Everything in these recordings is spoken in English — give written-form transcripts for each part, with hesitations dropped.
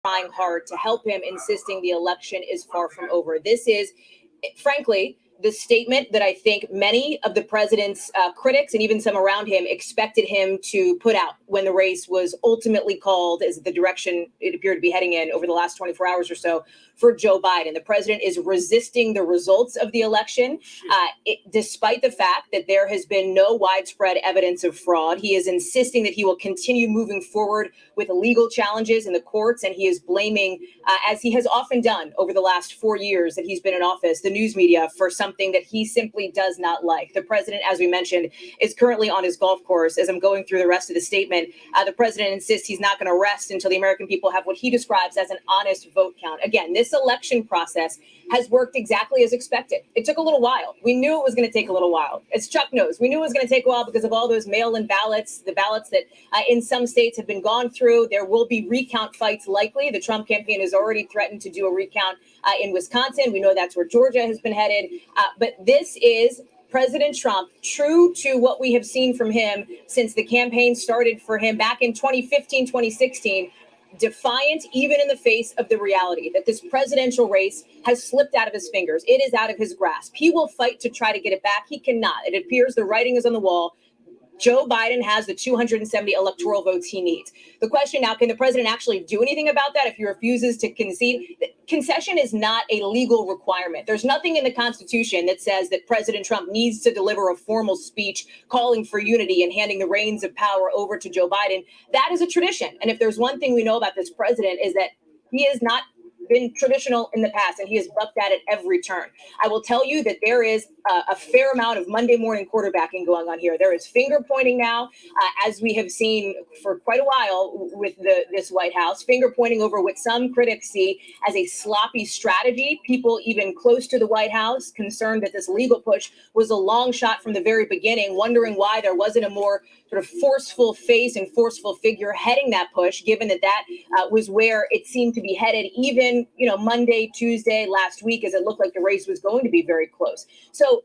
trying hard to help him, insisting the election is far from over. This is, frankly, the statement that I think many of the president's critics and even some around him expected him to put out when the race was ultimately called as the direction it appeared to be heading in over the last 24 hours or so for Joe Biden. The president is resisting the results of the election, despite the fact that there has been no widespread evidence of fraud. He is insisting that he will continue moving forward with legal challenges in the courts, and he is blaming, as he has often done over the last 4 years that he's been in office, the news media for something that he simply does not like. The president, as we mentioned, is currently on his golf course. As I'm going through the rest of the statement, the president insists he's not going to rest until the American people have what he describes as an honest vote count. Again, this election process has worked exactly as expected. It took a little while. We knew it was going to take a little while. As Chuck knows, we knew it was going to take a while because of all those mail-in ballots, the ballots that in some states have been gone through. There will be recount fights likely. The Trump campaign has already threatened to do a recount in Wisconsin. We know that's where Georgia has been headed. But this is President Trump, true to what we have seen from him since the campaign started for him back in 2015, 2016, defiant even in the face of the reality that this presidential race has slipped out of his fingers. It is out of his grasp. He will fight to try to get it back. He cannot. It appears the writing is on the wall. Joe Biden has the 270 electoral votes he needs. The question now, can the president actually do anything about that if he refuses to concede? Concession is not a legal requirement. There's nothing in the Constitution that says that President Trump needs to deliver a formal speech calling for unity and handing the reins of power over to Joe Biden. That is a tradition. And if there's one thing we know about this president is that he is not been traditional in the past, and he has bucked at it every turn. I will tell you that there is a fair amount of Monday morning quarterbacking going on here. There is finger pointing now, as we have seen for quite a while with this White House, finger pointing over what some critics see as a sloppy strategy. People even close to the White House concerned that this legal push was a long shot from the very beginning, wondering why there wasn't a more sort of forceful face and forceful figure heading that push, given that was where it seemed to be headed even, Monday, Tuesday, last week, as it looked like the race was going to be very close. So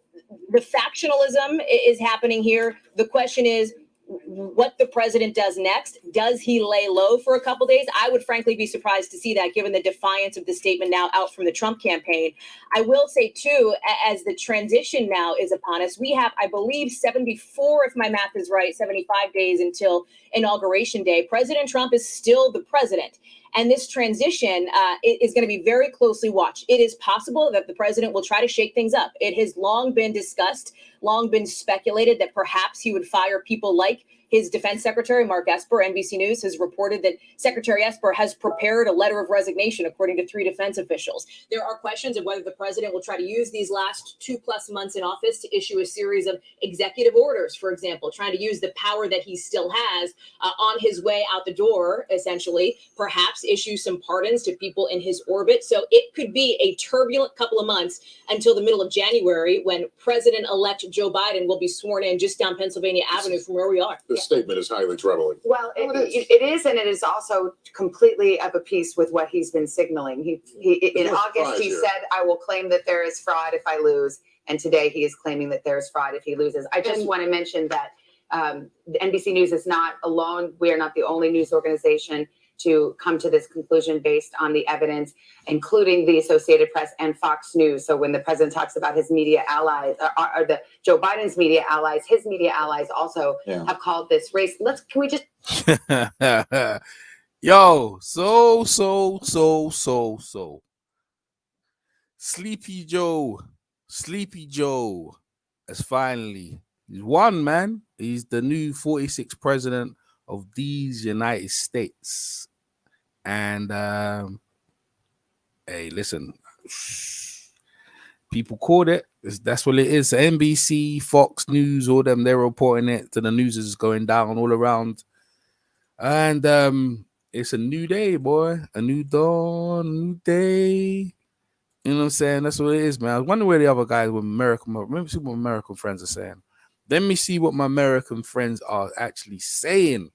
the factionalism is happening here. The question is what the president does next. Does he lay low for a couple days? I would frankly be surprised to see that, given the defiance of the statement now out from the Trump campaign. I will say, too, as the transition now is upon us, we have, I believe, 74, if my math is right, 75 days until Inauguration Day. President Trump is still the president. And this transition is going to be very closely watched. It is possible that the president will try to shake things up. It has long been discussed, long been speculated that perhaps he would fire people like his defense secretary, Mark Esper. NBC News has reported that Secretary Esper has prepared a letter of resignation, according to 3 defense officials. There are questions of whether the president will try to use these last 2+ months in office to issue a series of executive orders, for example, trying to use the power that he still has on his way out the door, essentially, perhaps issue some pardons to people in his orbit. So it could be a turbulent couple of months until the middle of January, when President-elect Joe Biden will be sworn in just down Pennsylvania Avenue from where we are. This statement is highly troubling. Well, it is, and it is also completely of a piece with what he's been signaling. He in August, he said, I will claim that there is fraud if I lose. And today he is claiming that there is fraud if he loses. I just want to mention that the NBC News is not alone. We are not the only news organization to come to this conclusion based on the evidence, including the Associated Press and Fox News. So when the president talks about his media allies, or the Joe Biden's media allies, his media allies also have called this race. Can we just? Yo, so. Sleepy Joe has he's won, man. He's the new 46th president of these United States. And hey, listen, people called it. That's what it is. NBC, Fox News, all them, they're reporting it. To the news is going down all around. And it's a new day, boy. A new dawn, a new day. You know what I'm saying? That's what it is, man. I was wondering where the other guys with maybe see what American friends are saying. Let me see what my American friends are actually saying.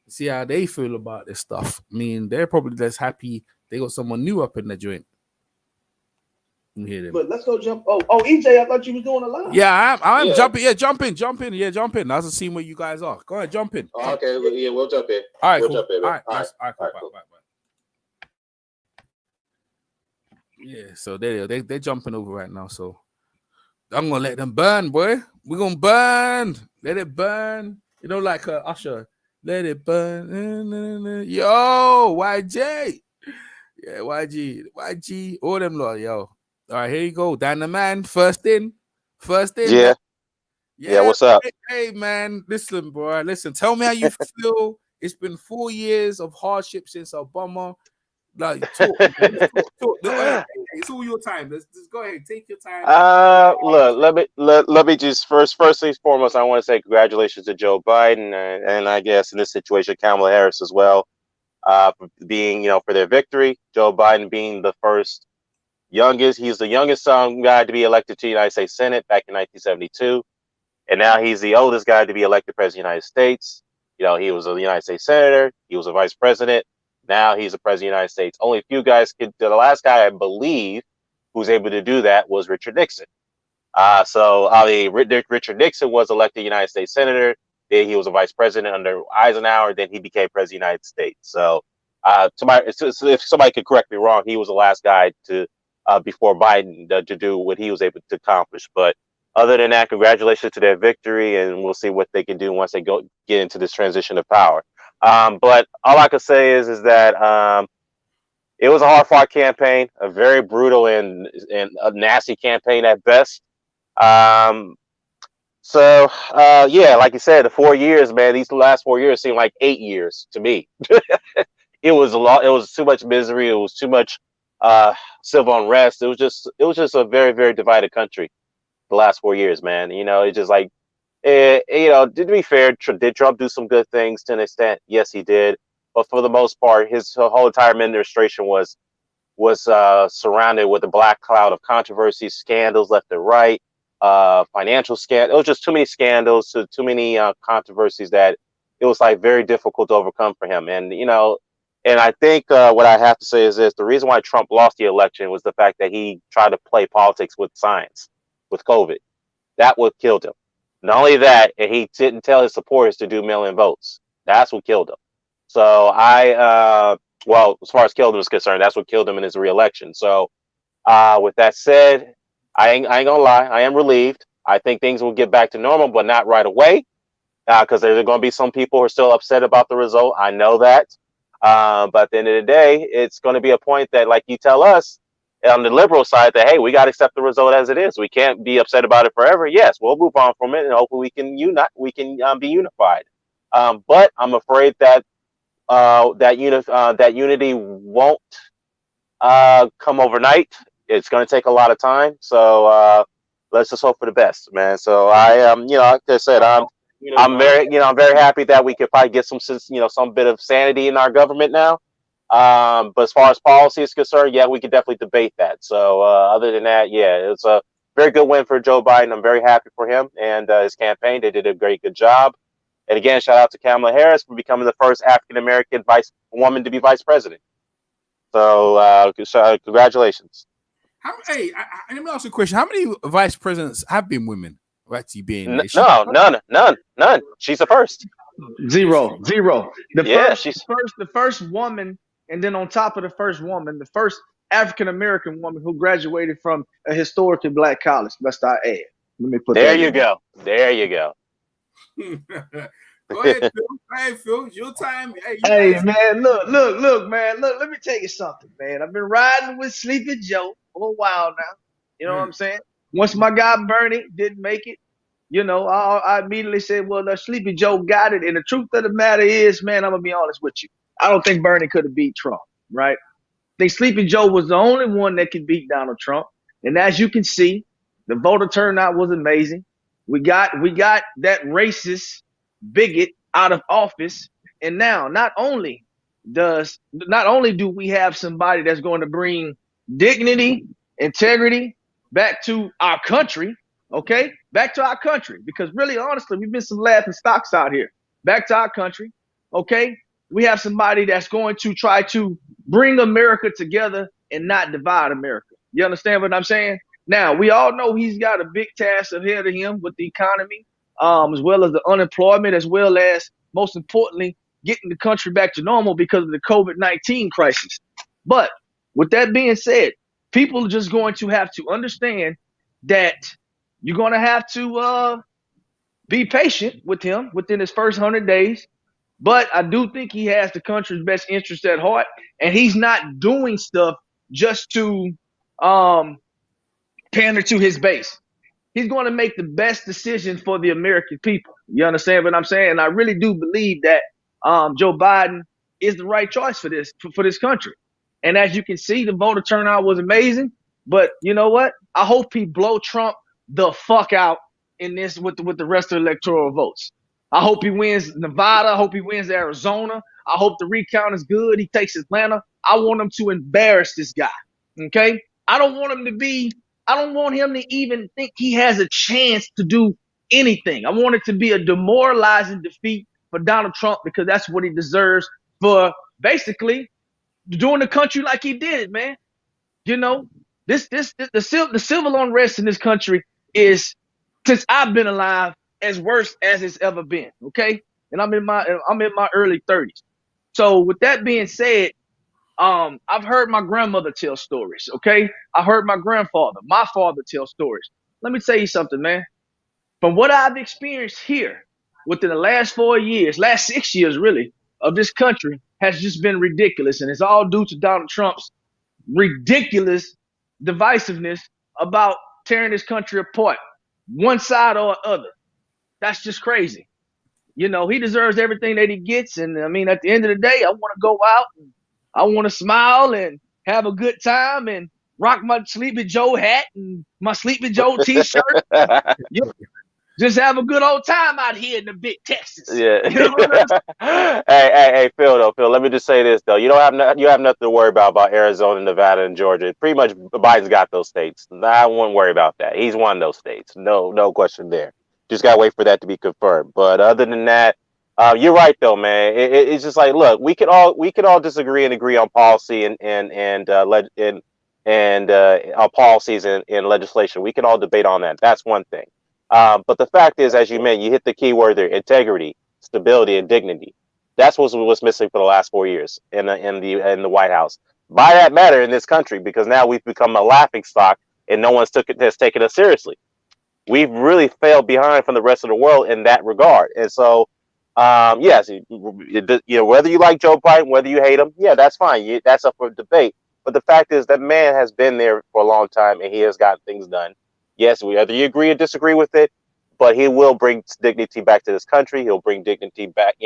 See how they feel about this stuff. I mean, they're probably less happy they got someone new up in the joint. You hear them. But let's go jump. Oh, EJ, I thought you was doing a live. Yeah, I'm jumping. Yeah, jump in. Yeah, jump in. I was seeing where you guys are. Go ahead, jump in. Okay, yeah, we'll jump in. All right, we'll cool. jump in. All right, cool. Bye. Bye. Yeah, so they're jumping over right now. So I'm gonna let them burn, boy. We're gonna burn. Let it burn. You know, like Usher. Let it burn. Yo, YJ. Yeah, YG, all them lot, yo. All right, here you go. Dan the man, first in. Yeah, Dan. yeah. Yeah, What's up? hey, man. Listen, bro. Listen, tell me how you feel. It's been 4 years of hardship since Obama. Like, talk, man. Let's talk. No, hey, it's all your time. Let's just go ahead. Take your time. Look, let me just first things foremost, I want to say congratulations to Joe Biden and I guess in this situation Kamala Harris as well, for being for their victory. Joe Biden being the first youngest, he's the youngest guy to be elected to the United States Senate back in 1972, and now he's the oldest guy to be elected president of the United States. He was a United States senator, he was a vice president. Now he's the president of the United States. Only a few guys could. The last guy I believe who was able to do that was Richard Nixon. Richard Nixon was elected United States Senator. Then he was a vice president under Eisenhower. Then he became president of the United States. So, if somebody could correct me wrong, he was the last guy to before Biden to do what he was able to accomplish. But other than that, congratulations to their victory, and we'll see what they can do once they get into this transition of power. But all I can say is that it was a hard-fought campaign, a very brutal and a nasty campaign at best. Yeah, like you said, the 4 years, man, these last 4 years seem like 8 years to me. It was a lot. It was too much misery. It was too much civil unrest. It was just a very, very divided country the last 4 years, man. It's just like, to be fair, did Trump do some good things to an extent? Yes, he did. But for the most part, his whole entire administration was surrounded with a black cloud of controversy, scandals left and right, financial scandals. It was just too many scandals, too many controversies that it was like very difficult to overcome for him. And and I think what I have to say is this: the reason why Trump lost the election was the fact that he tried to play politics with science, with COVID. That what killed him. Not only that, and he didn't tell his supporters to do mail-in votes. That's what killed him. So well, as far as killed him is concerned, that's what killed him in his reelection. So, with that said, I ain't gonna lie, I am relieved. I think things will get back to normal, but not right away, because there's going to be some people who are still upset about the result. I know that, but at the end of the day, it's going to be a point that, like you tell us on the liberal side, that hey, we got to accept the result as it is. We can't be upset about it forever. Yes, we'll move on from it, and hopefully we can be unified. But I'm afraid that that unity won't come overnight. It's going to take a lot of time. So let's just hope for the best, man. So I am, like I said, I'm very happy that we could probably get some bit of sanity in our government now. But as far as policy is concerned, yeah, we could definitely debate that. So other than that, yeah, it's a very good win for Joe Biden. I'm very happy for him and his campaign. They did a good job. And again, shout out to Kamala Harris for becoming the first African American woman to be vice president. So congratulations. Let me ask you a question. How many vice presidents have been women? Actually, being None. She's the first. Zero. The first woman, and then on top of the first woman, the first African American woman who graduated from a historically black college. Must I add? Let me put there. You go. There you go. Go ahead, Phil. Go ahead, Phil. It's your time. Hey man, look, man. Look, let me tell you something, man. I've been riding with Sleepy Joe for a while now. You know what I'm saying? Once my guy Bernie didn't make it, I immediately said, well, Sleepy Joe got it. And the truth of the matter is, man, I'm going to be honest with you. I don't think Bernie could have beat Trump, right? I think Sleepy Joe was the only one that could beat Donald Trump. And as you can see, the voter turnout was amazing. We got that racist bigot out of office. And now not only do we have somebody that's going to bring dignity, integrity back to our country, okay? Back to our country, because really, honestly, we've been some laughing stocks out here. Back to our country, okay? We have somebody that's going to try to bring America together and not divide America. You understand what I'm saying? Now, we all know he's got a big task ahead of him with the economy, as well as the unemployment, as well as, most importantly, getting the country back to normal because of the COVID-19 crisis. But with that being said, people are just going to have to understand that you're going to have to be patient with him within his first 100 days. But I do think he has the country's best interest at heart, and he's not doing stuff just to pander to his base. He's going to make the best decision for the American people. You understand what I'm saying? And I really do believe that Joe Biden is the right choice for this country. And as you can see, the voter turnout was amazing. But you know what? I hope he blow Trump the fuck out in this with the rest of the electoral votes. I hope he wins Nevada. I hope he wins Arizona. I hope the recount is good. He takes Atlanta. I want him to embarrass this guy. Okay? I don't want him to even think he has a chance to do anything. I want it to be a demoralizing defeat for Donald Trump because that's what he deserves for basically doing the country like he did, man. You know, the civil unrest in this country is, since I've been alive, as worse as it's ever been. Okay, and I'm in my early 30s. So with that being said, I've heard my grandmother tell stories. Okay, I heard my father tell stories. Let me tell you something, man. From what I've experienced here within the last 6 years, really, of this country has just been ridiculous, and it's all due to Donald Trump's ridiculous divisiveness about tearing this country apart, one side or other. That's just crazy. You know, he deserves everything that he gets, and I mean, at the end of the day, I want to go out and I want to smile and have a good time and rock my Sleepy Joe hat and my Sleepy Joe t-shirt. You know, just have a good old time out here in the big Texas. Yeah. You know what I'm Hey, Phil. Let me just say this though. You have nothing to worry about Arizona, Nevada, and Georgia. Pretty much, Biden's got those states. I wouldn't worry about that. He's won those states. No question there. Just gotta wait for that to be confirmed. But other than that, you're right though, man. It's just like, look, we could all disagree and agree on policy and on policies and legislation. We can all debate on that. That's one thing. But the fact is, as you mentioned, you hit the key word there: integrity, stability, and dignity. That's what's missing for the last 4 years in the White House. By that matter, in this country, because now we've become a laughing stock, and no one's has taken us seriously. We've really failed behind from the rest of the world in that regard. And so, yes, whether you like Joe Biden, whether you hate him, yeah, that's fine. That's up for debate. But the fact is, that man has been there for a long time, and he has gotten things done. Yes, whether you agree or disagree with it, but he will bring dignity back to this country. He'll bring dignity back,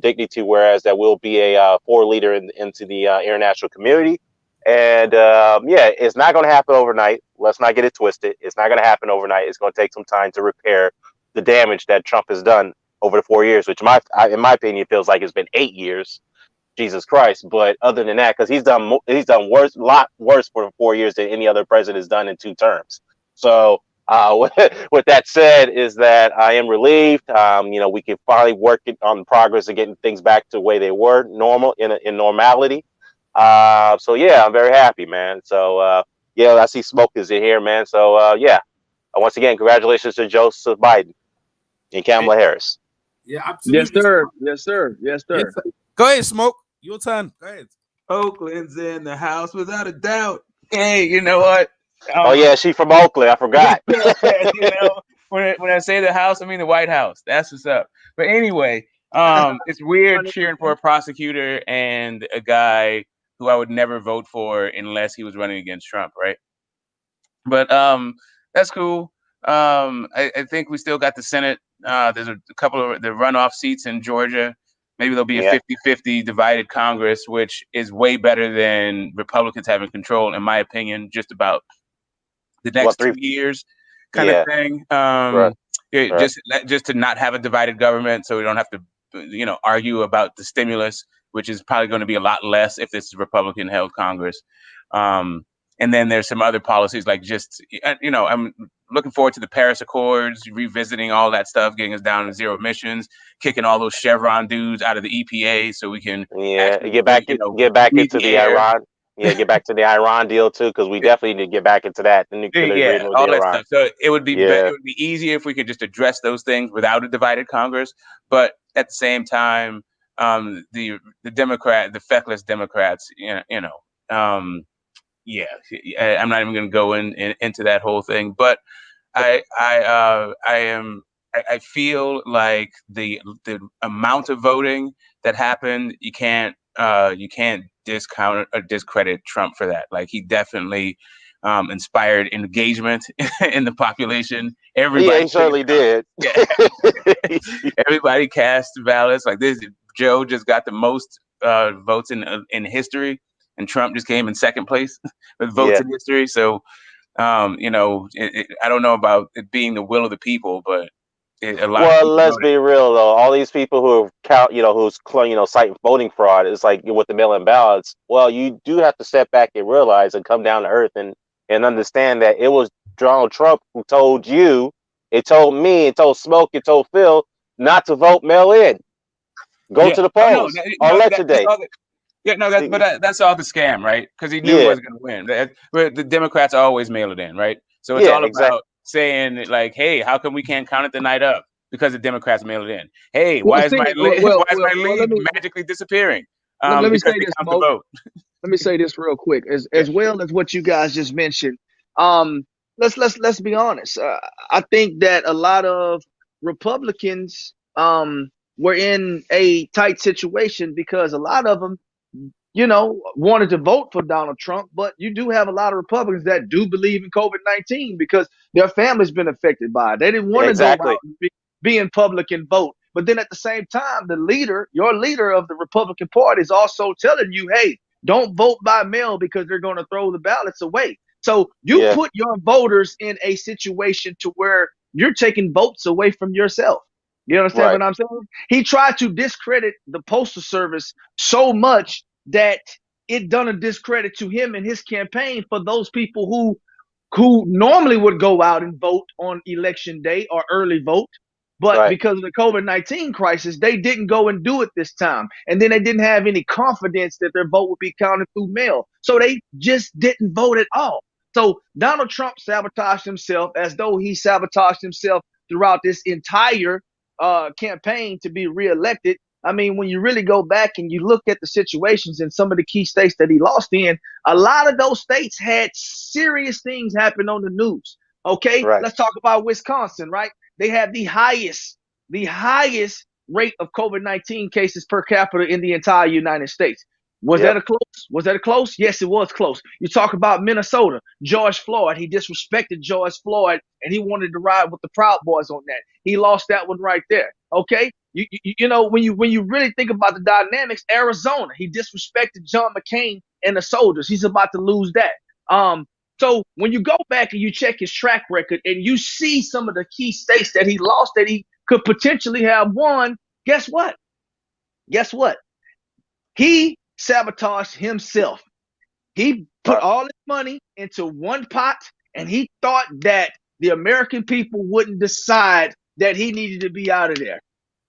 dignity, whereas that will be a forward leader into the international community. And it's not going to happen overnight. Let's not get it twisted. It's not going to happen overnight. It's going to take some time to repair the damage that Trump has done over the 4 years, which in my opinion feels like it's been 8 years. Jesus Christ! But other than that, because he's done a lot worse for 4 years than any other president has done in 2 terms. So with that said, is that I am relieved. We can finally work on the progress of getting things back to the way they were normal in normality. So yeah, I'm very happy, man. So I see Smoke is in here, man. So once again, congratulations to Joseph Biden and Kamala Harris. Yeah, absolutely. Yes, sir. Yes, sir. Yes, sir. Yes, sir. Go ahead, Smoke. Your turn. Go ahead. Oakland's in the house without a doubt. Hey, you know what? Oh yeah, she from Oakland. I forgot. When I say the house, I mean the White House. That's what's up. But anyway, it's weird cheering for a prosecutor and a guy who I would never vote for unless he was running against Trump, right? But that's cool. I think we still got the Senate. There's a couple of the runoff seats in Georgia. Maybe there'll be a 50-50 divided Congress, which is way better than Republicans having control, in my opinion, just about the next 2 years kind of thing. Right. Just to not have a divided government, so we don't have to, argue about the stimulus, which is probably going to be a lot less if this is Republican-held Congress. And then there's some other policies like I'm looking forward to the Paris Accords, revisiting all that stuff, getting us down to zero emissions, kicking all those Chevron dudes out of the EPA so we can get back into the Iran. Yeah, get back to the Iran deal too, because we definitely need to get back into that. The nuclear agreement with all that Iran. stuff. So it would be it would be easier if we could just address those things without a divided Congress. But at the same time, the feckless Democrats, yeah, I'm not even going to go into that whole thing, but I feel like the amount of voting that happened, you can't discount or discredit Trump for that. Like, he definitely inspired engagement in the population. Yeah, Everybody, he certainly did. yeah, everybody cast ballots. Like, this, Joe just got the most votes in history, and Trump just came in second place with votes Yeah. in history. So, I don't know about it being the will of the people, but a lot of Well, people let's voted. be real though. All these people who count, citing voting fraud is like with the mail-in ballots. Well, you do have to step back and realize and come down to earth and understand that it was Donald Trump who told you, it told me, it told Smoke, it told Phil not to vote mail-in. Go to the Oh, no, polls on election that's day. all. That's all the scam, right? Because he knew he Yeah, wasn't going to win. But the Democrats always mail it in, right? So it's yeah, all exactly. about saying like, "Hey, how come we can't count it the night up?" Because the Democrats mail it in. Hey, Well, why is see, my well, why is my well, lead magically disappearing? let me Because say they this, count the Mo. vote. Let me say this real quick, Yeah, as well as what you guys just mentioned. Um, let's be honest. I think that a lot of Republicans were in a tight situation because a lot of them, wanted to vote for Donald Trump, but you do have a lot of Republicans that do believe in COVID-19 because their family's been affected by it. They didn't want to go out Exactly. and be in public and vote. But then at the same time, your leader of the Republican Party is also telling you, hey, don't vote by mail because they're going to throw the ballots away. So you Yeah, put your voters in a situation to where you're taking votes away from yourself. You understand right, what I'm saying? He tried to discredit the Postal Service so much that it done a discredit to him and his campaign for those people who normally would go out and vote on election day or early vote. But right, because of the COVID-19 crisis, they didn't go and do it this time. And then they didn't have any confidence that their vote would be counted through mail. So they just didn't vote at all. So Donald Trump sabotaged himself as though he sabotaged himself throughout this entire campaign to be reelected. I mean, when you really go back and you look at the situations in some of the key states that he lost in, a lot of those states had serious things happen on the news. Okay, right, let's talk about Wisconsin, right? They have the highest rate of COVID-19 cases per capita in the entire United States. Was that yep, a close? Was that a close? Yes, it was close. You talk about Minnesota, George Floyd. He disrespected George Floyd, and he wanted to ride with the Proud Boys on that. He lost that one right there. Okay, when you really think about the dynamics, Arizona, he disrespected John McCain and the soldiers. He's about to lose that. So when you go back and you check his track record and you see some of the key states that he lost that he could potentially have won, guess what? Guess what? He sabotaged himself. He put right, all his money into one pot and he thought that the American people wouldn't decide that he needed to be out of there.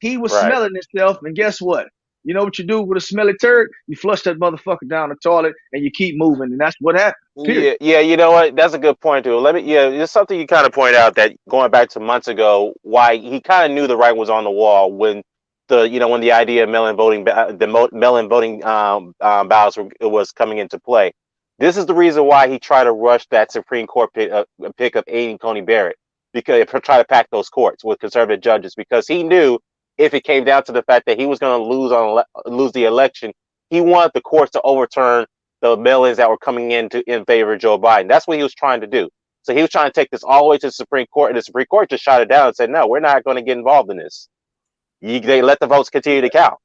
He was right. smelling himself, and guess what? You know what you do with a smelly turd? You flush that motherfucker down the toilet and you keep moving, and that's what happened. Period. Yeah, yeah, you know what? That's a good point too. There's something you kind of point out that going back to months ago, why he kind of knew the writing was on the wall when when the idea of mail-in voting ballots was coming into play. This is the reason why he tried to rush that Supreme Court pick of aiding Coney Barrett because try to pack those courts with conservative judges because he knew if it came down to the fact that he was going to lose the election, he wanted the courts to overturn the mail-ins that were coming in favor of Joe Biden. That's what he was trying to do. So he was trying to take this all the way to the Supreme Court, and the Supreme Court just shot it down and said, "No, we're not going to get involved in this. They let the votes continue to count."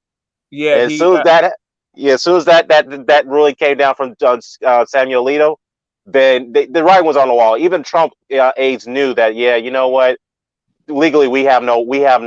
yeah. And as soon as that ruling came down from Samuel Alito, then the writing was on the wall. Even Trump aides knew that. Yeah, you know what? Legally, we have no way of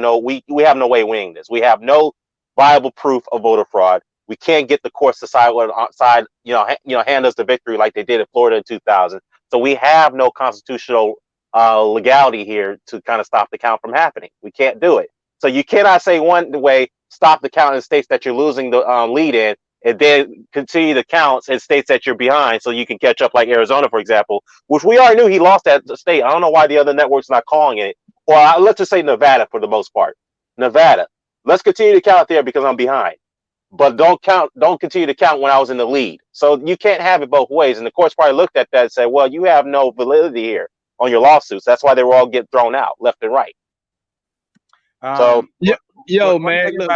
winning this. We have no viable proof of voter fraud. We can't get the courts to hand us the victory like they did in Florida in 2000. So we have no constitutional legality here to kind of stop the count from happening. We can't do it. So you cannot say one way stop the count in states that you're losing the lead in, and then continue the counts in states that you're behind, so you can catch up, like Arizona, for example, which we already knew he lost that state. I don't know why the other network's not calling it. Or let's just say Nevada for the most part. Nevada. Let's continue to count there because I'm behind. but don't continue to count when I was in the lead. So you can't have it both ways. And the courts probably looked at that and said, well, you have no validity here on your lawsuits. That's why they were all get thrown out left and right. So man, look,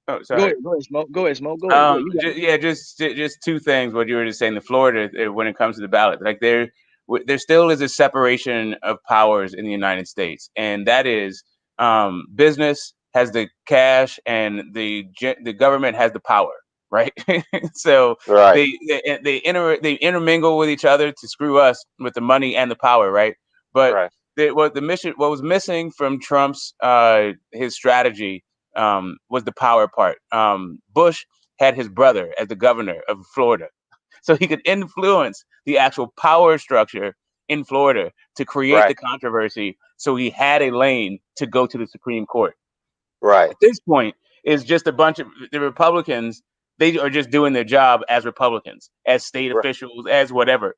oh, sorry. Go ahead, Smoke. Go ahead, Smoke. Go ahead. Just two things. What you were just saying, the Florida, when it comes to the ballot, like there still is a separation of powers in the United States, and that is business has the cash and the government has the power, right? So right. they intermingle with each other to screw us with the money and the power, right? But right. What was missing from Trump's his strategy was the power part. Bush had his brother as the governor of Florida, so he could influence the actual power structure in Florida to create the controversy. So he had a lane to go to the Supreme Court. Right. At this point, it's just a bunch of the Republicans. They are just doing their job as Republicans, as state officials, as whatever.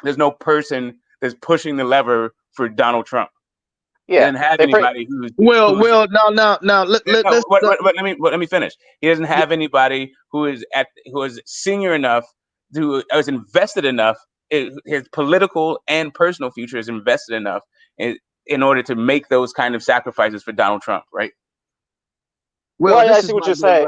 There's no person that's pushing the lever for Donald Trump. Yeah. He doesn't have anybody who's now let me finish. He doesn't have anybody who is senior enough, who is invested enough. His political and personal future is invested enough in order to make those kind of sacrifices for Donald Trump, right? Well, I see what you're saying.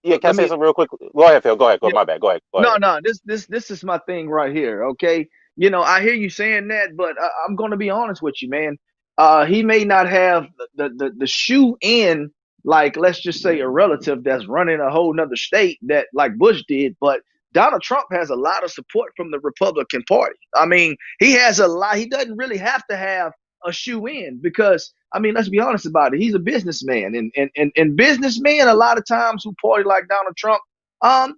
Yeah, can I say something real quick? Go ahead, Phil. Go ahead. My bad. Go ahead. No. This is my thing right here. Okay. You know, I hear you saying that, but I'm going to be honest with you, man. He may not have the shoe in, like, let's just say a relative that's running a whole nother state that like Bush did, but Donald Trump has a lot of support from the Republican Party. I mean, he has a lot. He doesn't really have to have a shoe in because, I mean, let's be honest about it. He's a businessman, and businessmen a lot of times who party like Donald Trump,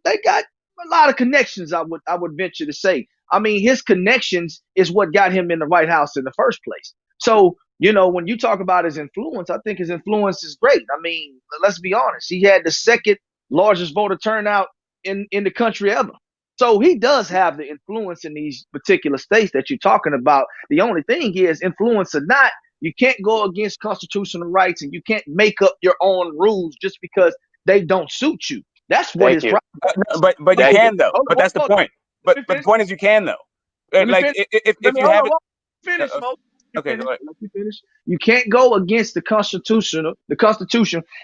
they got a lot of connections. I would venture to say. I mean, his connections is what got him in the White House in the first place. So, you know, when you talk about his influence, I think his influence is great. I mean, let's be honest. He had the second largest voter turnout in the country ever. So he does have the influence in these particular states that you're talking about. The only thing is, influence or not, you can't go against constitutional rights and you can't make up your own rules just because they don't suit you. That's what his problem. But you can though. But that's the point. But the point is, you can though. Like if you have it. Finish, Smoke. Okay, go ahead. Let me finish. You can't go against the Constitution,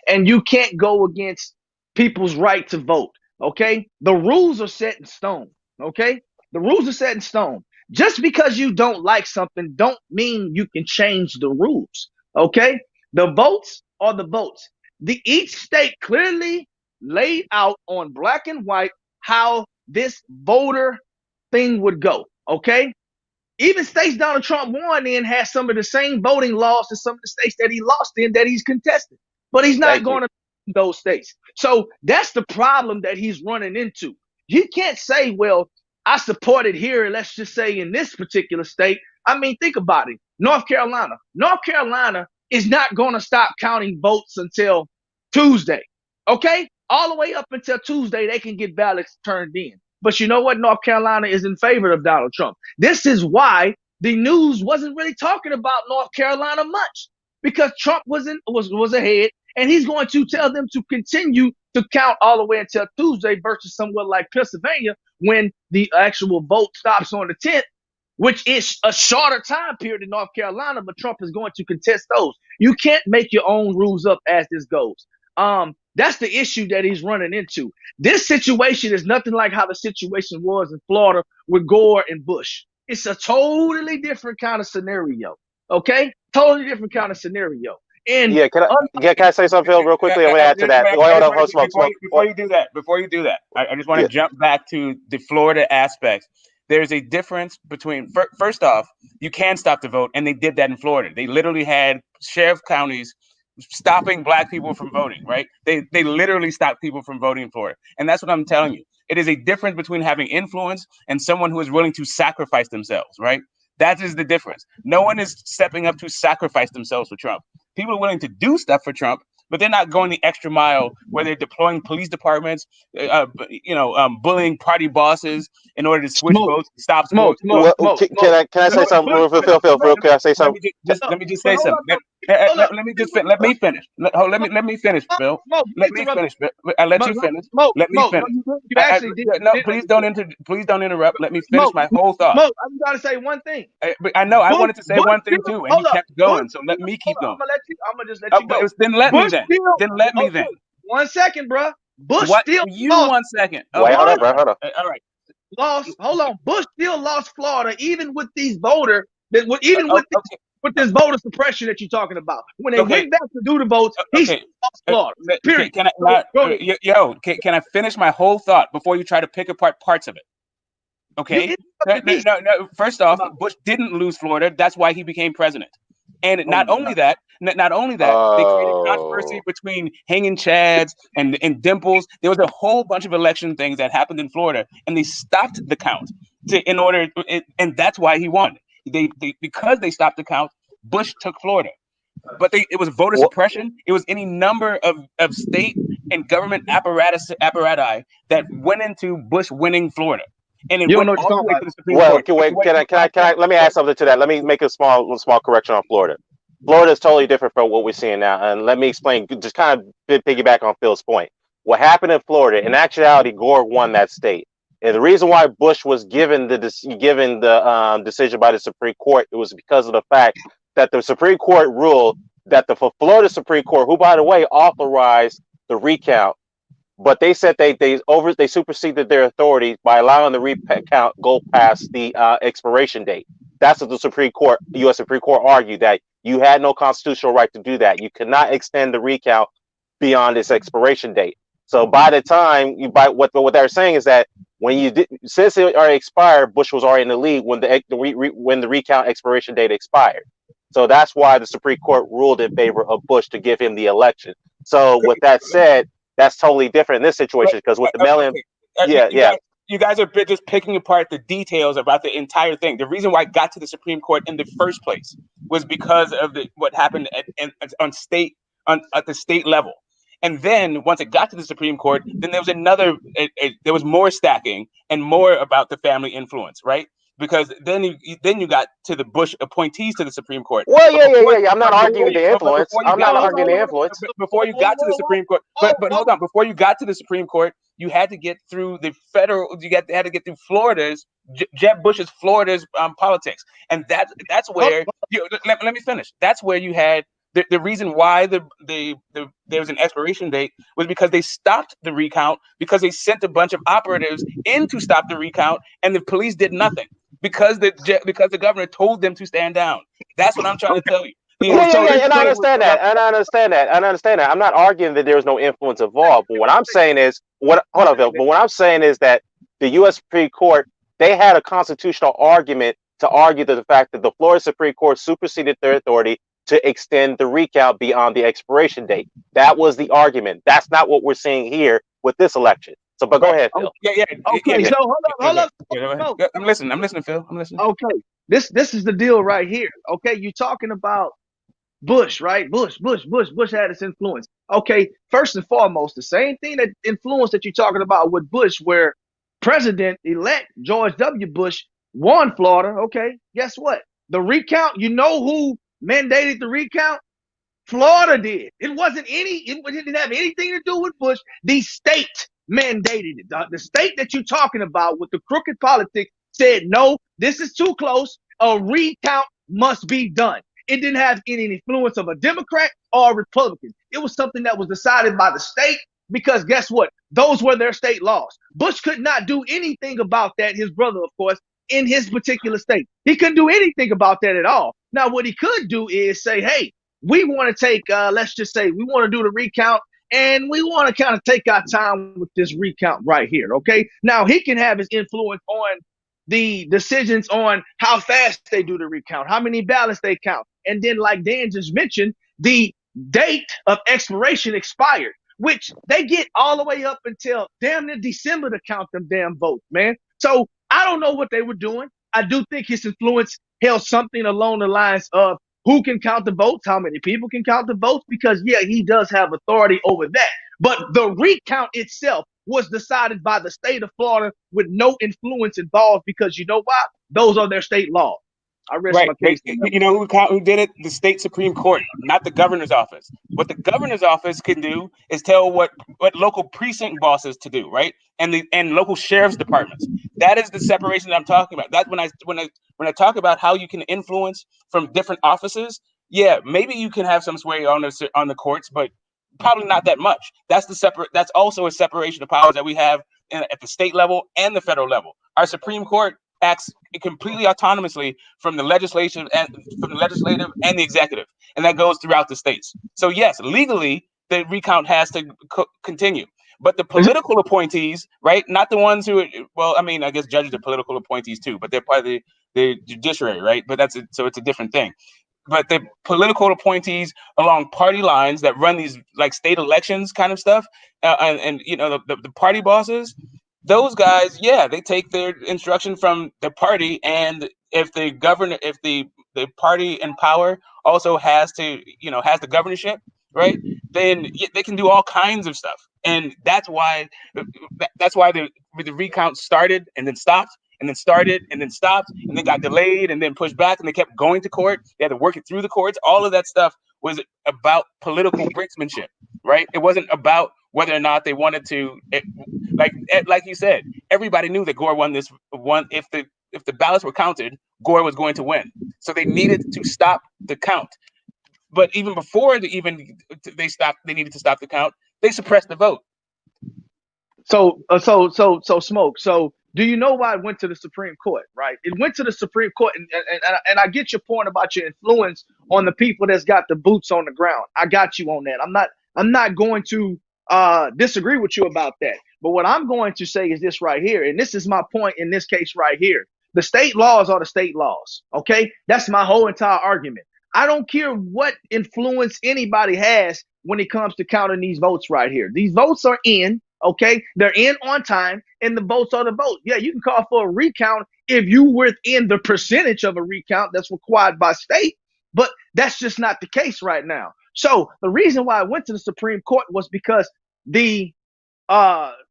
and you can't go against people's right to vote. Okay, the rules are set in stone. Okay, the rules are set in stone. Just because you don't like something, don't mean you can change the rules. Okay, the votes are the votes. Each state clearly laid out on black and white how this voter thing would go. Okay. Even states Donald Trump won in has some of the same voting laws as some of the states that he lost in that he's contested, but he's not going to those states. So that's the problem that he's running into. You can't say, well, I support it here. Let's just say in this particular state. I mean, think about it. North Carolina is not going to stop counting votes until Tuesday. Okay. All the way up until Tuesday, they can get ballots turned in. But you know what? North Carolina is in favor of Donald Trump. This is why the news wasn't really talking about North Carolina much, because Trump was ahead, and he's going to tell them to continue to count all the way until Tuesday versus somewhere like Pennsylvania when the actual vote stops on the 10th, which is a shorter time period in North Carolina, but Trump is going to contest those. You can't make your own rules up as this goes. That's the issue that he's running into. This situation is nothing like how the situation was in Florida with Gore and Bush. It's a totally different kind of scenario. Okay? Totally different kind of scenario. And can I say something, Phil, real quickly? I'm going to add to that. Before you do that, I just want to jump back to the Florida aspects. There's a difference between, first off, you can stop the vote, and they did that in Florida. They literally had sheriff counties stopping black people from voting, right? They literally stopped people from voting in Florida. And that's what I'm telling you. It is a difference between having influence and someone who is willing to sacrifice themselves, right? That is the difference. No one is stepping up to sacrifice themselves for Trump. People are willing to do stuff for Trump, but they're not going the extra mile where they're deploying police departments, bullying party bosses in order to switch votes, stop votes. Can I say something, Phil? Can I say something? Let me just say something. Let me just let me finish. Let me finish, Bill. Let me finish. I let you finish. Let me finish. You actually did. No, please don't interrupt. Let me finish my whole thought. I'm going to say one thing. I know I wanted to say one thing still, too, and you kept going. So let me keep going. I'm gonna just let you go. Then let me then. Still, Then let me then. 1 second, bro. Bush What? still You lost. 1 second. Wait, hold up, bro. Hold up. All right. Lost. Hold on. Bush still lost Florida, even with these voter. Even with this voter suppression that you're talking about. When they went back to do the votes, he still lost Florida. Period. Can I can I finish my whole thought before you try to pick apart parts of it? Okay. No. First off, Bush didn't lose Florida. That's why he became president. And not only that, they created controversy between hanging chads and dimples. There was a whole bunch of election things that happened in Florida, and they stopped the count and that's why he won. Because they stopped the count, Bush took Florida. But it was voter suppression. It was any number of state and government apparati that went into Bush winning Florida. And it went all the way to the Supreme Court. Wait, can I let me add something to that. Let me make a small correction on Florida. Florida is totally different from what we're seeing now. And let me explain, just kind of piggyback on Phil's point. What happened in Florida, in actuality, Gore won that state. And the reason why Bush was given the decision by the Supreme Court, it was because of the fact that the Supreme Court ruled that the Florida Supreme Court, who, by the way, authorized the recount, but they said they superseded their authority by allowing the recount go past the expiration date. That's what the U.S. Supreme Court argued, that you had no constitutional right to do that. You could not extend the recount beyond its expiration date. So by the time what they're saying is that since it already expired, Bush was already in the lead when the recount expiration date expired. So that's why the Supreme Court ruled in favor of Bush to give him the election. So with that said, that's totally different in this situation, because with the mail-in, you guys are just picking apart the details about the entire thing. The reason why it got to the Supreme Court in the first place was because of what happened at the state level. And then once it got to the Supreme Court, then there was there was more stacking and more about the family influence, right? Because then you got to the Bush appointees to the Supreme Court. Well, yeah. I'm not arguing the influence. I'm not arguing the influence. Before you got to the Supreme Court, but hold on. Before you got to the Supreme Court, you had to get through the federal. Had to get through Jeb Bush's Florida's politics, and that's where. Let me finish. That's where you had. The reason why there was an expiration date was because they stopped the recount, because they sent a bunch of operatives in to stop the recount, and the police did nothing because the governor told them to stand down. That's what I'm trying to tell you. And I understand that. I'm not arguing that there was no influence involved. But what I'm saying is, But what I'm saying is that the U.S. Supreme Court, they had a constitutional argument to argue that the fact that the Florida Supreme Court superseded their authority to extend the recount beyond the expiration date. That was the argument. That's not what we're seeing here with this election. So, but go ahead, Phil. Okay, so hold up. I'm listening, Phil. I'm listening. Okay, this is the deal right here. Okay, you're talking about Bush, right? Bush had its influence. Okay, first and foremost, the same thing that influence that you're talking about with Bush, where President-elect George W. Bush won Florida. Okay, guess what? The recount, you know who mandated the recount? Florida did. It didn't have anything to do with Bush. The state mandated it. The state that you're talking about with the crooked politics said, no, this is too close. A recount must be done. It didn't have any influence of a Democrat or a Republican. It was something that was decided by the state, because guess what? Those were their state laws. Bush could not do anything about that. His brother, of course, in his particular state. He couldn't do anything about that at all. Now, what he could do is say, hey, we want to take, let's just say we want to do the recount, and we want to kind of take our time with this recount right here, okay? Now, he can have his influence on the decisions on how fast they do the recount, how many ballots they count. And then, like Dan just mentioned, the date of expiration expired, which they get all the way up until damn near December to count them damn votes, man. So I don't know what they were doing. I do think his influence held something along the lines of who can count the votes, how many people can count the votes, because, yeah, he does have authority over that. But the recount itself was decided by the state of Florida with no influence involved, because you know why? Those are their state laws. I rest my case. You know who did it? The state Supreme Court, not the governor's office. What the governor's office can do is tell what local precinct bosses to do, right? And local sheriff's departments. That is the separation that I'm talking about. That's when I talk about how you can influence from different offices. Yeah, maybe you can have some sway on the courts, but probably not that much. That's also a separation of powers that we have at the state level and the federal level. Our Supreme Court acts completely autonomously from the legislative and the executive, and that goes throughout the states. So yes, legally the recount has to continue, but the political appointees, right? Not the ones who, well, I mean, I guess judges are political appointees too, but they're part of the judiciary, right? But so it's a different thing. But the political appointees along party lines that run these like state elections kind of stuff, and you know the party bosses, those guys, yeah, they take their instruction from the party, and if the party in power also has the governorship, right? Then they can do all kinds of stuff, and that's why the recount started and then stopped. And then started and then stopped and then got delayed and then pushed back and they kept going to court. They had to work it through the courts. All of that stuff was about political brinksmanship, right? It wasn't about whether or not they wanted to. Like you said, everybody knew that Gore won this one. If the ballots were counted, Gore was going to win. So they needed to stop the count. But even before they needed to stop the count. They suppressed the vote. So Smoke. So do you know why it went to the Supreme Court, right? It went to the Supreme Court, and I get your point about your influence on the people that's got the boots on the ground. I got you on that. I'm not going to disagree with you about that. But what I'm going to say is this right here, and this is my point in this case right here. The state laws are the state laws, okay? That's my whole entire argument. I don't care what influence anybody has when it comes to counting these votes right here. These votes are in. Okay, they're in on time, and the votes are the vote. Yeah, you can call for a recount if you within the percentage of a recount that's required by state, but that's just not the case right now. So the reason why I went to the Supreme Court was because the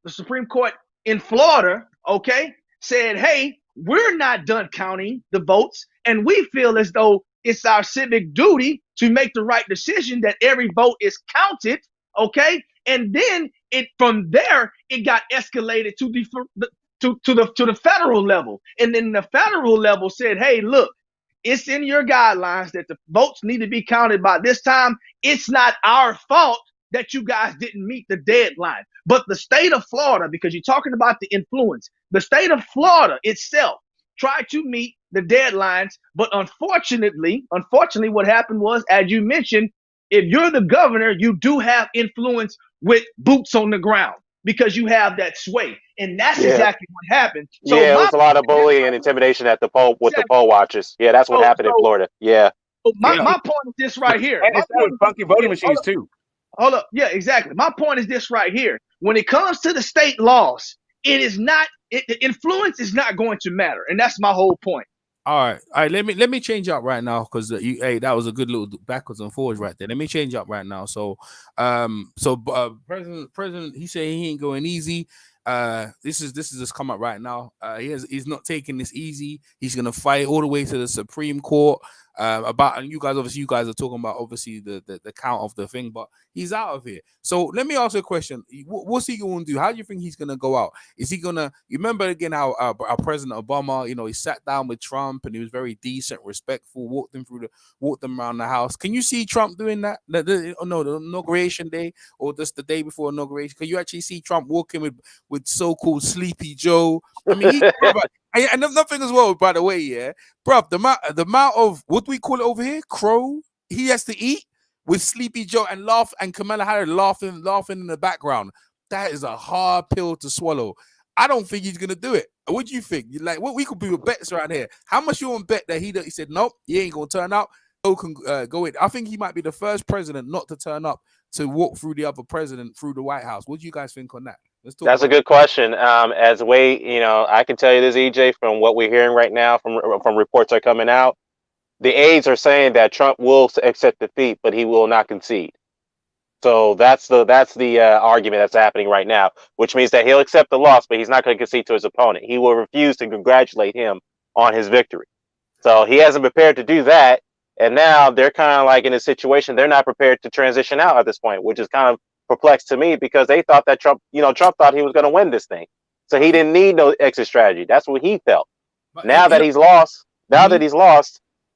Supreme Court in Florida, okay, said, hey, we're not done counting the votes, and we feel as though it's our civic duty to make the right decision that every vote is counted, okay? And then from there it got escalated to the federal level, and then the federal level said, "Hey, look, it's in your guidelines that the votes need to be counted by this time. It's not our fault that you guys didn't meet the deadline." But the state of Florida, because you're talking about the influence, the state of Florida itself tried to meet the deadlines, but unfortunately, what happened was, as you mentioned, if you're the governor, you do have influence with boots on the ground because you have that sway, and that's exactly what happened. So it was a lot of bullying and intimidation at the poll with the poll watchers. Yeah, that's what happened in Florida. Yeah. My point is this right here. And it's with funky voting machines too. Hold up. Yeah, exactly. My point is this right here. When it comes to the state laws, the influence is not going to matter, and that's my whole point. All right. Let me change up right now because that was a good little backwards and forwards right there. Let me change up right now. So, President, he said he ain't going easy. This is just come up right now. He's not taking this easy. He's gonna fight all the way to the Supreme Court. And you guys are talking about obviously the count of the thing, but he's out of here. So let me ask you a question. What's he going to do? How do you think he's going to go out? Is he going to, you remember again how our President Obama, he sat down with Trump and he was very decent, respectful, walked them around the house. Can you see Trump doing that? The inauguration day or just the day before inauguration? Can you actually see Trump walking with so-called Sleepy Joe? I mean, and nothing as well, by the way, yeah, bro. The amount of what do we call it over here? Crow he has to eat with Sleepy Joe and Kamala Harris laughing in the background. That is a hard pill to swallow. I don't think he's gonna do it. What do you think? Like, what we could do with bets right here? How much you want to bet that he said nope, he ain't gonna turn out? Go in. I think he might be the first president not to turn up to walk through the other president through the White House. What do you guys think on that? That's a good question. As a way, I can tell you this, EJ, from what we're hearing right now, from reports that are coming out, the aides are saying that Trump will accept defeat, but he will not concede. So that's the argument that's happening right now, which means that he'll accept the loss, but he's not going to concede to his opponent. He will refuse to congratulate him on his victory. So he hasn't prepared to do that. And now they're kind of like in a situation they're not prepared to transition out at this point, which is kind of perplexed to me because they thought that Trump thought he was going to win this thing. So he didn't need no exit strategy. That's what he felt. But Now that he's lost,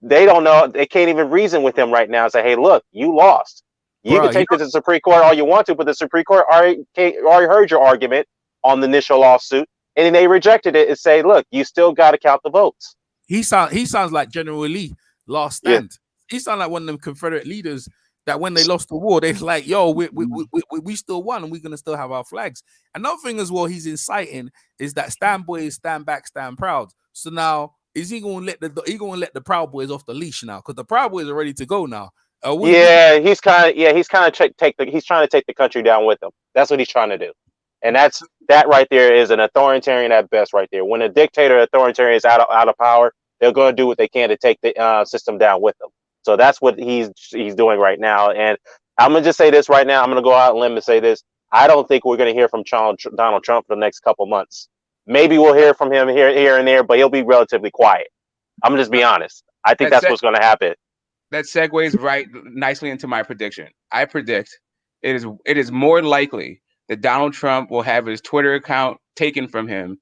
they don't know. They can't even reason with him right now and say, hey, look, you lost. You can take this to the Supreme Court all you want to, but the Supreme Court already heard your argument on the initial lawsuit, and then they rejected it and say, look, you still got to count the votes. He sounds like General Lee, last stand. Yeah. He sounds like one of them Confederate leaders that when they lost the war, they're like, yo, we still won and we're going to still have our flags. Another thing as well he's inciting is that stand boys, stand back, stand proud. So now, is he going to let the Proud Boys off the leash now? Because the Proud Boys are ready to go now. He's trying to take the country down with him. That's what he's trying to do. And that right there is an authoritarian at best right there. When a dictator authoritarian is out of power, they're going to do what they can to take the system down with them. So that's what he's doing right now. And I'm going to just say this right now. I'm going to go out on a limb and say this. I don't think we're going to hear from Donald Trump for the next couple months. Maybe we'll hear from him here and there, but he'll be relatively quiet. I'm going to just be honest. I think that's what's going to happen. That segues right nicely into my prediction. I predict it is more likely that Donald Trump will have his Twitter account taken from him,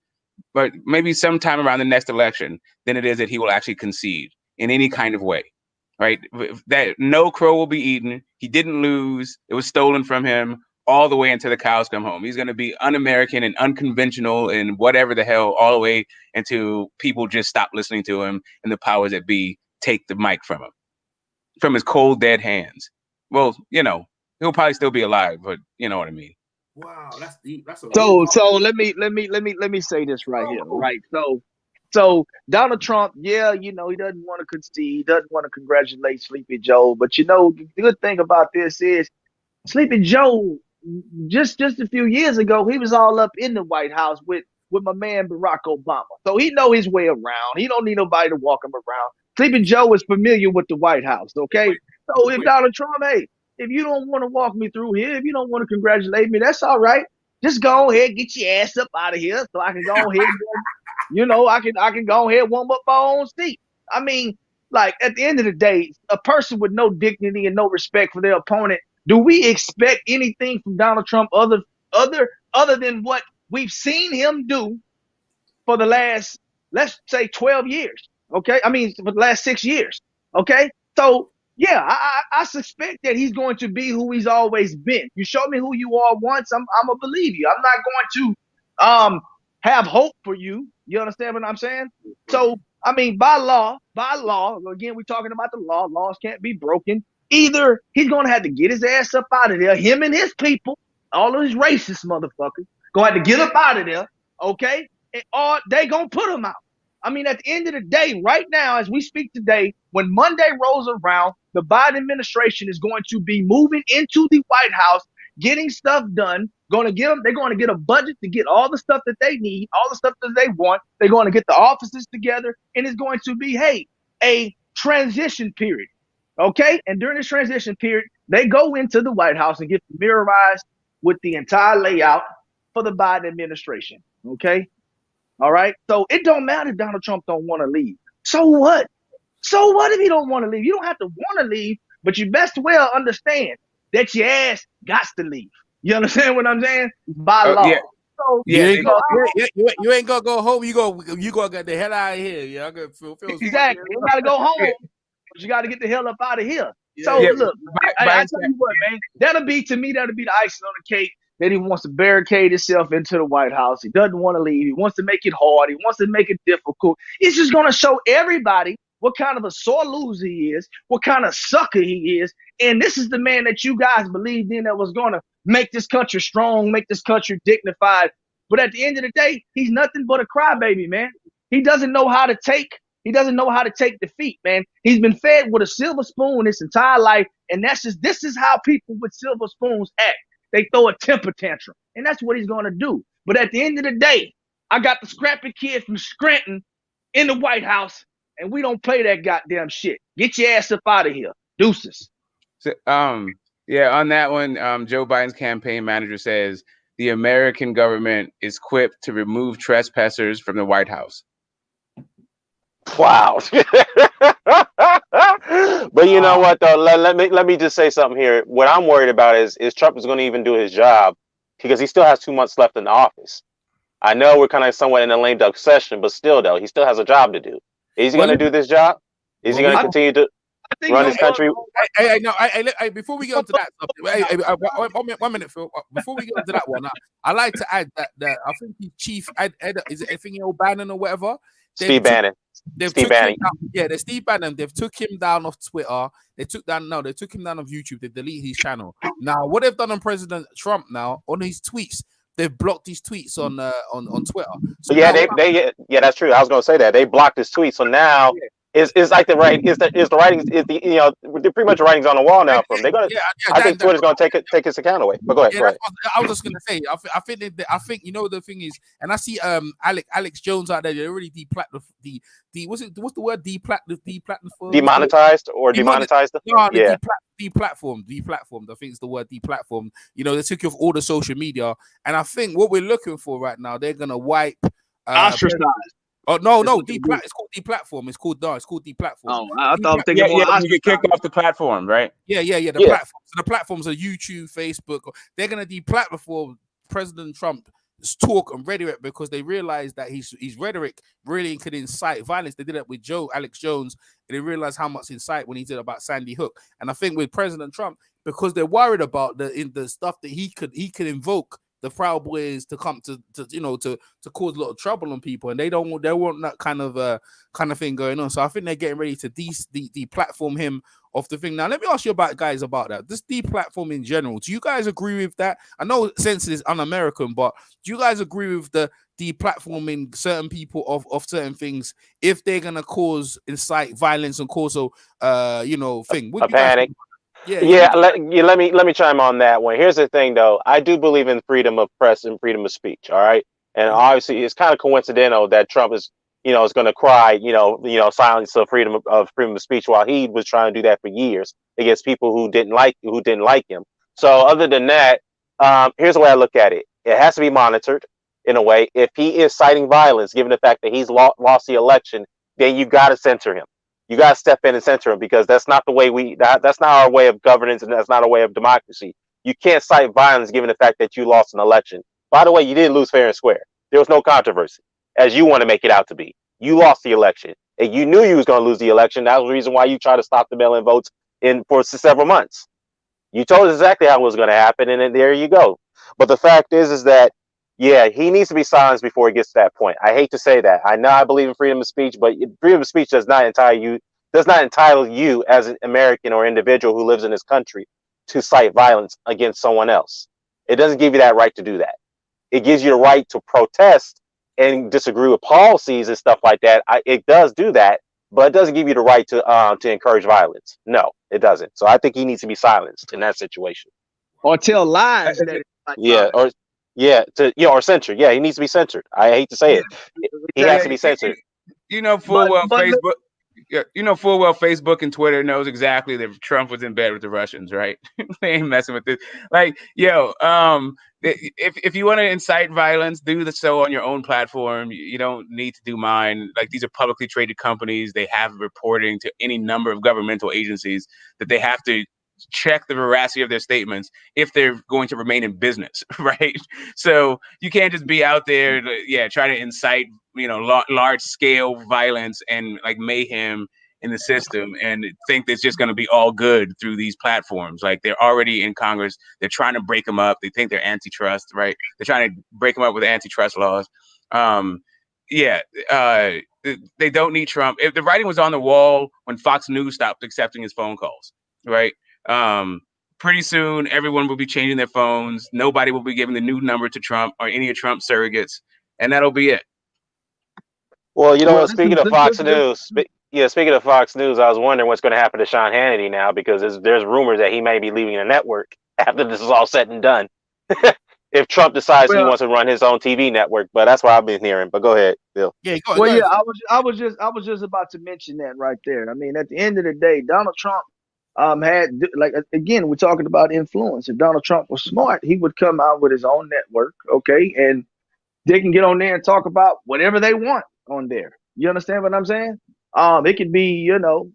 but maybe sometime around the next election, than it is that he will actually concede in any kind of way, right? That no crow will be eaten. He didn't lose. It was stolen from him all the way until the cows come home. He's going to be un-American and unconventional and whatever the hell all the way until people just stop listening to him and the powers that be take the mic from him, from his cold, dead hands. Well, he'll probably still be alive, but you know what I mean. Wow, that's deep. That's so let me say this right here, right? So Donald Trump, he doesn't want to concede, he doesn't want to congratulate Sleepy Joe, but the good thing about this is Sleepy Joe, just a few years ago, he was all up in the White House with my man Barack Obama, so he know his way around. He don't need nobody to walk him around. Sleepy Joe is familiar with the White House, okay? So if Donald Trump, hey, if you don't want to walk me through here, if you don't want to congratulate me, that's all right. Just go ahead, get your ass up out of here, so I can go ahead. I can go ahead and warm up my own seat. I mean, like at the end of the day, a person with no dignity and no respect for their opponent, do we expect anything from Donald Trump other than what we've seen him do for the last, let's say, 12 years? Okay, I mean, for the last 6 years. Okay, so yeah, I suspect that he's going to be who he's always been. You show me who you are once, I'm gonna believe you. I'm not going to have hope for you. You understand what I'm saying? So I mean, by law, again, we're talking about the law. Laws can't be broken. Either he's gonna have to get his ass up out of there, him and his people, all of his racist motherfuckers, gonna have to get up out of there, okay? Or they gonna put him out. I mean, at the end of the day, right now, as we speak today, when Monday rolls around, the Biden administration is going to be moving into the White House, getting stuff done. They're going to get a budget to get all the stuff that they need, all the stuff that they want. They're going to get the offices together, and it's going to be, a transition period. Okay? And during this transition period, they go into the White House and get familiarized with the entire layout for the Biden administration. Okay? All right? So it don't matter if Donald Trump don't want to leave. So what? So what if he don't want to leave? You don't have to want to leave, but you best well understand that your ass got to leave. You understand what I'm saying? By law. Yeah. So, you ain't gonna go home. You gonna get the hell out of here. Yeah, exactly. You gotta go home, but you gotta get the hell up out of here. So look, I tell you what, man, that'll be the icing on the cake. That he wants to barricade himself into the White House. He doesn't want to leave. He wants to make it hard. He wants to make it difficult. It's just going to show everybody what kind of a sore loser he is, what kind of sucker he is. And this is the man that you guys believed in that was going to make this country strong, make this country dignified. But at the end of the day, he's nothing but a crybaby, man. He doesn't know how to take defeat, man. He's been fed with a silver spoon his entire life. And this is how people with silver spoons act. They throw a temper tantrum, and that's what he's going to do. But at the end of the day, I got the scrappy kid from Scranton in the White House, and we don't play that goddamn shit. Get your ass up out of here. Deuces. So, on that one, Joe Biden's campaign manager says the American government is equipped to remove trespassers from the White House. Wow. But you know what though? Let me just say something here. What I'm worried about is Trump is going to even do his job because he still has 2 months left in the office. I know we're kind of somewhat in a lame duck session, but still though, he still has a job to do. Is he Well, going to do this job? Is he well, going to I, continue to I think run he'll his country? hey, no, before we get onto that subject, 1 minute, Phil. Before we get onto that one, I like to add that I think the chief, is it Effing O'Bannon or whatever? Steve Bannon. They've Steve took him Bannon. down. Yeah, they're Steve Bannon. They've took him down off Twitter. They took him down off YouTube. They delete his channel. Now, what they've done on President Trump now on his tweets, they've blocked his tweets on Twitter. So Yeah, now, yeah, that's true. I was going to say that they blocked his tweet, so now yeah, it's like the right is the writing is the pretty much the writing's on the wall now for him. They're gonna. yeah, I think Twitter's gonna take his account away. But go ahead, yeah, go that's ahead. what I was just gonna say. I think you know the thing is, and I see Alex Jones out there. They already what's the word deplatform? Demonetized or demonetized? No, Yeah. deplatformed. I think it's the word deplatformed. You know, they took you off all the social media, and I think what we're looking for right now, they're gonna wipe. ostracized. Oh no, That's what they do. it's called deplatform. It's called deplatform. Oh, I thought I was thinking Yeah, more yeah, you get kicked ostracized. off the platform, right? Yeah. The Yeah. platforms. So the platforms are YouTube, Facebook. They're gonna deplatform President Trump's talk and rhetoric because they realize that his rhetoric really could incite violence. They did that with Alex Jones, and they realized how much incite when he did about Sandy Hook. And I think with President Trump, because they're worried about the stuff that he could invoke the Proud Boys to come to cause a lot of trouble on people, and they want that kind of thing going on. So I think they're getting ready to deplatform him off the thing. Now let me ask you guys about that. This deplatform in general. Do you guys agree with that? I know sense is un-American, but do you guys agree with the deplatforming certain people of certain things if they're gonna incite violence and cause thing? A panic. Yeah. Let me chime on that one. Here's the thing, though. I do believe in freedom of press and freedom of speech. All right, and obviously it's kind of coincidental that Trump is going to cry, silence of freedom of speech while he was trying to do that for years against people who didn't like him. So other than that, here's the way I look at it. It has to be monitored in a way. If he is citing violence, given the fact that he's lost the election, then you got to censor him. You got to step in and censor him because that's not the way that's not our way of governance and that's not a way of democracy. You can't cite violence given the fact that you lost an election. By the way, you didn't lose fair and square. There was no controversy, as you want to make it out to be. You lost the election, and you knew you was going to lose the election. That was the reason why you tried to stop the mail-in votes for several months. You told us exactly how it was going to happen, and then there you go. But the fact is that yeah, he needs to be silenced before he gets to that point. I hate to say that. I know I believe in freedom of speech, but freedom of speech does not entitle you as an American or individual who lives in this country to cite violence against someone else. It doesn't give you that right to do that. It gives you the right to protest and disagree with policies and stuff like that. It does do that, but it doesn't give you the right to encourage violence. No, it doesn't. So I think he needs to be silenced in that situation. Or tell lies that it's like Yeah, or censored. Yeah, he needs to be censored. I hate to say it. He has to be censored. You know full well Facebook. Yeah, you know full well Facebook and Twitter knows exactly that Trump was in bed with the Russians, right? They ain't messing with this. Like, if you want to incite violence, do so on your own platform. You don't need to do mine. Like, these are publicly traded companies. They have reporting to any number of governmental agencies that they have to check the veracity of their statements if they're going to remain in business, right? So you can't just be out there, try to incite, large scale violence and like mayhem in the system and think that it's just going to be all good through these platforms. Like, they're already in Congress. They're trying to break them up. They think they're antitrust, right? They're trying to break them up with antitrust laws. They don't need Trump. If the writing was on the wall when Fox News stopped accepting his phone calls, right? Pretty soon, everyone will be changing their phones. Nobody will be giving the new number to Trump or any of Trump's surrogates, and that'll be it. Well, speaking of Fox News, speaking of Fox News, I was wondering what's going to happen to Sean Hannity now because there's rumors that he may be leaving the network after this is all said and done. If Trump decides he wants to run his own TV network, but that's what I've been hearing. But go ahead, Bill. Yeah, go ahead. I was just about to mention that right there. I mean, at the end of the day, Donald Trump had, like, again, we're talking about influence. If Donald Trump was smart, he would come out with his own network, okay, and they can get on there and talk about whatever they want on there. You understand what I'm saying? It could be, you know,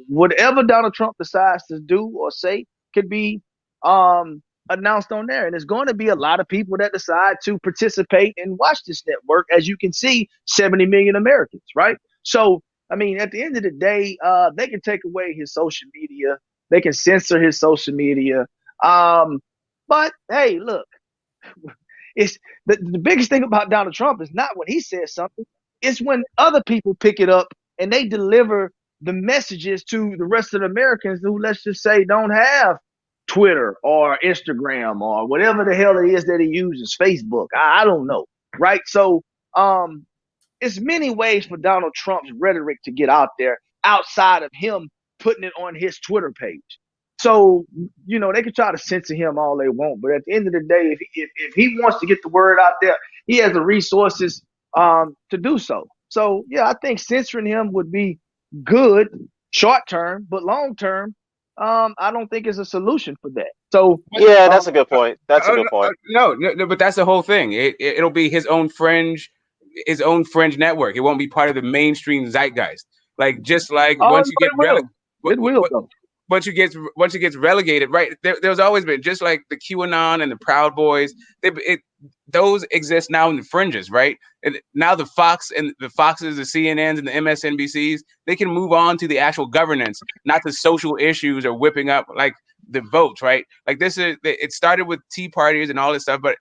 whatever Donald Trump decides to do or say could be announced on there. And there's going to be a lot of people that decide to participate and watch this network. As you can see, 70 million Americans, right? So, I mean, at the end of the day, they can take away his social media. They can censor his social media. But hey, look, it's the biggest thing about Donald Trump is not when he says something, it's when other people pick it up and they deliver the messages to the rest of the Americans who, let's just say, don't have Twitter or Instagram or whatever the hell it is that he uses, Facebook. I don't know, right? So it's many ways for Donald Trump's rhetoric to get out there outside of him putting it on his Twitter page. So, you know, they can try to censor him all they want, but at the end of the day, if he wants to get the word out there, he has the resources to do so. So, yeah, I think censoring him would be good short term, but long term, I don't think it's a solution for that. So, Yeah, that's a good point. That's a good point. No, but that's the whole thing. It'll be his own fringe network. It won't be part of the mainstream zeitgeist. Like just like once you get it will though. Once it gets relegated, right? There's always been, just like the QAnon and the Proud Boys. Those exist now in the fringes, right? And now the Foxes, the CNNs, and the MSNBCs, they can move on to the actual governance, not the social issues or whipping up like the votes, right? Like it started with Tea Parties and all this stuff. But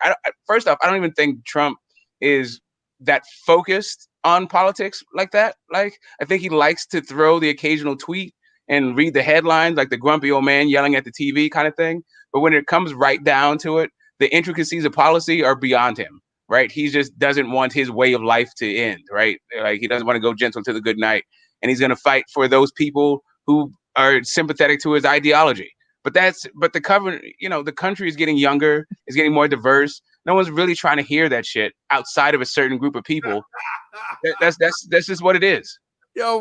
first off, I don't even think Trump is that focused on politics like that. Like, I think he likes to throw the occasional tweet and read the headlines, like the grumpy old man yelling at the TV kind of thing. But when it comes right down to it, the intricacies of policy are beyond him, right? He just doesn't want his way of life to end, right? Like, he doesn't want to go gentle to the good night. And he's going to fight for those people who are sympathetic to his ideology. But the country is getting younger, it's getting more diverse. No one's really trying to hear that shit outside of a certain group of people. That's just what it is. Yo,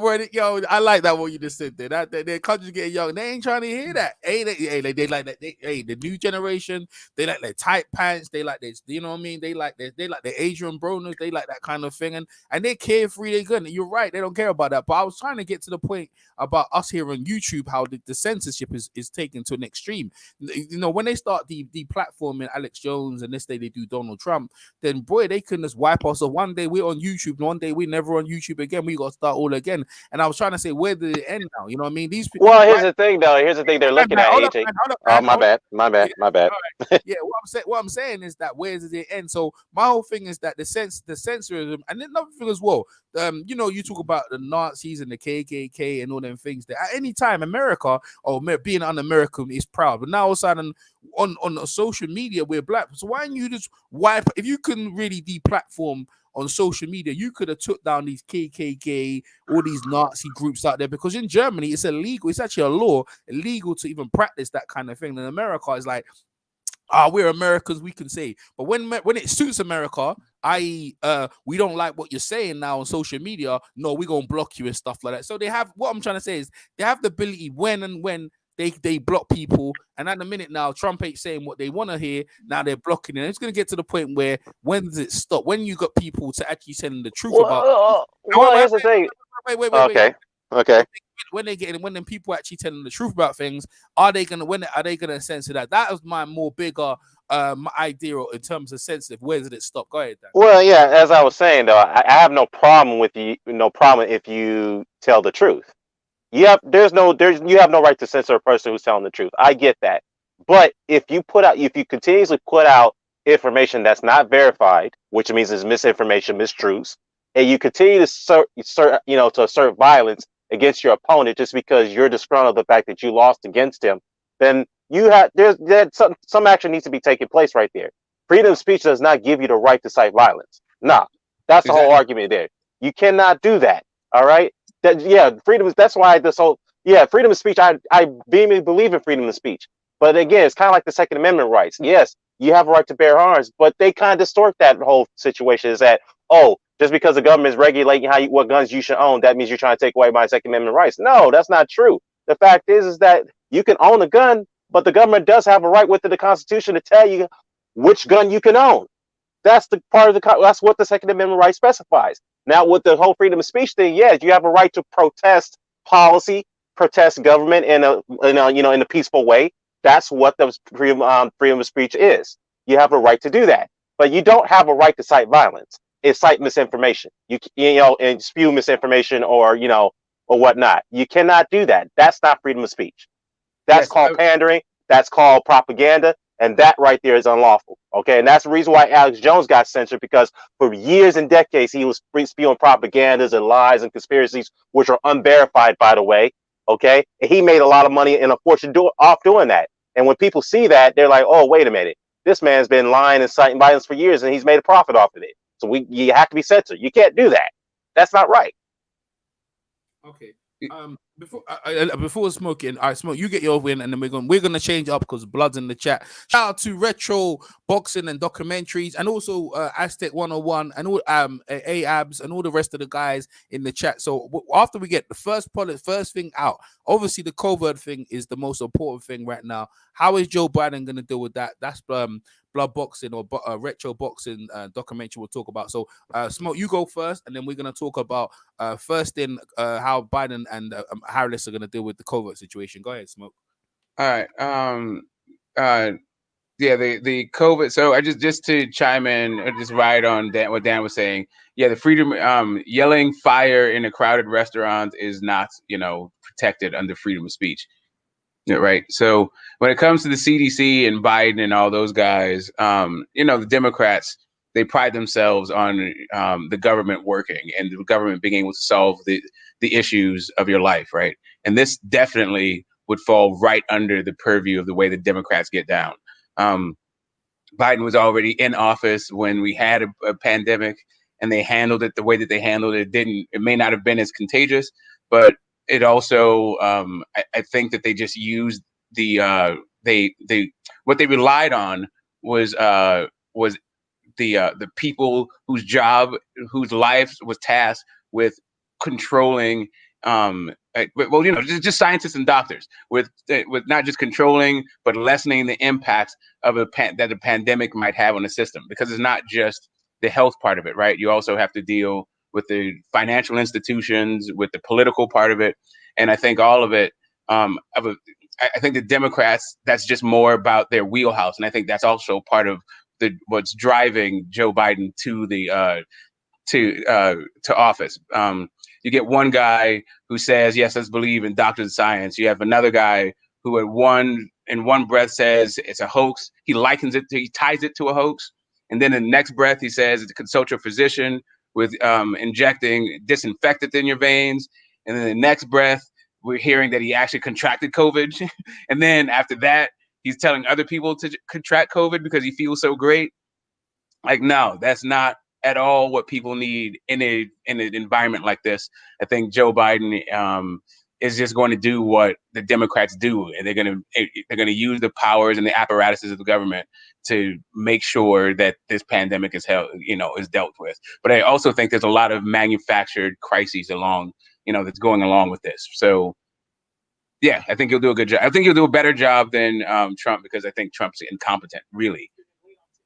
I like that what you just said there. That the country's getting young. They ain't trying to hear that. They like that. The new generation. They like their tight pants. They like this. You know what I mean? They like the Asian broners. They like that kind of thing. And they're carefree. They're good. And you're right. They don't care about that. But I was trying to get to the point about us here on YouTube, how the censorship is taken to an extreme. You know, when they start the platforming Alex Jones and this day they do Donald Trump, then boy, they can just wipe us. So one day we're on YouTube, and one day we're never on YouTube again. We got to start all again. And I was trying to say, where did it end now? You know what I mean? These people. Well, here's the thing, though. Here's the thing they're looking at, AJ. Oh, my bad. Right. Yeah, what I'm saying is that where does it end? So my whole thing is that the censorism, and then another thing as well. You know, you talk about the Nazis and the KKK and all them things. That at any time, America or being un-American is proud, but now all of a sudden on social media we're black. So why don't you just wipe? If you couldn't really deplatform on social media, you could have took down these KKK, all these Nazi groups out there, because in Germany it's illegal. It's actually a law illegal to even practice that kind of thing. In America, it's like, we're Americans, we can say. But when it suits America, i.e., we don't like what you're saying now on social media, no, we're gonna block you and stuff like that. So they have, what I'm trying to say is, they have the ability when they block people, and at the minute now, Trump ain't saying what they want to hear. Now they're blocking it. And it's going to get to the point where, when does it stop? When you got people to actually telling the truth about. Here's the thing. Wait. Okay. When them people actually telling the truth about things, are they gonna censor that? That was my more bigger idea in terms of sensitive. Where did it stop? Go ahead, Dan. Well, yeah, as I was saying though, I have no problem with if you tell the truth. You have no right to censor a person who's telling the truth. I get that. But if you continuously put out information that's not verified, which means it's misinformation, mistruths, and you continue to assert violence against your opponent just because you're disgruntled the fact that you lost against him, then some action needs to be taking place right there. Freedom of speech does not give you the right to cite violence. Nah, that's the whole argument there. You cannot do that. All right. Freedom of speech. I vehemently believe in freedom of speech. But again, it's kind of like the Second Amendment rights. Yes, you have a right to bear arms, but they kind of distort that whole situation. Is that, just because the government is regulating what guns you should own, that means you're trying to take away my Second Amendment rights? No, that's not true. The fact is that you can own a gun, but the government does have a right within the Constitution to tell you which gun you can own. That's the part of that's what the Second Amendment right specifies. Now, with the whole freedom of speech thing, yes, you have a right to protest policy, protest government in a peaceful way. That's what the freedom of speech is. You have a right to do that, but you don't have a right to cite violence. It's cite misinformation. And spew misinformation or whatnot. You cannot do that. That's not freedom of speech. That's called pandering. That's called propaganda. And that right there is unlawful. Okay. And that's the reason why Alex Jones got censored, because for years and decades, he was spewing propagandas and lies and conspiracies, which are unverified, by the way. Okay. And he made a lot of money and a fortune off doing that. And when people see that, they're like, oh, wait a minute. This man's been lying and citing violence for years and he's made a profit off of it. So you have to be censored. You can't do that. That's not right. Okay. Before smoking, all right, Smoke, you get your win, and then we're gonna change up because Blood's in the chat. Shout out to Retro Boxing and Documentaries, and also Aztec 101 and all AABS and all the rest of the guys in the chat. So after we get the first thing out, obviously the COVID thing is the most important thing right now. How is Joe Biden gonna deal with that? That's Blood Boxing or Retro Boxing documentary we'll talk about. So Smoke, you go first, and then we're gonna talk about first in how Biden and Harris are going to deal with the COVID situation. Go ahead, Smoke. All right. Yeah, the COVID. So I just to chime in, just ride on what Dan was saying. Yeah, the freedom, yelling fire in a crowded restaurant is not, protected under freedom of speech. Yeah, right. So when it comes to the CDC and Biden and all those guys, the Democrats, they pride themselves on the government working and the government being able to solve the issues of your life, right? And this definitely would fall right under the purview of the way the Democrats get down. Biden was already in office when we had a pandemic, and they handled it the way that they handled it. It may not have been as contagious, but it also, I think that they just used what they relied on was the people whose lives was tasked with controlling, just scientists and doctors with not just controlling but lessening the impacts of that a pandemic might have on the system, because it's not just the health part of it, right? You also have to deal with the financial institutions, with the political part of it, and I think all of it. I think the Democrats, that's just more about their wheelhouse, and I think that's also part of what's driving Joe Biden to office. You get one guy who says, yes, let's believe in doctors of science. You have another guy who in one breath says it's a hoax. He ties it to a hoax. And then in the next breath, he says, consult your physician with injecting disinfectant in your veins. And then the next breath, we're hearing that he actually contracted COVID. And then after that, he's telling other people to contract COVID because he feels so great. Like, no, that's not at all what people need in an environment like this. I think Joe Biden is just going to do what the Democrats do, and they're going to use the powers and the apparatuses of the government to make sure that this pandemic is dealt with. But I also think there's a lot of manufactured crises that's going along with this. So yeah, I think he'll do a good job. I think he'll do a better job than Trump, because I think Trump's incompetent, really,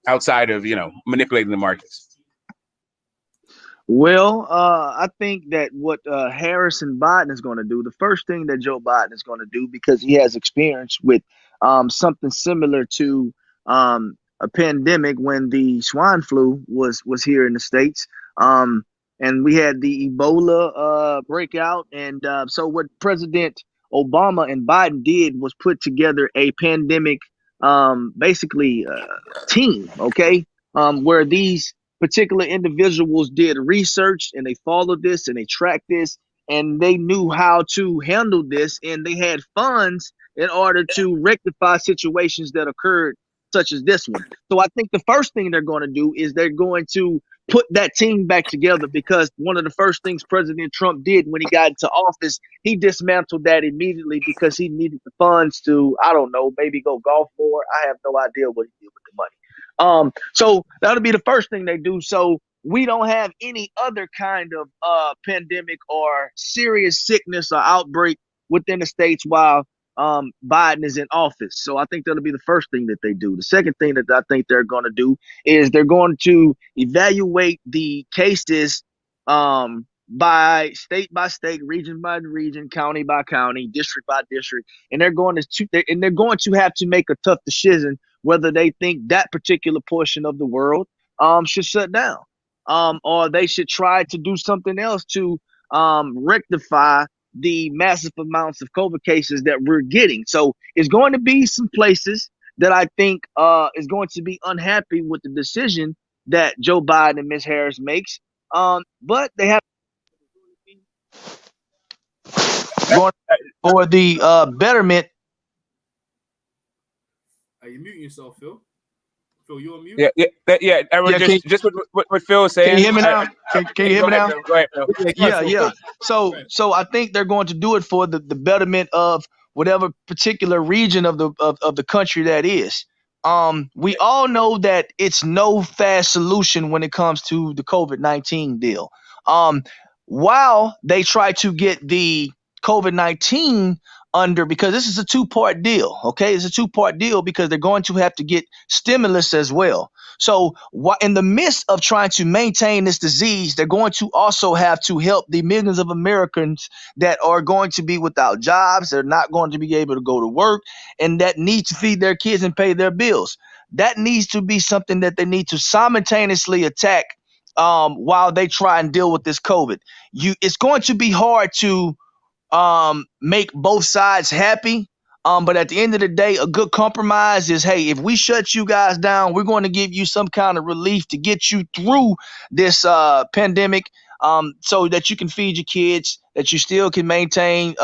outside of manipulating the markets. Well, I think that what Harris and Biden is going to do, the first thing that Joe Biden is going to do, because he has experience with something similar to a pandemic when the swine flu was here in the States. And we had the Ebola breakout. And so what President Obama and Biden did was put together a pandemic basically team, okay, where these particular individuals did research and they followed this and they tracked this and they knew how to handle this, and they had funds in order to rectify situations that occurred such as this one. So I think the first thing they're going to do is they're going to put that team back together, because one of the first things President Trump did when he got into office, he dismantled that immediately because he needed the funds to, I don't know, maybe go golf more. I have no idea what he did with the money. So that'll be the first thing they do. So we don't have any other kind of pandemic or serious sickness or outbreak within the states while Biden is in office. So I think that'll be the first thing that they do. The second thing that I think they're going to do is they're going to evaluate the cases by state, region by region, county by county, district by district, and they're going to have to make a tough decision whether they think that particular portion of the world should shut down, or they should try to do something else to rectify the massive amounts of COVID cases that we're getting. So it's going to be some places that I think is going to be unhappy with the decision that Joe Biden and Ms. Harris makes. But they have going for the betterment. Are you muting yourself, Phil? Phil, you on mute? Yeah. Everyone, Yeah, just what Phil was saying. Can you hear me now? Can you hear me now? Go ahead, Phil. Yeah. So I think they're going to do it for the betterment of whatever particular region of the country that is. We all know that it's no fast solution when it comes to the COVID-19 deal. While they try to get the COVID-19 under, because this is a two-part deal, okay? It's a two-part deal because they're going to have to get stimulus as well. So in the midst of trying to maintain this disease, they're going to also have to help the millions of Americans that are going to be without jobs, they're not going to be able to go to work, and that need to feed their kids and pay their bills. That needs to be something that they need to simultaneously attack while they try and deal with this COVID. It's going to be hard to make both sides happy. But at the end of the day, a good compromise is, hey, if we shut you guys down, we're going to give you some kind of relief to get you through this pandemic, so that you can feed your kids, that you still can maintain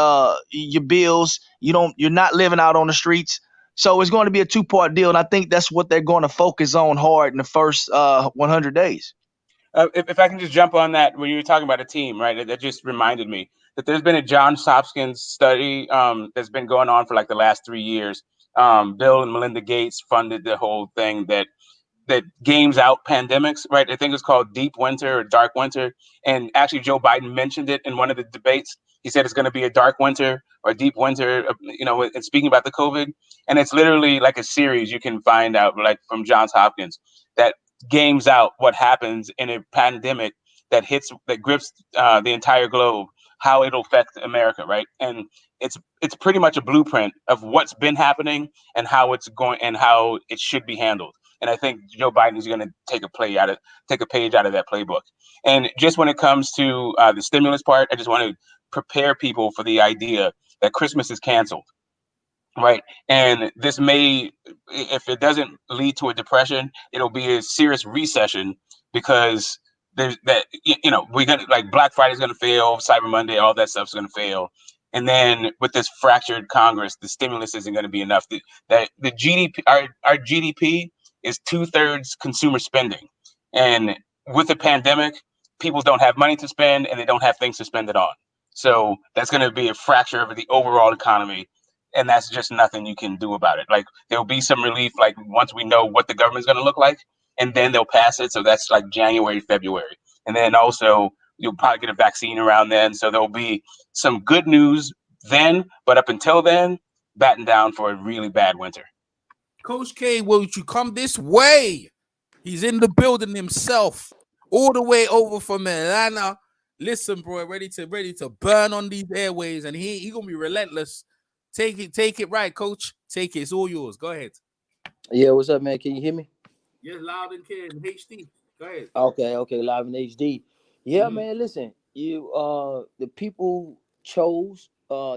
your bills. You're not living out on the streets. So it's going to be a two-part deal, and I think that's what they're going to focus on hard in the first 100 days. If I can just jump on that, when you were talking about a team, right? That just reminded me that there's been a Johns Hopkins study that's been going on for like the last 3 years. Bill and Melinda Gates funded the whole thing that games out pandemics, right? I think it's called Deep Winter or Dark Winter. And actually, Joe Biden mentioned it in one of the debates. He said it's going to be a dark winter or deep winter, and speaking about the COVID. And it's literally like a series you can find out, like from Johns Hopkins, that games out what happens in a pandemic that grips the entire globe, how it'll affect America, right? And it's pretty much a blueprint of what's been happening and how it's going and how it should be handled. And I think Joe Biden is going to take a page out of that playbook. And just when it comes to the stimulus part, I just want to prepare people for the idea that Christmas is canceled, right? And this may, if it doesn't lead to a depression, it'll be a serious recession, because there's that, we're gonna, like, Black Friday is going to fail, Cyber Monday, all that stuff's going to fail. And then with this fractured Congress, the stimulus isn't going to be enough. That the GDP, our GDP is 2/3 consumer spending. And with the pandemic, people don't have money to spend and they don't have things to spend it on. So that's going to be a fracture of the overall economy. And that's just nothing you can do about it. Like, there'll be some relief, like, once we know what the government's going to look like, and then they'll pass it. So that's like January, February. And then also you'll probably get a vaccine around then. So there'll be some good news then, but up until then, batten down for a really bad winter. Coach K, won't you come this way? He's in the building himself, all the way over from Atlanta. Listen, bro, ready to burn on these airways, and he gonna be relentless. Take it right, Coach. Take it. It's all yours. Go ahead. Yeah, what's up, man? Can you hear me? Yeah, loud and clear in HD. Go ahead. Okay, live in HD. Yeah, man, listen. The people chose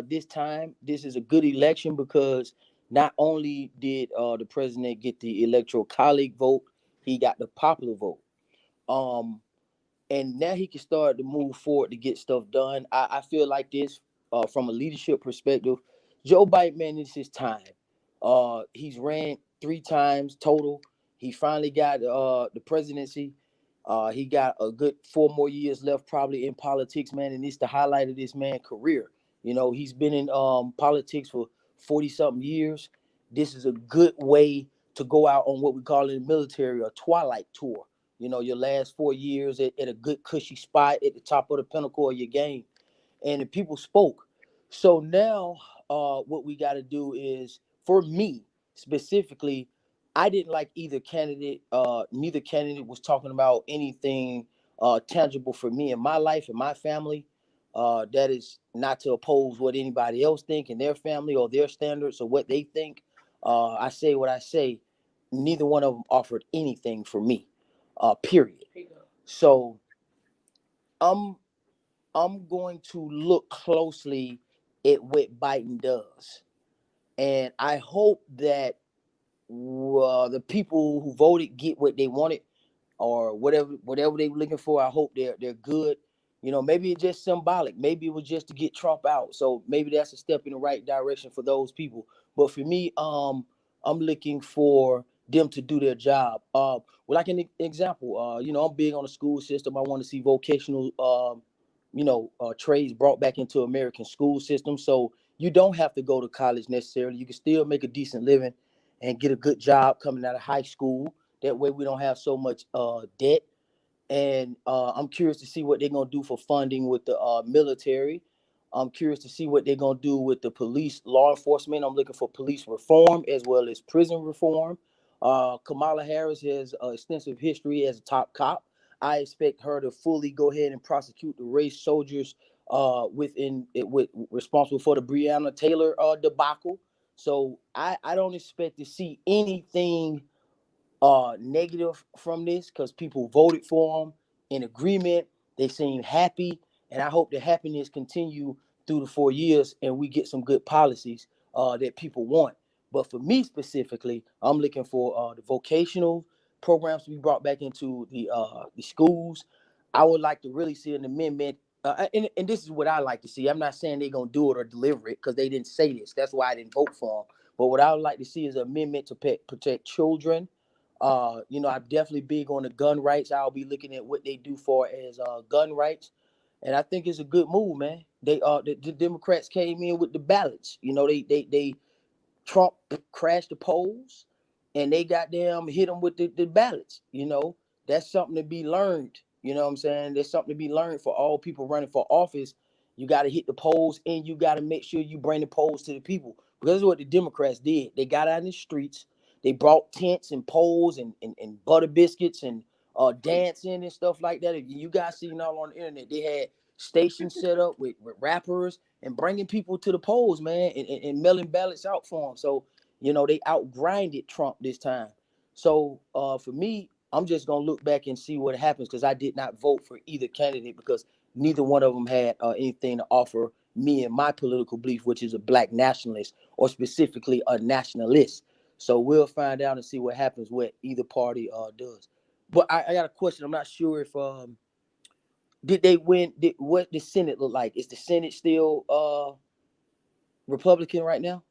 this time. This is a good election because not only did the president get the electoral college vote, he got the popular vote. And now he can start to move forward to get stuff done. I feel like this from a leadership perspective. Joe Biden, man, this is his time. He's ran 3 times total. He finally got the presidency. He got a good 4 more years left probably in politics, man, and it's the highlight of this man's career. He's been in politics for 40-something years. This is a good way to go out on what we call in the military a twilight tour. Your last 4 years at a good cushy spot at the top of the pinnacle of your game. And the people spoke. So now what we got to do is, for me specifically, I didn't like either candidate. Neither candidate was talking about anything tangible for me and my life and my family. That is not to oppose what anybody else think in their family or their standards or what they think. I say what I say. Neither one of them offered anything for me. Period. So I'm going to look closely at what Biden does, and I hope that the people who voted get what they wanted, or whatever they were looking for. I hope they're good. You know, maybe it's just symbolic. Maybe it was just to get Trump out. So maybe that's a step in the right direction for those people. But for me, I'm looking for them to do their job. Like an example, you know, I'm big on the school system. I want to see vocational, trades brought back into American school system. So you don't have to go to college necessarily. You can still make a decent living and get a good job coming out of high school. That way we don't have so much debt. And I'm curious to see what they're going to do for funding with the military. I'm curious to see what they're going to do with the police, law enforcement. I'm looking for police reform as well as prison reform. Kamala Harris has extensive history as a top cop. I expect her to fully go ahead and prosecute the race soldiers with responsible for the Breonna Taylor debacle. So I don't expect to see anything negative from this, because people voted for them in agreement. They seem happy, and I hope the happiness continue through the 4 years and we get some good policies that people want. But for me specifically, I'm looking for the vocational programs to be brought back into the schools. I would like to really see an amendment, and this is what I like to see. I'm not saying they're gonna do it or deliver it, because they didn't say this. That's why I didn't vote for them. But what I would like to see is an amendment to protect children. I'm definitely big on the gun rights. I'll be looking at what they do for as gun rights, and I think it's a good move, man. The Democrats came in with the ballots. You know, they Trump crashed the polls, and they goddamn hit them with the ballots. You know, that's something to be learned. You know what I'm saying? There's something to be learned for all people running for office. You got to hit the polls, and you got to make sure you bring the polls to the people. Because that's what the Democrats did. They got out in the streets. They brought tents and poles and butter biscuits and dancing and stuff like that. If you guys seen all on the internet, they had stations set up with rappers and bringing people to the polls, man, and mailing ballots out for them. So, you know, they outgrinded Trump this time. So for me, I'm just going to look back and see what happens, because I did not vote for either candidate, because neither one of them had anything to offer me and my political belief, which is a black nationalist, or specifically a nationalist. So we'll find out and see what happens, what either party does. But I got a question. I'm not sure if did they win? What the Senate look like? Is the Senate still Republican right now?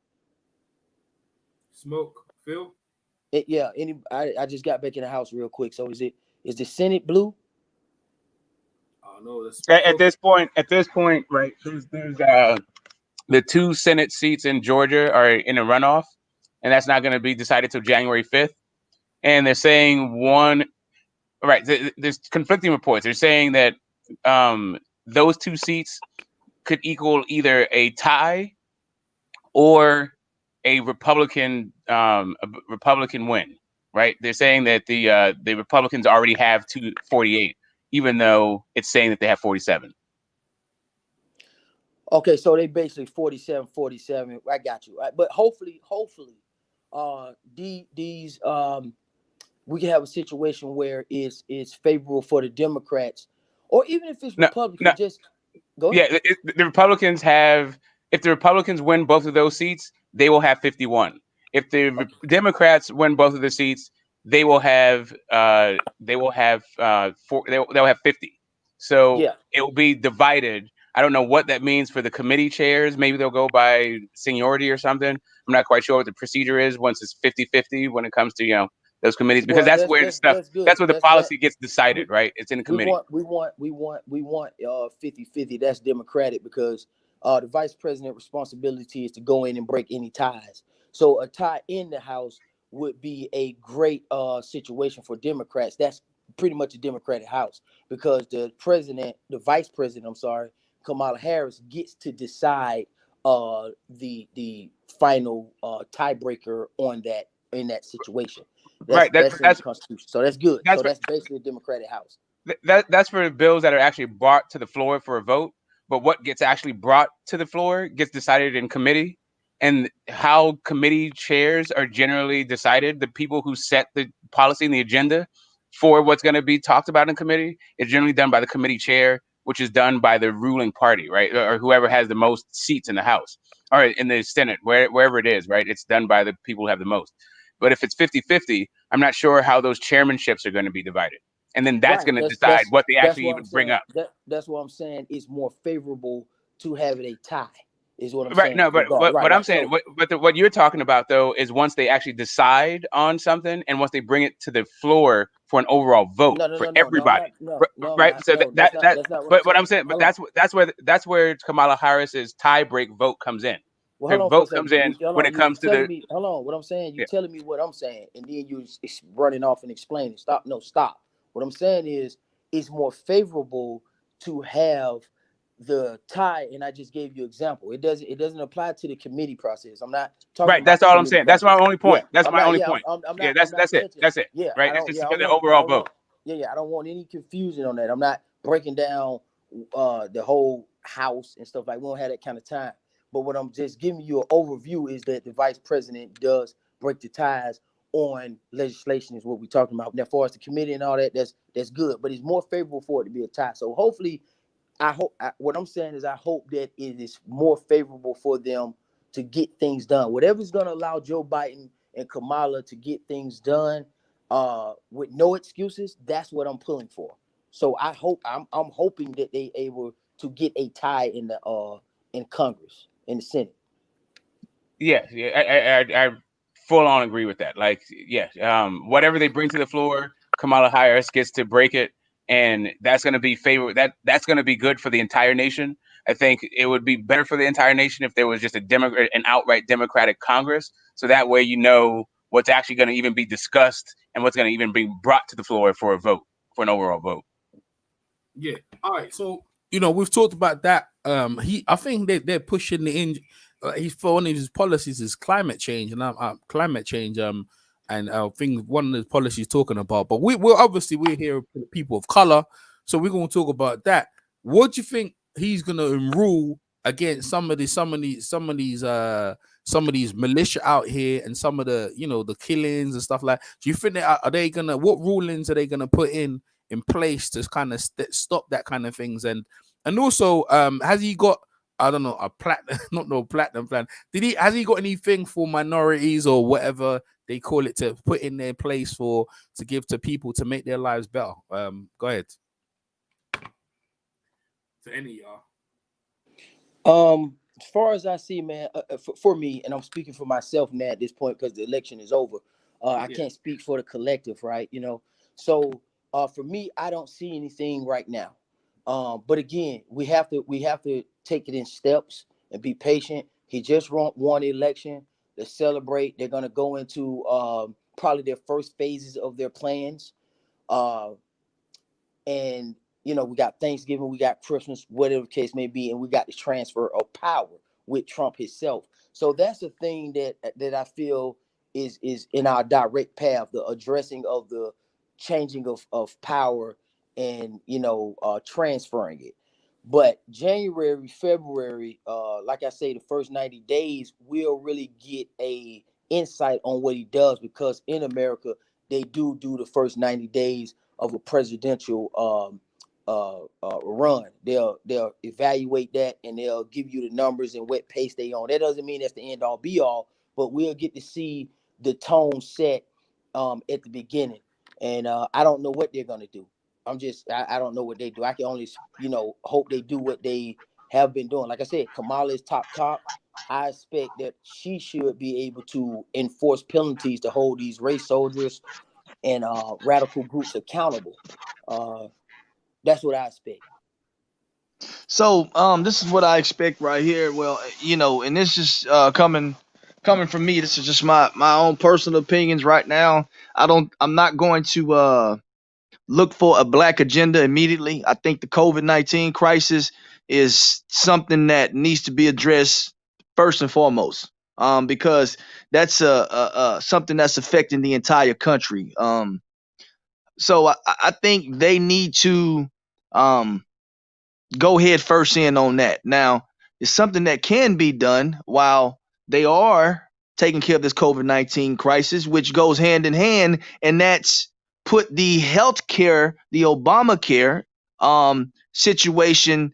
Smoke, Phil. Yeah. I just got back in the house real quick. So is the Senate blue? Oh no, that's At this point, right? There's the 2 Senate seats in Georgia are in a runoff, and that's not going to be decided till January 5th. And they're saying one, right? There's conflicting reports. They're saying that those 2 seats could equal either a tie or a Republican win. Right? They're saying that the Republicans already have 248, even though it's saying that they have 47. Okay, so they basically 47. I got you. But hopefully, these we can have a situation where it's favorable for the Democrats, or even if it's No, Republican. no, Just go ahead. yeah. The Republicans have. If the Republicans win both of those seats, they will have 51. If the Okay. Democrats win both of the seats, they will have. They will have. They'll have 50. So Yeah. it will be divided. I don't know what that means for the committee chairs. Maybe they'll go by seniority or something. I'm not quite sure what the procedure is once it's 50-50 when it comes to those committees, because Well, that's where the stuff. that's good. That's where the policy gets decided, right? It's in the We committee. want 50-50. That's democratic, because the vice president responsibility is to go in and break any ties. So a tie in the House would be a great situation for Democrats. That's pretty much a Democratic House, because the vice president, I'm sorry, Kamala Harris, gets to decide the final tiebreaker on in that situation. Right. That's in the That's Constitution. So that's good. that's So what that's basically a Democratic House. that's for bills that are actually brought to the floor for a vote. But what gets actually brought to the floor gets decided in committee, and how committee chairs are generally decided. The people who set the policy and the agenda for what's going to be talked about in committee is generally done by the committee chair, which is done by the ruling party, right, or whoever has the most seats in the House or in the Senate, wherever it is, right. It's done by the people who have the most. But if it's 50-50, I'm not sure how those chairmanships are going to be divided. And then that's Right. going to decide what they That's actually what I'm even bring saying. up. That's what I'm saying. It's more favorable to have it a tie. Is what I'm Right. saying. No, but Regard. Right. what I'm Right. saying, So what you're talking about though is once they actually decide on something and once they bring it to the floor for an overall vote no, no, for no, no, no. I'm everybody. not. No, no, I'm Right. not. So No, that that's not what I'm but what I'm saying. saying, but Hold on. that's where Kamala Harris's tie break vote comes in. Well, Her hold on for a vote comes second. in Hold when on. it comes You to telling the me? Hold on. What I'm saying? You yeah. telling me what I'm saying, and then you running off and explaining. Stop. No, stop. What I'm saying is, it's more favorable to have the tie, and I just gave you an example. It doesn't apply to the committee process. I'm not talking Right. about That's the all I'm committee saying. That's my process. only Yeah, point. That's I'm my not. only Yeah, point. I'm Yeah, not. I'm not that's it. touching. That's it. Yeah, Right. I It's don't. just Yeah, I for don't the want. I overall don't vote. want. Yeah, I don't want any confusion on that. I'm not breaking down the whole house and stuff like. We don't have that kind of time. But what I'm just giving you an overview is that the vice president does break the ties on legislation, is what we're talking about. Now, as far as the committee and all that, that's good. But it's more favorable for it to be a tie. So hopefully, what I'm saying is I hope that it is more favorable for them to get things done. Whatever's going to allow Joe Biden and Kamala to get things done with no excuses, that's what I'm pulling for. So I'm hoping that they able to get a tie in Congress, in the Senate. Yeah, I full on agree with that. Like, yeah, whatever they bring to the floor, Kamala Harris gets to break it, and that's going to be that's going to be good for the entire nation. I think it would be better for the entire nation if there was just an outright Democratic Congress, so that way you know what's actually going to even be discussed and what's going to even be brought to the floor for a vote, for an overall vote. Yeah. All right. So we've talked about that. I think they're pushing the in. He's for one of his policies is climate change, and climate change. And I think one of the policies talking about. But we're here people of color, so we're going to talk about that. What do you think he's going to rule against some of these militia out here and some of the the killings and stuff like? Do you think are they gonna what rulings are they gonna put in place to kind of stop that kind of things? And also has he got I don't know a platinum not no platinum plan, has he got anything for minorities or whatever they call it to put in their place to give to people to make their lives better? Go ahead. To any of y'all. As far as I see, man, for me, and I'm speaking for myself now at this point because the election is over. I can't speak for the collective, right? So for me, I don't see anything right now. But again, we have to take it in steps and be patient. He just won the election. They celebrate. They're gonna go into probably their first phases of their plans. And we got Thanksgiving, we got Christmas, whatever the case may be, and we got the transfer of power with Trump himself. So that's the thing that I feel is in our direct path, the addressing of the changing of power and transferring it. But January, February, like I say, the first 90 days, we'll really get a insight on what he does, because in America, they do the first 90 days of a presidential run. They'll evaluate that and they'll give you the numbers and what pace they on. That doesn't mean that's the end all be all, but we'll get to see the tone set at the beginning. And I don't know what they're gonna do. I don't know what they do. I can only hope they do what they have been doing. Like I said, Kamala is top cop. I expect that she should be able to enforce penalties to hold these race soldiers and radical groups accountable. That's what I expect. So this is what I expect right here. Well, and this is coming from me. This is just my own personal opinions right now. I'm not going to look for a black agenda immediately. I think the COVID-19 crisis is something that needs to be addressed first and foremost, because that's something that's affecting the entire country. So I think they need to go head first in on that. Now, it's something that can be done while they are taking care of this COVID-19 crisis, which goes hand in hand, and that's put the healthcare, the Obamacare situation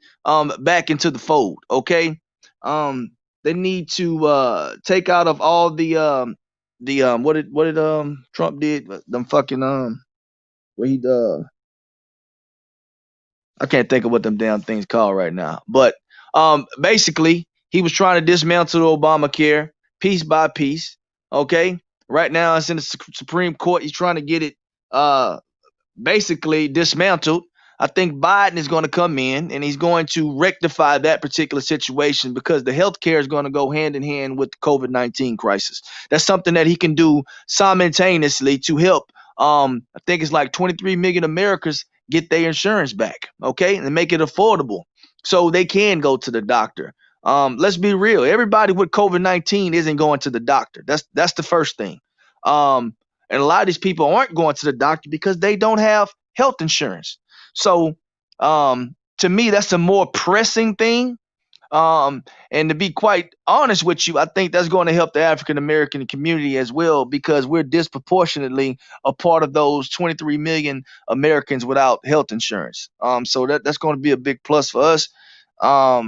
back into the fold. Okay, they need to take out of all the what did Trump did them fucking where he I can't think of what them damn things called right now. But basically, he was trying to dismantle Obamacare piece by piece. Okay, right now it's in the Supreme Court. He's trying to get it basically dismantled. I think Biden is going to come in and he's going to rectify that particular situation because the healthcare is going to go hand in hand with the COVID-19 crisis. That's something that he can do simultaneously to help. I think it's like 23 million Americans get their insurance back, okay, and make it affordable so they can go to the doctor. Let's be real. Everybody with COVID-19 isn't going to the doctor. That's the first thing. And a lot of these people aren't going to the doctor because they don't have health insurance. So to me, that's a more pressing thing. And to be quite honest with you, I think that's going to help the African American community as well because we're disproportionately a part of those 23 million Americans without health insurance. So that's going to be a big plus for us. I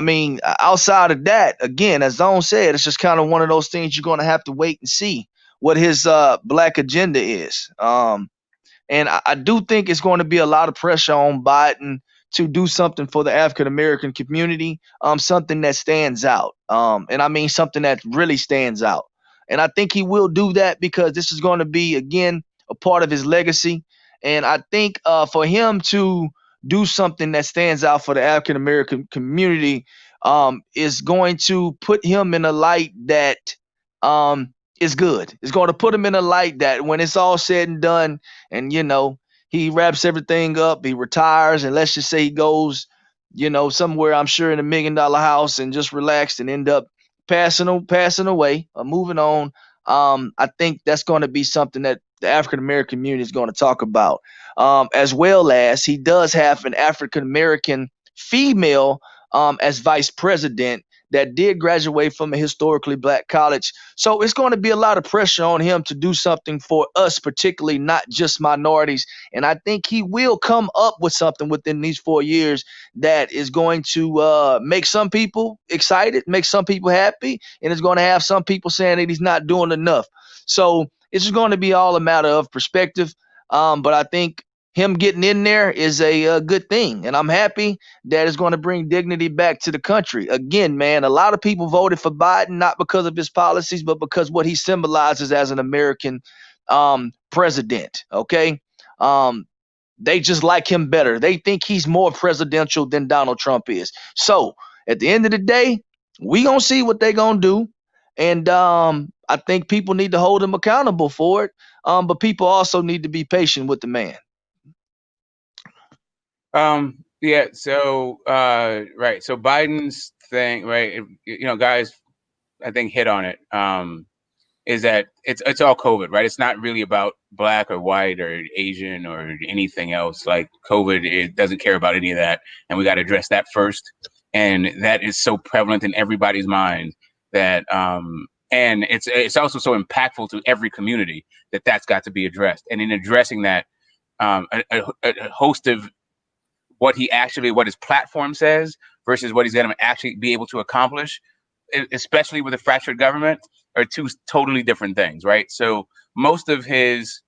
mean, outside of that, again, as Zone said, it's just kind of one of those things you're going to have to wait and see what his black agenda is. And I do think it's going to be a lot of pressure on Biden to do something for the African American community, something that stands out. And I mean something that really stands out. And I think he will do that because this is going to be, again, a part of his legacy. And I think for him to do something that stands out for the African American community is going to put him in a light that is good. It's going to put him in a light that when it's all said and done, and he wraps everything up, he retires, and let's just say he goes, somewhere I'm sure in $1 million house and just relaxed and end up passing away or moving on. I think that's going to be something that the African American community is going to talk about, as well as he does have an African American female as vice president that did graduate from a historically black college. So it's going to be a lot of pressure on him to do something for us, particularly not just minorities. And I think he will come up with something within these 4 years that is going to make some people excited, make some people happy, and it's going to have some people saying that he's not doing enough. So it's just going to be all a matter of perspective. But I think him getting in there is a good thing. And I'm happy that it's going to bring dignity back to the country. Again, man, a lot of people voted for Biden, not because of his policies, but because what he symbolizes as an American president. Okay. They just like him better. They think he's more presidential than Donald Trump is. So at the end of the day, we going to see what they going to do. And I think people need to hold him accountable for it. But people also need to be patient with the man. Yeah. So, right. So Biden's thing, right. Guys, I think hit on it. Is that it's all COVID, right? It's not really about black or white or Asian or anything else. Like COVID, it doesn't care about any of that. And we got to address that first. And that is so prevalent in everybody's mind that, and it's also so impactful to every community that that's got to be addressed. And in addressing that, a host of what his platform says versus what he's going to actually be able to accomplish, especially with a fractured government, are two totally different things, right? So most of his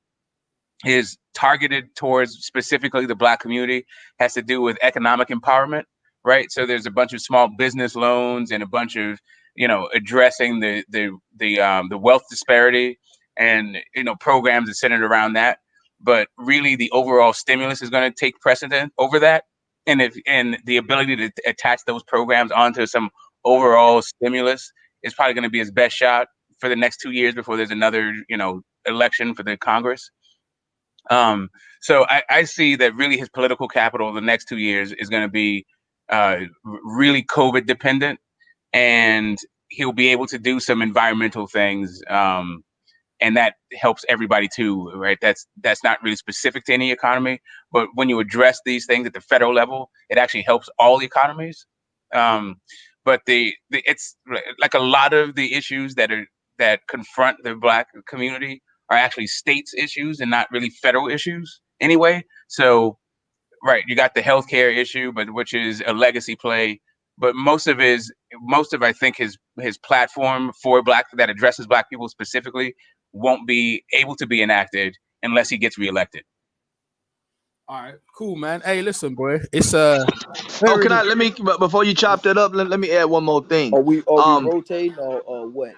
targeted towards specifically the black community has to do with economic empowerment, right? So there's a bunch of small business loans and a bunch of, addressing the wealth disparity and, programs that centered around that. But really, the overall stimulus is going to take precedent over that, and the ability to attach those programs onto some overall stimulus is probably going to be his best shot for the next 2 years before there's another, election for the Congress. So I see that really his political capital the next 2 years is going to be really COVID dependent, and he'll be able to do some environmental things and that helps everybody too, right? That's not really specific to any economy, but when you address these things at the federal level, it actually helps all economies. But it's like a lot of the issues that confront the Black community are actually states issues and not really federal issues anyway. So, right, you got the healthcare issue, but which is a legacy play. But most of I think his platform for that addresses Black people specifically won't be able to be enacted unless he gets reelected. All right, cool, man. Hey, listen, boy, it's Oh, let me before you chop that up, let me add one more thing. Are we rotating or what?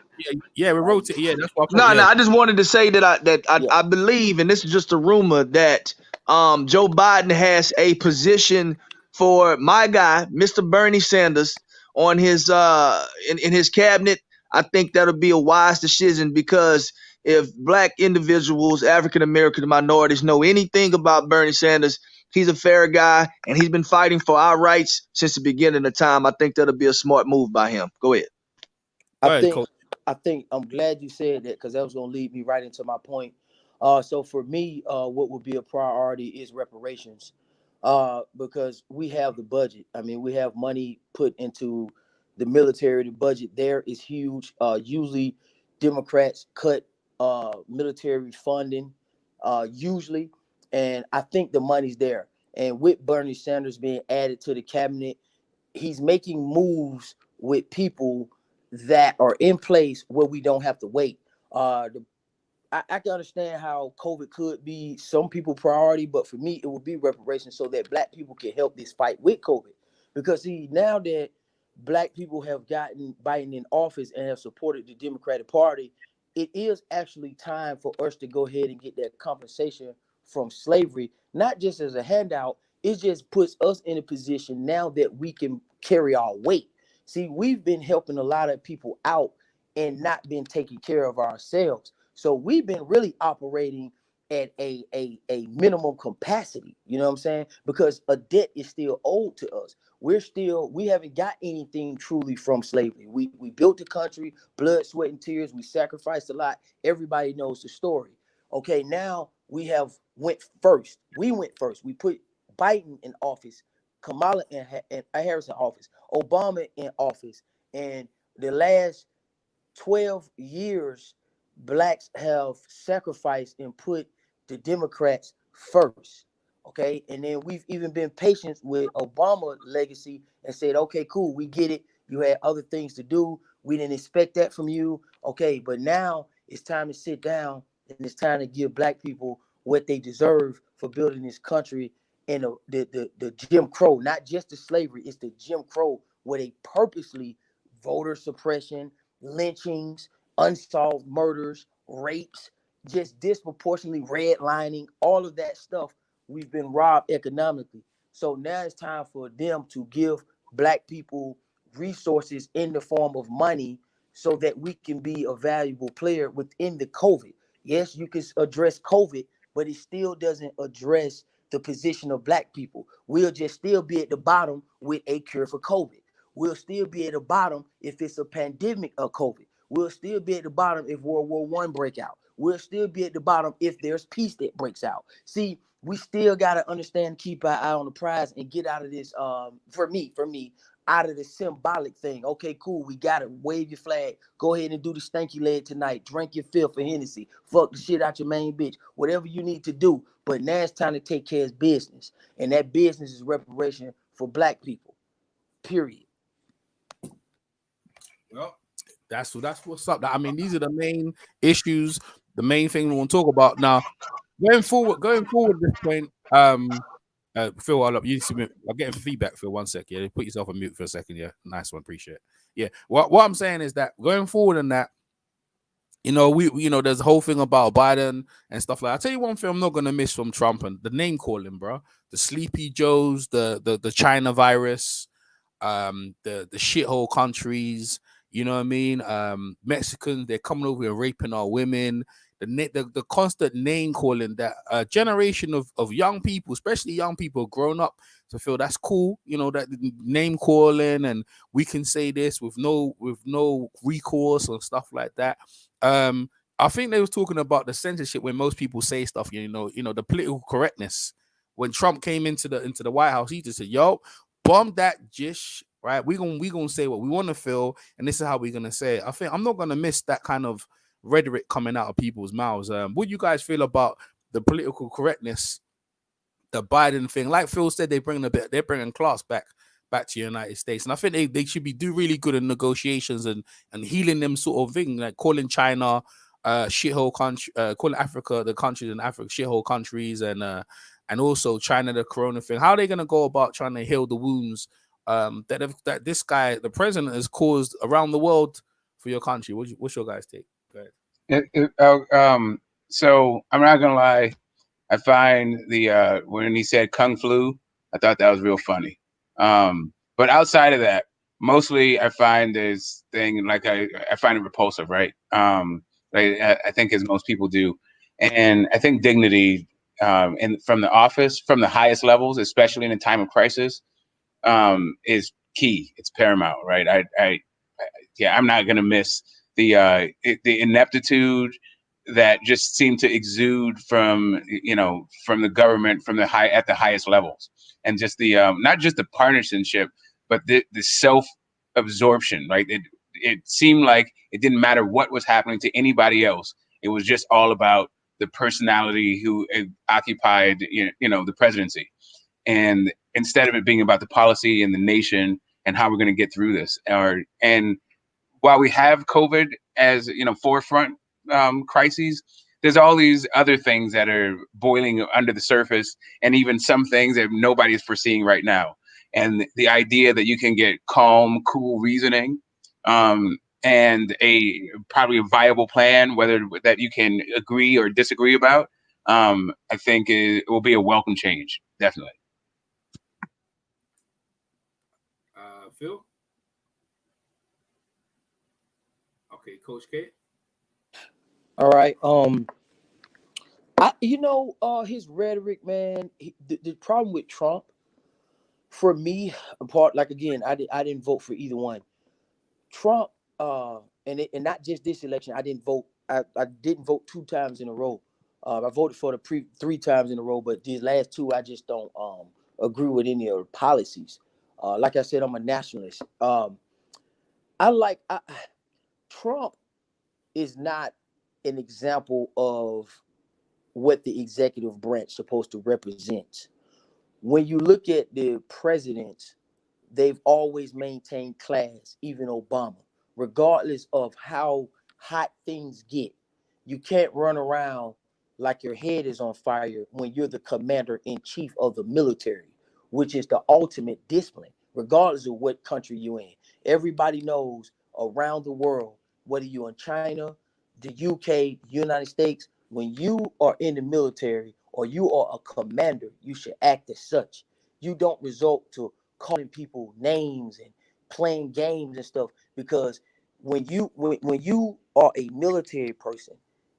Yeah, we're rotating. Yeah, that's what. No, I just wanted to say that I believe, and this is just a rumor, that Joe Biden has a position for my guy, Mr. Bernie Sanders, on his in his cabinet. I think that'll be a wise decision, because if Black individuals, African American minorities, know anything about Bernie Sanders, he's a fair guy, and he's been fighting for our rights since the beginning of time. I think that'll be a smart move by him. Go ahead. I think I'm glad you said that, because that was going to lead me right into my point. So for me, what would be a priority is reparations, because we have the budget. I mean, we have money put into the military. The budget there is huge. Usually Democrats cut military funding, usually, and I think the money's there. And with Bernie Sanders being added to the cabinet, he's making moves with people that are in place where we don't have to wait. I can understand how COVID could be some people priority, but for me, it would be reparations, so that Black people can help this fight with COVID. Because see, now that Black people have gotten Biden in office and have supported the Democratic Party, it is actually time for us to go ahead and get that compensation from slavery, not just as a handout. It just puts us in a position now that we can carry our weight. See, we've been helping a lot of people out and not been taking care of ourselves. So we've been really operating at a minimum capacity, you know what I'm saying? Because a debt is still owed to us. We haven't got anything truly from slavery. We built the country, blood, sweat, and tears. We sacrificed a lot. Everybody knows the story. Okay, now we went first. We went first. We put Biden in office, Kamala and Harris in office, Obama in office, and the last 12 years, Blacks have sacrificed and put the Democrats first. Okay, and then we've even been patient with Obama legacy and said, okay, cool, we get it. You had other things to do. We didn't expect that from you. Okay, but now it's time to sit down and it's time to give Black people what they deserve for building this country. And the Jim Crow, not just the slavery, it's the Jim Crow, where they purposely voter suppression, lynchings, unsolved murders, rapes, just disproportionately redlining, all of that stuff. We've been robbed economically. So now it's time for them to give Black people resources in the form of money so that we can be a valuable player within the COVID. Yes, you can address COVID, but it still doesn't address the position of Black people. We'll just still be at the bottom with a cure for COVID. We'll still be at the bottom if it's a pandemic of COVID. We'll still be at the bottom if World War I break out. We'll still be at the bottom if there's peace that breaks out. See, we still got to understand, keep our eye on the prize and get out of this, for me, out of the symbolic thing. Okay, cool, we got it. Wave your flag. Go ahead and do the stanky leg tonight. Drink your fill for Hennessy. Fuck the shit out your main bitch. Whatever you need to do. But now it's time to take care of business. And that business is reparation for Black people. Period. Well, that's what's up. I mean, these are the main issues, the main thing we want to talk about. Now, going forward at this point, Phil, I'm getting feedback, Phil. 1 sec, yeah. Put yourself on mute for a second, yeah. Nice one, appreciate it. Yeah. What I'm saying is that going forward in that, we there's a whole thing about Biden and stuff like that. I'll tell you one thing I'm not gonna miss from Trump, and the name calling, bro. The Sleepy Joes, the China virus, the shithole countries, you know what I mean? Mexicans, they're coming over and raping our women. The constant name calling that a generation of young people, especially young people, grown up to feel that's cool, that name calling, and we can say this with no recourse and stuff like that. I think they was talking about the censorship when most people say stuff, you know, the political correctness. When Trump came into the White House, he just said, "Yo, bomb that jish, right? We gonna say what we want to feel, and this is how we're gonna say it." I think I'm not gonna miss that kind of rhetoric coming out of people's mouths. What do you guys feel about the political correctness, the Biden thing? Like Phil said, they're bringing class back to the United States, and I think they should be do really good in negotiations and healing them sort of thing, like calling China shithole country, calling Africa, the countries in Africa, shithole countries, and also China, the corona thing. How are they going to go about trying to heal the wounds that this guy, the president, has caused around the world for your country? What's your guys' take? Go ahead. So I'm not gonna lie, I find the when he said kung flu, I thought that was real funny. But outside of that, mostly I find this thing like I find it repulsive, right? Right, I think as most people do, and I think dignity, and from the office, from the highest levels, especially in a time of crisis, is key. It's paramount, right? Yeah, I'm not gonna miss the ineptitude that just seemed to exude from from the government, from the highest levels, and just the not just the partisanship, but the self absorption, right? It seemed like it didn't matter what was happening to anybody else. It was just all about the personality who occupied the presidency, and instead of it being about the policy and the nation and how we're going to get through this. And while we have COVID as forefront crises, there's all these other things that are boiling under the surface, and even some things that nobody's foreseeing right now. And the idea that you can get calm, cool reasoning, and probably a viable plan, whether that you can agree or disagree about, I think it will be a welcome change, definitely. Phil? Okay, Coach K. All right. His rhetoric, man. The problem with Trump, for me, I didn't vote for either one. Trump, and not just this election. I didn't vote. I didn't vote 2 times in a row. I voted for the 3 times in a row, but these last 2, I just don't agree with any of the policies. Like I said, I'm a nationalist. Trump is not an example of what the executive branch is supposed to represent. When you look at the presidents, they've always maintained class, even Obama, regardless of how hot things get. You can't run around like your head is on fire when you're the commander in chief of the military, which is the ultimate discipline, regardless of what country you're in. Everybody knows around the world, whether you're in China, the UK, United States, when you are in the military or you are a commander, you should act as such. You don't resort to calling people names and playing games and stuff, because when you are a military person,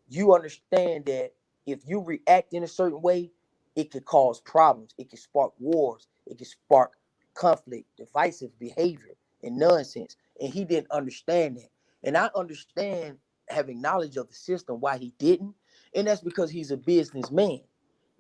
you understand that if you react in a certain way, it could cause problems. It could spark wars. It could spark conflict, divisive behavior, and nonsense. And he didn't understand that. And I understand, having knowledge of the system, why he didn't. And that's because he's a businessman.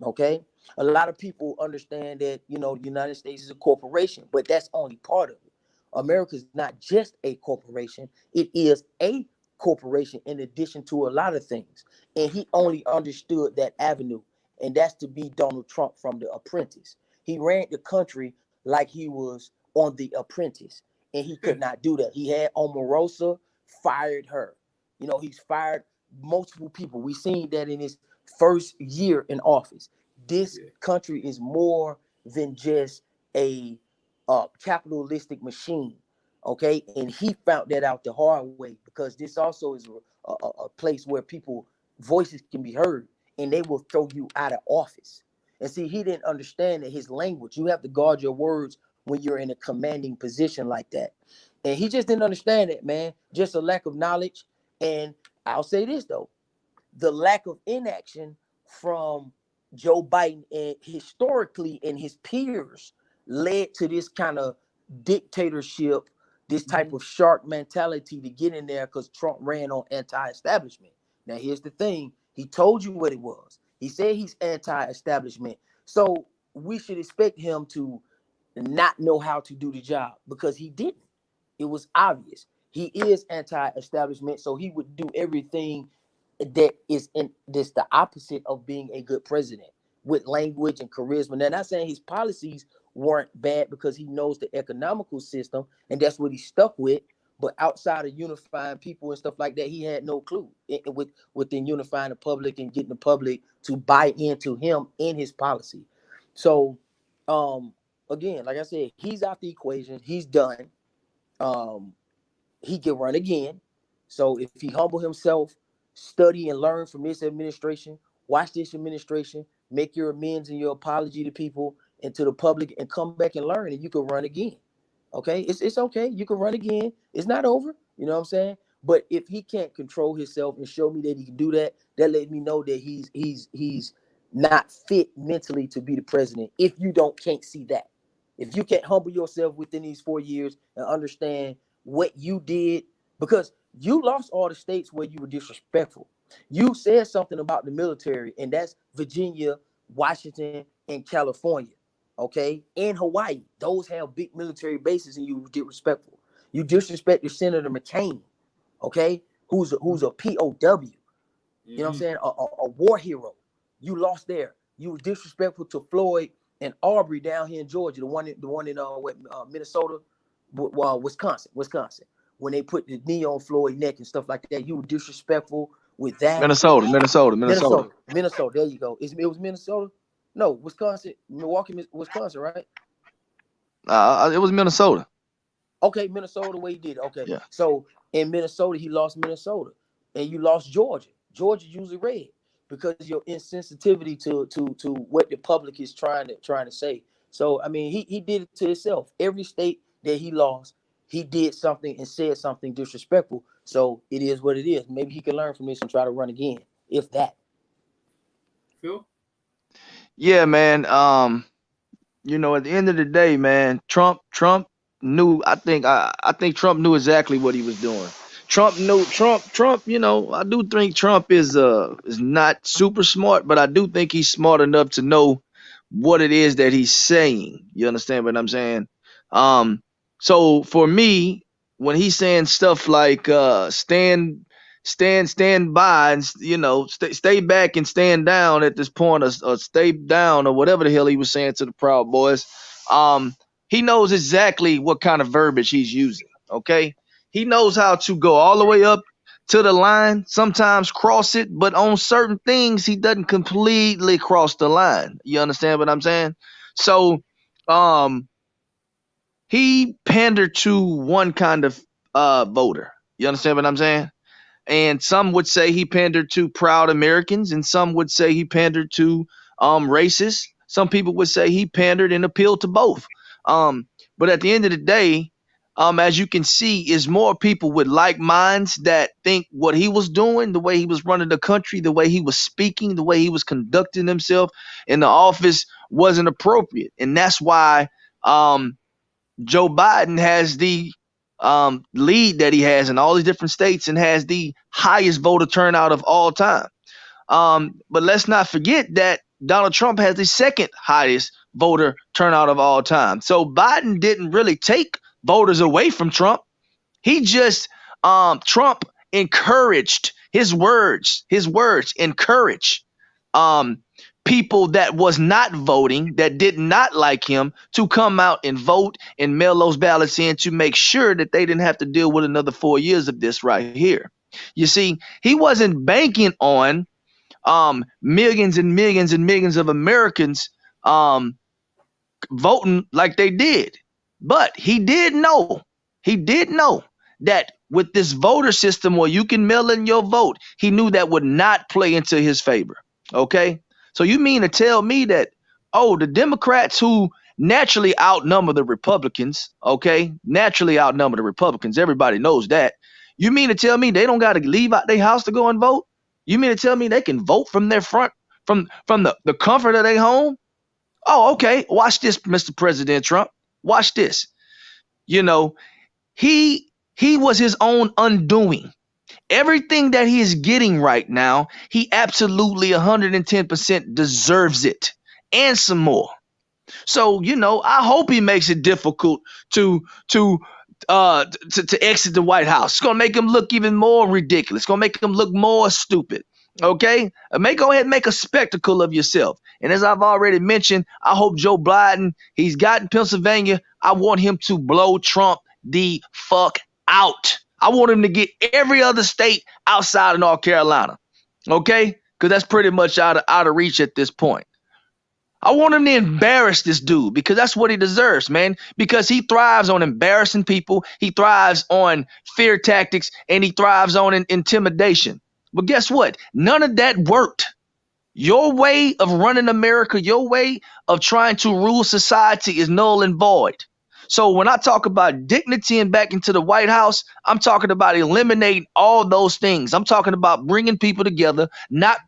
Okay. A lot of people understand that, the United States is a corporation, but that's only part of it. America is not just a corporation. It is a corporation in addition to a lot of things. And he only understood that avenue, and that's to be Donald Trump from The Apprentice. He ran the country like he was on The Apprentice, and he could not do that. He had Omarosa, fired her. He's fired multiple people. We've seen that in his first year in office. This country is more than just a capitalistic machine, and he found that out the hard way, because this also is a place where people voices can be heard, and they will throw you out of office. And see, he didn't understand that his language, you have to guard your words when you're in a commanding position like that. And he just didn't understand it, man. Just a lack of knowledge. And I'll say this though, the lack of inaction from Joe Biden and historically and his peers led to this kind of dictatorship, this type of shark mentality to get in there, because Trump ran on anti-establishment. Now, here's the thing. He told you what it was. He said he's anti-establishment. So we should expect him to not know how to do the job because he didn't. It was obvious. He is anti-establishment, so he would do everything that is in this the opposite of being a good president with language and charisma. Now, not saying his policies weren't bad because he knows the economical system and that's what he stuck with. But outside of unifying people and stuff like that, he had no clue within unifying the public and getting the public to buy into him in his policy. So, again, like I said, he's out the equation. He's done. He can run again. So if he humble himself, study and learn from this administration, watch this administration, make your amends and your apology to people and to the public, and come back and learn, and you can run again. Okay, it's okay. You can run again. It's not over. You know what I'm saying? But if he can't control himself and show me that he can do that, that lets me know that he's not fit mentally to be the president. If you can't see that, if you can't humble yourself within these 4 years and understand what you did, because you lost all the states where you were disrespectful. You said something about the military, and that's Virginia, Washington, and California. Okay, and Hawaii, those have big military bases, and you disrespectful. You disrespected Senator McCain, okay, who's a POW. You know what I'm saying? A war hero. You lost there. You were disrespectful to Floyd and Aubrey down here in Georgia, the one in Minnesota, Wisconsin. When they put the knee on Floyd's neck and stuff like that, you were disrespectful with that. Minnesota. There you go. It was Minnesota. No, Wisconsin, Milwaukee, Wisconsin, right? It was Minnesota. Okay, Minnesota, the way he did it. Okay, yeah. So in Minnesota, he lost Minnesota, and you lost Georgia. Georgia usually red because your insensitivity to what the public is trying to say. So I mean, he did it to himself. Every state that he lost, he did something and said something disrespectful. So it is what it is. Maybe he can learn from this and try to run again, if that. Phil? Yeah, man. At the end of the day, man, Trump knew. I think Trump knew exactly what he was doing. Trump. I do think Trump is not super smart, but I do think he's smart enough to know what it is that he's saying. You understand what I'm saying? So for me, when he's saying stuff like stand by and stay back and stand down at this point, or stay down, or whatever the hell he was saying to the Proud Boys, he knows exactly what kind of verbiage he's using. Okay, he knows how to go all the way up to the line, sometimes cross it, but on certain things he doesn't completely cross the line. You understand what I'm saying? So he pandered to one kind of voter. You understand what I'm saying? And some would say he pandered to proud Americans, and some would say he pandered to racists. Some people would say he pandered and appealed to both. But at the end of the day, as you can see, is more people with like minds that think what he was doing, the way he was running the country, the way he was speaking, the way he was conducting himself in the office wasn't appropriate. And that's why Joe Biden has the lead that he has in all these different states and has the highest voter turnout of all time. But let's not forget that Donald Trump has the second highest voter turnout of all time. So Biden didn't really take voters away from Trump. He just Trump encouraged his words encourage people that was not voting, that did not like him, to come out and vote and mail those ballots in to make sure that they didn't have to deal with another 4 years of this right here. You see, he wasn't banking on millions and millions and millions of Americans voting like they did. But he did know that with this voter system where you can mail in your vote, he knew that would not play into his favor. Okay? So you mean to tell me that, the Democrats, who naturally outnumber the Republicans, everybody knows that. You mean to tell me they don't got to leave out their house to go and vote? You mean to tell me they can vote from their front, from the comfort of their home? Oh, okay. Watch this, Mr. President Trump. Watch this. He was his own undoing. Everything that he is getting right now, he absolutely 110% deserves it and some more. So, I hope he makes it difficult to exit the White House. It's gonna make him look even more ridiculous. It's gonna make him look more stupid. Okay, go ahead and make a spectacle of yourself. And as I've already mentioned, I hope Joe Biden, he's gotten Pennsylvania. I want him to blow Trump the fuck out. I want him to get every other state outside of North Carolina. Okay, because that's pretty much out of reach at this point. I want him to embarrass this dude because that's what he deserves, man. Because he thrives on embarrassing people. He thrives on fear tactics, and he thrives on intimidation. But guess what? None of that worked. Your way of running America, your way of trying to rule society is null and void. So when I talk about dignity and back into the White House, I'm talking about eliminating all those things. I'm talking about bringing people together, not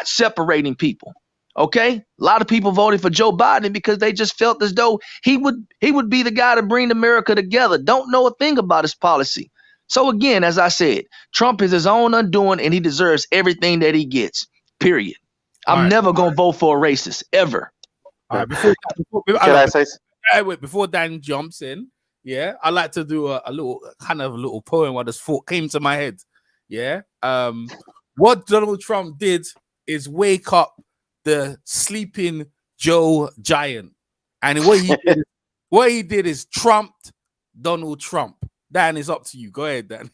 separating people. Okay, a lot of people voted for Joe Biden because they just felt as though he would be the guy to bring America together. Don't know a thing about his policy. So again, as I said, Trump is his own undoing, and he deserves everything that he gets. Period. I'm never gonna vote for a racist ever. All right, before Dan jumps in, yeah, I like to do a little poem. What just came to my head. Yeah, what Donald Trump did is wake up the sleeping Joe Giant, and what he did is trumped Donald Trump. Dan, it's up to you. Go ahead, Dan.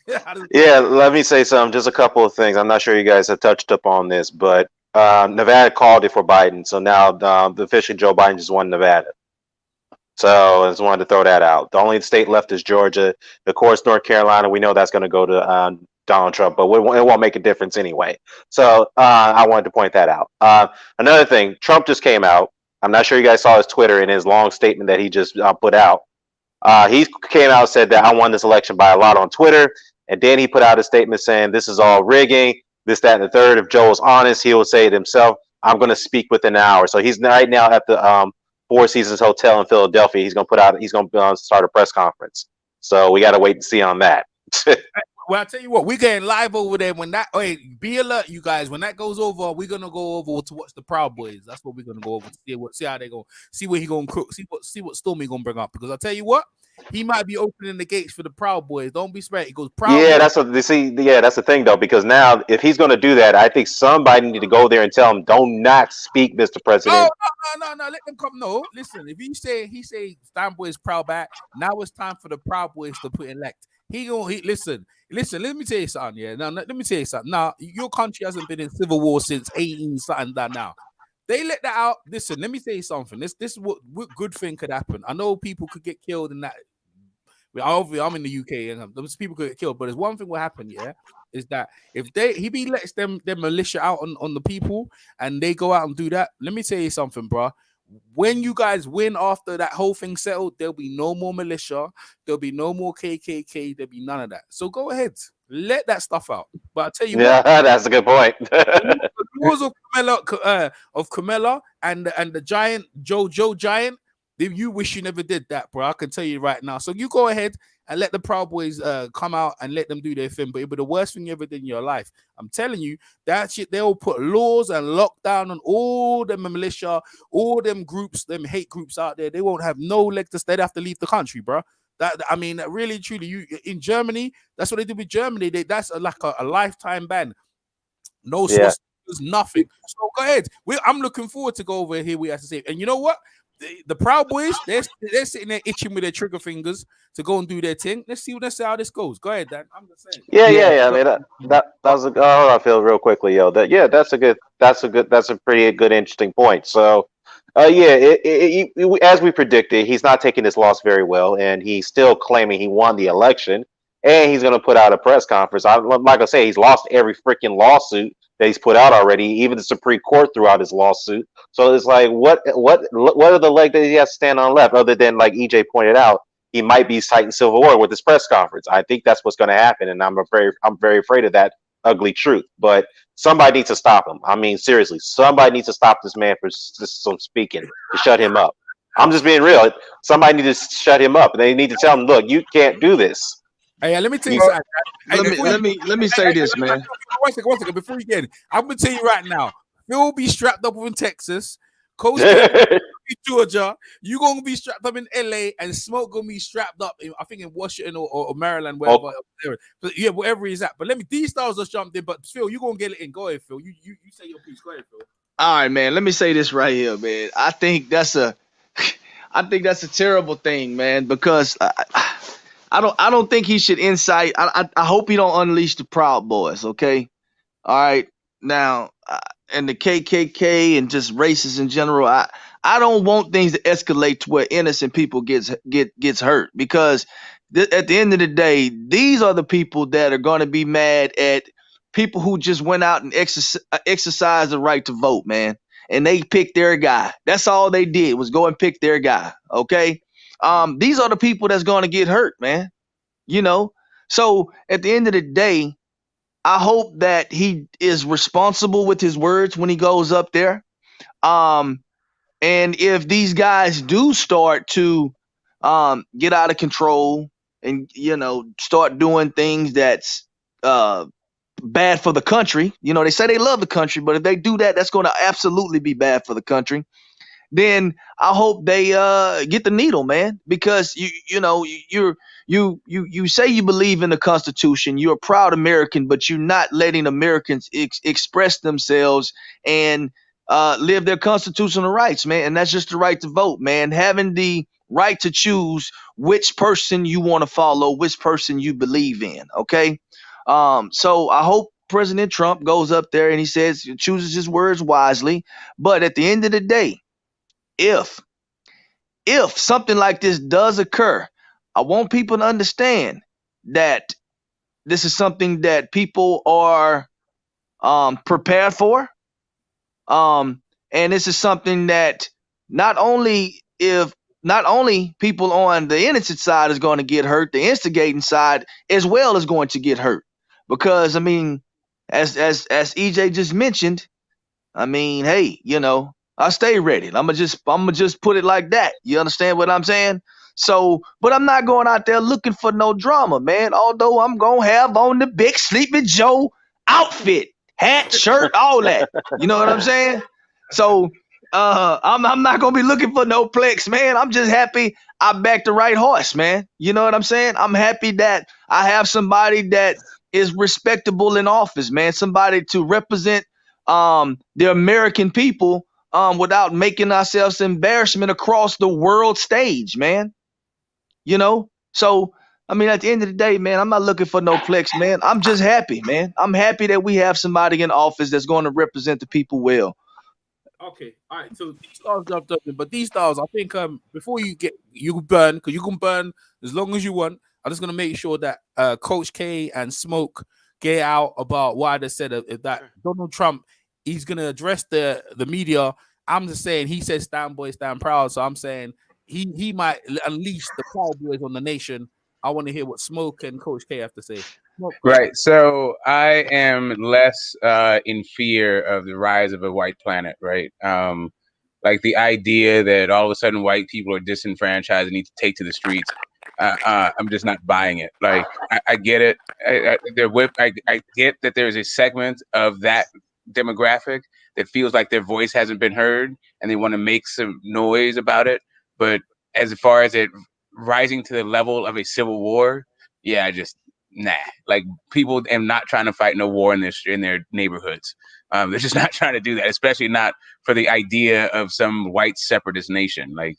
Yeah, let me say something. Just a couple of things. I'm not sure you guys have touched up on this, but Nevada called it for Biden, so now the official Joe Biden just won Nevada. So I just wanted to throw that out. The only state left is Georgia. Of course, North Carolina, we know that's going to go to Donald Trump, but it won't make a difference anyway. So I wanted to point that out. Another thing, Trump just came out. I'm not sure you guys saw his Twitter and his long statement that he just put out. He came out and said that I won this election by a lot on Twitter. And then he put out a statement saying this is all rigging, this, that, and the third. If Joe is honest, he will say it himself. I'm going to speak within an hour. So he's right now at the Four Seasons Hotel in Philadelphia. He's going to start a press conference. So we got to wait and see on that. Well, I'll tell you what, we're getting live over there. Be alert, you guys. When that goes over, we're gonna go over to watch the Proud Boys. That's what we're gonna go over to see how they go, see what he gonna cook, see what Stormy gonna bring up. Because I'll tell you what, he might be opening the gates for the Proud Boys. Don't be scared. He goes Proud Boys. That's what they see. Yeah, that's the thing though, because now if he's gonna do that, I think somebody need to go there and tell him, "Don't not speak, Mr. President." No. Let them come. No, listen. If he say Stan Boys proud back, now it's time for the Proud Boys to put elect. Listen. Let me tell you something. Yeah, now let me tell you something. Now your country hasn't been in civil war since 18 something. That now they let that out. Listen, let me tell you something. This is what good thing could happen. I know people could get killed in that. Obviously, I'm in the UK and those people could get killed. But there's one thing will happen. Yeah, is that if he lets them militia out on the people and they go out and do that. Let me tell you something, bro. When you guys win after that whole thing settled, there'll be no more militia, there'll be no more KKK, there'll be none of that. So go ahead, let that stuff out. But I'll tell you what, that's a good point. The laws of Camilla and the Giant Joe Giant, you wish you never did that, bro. I can tell you right now. So you go ahead and let the Proud Boys come out and let them do their thing. But it'll be the worst thing you ever did in your life. I'm telling you, that shit, they'll put laws and lockdown on all them militia, all them groups, them hate groups out there. They won't have no leg to stay. They have to leave the country, bro. Really, truly, you in Germany, that's what they do with Germany. That's like a lifetime ban. No there's nothing. So go ahead. I'm looking forward to go over here. We have to say, and you know what? The Proud Boys, they're sitting there itching with their trigger fingers to go and do their thing. Let's see how this goes. Go ahead, Dan. I'm just saying. Yeah. I mean, that was a. Oh, I feel real quickly, yo. That's a pretty good, interesting point. So, as we predicted, he's not taking this loss very well, and he's still claiming he won the election, and he's going to put out a press conference. I'm not gonna say he's lost every freaking lawsuit that he's put out already. Even the Supreme Court threw out his lawsuit. So it's like, what are the leg that he has to stand on left, other than, like EJ pointed out, he might be citing civil war with his press conference. I think that's what's going to happen, and I'm very afraid of that ugly truth. But somebody needs to stop him. I mean, seriously, somebody needs to stop this man from speaking, to shut him up. I'm just being real. Somebody needs to shut him up. They need to tell him, look, you can't do this. Hey, let me tell you Well, something. Hey, Let me say this, man. One second. Before you get it, I'm gonna tell you right now. Phil be strapped up in Texas. Coach K will be Georgia. You gonna be strapped up in LA, and Smoke gonna be strapped up. I think in Washington or Maryland, wherever. But yeah, wherever he's at. But let me. These stars just jumped in. But Phil, you gonna get it in. Go ahead, Phil. You say your piece. Go ahead, Phil. All right, man. Let me say this right here, man. I think that's a terrible thing, man, because I don't think he should incite. I hope he don't unleash the Proud Boys. Okay. All right. Now, and the KKK and just racists in general. I don't want things to escalate to where innocent people gets hurt, because at the end of the day, these are the people that are going to be mad at people who just went out and exercised the right to vote, man. And they picked their guy. That's all they did was go and pick their guy. Okay. These are the people that's going to get hurt, man. You know. So at the end of the day, I hope that he is responsible with his words when he goes up there. And if these guys do start to get out of control and, start doing things that's bad for the country, they say they love the country, but if they do that, that's going to absolutely be bad for the country. Then I hope they get the needle, man, because you say you believe in the Constitution, you're a proud American, but you're not letting Americans express themselves and live their constitutional rights, man. And that's just the right to vote, man. Having the right to choose which person you want to follow, which person you believe in. Okay. So I hope President Trump goes up there and he chooses his words wisely. But at the end of the day, if something like this does occur, I want people to understand that this is something that people are prepared for. And this is something that not only people on the innocent side is going to get hurt, the instigating side as well is going to get hurt. Because I mean, as EJ just mentioned, I mean, hey, I stay ready. I'm gonna just put it like that. You understand what I'm saying? So, but I'm not going out there looking for no drama, man. Although I'm gonna have on the big Sleepy Joe outfit, hat, shirt, all that. You know what I'm saying? So, I'm not gonna be looking for no plex, man. I'm just happy I backed the right horse, man. You know what I'm saying? I'm happy that I have somebody that is respectable in office, man. Somebody to represent the American people without making ourselves embarrassment across the world stage, man. So I mean, at the end of the day, man, I'm not looking for no flex, man. I'm just happy, man. I'm happy that we have somebody in office that's going to represent the people well. Okay, all right. So these stars jumped up, but these stars, I think, before you burn, because you can burn as long as you want. I'm just gonna make sure that Coach K and Smoke get out about why they said that Donald Trump, he's gonna address the media. I'm just saying, he says stand boy, stand proud. So I'm saying he might unleash the Proud Boys on the nation. I want to hear what Smoke and Coach K have to say. Smoke, right. So I am less in fear of the rise of a white planet, right? Like the idea that all of a sudden white people are disenfranchised and need to take to the streets. I'm just not buying it. Like I get it. I get that there's a segment of that demographic that feels like their voice hasn't been heard and they want to make some noise about it. But as far as it rising to the level of a civil war, yeah, I just nah. Like people am not trying to fight no war in their neighborhoods. They're just not trying to do that, especially not for the idea of some white separatist nation. Like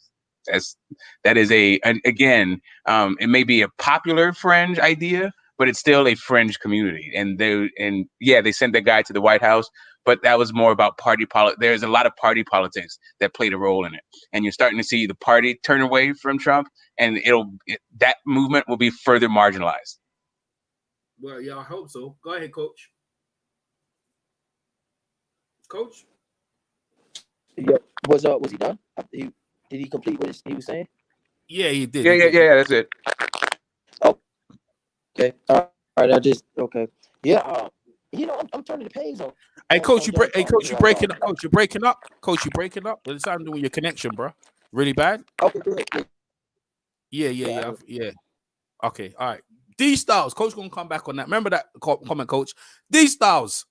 that is again, it may be a popular fringe idea, but it's still a fringe community. And they sent that guy to the White House, but that was more about party politics. There's a lot of party politics that played a role in it, and you're starting to see the party turn away from Trump, and that movement will be further marginalized. Well, yeah, I hope so. Go ahead, Coach. Coach? Yeah, was he done? Did he complete what he was saying? Yeah, he did. Yeah, that's it. Oh, okay. All right. Okay. Yeah. I'm turning the page on. Hey, Coach, you breaking up. Coach, you're breaking up. Coach, you breaking up. What's happening with your connection, bro? Really bad? Okay, good. Yeah. Okay, all right. D Styles, coach gonna come back on that. Remember that comment, coach. D Styles,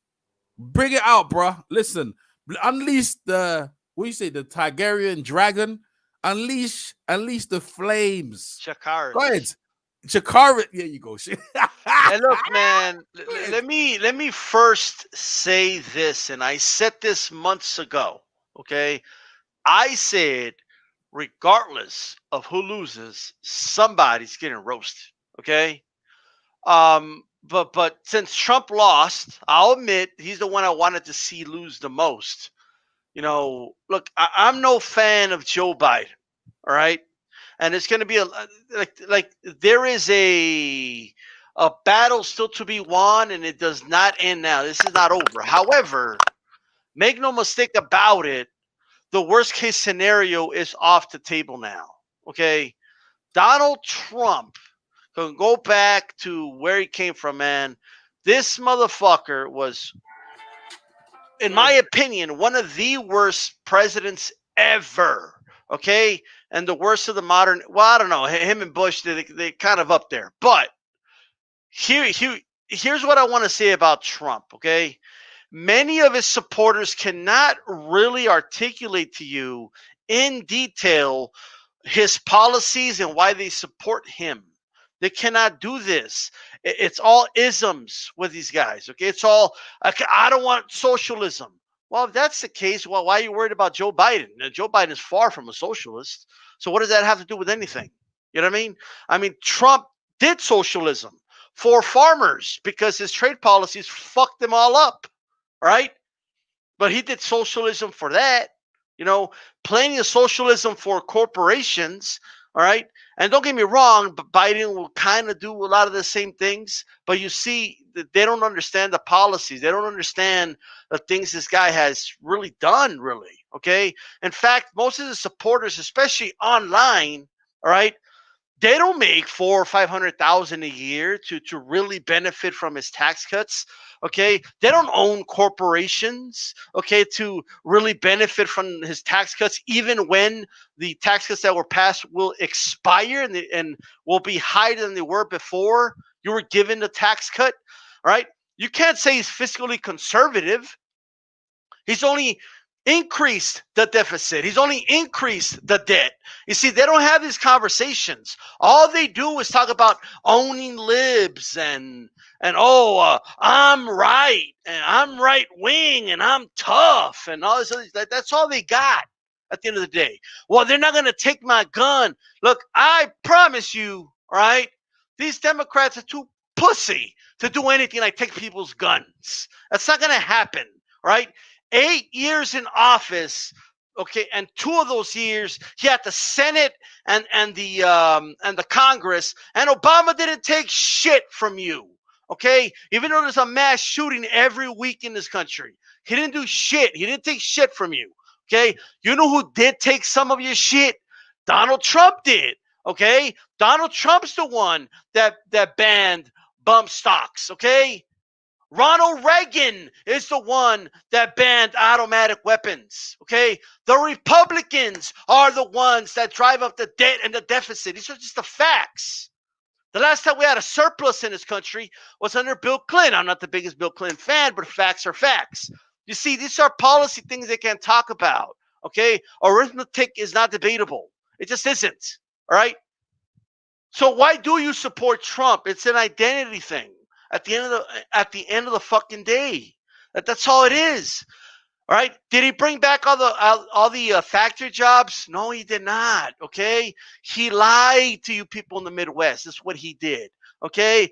bring it out, bruh. Listen, unleash the the Tigerian dragon. Unleash the flames. Shakar. Go ahead, Chikara. There you go. And look, man, let me first say this, and I said this months ago. Okay, I said, regardless of who loses, somebody's getting roasted. Okay. But since Trump lost, I'll admit he's the one I wanted to see lose the most. You know, look, I'm no fan of Joe Biden. All right, and it's going to be like there is a battle still to be won, and it does not end now. This is not over. However, make no mistake about it, the worst case scenario is off the table now. Okay, Donald Trump can go back to where he came from, man. This motherfucker was, in my opinion, one of the worst presidents ever. Okay, and the worst of the modern. Well, I don't know. Him and Bush, they kind of up there. But here's what I want to say about Trump. Okay, many of his supporters cannot really articulate to you in detail his policies and why they support him. They cannot do this. It's all isms with these guys. Okay, it's all I don't want socialism. Well, if that's the case, well, why are you worried about Joe Biden? Now, Joe Biden is far from a socialist. So what does that have to do with anything? You know what I mean? I mean, Trump did socialism for farmers because his trade policies fucked them all up, right? But he did socialism for that. You know, plenty of socialism for corporations, all right? And don't get me wrong, but Biden will kind of do a lot of the same things. But you see, they don't understand the policies. They don't understand the things this guy has really done, really, okay? In fact, most of the supporters, especially online, all right, they don't make $400,000 or $500,000 a year to really benefit from his tax cuts. Okay, they don't own corporations. Okay, to really benefit from his tax cuts, even when the tax cuts that were passed will expire and will be higher than they were before you were given the tax cut. All right, you can't say he's fiscally conservative. He's only increased the deficit. He's only increased the debt. You see, they don't have these conversations. All they do is talk about owning libs and I'm right and I'm right wing and I'm tough and all this. That's all they got at the end of the day. Well, they're not going to take my gun. Look, I promise you, all right, these Democrats are too pussy to do anything like take people's guns. That's not going to happen, right? 8 years in office, okay, and 2 of those years he had the Senate and the Congress, and Obama didn't take shit from you, okay? Even though there's a mass shooting every week in this country, he didn't do shit. He didn't take shit from you, okay? You know who did take some of your shit? Donald Trump did, okay? Donald Trump's the one that banned bump stocks, okay? Ronald Reagan is the one that banned automatic weapons, okay? The Republicans are the ones that drive up the debt and the deficit. These are just the facts. The last time we had a surplus in this country was under Bill Clinton. I'm not the biggest Bill Clinton fan, but facts are facts. You see, these are policy things they can't talk about, okay? Arithmetic is not debatable. It just isn't, all right? So why do you support Trump? It's an identity thing. At the end of the fucking day, that's all it is. All right. Did he bring back all the factory jobs? No, he did not. Okay. He lied to you people in the Midwest. That's what he did. Okay.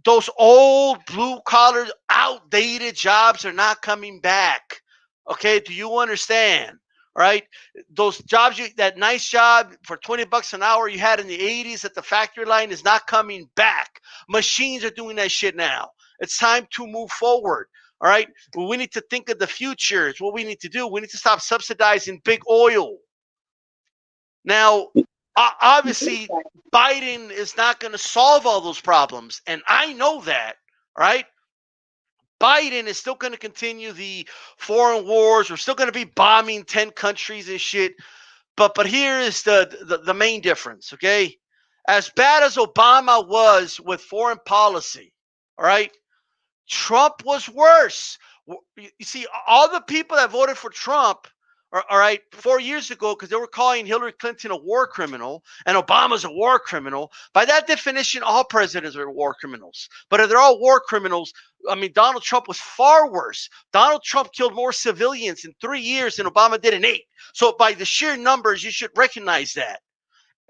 Those old blue collar, outdated jobs are not coming back. Okay. Do you understand? Right? Those jobs, that nice job for $20 an hour you had in the 80s at the factory line is not coming back. Machines are doing that shit now. It's time to move forward. All right. We need to think of the future. It's what we need to do. We need to stop subsidizing big oil. Now, obviously, Biden is not going to solve all those problems. And I know that. All right. Biden is still going to continue the foreign wars. We're still going to be bombing 10 countries and shit. But here is the main difference, okay? as bad as Obama was with foreign policy, all right, Trump was worse. You see, all the people that voted for Trump, all right, 4 years ago, because they were calling Hillary Clinton a war criminal and Obama's a war criminal. By that definition, all presidents are war criminals. But if they're all war criminals, I mean, Donald Trump was far worse. Donald Trump killed more civilians in 3 years than Obama did in 8. So by the sheer numbers, you should recognize that.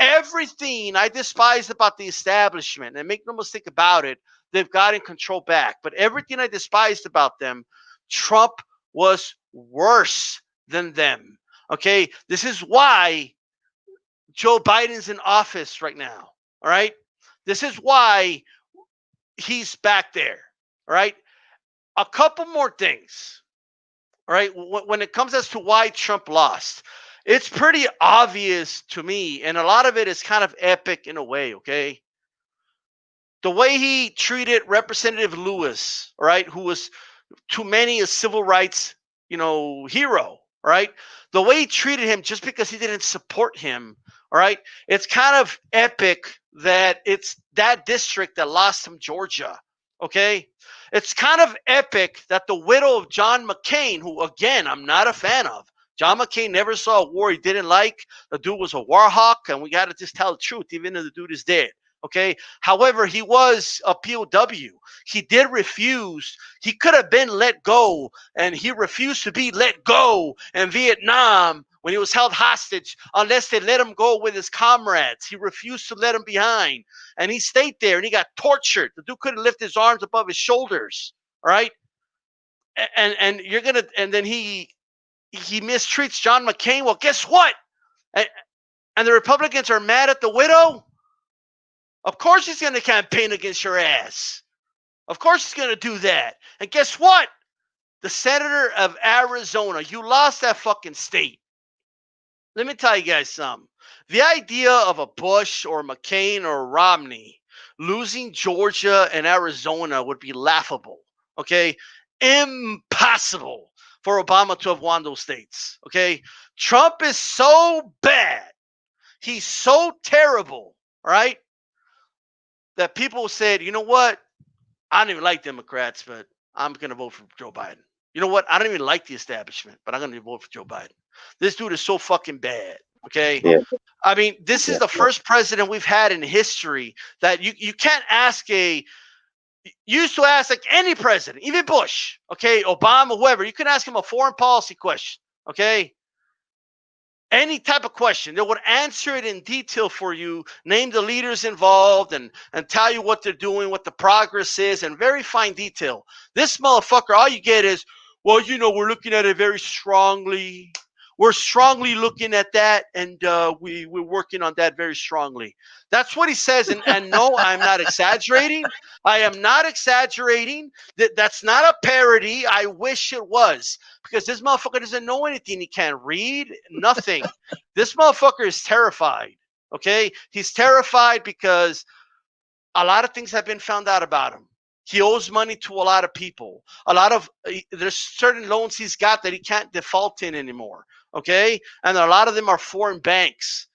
Everything I despised about the establishment, and make no mistake about it, they've gotten control back. But everything I despised about them, Trump was worse than them. Okay, this is why Joe Biden's in office right now. All right, this is why he's back there. All right, a couple more things. All right, when it comes as to why Trump lost, it's pretty obvious to me, and a lot of it is kind of epic in a way. Okay, the way he treated Representative Lewis, all right, who was to many a civil rights, hero, right? The way he treated him just because he didn't support him, all right? It's kind of epic that it's that district that lost him Georgia, okay? It's kind of epic that the widow of John McCain, who, again, I'm not a fan of, John McCain never saw a war he didn't like. The dude was a war hawk, and we got to just tell the truth, even though the dude is dead. Okay. However, he was a POW. He did refuse. He could have been let go, and he refused to be let go in Vietnam when he was held hostage unless they let him go with his comrades. He refused to let him behind, and he stayed there, and he got tortured. The dude couldn't lift his arms above his shoulders. All right. And then he mistreats John McCain. Well, guess what? And the Republicans are mad at the widow. Of course he's going to campaign against your ass. Of course he's going to do that. And guess what? The senator of Arizona, you lost that fucking state. Let me tell you guys something. The idea of a Bush or McCain or Romney losing Georgia and Arizona would be laughable. Okay? Impossible for Obama to have won those states. Okay? Trump is so bad. He's so terrible. All right? That people said, you know what? I don't even like Democrats, but I'm going to vote for Joe Biden. You know what? I don't even like the establishment, but I'm going to vote for Joe Biden. This dude is so fucking bad. Okay. Yeah. I mean, this is the first president we've had in history that you can't ask you used to ask like any president, even Bush, okay, Obama, whoever, you can ask him a foreign policy question. Okay. Any type of question, they would answer it in detail for you, name the leaders involved, and tell you what they're doing, what the progress is, in very fine detail. This motherfucker, all you get is, well, we're looking at it very strongly. We're strongly looking at that, and we're working on that very strongly. That's what he says, and no, I'm not exaggerating. I am not exaggerating. That's not a parody. I wish it was, because this motherfucker doesn't know anything. He can't read, nothing. This motherfucker is terrified, okay? He's terrified because a lot of things have been found out about him. He owes money to a lot of people. There's certain loans he's got that he can't default in anymore, okay? And a lot of them are foreign banks.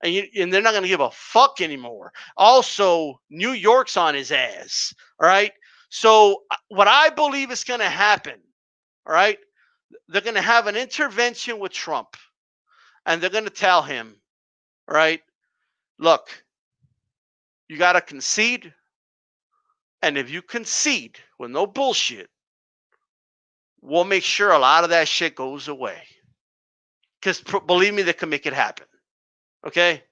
And they're not going to give a fuck anymore. Also, New York's on his ass, all right? So what I believe is going to happen, all right, they're going to have an intervention with Trump, and they're going to tell him, all right, look, you got to concede, and if you concede with no bullshit, we'll make sure a lot of that shit goes away. Because believe me, they can make it happen. Okay?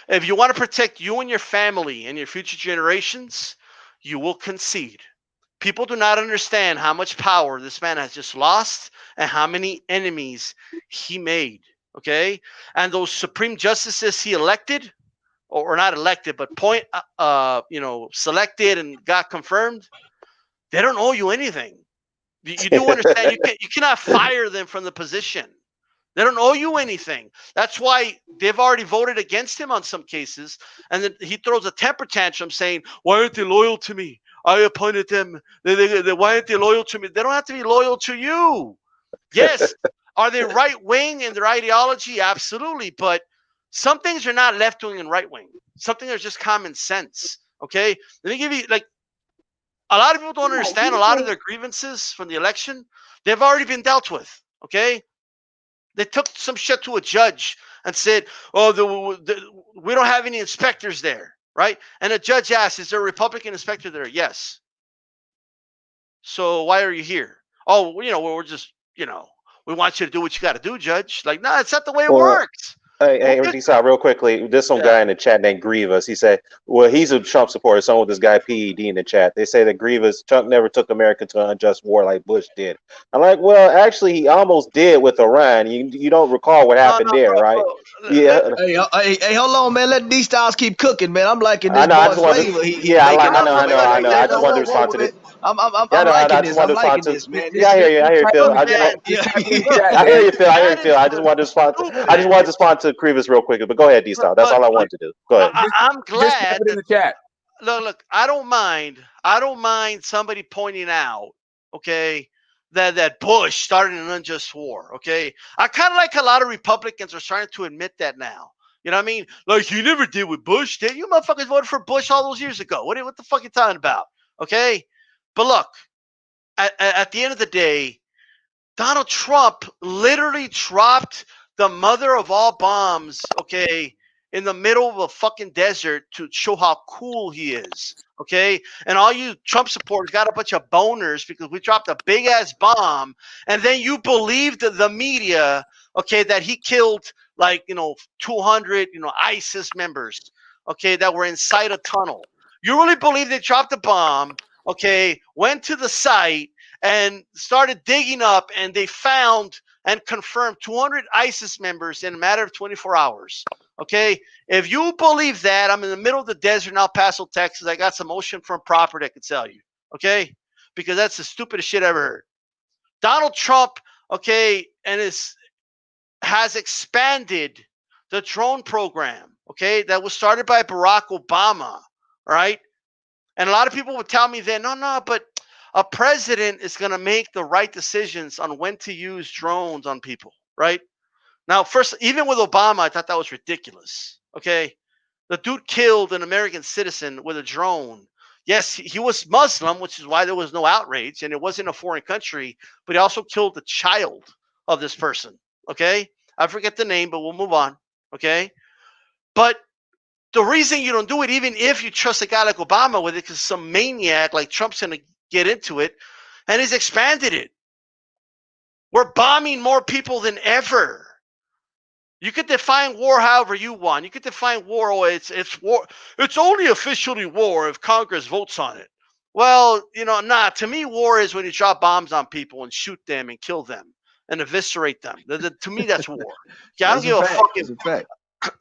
If you want to protect you and your family and your future generations, you will concede. People do not understand how much power this man has just lost and how many enemies he made. Okay? And those Supreme Justices he elected, or not elected, but selected and got confirmed, they don't owe you anything. You do understand, you cannot fire them from the position. They don't owe you anything. That's why they've already voted against him on some cases. And then he throws a temper tantrum saying, why aren't they loyal to me? I appointed them. Why aren't they loyal to me? They don't have to be loyal to you. Yes. Are they right wing in their ideology? Absolutely. But Some things are not left wing and right wing. Some things are just common sense. Okay, let me give you like a lot of people don't understand a lot of their grievances from the election. They've already been dealt with. Okay, they took some shit to a judge and said, "Oh, we don't have any inspectors there." Right? And the judge asked, "Is there a Republican inspector there?" Yes. So why are you here? Oh, we're just, we want you to do what you got to do, Judge. Like, no, it's not the way it Well, works. hey, D-Side, real quickly. There's some Yeah. guy in the chat named Grievous. He said, well, he's a Trump supporter. Someone with this guy PED in the chat. They say that Grievous, Trump never took America to an unjust war like Bush did. I'm like, well, actually, he almost did with Iran. You don't recall what No, happened no, there, bro, right? bro. Yeah, Hey, hold on, man. Let D Styles keep cooking, man. I'm liking I this know. I boy just wanted flavor. to. He Yeah, making up, I know. I just wanted to whoa, respond whoa, to man. this. I'm liking I this. just I'm wanted to respond liking to. this, man. Yeah, This I hear you, Phil. Man, yeah, I hear you, Phil. that is I just wanted to respond. I just stupid. wanted to respond to Grievous real quickly. But go ahead, D-Style. That's all I wanted to do. Go ahead. I'm Just type glad it in that, the chat. look, I don't mind somebody pointing out, okay, that Bush started an unjust war, okay? I kind of like a lot of Republicans are starting to admit that now. You know what I mean? Like, you never did with Bush, did you? Motherfuckers voted for Bush all those years ago. What the fuck you talking about? Okay? But look, at the end of the day, Donald Trump literally dropped the mother of all bombs, okay, in the middle of a fucking desert to show how cool he is, okay? And all you Trump supporters got a bunch of boners because we dropped a big ass bomb, and then you believed the media, okay, that he killed like, 200, ISIS members, okay, that were inside a tunnel. You really believe they dropped a bomb, okay, went to the site, and started digging up, and they found and confirmed 200 ISIS members in a matter of 24 hours. Okay, if you believe that, I'm in the middle of the desert in El Paso, Texas. I got some oceanfront property I could sell you. Okay, because that's the stupidest shit I ever heard. Donald Trump, okay, and has expanded the drone program. Okay, that was started by Barack Obama. Right, and a lot of people would tell me then, no, but a president is going to make the right decisions on when to use drones on people, right? Now, first, even with Obama, I thought that was ridiculous. Okay. The dude killed an American citizen with a drone. Yes, he was Muslim, which is why there was no outrage, and it wasn't a foreign country, but he also killed the child of this person. Okay. I forget the name, but we'll move on. Okay. But the reason you don't do it, even if you trust a guy like Obama with it, because some maniac like Trump's going to get into it, and he's expanded it. We're bombing more people than ever. You could define war however you want. You could define war, or it's war. It's only officially war if Congress votes on it. Well, to me, war is when you drop bombs on people and shoot them and kill them and eviscerate them. To me, that's war. Yeah, I don't that's a give a fact. fucking. That's a fact.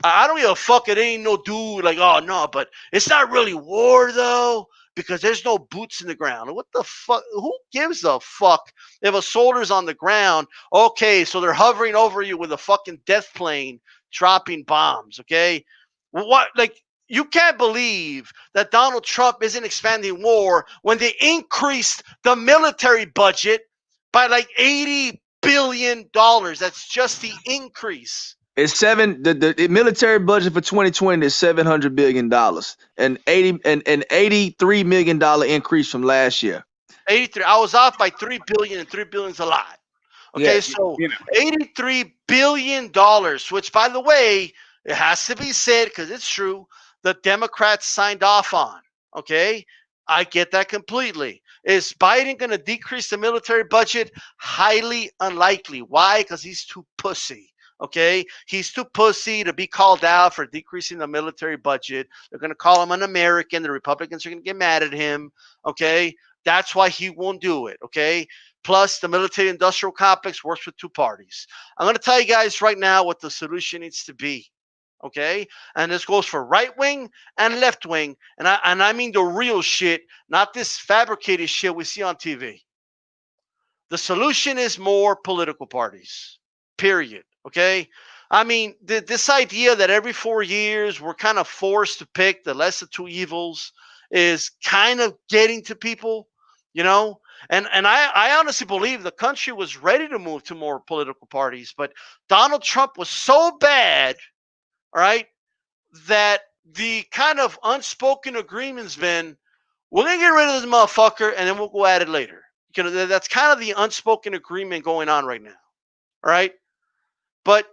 I don't give a fuck. It ain't no dude like, oh no, but it's not really war though because there's no boots in the ground. What the fuck? Who gives a fuck if a soldier's on the ground? Okay, so they're hovering over you with a fucking death plane dropping bombs. Okay, what? Like, you can't believe that Donald Trump isn't expanding war when they increased the military budget by like $80 billion. That's just the increase. It's the military budget for 2020 is $700 billion and $83 million increase from last year. 83. I was off by 3 billion, and 3 billion is a lot. Okay, Yeah, so $83 billion, which, by the way, it has to be said because it's true, the Democrats signed off on. Okay, I get that completely. Is Biden going to decrease the military budget? Highly unlikely. Why? Because he's too pussy. Okay, he's too pussy to be called out for decreasing the military budget. They're going to call him an American. The Republicans are going to get mad at him. Okay, that's why he won't do it. Okay, plus the military industrial complex works with two parties. I'm going to tell you guys right now what the solution needs to be. Okay, and this goes for right wing and left wing, and I mean the real shit, not this fabricated shit we see on TV. The solution is more political parties. Period. Okay. I mean, this idea that every 4 years we're kind of forced to pick the lesser two evils is kind of getting to people, you know. And I honestly believe the country was ready to move to more political parties, but Donald Trump was so bad, all right, that the kind of unspoken agreement's been, we're going to get rid of this motherfucker and then we'll go at it later. You know, that's kind of the unspoken agreement going on right now. All right. But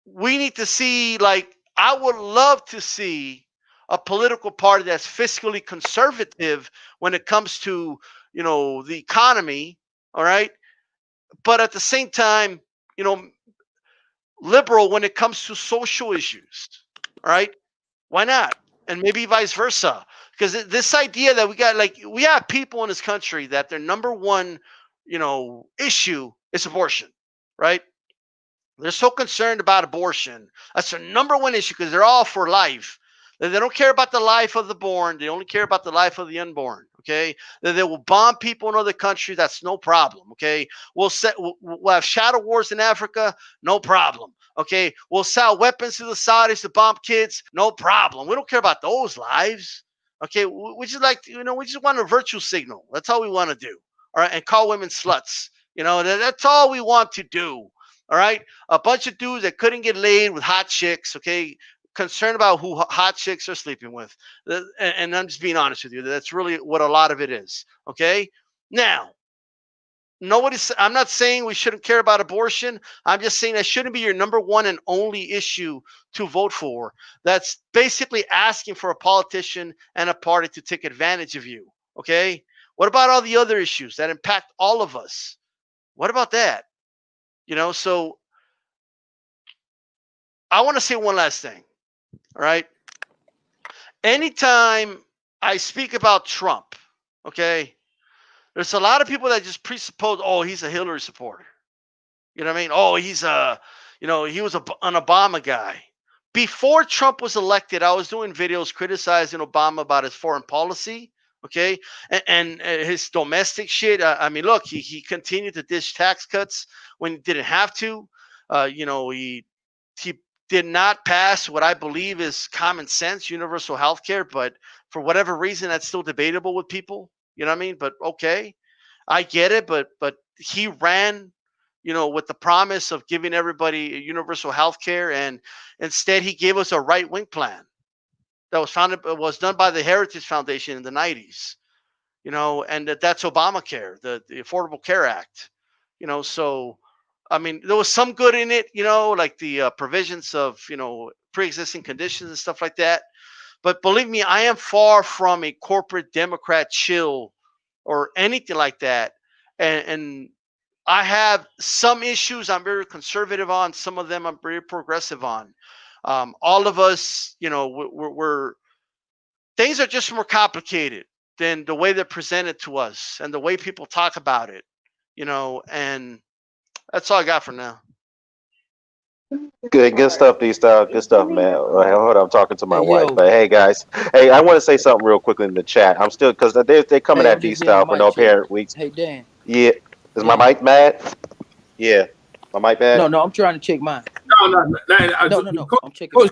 we need to see, like, I would love to see a political party that's fiscally conservative when it comes to, you know, the economy. All right. But at the same time, you know, liberal when it comes to social issues. All right. Why not? And maybe vice versa. Because this idea that we have people in this country that their number one, you know, issue is abortion, right? They're so concerned about abortion. That's their number one issue because they're all for life. They don't care about the life of the born. They only care about the life of the unborn. Okay. They will bomb people in other countries. That's no problem. Okay. We'll have shadow wars in Africa. No problem. Okay. We'll sell weapons to the Saudis to bomb kids. No problem. We don't care about those lives. Okay. We just like, you know, we just want a virtue signal. That's all we want to do. All right. And call women sluts. You know, that's all we want to do. All right. A bunch of dudes that couldn't get laid with hot chicks. Okay. Concerned about who hot chicks are sleeping with. And I'm just being honest with you. That's really what a lot of it is. Okay. Now, I'm not saying we shouldn't care about abortion. I'm just saying that shouldn't be your number one and only issue to vote for. That's basically asking for a politician and a party to take advantage of you. Okay. What about all the other issues that impact all of us? What about that? You know, so I want to say one last thing. All right. Anytime I speak about Trump, okay, there's a lot of people that just presuppose, oh, he's a Hillary supporter. You know what I mean? Oh, he's he was an Obama guy. Before Trump was elected, I was doing videos criticizing Obama about his foreign policy, okay, and his domestic shit. I mean, look, he continued to dish tax cuts when he didn't have to. He did not pass what I believe is common sense, universal health care, but for whatever reason, that's still debatable with people. You know what I mean? But okay, I get it, but he ran, you know, with the promise of giving everybody universal health care, and instead he gave us a right-wing plan that was done by the Heritage Foundation in the 90s, you know, and that's Obamacare, the Affordable Care Act, you know, so I mean, there was some good in it, you know, like the provisions of, you know, pre-existing conditions and stuff like that. But believe me, I am far from a corporate Democrat chill or anything like that. And I have some issues I'm very conservative on. Some of them I'm very progressive on. All of us, you know, we're things are just more complicated than the way they're presented to us and the way people talk about it, you know, and that's all I got for now. Good stuff, D-Style. Good stuff, man. Hold on, I'm talking to my Hey, wife. yo. But hey, guys, hey, I want to say something real quickly in the chat. I'm still because they're coming Hey, at I'm just getting D-Style the for mic no check. apparent weeks. Hey, Dan. Yeah, is my Dan. mic mad? Yeah, my mic bad. No, I'm trying to check mine. No. I'm checking mine.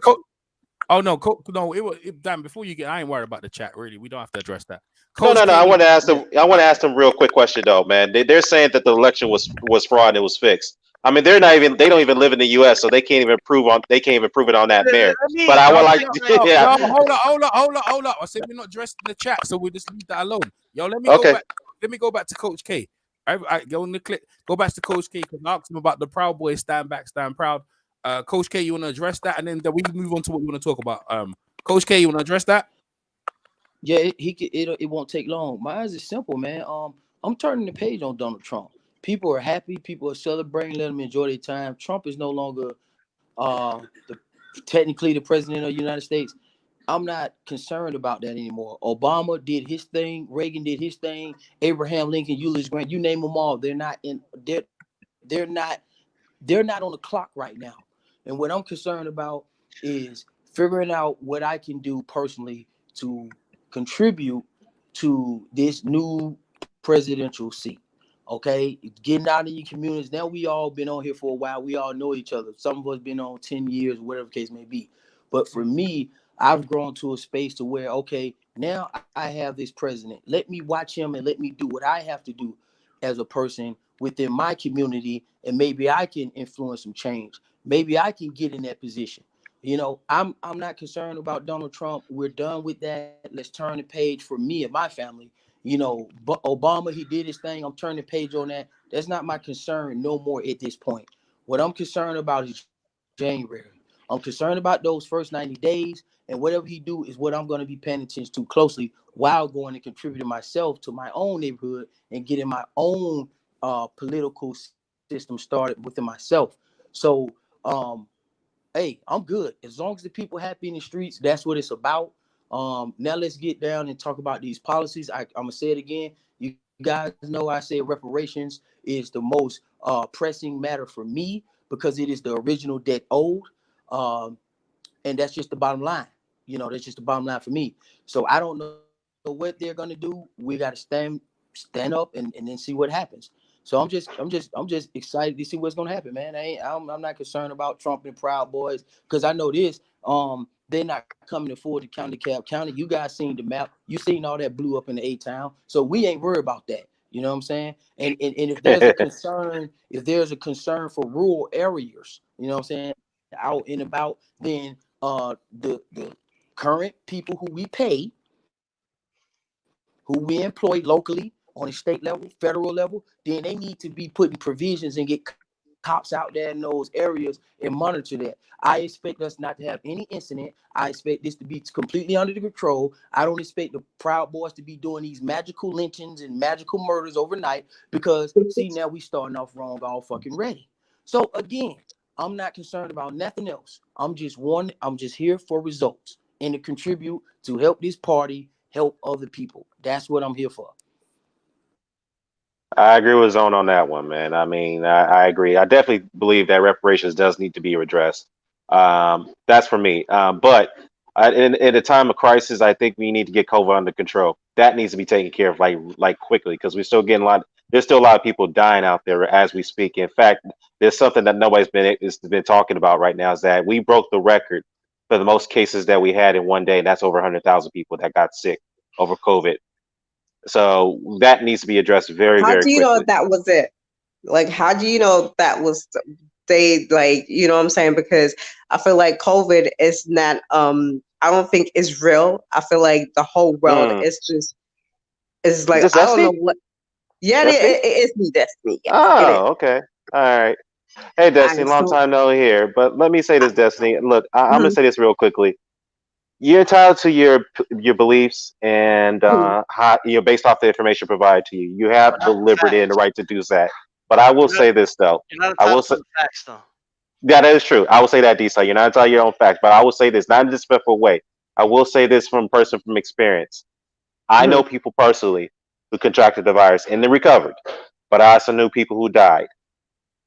Oh no, Dan. Before you get, I ain't worried about the chat. Really, we don't have to address that. No. I want to ask them. I want to ask them real quick question though, man. They're saying that the election was fraud and it was fixed. I mean, they don't even live in the U.S., so they can't even prove it on that merit. But I would like, yeah. Hold up. I said we're not addressing the chat, so we'll just leave that alone. Yo, let me go back. Let me go back to Coach K. I go on the clip. Go back to Coach K because I asked him about the Proud Boys, stand back, stand proud. Coach K, you want to address that, and then we move on to what we want to talk about. Coach K, you want to address that? Yeah, it won't take long. Mine is simple, man. I'm turning the page on Donald Trump. People are happy. People are celebrating. Let them enjoy their time. Trump is no longer technically the president of the United States. I'm not concerned about that anymore. Obama did his thing. Reagan did his thing. Abraham Lincoln, Ulysses Grant, you name them all. They're not on the clock right now. And what I'm concerned about is figuring out what I can do personally to contribute to this new presidential seat. Okay, getting out in your communities. Now we all been on here for a while. We all know each other. Some of us been on 10 years, whatever the case may be. But for me, I've grown to a space to where, okay, now I have this president. Let me watch him and let me do what I have to do as a person within my community, and maybe I can influence some change. Maybe I can get in that position. You know, I'm not concerned about Donald Trump. We're done with that. Let's turn the page for me and my family. You know, but Obama, he did his thing. I'm turning the page on that. That's not my concern no more at this point. What I'm concerned about is January. I'm concerned about those first 90 days, and whatever he do is what I'm going to be paying attention to closely while going and contributing myself to my own neighborhood and getting my own political system started within myself. So, hey, I'm good. As long as the people happy in the streets, that's what it's about. Now let's get down and talk about these policies. I'm gonna say it again. You guys know I said reparations is the most pressing matter for me because it is the original debt owed. And that's just the bottom line. You know, that's just the bottom line for me. So I don't know what they're gonna do. We gotta stand up and then see what happens. So I'm just excited to see what's gonna happen, man. I'm not concerned about Trump and Proud Boys because I know this. They're not coming to Ford to County DeKalb County. You guys seen the map. You seen all that blew up in the A-town. So we ain't worried about that. You know what I'm saying? And if there's a concern for rural areas, you know what I'm saying, out and about, then the current people who we pay, who we employ locally on a state level, federal level, then they need to be putting provisions and get cops out there in those areas and monitor that. I expect us not to have any incident. I expect this to be completely under the control. I don't expect the Proud Boys to be doing these magical lynchings and magical murders overnight because, see, now we starting off wrong all fucking ready. So again, I'm not concerned about nothing else. I'm just here for results and to contribute to help this party help other people. That's what I'm here for. I agree with Zone on that one, man. I mean, I agree. I definitely believe that reparations does need to be addressed. That's for me. But in a time of crisis, I think we need to get COVID under control. That needs to be taken care of like quickly because we're still getting a lot. There's still a lot of people dying out there as we speak. In fact, there's something that nobody's been talking about right now is that we broke the record for the most cases that we had in one day. And that's over 100,000 people that got sick over COVID. So that needs to be addressed very, How very do you know quickly. that was it? Like, how do you know that was they like, you know what I'm saying? Because I feel like COVID is not, I don't think is real. I feel like the whole world Mm. is Is like, this I don't know Destiny? what. Yeah, Destiny? it is me, Destiny. Yes, it is. Oh, okay. All right. Hey, Destiny, And long so, time no here. But let me say this, Destiny. Look, I'm gonna mhm, say this real quickly. You're entitled to your beliefs and mhm. how, based off the information provided to you. You have But the not the liberty and the facts. right to do that. But I will You're not say this though. you're not I will entitled to say, the facts though. yeah, that is true. I will say that, D. You're not entitled to your own facts, but I will say this, not in a disrespectful way. I will say this from person from experience. I know Mhm. people personally who contracted the virus and they recovered, but I also knew people who died.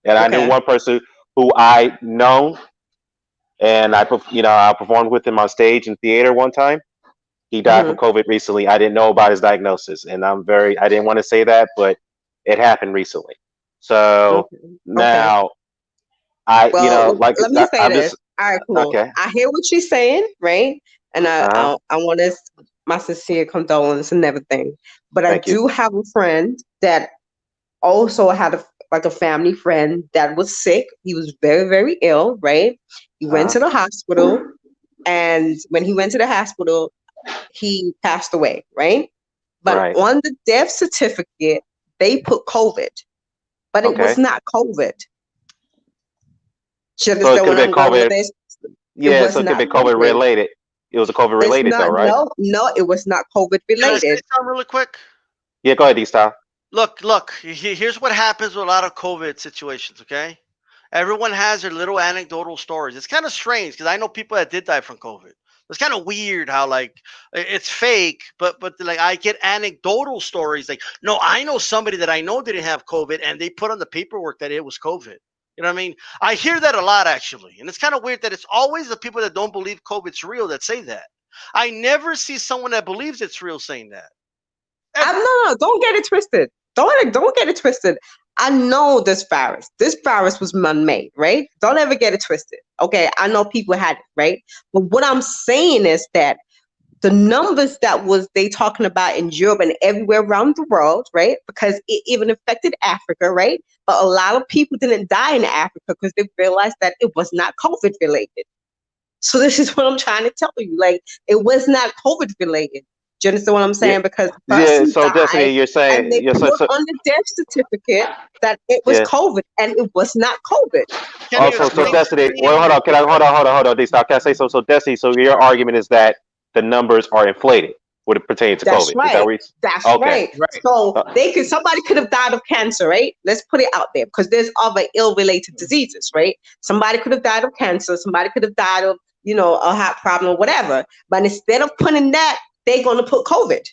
And I knew Okay. one person who I know, and I performed with him on stage in theater one time. He died from Mhm. COVID recently. I didn't know about his diagnosis, and I didn't want to say that, but it happened recently. So Okay. Okay. now I, Well, like let me say I'm this. just All right, cool. okay. I hear what you're saying, right? And Uh huh. I want to my sincere condolence and everything. But I Thank you. do have a friend that also had a family friend that was sick. He was very, very ill, right? He went Uh to the hospital, and when he went to the hospital, he passed away, right? But right. on the death certificate, they put COVID, but it was Okay. not COVID. Do you So it understand could where have been I'm going with COVID. this? It Yeah. was So it could not have been COVID COVID. related. It was a COVID It's related though, not, right? no, no, it was not COVID Can I say related. something really quick? Yeah. Go ahead, D. Style. Look. Here's what happens with a lot of COVID situations. Okay, everyone has their little anecdotal stories. It's kind of strange because I know people that did die from COVID. It's kind of weird how like it's fake, but like I get anecdotal stories. Like, no, I know somebody that I know didn't have COVID, and they put on the paperwork that it was COVID. You know what I mean? I hear that a lot actually, and it's kind of weird that it's always the people that don't believe COVID's real that say that. I never see someone that believes it's real saying that No, ever. no, don't get it twisted. Don't get it twisted. I know this virus. This virus was man-made, right? Don't ever get it twisted. Okay, I know people had it, right? But what I'm saying is that the numbers that was they talking about in Europe and everywhere around the world, right? Because it even affected Africa, right? But a lot of people didn't die in Africa because they realized that it was not COVID related. So this is what I'm trying to tell you. Like, it was not COVID related. Do you understand what I'm Yeah, saying? Because the yeah. person So Destiny, died you're and saying, they yeah. put on the death certificate that it was Yeah. COVID, and it was not COVID. Can you Also, so explain this Destiny. to me? Well, hold on. Can I hold on, D-Stock? Can I say so? So Destiny. So your argument is that the numbers are inflated when it pertains to That's COVID. Is that right. what you? That's Okay. right. Right. So Uh, somebody could have died of cancer, right? Let's put it out there because there's other ill-related diseases, right? Somebody could have died of cancer. Somebody could have died of, a heart problem or whatever. But instead of putting that, they're going to put COVID.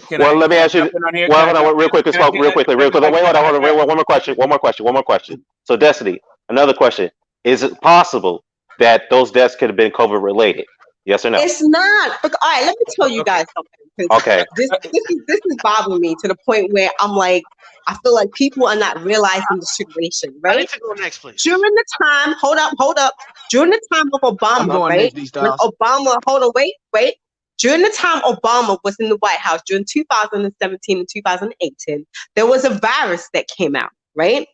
Can Well, I let me ask you. jump in on here? Well, Can I hold jump on, real in? quick, Can I, real quickly, real quick. Wait, hold on, hold on. Wait, one more question. One more question. So, Destiny, another question: is it possible that those deaths could have been COVID related? Yes or no? It's not. All right, let me tell you Okay. guys something. 'Cause Okay. this is bothering me to the point where I'm like, I feel like people are not realizing the situation, I right? need to go next, please. During the time, hold up. During the time of I'm Obama, going right? next, D When Styles. Obama, hold on, wait. During the time Obama was in the White House during 2017 and 2018, there was a virus that came out, right?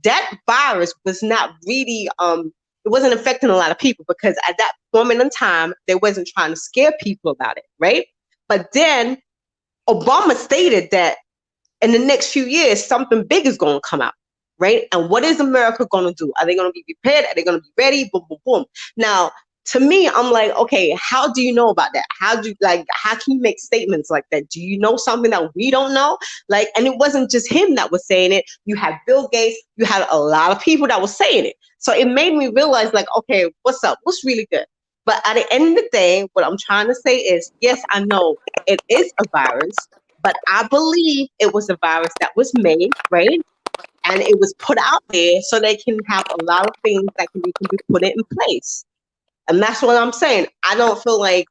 That virus was not really it wasn't affecting a lot of people because at that moment in time, they wasn't trying to scare people about it, right? But then Obama stated that in the next few years, something big is going to come out, right? And what is America going to do? Are they going to be prepared? Are they going to be ready? Boom, boom, boom. Now, to me, I'm like, okay, how do you know about that? How can you make statements like that? Do you know something that we don't know? Like, and it wasn't just him that was saying it. You had Bill Gates. You had a lot of people that were saying it. So it made me realize, like, okay, what's up? What's really good? But at the end of the day, what I'm trying to say is, yes, I know it is a virus, but I believe it was a virus that was made, right? And it was put out there so they can have a lot of things that can be put in place. And that's what I'm saying. I don't feel like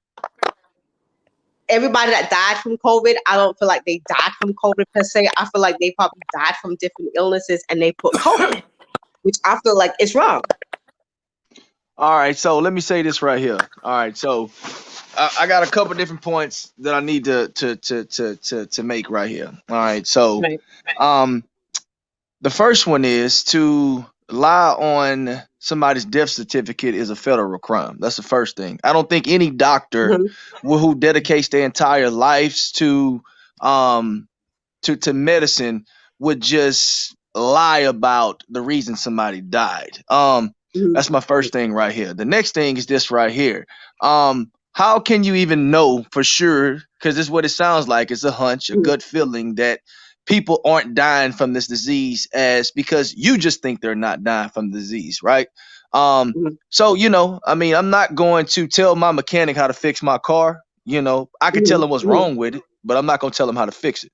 everybody that died from COVID, I don't feel like they died from COVID per se. I feel like they probably died from different illnesses and they put COVID, which I feel like is wrong. All right, so let me say this right here. All right, so I got a couple different points that I need to make right here. All right, so Right. the first one is to lie on somebody's death certificate is a federal crime. That's the first thing. I don't think any doctor Mhm. who dedicates their entire lives to medicine would just lie about the reason somebody died. Mhm. That's my first thing right here. The next thing is this right here. How can you even know for sure? Because this is what it sounds like. It's a hunch, a Mhm. gut feeling that people aren't dying from this disease as because you just think they're not dying from the disease, right? Mhm. So I mean, I'm not going to tell my mechanic how to fix my car. I could tell Mhm. him what's Mhm. wrong with it, but I'm not gonna tell him how to fix it,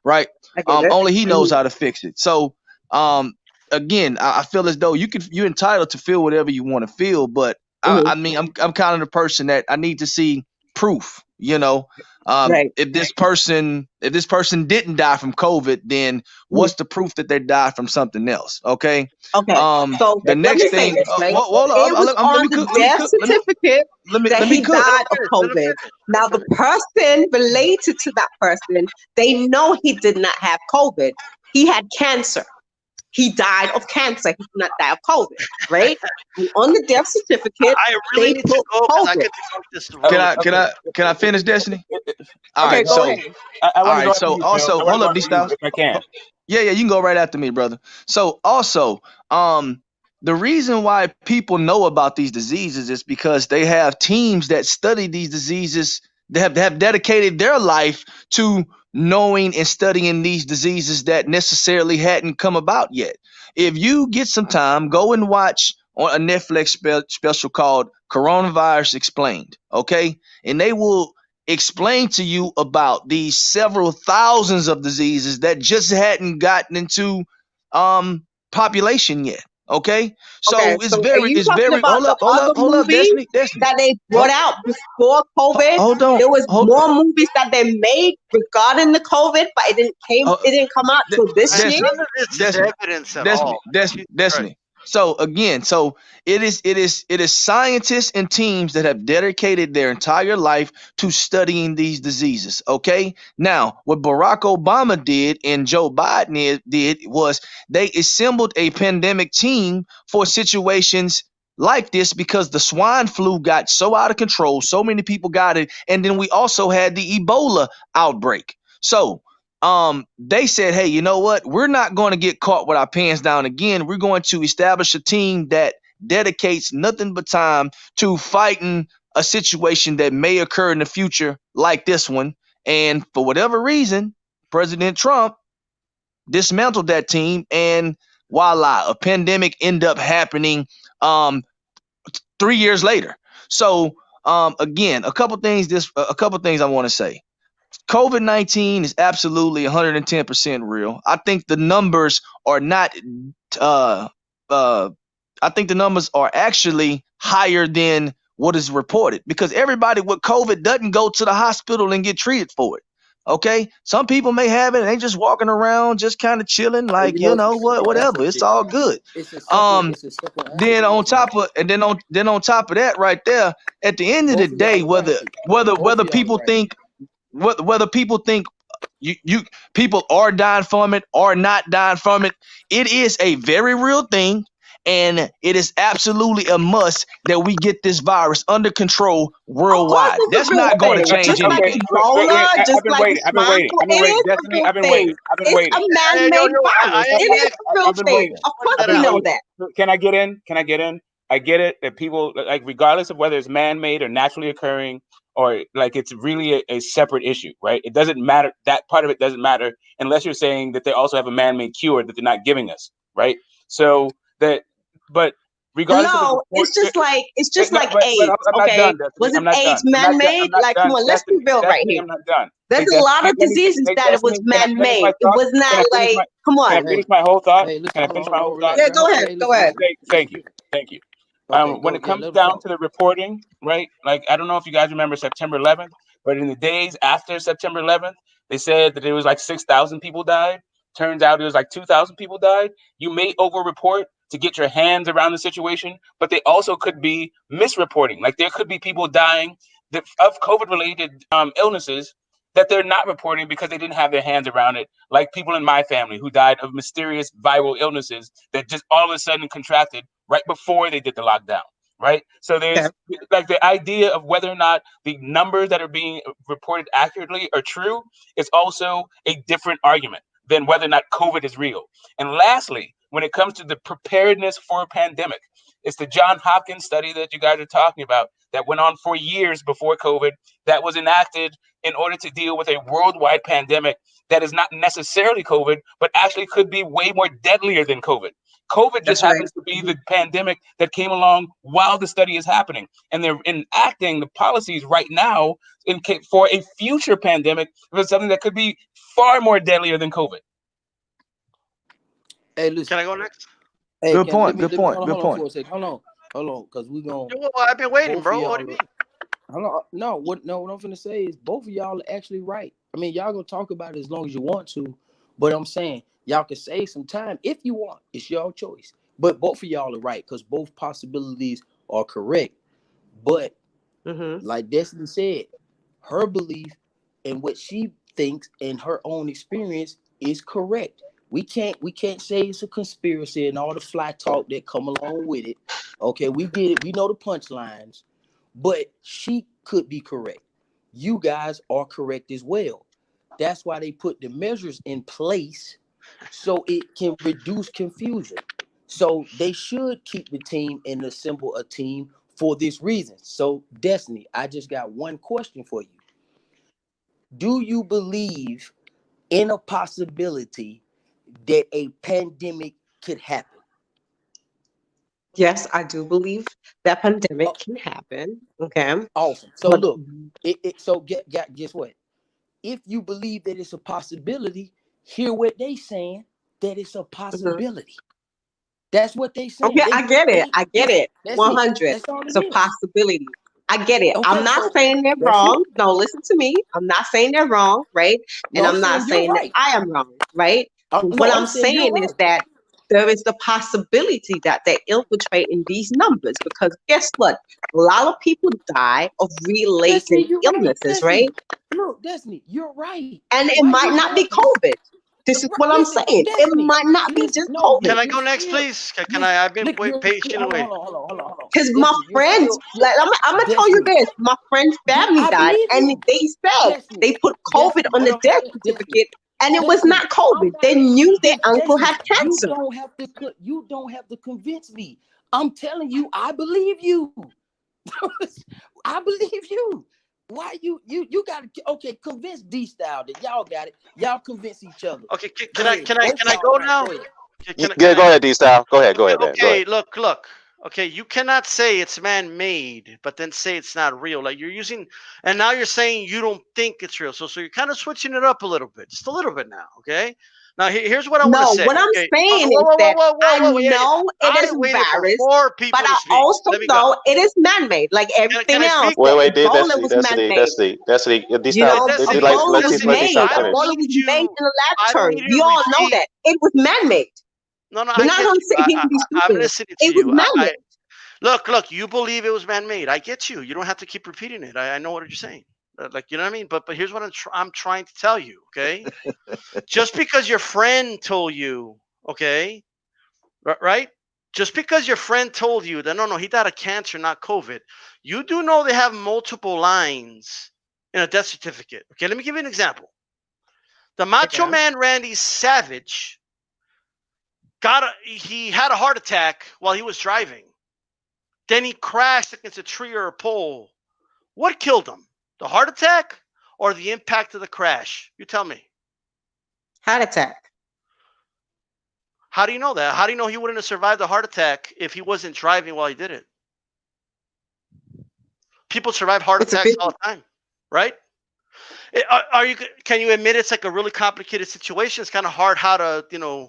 right? I get it. Only he knows Mhm. how to fix it. So, again, I feel as though you're entitled to feel whatever you want to feel, but I Mhm. mean, I'm kind of the person that I need to see proof. Right. If this person didn't die from COVID, then Mhm. what's the proof that they died from something else? Okay. Okay. So The let me next say thing, this, right? well, hold It on, was let on me the cook, death certificate that let me he cook. Let him died of finish. Let him COVID. finish. Now, the person related to that person, they know he did not have COVID. He had cancer. He died of cancer. He did not die of COVID, right? And on the death certificate, I really they need to put go because I COVID. could debunk this Can really I quick. can Okay. I can I finish, Destiny? All Okay, right, go so ahead. I all want to go right, after so you, Joe. also I want to hold go up, after these you styles. if I can. Yeah, you can go right after me, brother. So also, the reason why people know about these diseases is because they have teams that study these diseases. They have dedicated their life to knowing and studying these diseases that necessarily hadn't come about yet. If you get some time, go and watch on a Netflix special called Coronavirus Explained, okay? And they will explain to you about these several thousands of diseases that just hadn't gotten into population yet. Okay, Okay, so so are you it's talking very about the other hold up, movies Destiny, that they brought hold, out before COVID? hold on, There was hold, more movies that they made regarding the COVID, but hold it didn't come out De- till this And year. Destiny, none of this is Destiny, evidence at all. Jesus Christ. Destiny. So again, it is scientists and teams that have dedicated their entire life to studying these diseases. Okay, now what Barack Obama did and Joe Biden did was they assembled a pandemic team for situations like this because the swine flu got so out of control. So many people got it. And then we also had the Ebola outbreak. So they said, hey, you know what? We're not going to get caught with our pants down again. We're going to establish a team that dedicates nothing but time to fighting a situation that may occur in the future like this one. And for whatever reason, President Trump dismantled that team, and voila, a pandemic ended up happening 3 years later. So again, a couple things I want to say. COVID-19 is absolutely 110% real. I think the numbers are not I think the numbers are actually higher than what is reported, because everybody with COVID doesn't go to the hospital and get treated for it. Okay, some people may have it and they just walking around just kind of chilling, like, You know, whatever, it's all good. it's a simple answer Then to on this, man. top of that, right there, at the end of the Both of day, y'all are right. whether Both of y'all people are right. think whether people think you people are dying from it or not dying from it, it is a very real thing, and it is absolutely a must that we get this virus under control Of course, worldwide. it's a That's real not going to thing. change Just like anything. Ebola, I've just been like waiting. I've been swine waiting. flu, I've been it waiting. is a Destiny, real I've been thing. waiting. I've been It's waiting. a man-made virus. I've It been is a real I've been thing. waiting. Of course, I've we been know waiting. that. Can I get in? Can I get in? I get it that people, like, regardless of whether it's man-made or naturally occurring, or like it's really a separate issue, right? It doesn't matter. That part of it doesn't matter unless you're saying that they also have a man-made cure that they're not giving us, right? So that, but regardless of the No, report, it's just like but AIDS. I'm not Okay, done, Destiny. was it I'm not AIDS done. I'm not done. man-made? I'm not Like, come done. on, let's be real right Destiny, here. I'm not done. There's a lot of Let me, diseases hey, that it was Destiny, can I finish my man-made. It thought? was Can not I finish like, my come Can I on. finish my whole thought? Hey, listen, Can I hold finish on, my hold whole on, thought? Yeah, relax. go ahead, Hey, go ahead. Thank you. Thank you. Okay, When go. it Yeah, comes let him down talk. to the reporting, right? Like, I don't know if you guys remember September 11th, but in the days after September 11th, they said that it was like 6,000 people died. Turns out it was like 2,000 people died. You may over-report to get your hands around the situation, but they also could be misreporting. Like, there could be people dying of COVID-related illnesses that they're not reporting because they didn't have their hands around it, like people in my family who died of mysterious viral illnesses that just all of a sudden contracted right before they did the lockdown, right? So Okay. there's like the idea of whether or not the numbers that are being reported accurately are true is also a different argument than whether or not COVID is real. And lastly, when it comes to the preparedness for a pandemic, it's the Johns Hopkins study that you guys are talking about that went on for years before COVID, that was enacted in order to deal with a worldwide pandemic that is not necessarily COVID, but actually could be way more deadlier than COVID. COVID just That's right. happens to be the pandemic that came along while the study is happening. And they're enacting the policies right now for a future pandemic for something that could be far more deadlier than COVID. Hey, listen. Can I go next? Hey, Good let point. me Good point. hold Good on point. for a second. Hold on, because we gonna Well, I've been waiting, both bro. of What do y'all. you mean? Hold on. No, what I'm finna say is both of y'all are actually right. I mean, y'all gonna talk about it as long as you want to, but I'm saying y'all can save some time if you want. It's your choice. But both of y'all are right because both possibilities are correct. But Mm-hmm. like Destiny said, her belief and what she thinks and her own experience is correct. We can't say it's a conspiracy and all the fly talk that come along with it. Okay, we get it. We know the punchlines, but she could be correct. You guys are correct as well. That's why they put the measures in place so it can reduce confusion. So they should keep the team and assemble a team for this reason. So, Destiny, I just got one question for you. Do you believe in a possibility that a pandemic could happen? Yes, I do believe that pandemic Oh, can happen. Okay. awesome. So But look, guess what? If you believe that it's a possibility, hear what they saying, that it's a Mhm. possibility. That's what they saying. Okay, I get it. I get it. That's it. 100. That's all It's it a is. possibility. I get it. I'm Okay, not so saying they're that's it. wrong. No, listen to me. I'm not saying they're wrong, right? And No, I'm I'm not saying you're saying that right. I am wrong, right? But what No, I'm I'm saying you're saying is right. that there is the possibility that they infiltrate in these numbers because guess what? A lot of people die of Destiny, related you're right. illnesses, right? Destiny, look, Destiny, you're right. And it Why might you not be laughing? COVID. This is what I'm Listen, saying. It Destiny, might not be listen, just no, COVID. Can I you're go next, still, please? Can listen, I? I've been look, you're patient still, away. hold on. Because my Destiny, you're friends, still, like, I'm gonna tell you Destiny, this: my friend's family I died, believe and you. they said Destiny, they put COVID Destiny, on what the I'm death saying, Destiny, certificate, and it was Destiny, not COVID. I'm not, They knew their uncle Destiny, had cancer. you don't have to convince me. I'm telling you, I believe you. I believe you. Why you got to, okay, convince D-Style that y'all got it. Y'all convince each other. Okay, Go ahead. can Both I y'all go right. now? Go ahead. Yeah, go ahead, D-Style. Go ahead, Okay, man. Go ahead. look. Okay, you cannot say it's man-made, but then say it's not real. Like you're using, and now you're saying you don't think it's real. So you're kind of switching it up a little bit, just a little bit now. Okay. Now here's what I want to No, say. what I'm Okay. saying is that I Yeah, yeah. know it I is waited for virus, 4 but people to I speak. also Let me go. know it is man-made, like Can everything I else. speak? That Wait, Ebola was man-made. Destiny. You D-Style, know, Hey, Destiny, Ebola was let Destiny, D-Style made. I don't finish. Ebola need was made you. in a I don't laboratory. need you We to all know repeat. that. It was man-made. No, We're I not get gonna you. sit here and be I'm stupid. listening to It was you. man-made. Look. You believe it was man-made. I get you. You don't have to keep repeating it. I know what you're saying. Like you know what I mean. But here's what I'm trying to tell you. Okay, just because your friend told you, okay, right? Just because your friend told you that no, he died of cancer, not COVID. You do know they have multiple lines in a death certificate. Okay, let me give you an example. The Macho Okay. Man Randy Savage he had a heart attack while he was driving. Then he crashed against a tree or a pole. What killed him? The heart attack or the impact of the crash? You tell me. Heart attack. How do you know that? How do you know he wouldn't have survived a heart attack if he wasn't driving while he did it? People survive heart It's a attacks 50. all the time, right? Are you? Can you admit it's like a really complicated situation? It's kind of hard how to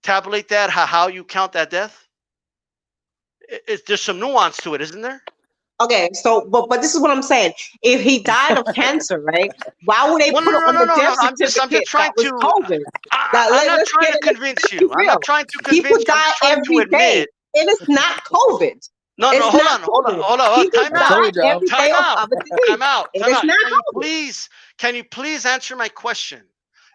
tabulate that. How you count that death? There's some nuance to it, isn't there? Okay, so but this is what I'm saying. If he died of cancer, right? Why would they No, no, put it no, on no, the no, no. death I'm just certificate trying that was to. COVID? Now, I'm not let's trying get to it. convince Let's be you. I'm not real. trying to People convince you. I'm die just trying to every day. admit. It is not COVID. No, It's hold not on, COVID. hold on. People Time I out. die told y'all. every day Time of out. other disease. Time out. It Time is out. not COVID. Can you please answer my question?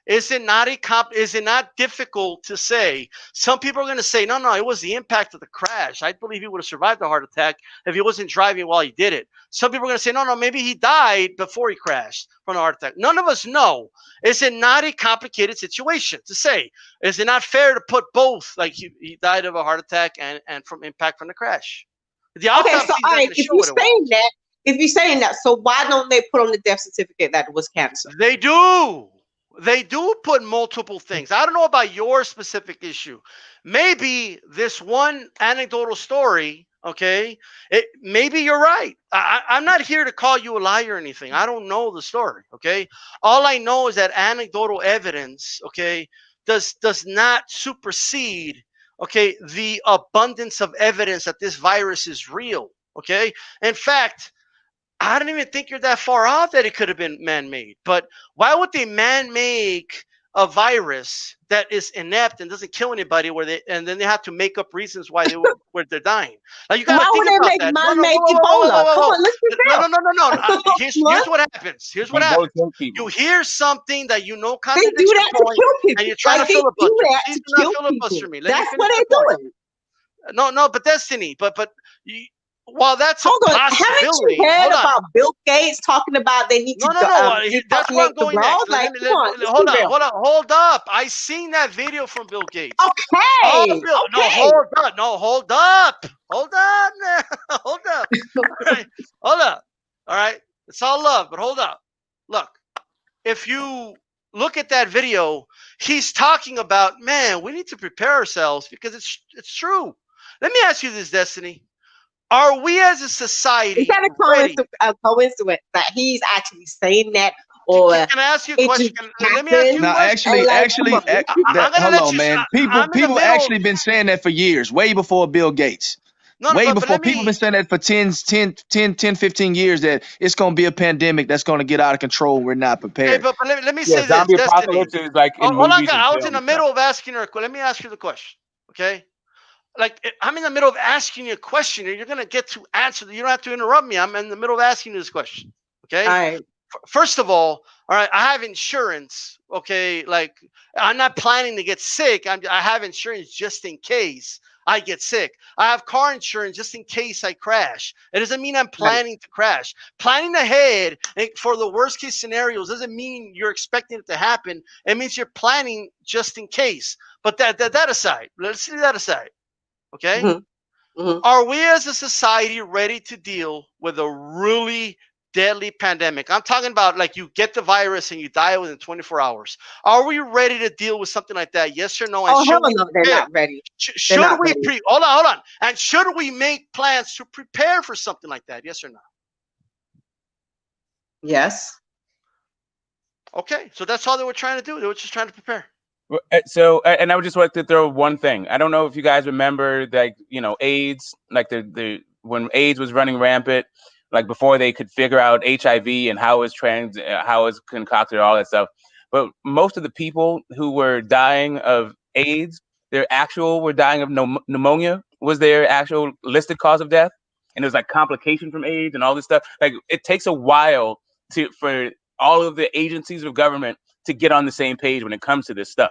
Is it not difficult to say? Some people are going to say, no, it was the impact of the crash. I believe he would have survived a heart attack if he wasn't driving while he did it. Some people are going to say, no, maybe he died before he crashed from a heart attack. None of us know. Is it not a complicated situation to say? Is it not fair to put both, like he died of a heart attack and from impact from the crash? The Okay, autopsy so is all not right, going to show what it was. if you're saying that, so why don't they put on the death certificate that it was cancer? They do. They do put multiple things. I don't know about your specific issue. Maybe this one anecdotal story, okay, maybe you're right. I'm not here to call you a liar or anything. I don't know the story, okay? All I know is that anecdotal evidence, okay, does not supersede, okay, the abundance of evidence that this virus is real, okay? In fact, I don't even think you're that far off that it could have been man-made. But why would they man-make a virus that is inept and doesn't kill anybody, and then they have to make up reasons why they're dying? Now you got to Why think would they about make that. No, no, man-made whoa, whoa, whoa, whoa, Ebola? whoa, Come whoa, on, let's be no, real. no, no, no, no. Here's what happens. Here's what Ebola happens. kills You people. hear something that you know They do contradicts your that to point, kill and people. you're trying to Like they do filibuster. that Please to do not kill filibuster people. me. Let me That's finish what the they're point. doing. No, but Destiny, but you, while that's a Hold on, haven't you possibility, heard hold on. about Bill Gates talking about they need No, to no, no. That's where decarbonate I'm the going world? next. Like, come on, let's be Hold on, real. hold up. I seen that video from Bill Gates. Okay, No, okay. hold up, man. Hold up, right? Hold up. All right, it's all love, but hold up. Look, if you look at that video, he's talking about, man, we need to prepare ourselves because it's true. Let me ask you this, Destiny. Are we as a Is society that ready? a coincidence that he's actually saying that, Can, or can I ask you a it just question? Let me ask you a happened? Now, question. And like, come on, let's be I'm that gonna hold let on, you. man. I'm in the People middle. actually been saying that for years, way before Bill Gates. No, Way but before let people me. been saying that for 10, 15 years that it's going to be a pandemic that's going to get out of control. We're not Okay, prepared. but let me Yeah, say this, zombie Destiny. apocalypse is like Oh, in hold on, movies guys. and I was in film the and stuff. middle of asking her. Let me ask you the question. Okay, like I'm in the middle of asking you a question, and you're gonna get to answer. You don't have to interrupt me. I'm in the middle of asking you this question. all Okay. right. First of all right, I have insurance. Okay, like I'm not planning to get sick. I have insurance just in case I get sick. I have car insurance just in case I crash. It doesn't mean I'm planning to crash. Planning ahead for the worst case scenarios doesn't mean you're expecting it to happen. It means you're planning just in case. But that aside, let's leave that aside. Okay. Mm-hmm. Mm-hmm. Are we as a society ready to deal with a really deadly pandemic? I'm talking about like you get the virus and you die within 24 hours. Are we ready to deal with something like that? Yes or no? And Oh, should hell we no, they're prepare? not ready. Should not we ready. hold on. And should we make plans to prepare for something like that? Yes or no? Yes. Okay, so that's all they were trying to do. They were just trying to prepare. So, and I would just like to throw one thing. I don't know if you guys remember, like, AIDS, like the when AIDS was running rampant, like before they could figure out HIV and how it's concocted, all that stuff. But most of the people who were dying of AIDS, were dying of pneumonia was their actual listed cause of death, and it was like complication from AIDS and all this stuff. Like it takes a while for all of the agencies of government to get on the same page when it comes to this stuff.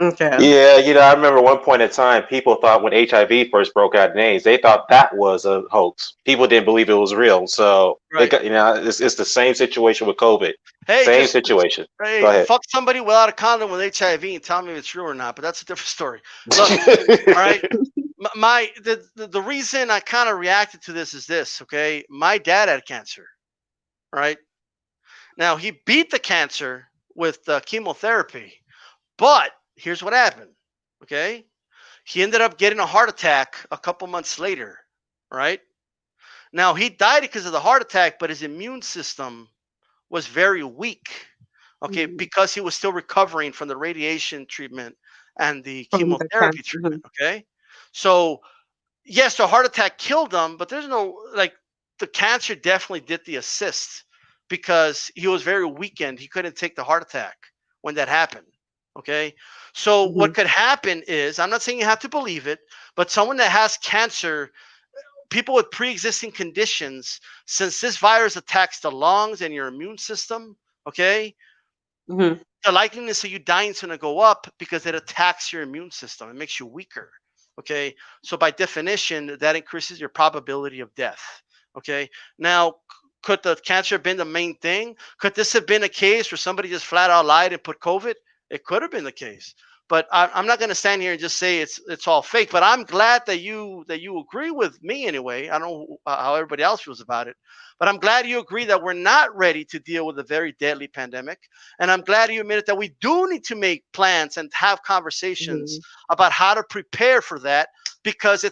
Okay. Yeah, I remember one point in time, people thought when HIV first broke out in AIDS, they thought that was a hoax. People didn't believe it was real. So, Right. it's the same situation with COVID. Hey, Same situation. Hey, Go ahead. fuck somebody without a condom with HIV and tell me if it's true or not. But that's a different story. Look, all right. The reason I kind of reacted to this is this. Okay, my dad had cancer. Right. Now he beat the cancer with chemotherapy, but here's what happened. Okay, he ended up getting a heart attack a couple months later. Right. Now he died because of the heart attack, but his immune system was very weak. Okay, because he was still recovering from the radiation treatment and the chemotherapy treatment. Okay, so yes, the heart attack killed him, but there's no the cancer definitely did the assist because he was very weakened. He couldn't take the heart attack when that happened. Okay, so what could happen is, I'm not saying you have to believe it, but someone that has cancer, people with pre-existing conditions, since this virus attacks the lungs and your immune system, okay, the likeliness of you dying is going to go up because it attacks your immune system. It makes you weaker. Okay, so by definition, that increases your probability of death. Okay, now could the cancer have been the main thing? Could this have been a case where somebody just flat out lied and put COVID? It could have been the case. But I'm not going to stand here and just say it's all fake. But I'm glad that you agree with me anyway. I don't know how everybody else feels about it, but I'm glad you agree that we're not ready to deal with a very deadly pandemic. And I'm glad you admitted that we do need to make plans and have conversations about how to prepare for that, because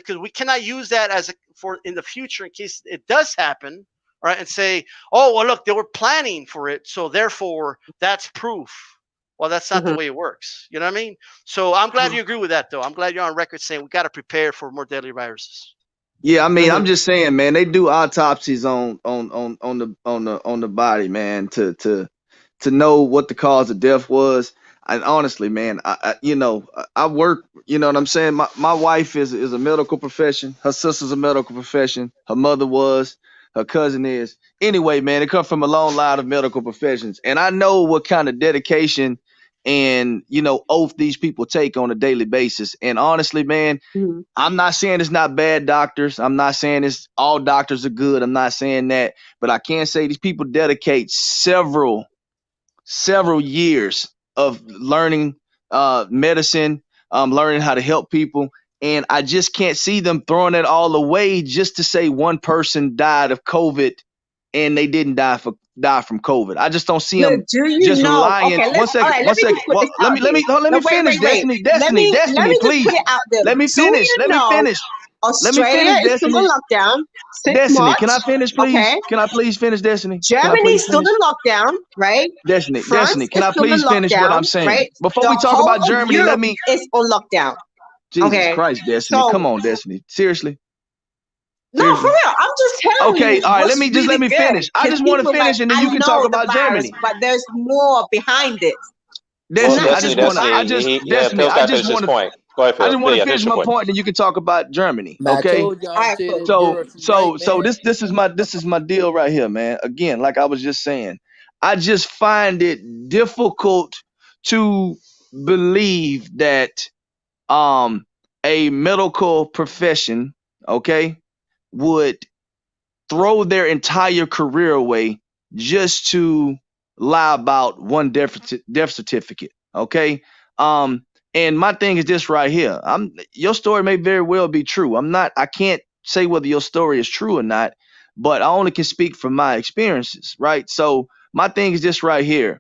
we cannot use that for in the future in case it does happen, right? And say, oh well, look, they were planning for it, so therefore that's proof. Well, that's not the way it works. You know what I mean? So I'm glad you agree with that, though. I'm glad you're on record saying we got to prepare for more deadly viruses. Yeah, I mean, I'm just saying, man, they do autopsies on the body, man, to know what the cause of death was. And honestly, man, I work, you know what I'm saying? My wife is a medical profession. Her sister's a medical profession. Her mother was. Her cousin is. Anyway, man, it comes from a long line of medical professions. And I know what kind of dedication and, oath these people take on a daily basis. And honestly, man, I'm not saying it's not bad doctors. I'm not saying all doctors are good. I'm not saying that. But I can say these people dedicate several years of learning medicine, learning how to help people. And I just can't see them throwing it all away just to say one person died of COVID and they didn't die from COVID. I just don't see them just lying. Okay, one second. Well, let me finish, Destiny. Destiny, please. Let me finish. Australia is still in lockdown. Destiny, can I finish, please? Okay. Can I please finish, Destiny? Germany is still in lockdown, right? Destiny, can I please finish what I'm saying? Right? Before we talk about Germany, Europe is on lockdown. Jesus Christ, Destiny. Come on, Destiny. Seriously? No, for real. I'm just telling you. Okay, all right. Let me finish. I just want to finish, and then you can talk about Germany. But there's more behind it. Destiny, Destiny, I just want to. Phil's got to finish his point. Go ahead, I Phil. just want to Yeah, finish finish your my point. point, then you can talk about Germany. Man, I Okay. told y'all All I'm right, telling cool. this So girl so tonight, so man. this is my deal right here, man. Again, like I was just saying, I just find it difficult to believe that a medical profession, okay, would throw their entire career away just to lie about one death certificate. Okay. Um, and my thing is this right here. Your story may very well be true. I can't say whether your story is true or not, but I only can speak from my experiences, right? So my thing is this right here.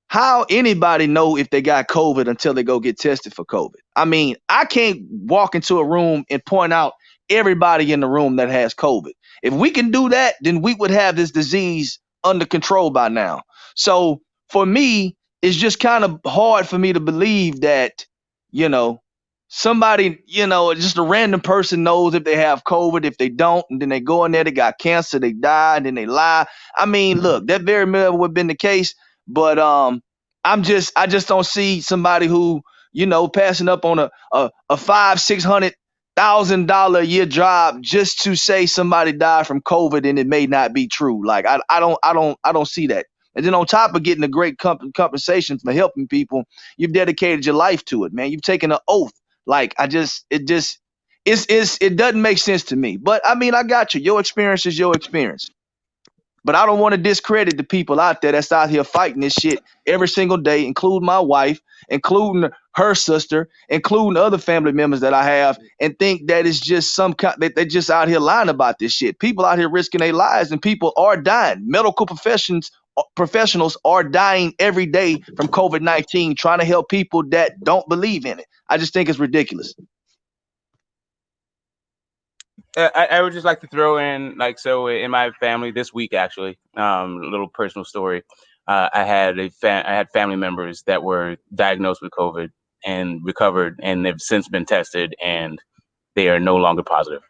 How anybody know if they got COVID until they go get tested for COVID? I mean, I can't walk into a room and point out everybody in the room that has COVID. If we can do that, then we would have this disease under control by now. So for me, it's just kind of hard for me to believe that, you know, somebody, just a random person knows if they have COVID, if they don't, and then they go in there, they got cancer, they die, and then they lie. I mean, look, that very well would have been the case. But I just don't see somebody who, passing up on a $500,000-600,000 a year job just to say somebody died from COVID and it may not be true. Like I don't see that. And then on top of getting a great compensation for helping people, you've dedicated your life to it, man. You've taken an oath. Like it doesn't make sense to me. But I mean, I got you. Your experience is your experience. But I don't want to discredit the people out there that's out here fighting this shit every single day, including my wife, including her sister, including other family members that I have, and think that it's just that they're just out here lying about this shit. People out here risking their lives, and people are dying. Medical professionals are dying every day from COVID-19, trying to help people that don't believe in it. I just think it's ridiculous. I would just like to throw in, so in my family this week, actually, a little personal story. I had family members that were diagnosed with COVID and recovered, and they've since been tested, and they are no longer positive.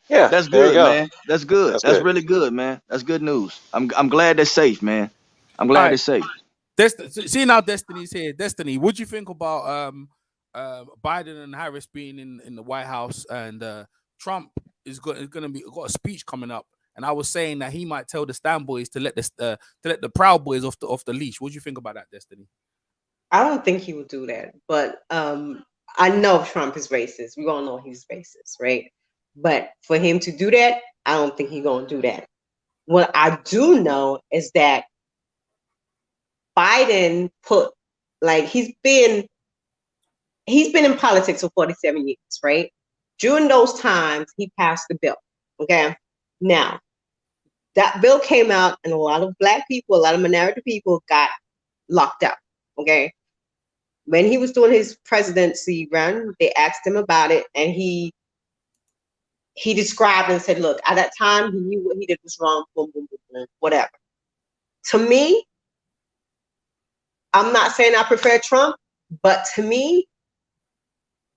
Yeah, That's there you good, go. man. That's good. That's That's good. really good, man. That's good news. I'm glad they're safe, man. I'm All glad right. they're safe. See now, Destiny's here. Destiny, what do you think about Biden and Harris being in the White House, and Trump is going to be got a speech coming up, and I was saying that he might tell the Stan boys to let the Proud Boys off the leash. What do you think about that, Destiny? I don't think he would do that, but I know Trump is racist. We all know he's racist, right? But for him to do that, I don't think he's gonna do that. What I do know is that Biden he's been in politics for 47 years, right? During those times, he passed the bill. Okay. Now, that bill came out, and a lot of Black people, a lot of minority people got locked up. Okay. When he was doing his presidency run, they asked him about it, and he described and said, look, at that time, he knew what he did was wrong, boom, boom, boom, boom, whatever. To me, I'm not saying I prefer Trump, but to me,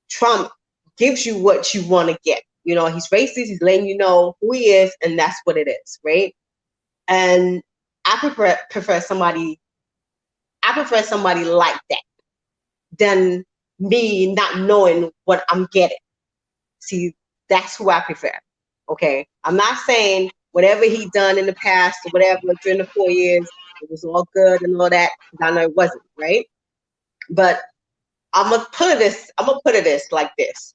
Trump gives you what you want to get. He's racist, he's letting you know who he is, and that's what it is, right? And I prefer somebody like that than me not knowing what I'm getting. See, that's who I prefer. Okay. I'm not saying whatever he done in the past or whatever during the 4 years, it was all good and all that, because I know it wasn't, right? But I'm gonna put it this like this.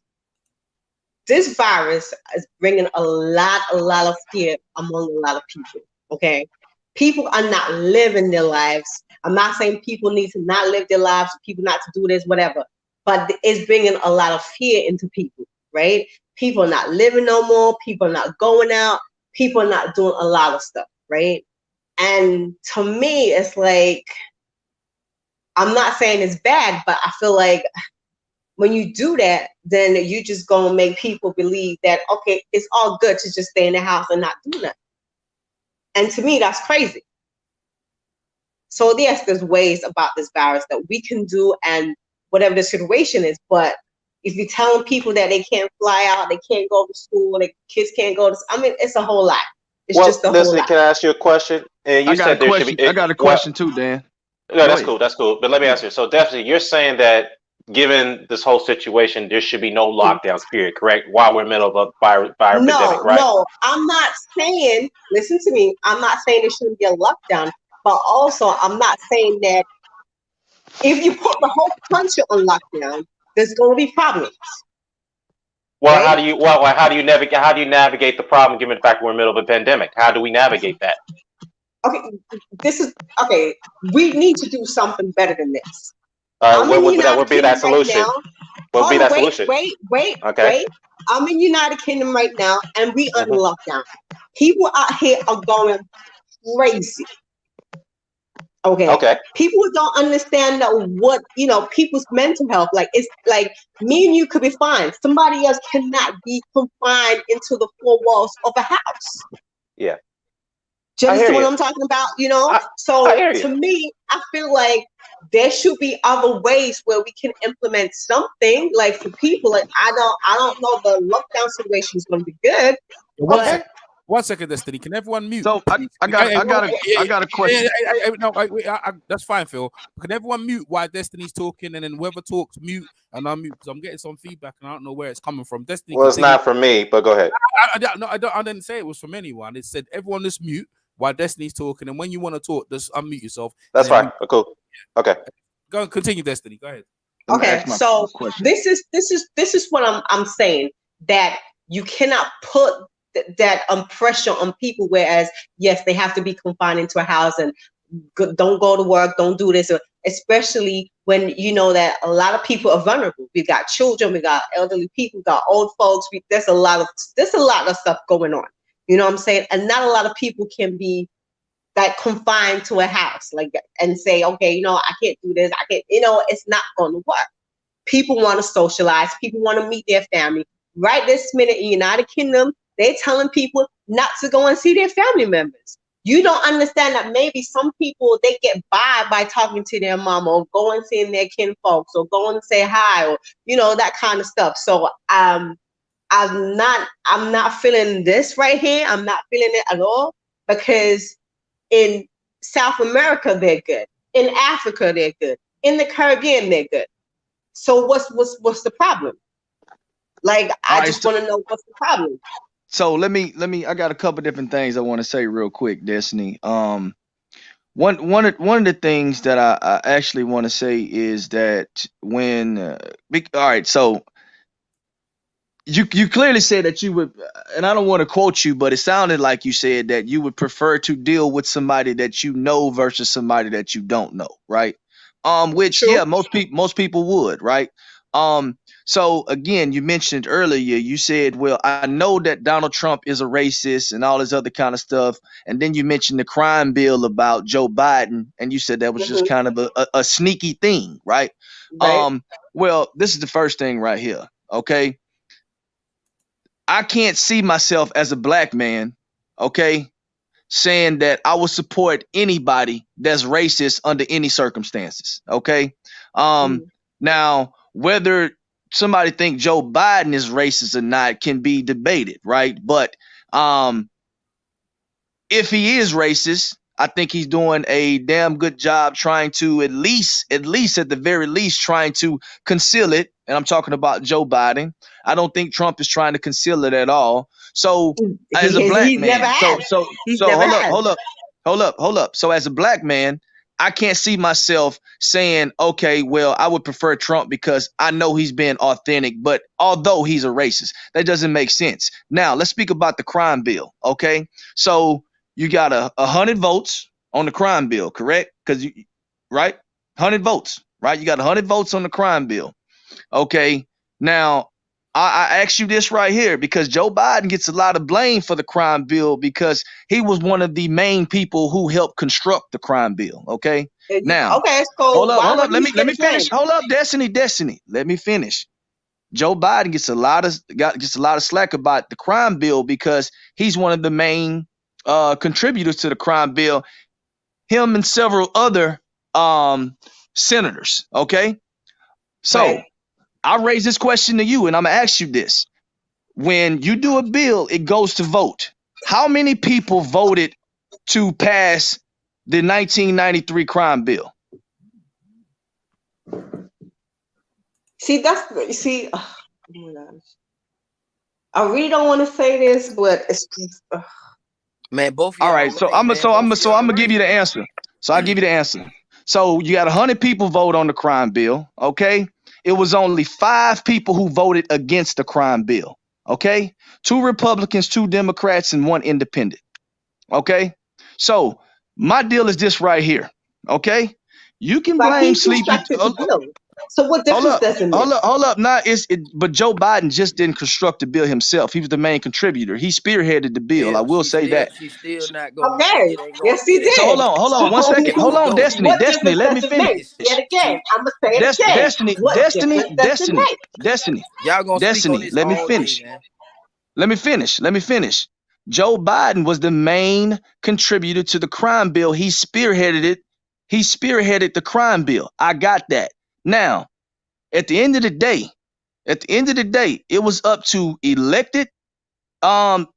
This virus is bringing a lot of fear among a lot of people. Okay. People are not living their lives. I'm not saying people need to not live their lives, people not to do this, whatever, but it's bringing a lot of fear into people, right? People are not living no more. People are not going out. People are not doing a lot of stuff, right? And to me, it's like, I'm not saying it's bad, but I feel like when you do that, then you just gonna make people believe that, okay, it's all good to just stay in the house and not do nothing. And to me, that's crazy. So yes, there's ways about this virus that we can do, and whatever the situation is. But if you're telling people that they can't fly out, they can't go to school, their kids can't go to, it's a whole lot. It's just a whole Listen, lot. can I ask you a question? And you I got said a there should question. be. I got a question too, Dan. No, that's cool. That's cool. But let me ask you. So definitely, you're saying that given this whole situation, there should be no lockdowns. Period. Correct. While we're in the middle of a fire pandemic, right? No, I'm not saying, listen to me, I'm not saying there shouldn't be a lockdown, but also I'm not saying that if you put the whole country on lockdown, there's going to be problems. Well, right? how do you navigate the problem given the fact we're in the middle of a pandemic? How do we navigate that? Okay, okay. We need to do something better than this. What would be that solution? What would be that solution? Okay. I'm in United Kingdom right now, and we under Mhm. lockdown. People out here are going crazy. Okay. People don't understand that what people's mental health. Like, it's like me and you could be fine. Somebody else cannot be confined into the four walls of a house. Yeah. Do you I hear understand what you. I'm talking about? I So hear you. to me, I feel like there should be other ways where we can implement something like for people. Like, I don't know, the lockdown situation is going to be good. Okay. One second, Destiny. Can everyone mute? So I got a question. No, that's fine, Phil. Can everyone mute while Destiny's talking, and then whoever talks, mute, and I'll mute because I'm getting some feedback and I don't know where it's coming from. Destiny. Well, it's not for me, but go ahead. I didn't say it was from anyone. It said everyone just mute while Destiny's talking, and when you want to talk, just unmute yourself. That's fine. Cool. Okay. Go and continue, Destiny. Go ahead. Okay, so this is what I'm saying, that you cannot put that pressure on people, whereas yes, they have to be confined into a house and don't go to work, don't do this, especially when you know that a lot of people are vulnerable. We got children, we got elderly people, we got old folks. There's a lot of stuff going on. You know what I'm saying? And not a lot of people can be like confined to a house, like, and say, okay, I can't do this. I can't. It's not going to work. People want to socialize. People want to meet their family. Right this minute in United Kingdom, they're telling people not to go and see their family members. You don't understand that maybe some people, they get by talking to their mom or going seeing their kinfolks or going to say hi or that kind of stuff. So I'm not feeling this right here. I'm not feeling it at all, because in South America they're good. In Africa they're good. In the Caribbean they're good. So what's the problem? Like, I just want to know what's the problem. So let me I got a couple different things I want to say real quick, Destiny. One of the things that I actually want to say is that when all right, so you clearly said that you would, and I don't want to quote you, but it sounded like you said that you would prefer to deal with somebody that you know versus somebody that you don't know, right? Which True. yeah, most people would, right? So again, you mentioned earlier, you said, well, I know that Donald Trump is a racist and all this other kind of stuff, and then you mentioned the crime bill about Joe Biden, and you said that was just kind of a sneaky thing, right? Right. Well, this is the first thing right here, okay? I can't see myself as a black man, okay, saying that I will support anybody that's racist under any circumstances, okay? Now, whether somebody think Joe Biden is racist or not can be debated, right? But if he is racist, I think he's doing a damn good job trying to at least at the very least trying to conceal it. And I'm talking about Joe Biden. I don't think Trump is trying to conceal it at all. So as a black man, hold up. So as a black man, I can't see myself saying, okay, well, I would prefer Trump because I know he's being authentic, but although he's a racist, that doesn't make sense. Now let's speak about the crime bill. Okay. So you got 100 votes on the crime bill, correct? Right? 100 votes, right? You got 100 votes on the crime bill. Okay. Now, I ask you this right here because Joe Biden gets a lot of blame for the crime bill because he was one of the main people who helped construct the crime bill. Okay. Now, okay, so hold up. Let me finish. Hold up, Destiny. Let me finish. Joe Biden gets a lot of slack about the crime bill because he's one of the main contributors to the crime bill. Him and several other senators. Okay. So. Right. I raise this question to you, and I'm gonna ask you this: when you do a bill, it goes to vote. How many people voted to pass the 1993 crime bill? See, oh my gosh. I really don't want to say this, but it's just, Man, both of All y'all right, so right, I'm man. so Both I'm of so y'all I'm gonna give right. you the answer. So I give you the answer. So you got 100 people vote on the crime bill. Okay, it was only 5 people who voted against the crime bill. Okay, 2 Republicans, 2 Democrats, and 1 independent. Okay, so my deal is this right here. Okay, you can but blame he Sleepy. constructed the bill. So what Hold difference up, does it make? hold up. Now but Joe Biden just didn't construct the bill himself. He was the main contributor. He spearheaded the bill. I Yeah, will say that. she's still not going. Okay. It ain't going. Yes, he It ain't So did. going. hold on, 1 So second. It Hold ain't on, going. Destiny, what Destiny. difference Let me does it make? finish. Yet again, I'm gonna say it again. Destiny, What Destiny, difference does it Destiny, make? Destiny, Y'all gonna speak on Destiny. this Let me all day, finish. man. Let me finish. Let me finish. Joe Biden was the main contributor to the crime bill. He spearheaded it. He spearheaded the crime bill. I got that. Now, at the end of the day, it was up to um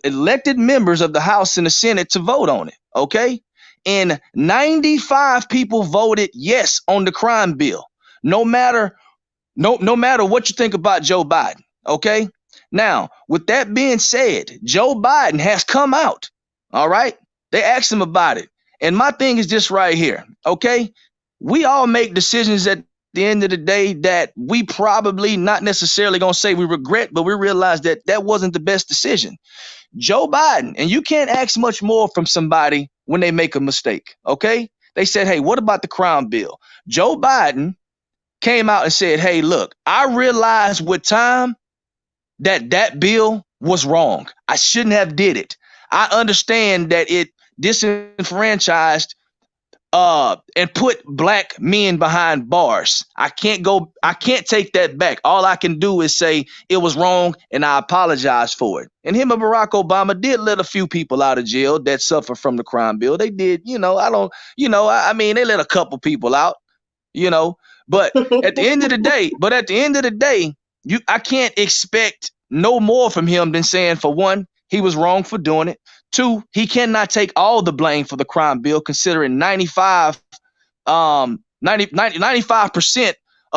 elected members of the House and the Senate to vote on it. Okay, and 95 people voted yes on the crime bill. No matter no matter what you think about Joe Biden. Okay, now with that being said, Joe Biden has come out. All right, they asked him about it, and my thing is this right here. Okay, we all make decisions at the end of the day that we probably not necessarily gonna say we regret, but we realize that that wasn't the best decision. Joe Biden, and you can't ask much more from somebody when they make a mistake. Okay, they said, hey, what about the crime bill? Joe Biden came out and said, hey, look, I realized with time that bill was wrong. I shouldn't have did it. I understand that it disenfranchised and put black men behind bars. I can't take that back. All I can do is say it was wrong and I apologize for it. And him and Barack Obama did let a few people out of jail that suffer from the crime bill. They did, I mean, they let a couple people out, you know, but at the end of the day, I can't expect no more from him than saying, for one, he was wrong for doing it. 2, he cannot take all the blame for the crime bill, considering 95% of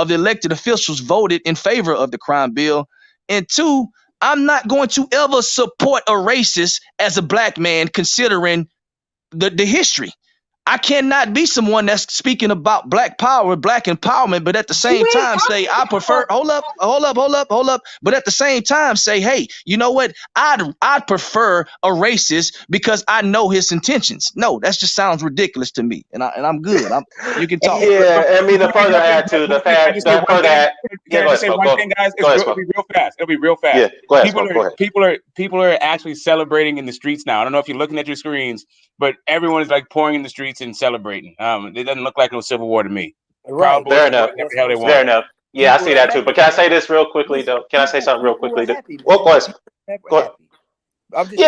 the elected officials voted in favor of the crime bill. And 2, I'm not going to ever support a racist as a black man, considering the history. I cannot be someone that's speaking about black power, black empowerment, but at the same time say I prefer. Hold up. But at the same time say, hey, you know what? I'd prefer a racist because I know his intentions. No, that just sounds ridiculous to me, and I'm good. You can talk. Yeah, I mean, the further add to the fact, the further add. Yeah, Can I go just ahead, say Smoke. one thing, guys? Go ahead, It'll Smoke. be real fast. It'll be real fast. Yeah, go ahead, Smoke. Go ahead. People are actually celebrating in the streets now. I don't know if you're looking at your screens, but everyone is like pouring in the streets and celebrating. It doesn't look like no civil war to me. Proud Right. Boys Fair are doing enough. whatever the hell they Fair want. enough. Yeah, I People see are that too. happy, But can I say man. this real quickly, Listen, though? Can I say something real people are quickly? happy, Well, man. go ahead. People Go are ahead. happy. I'm just Yeah.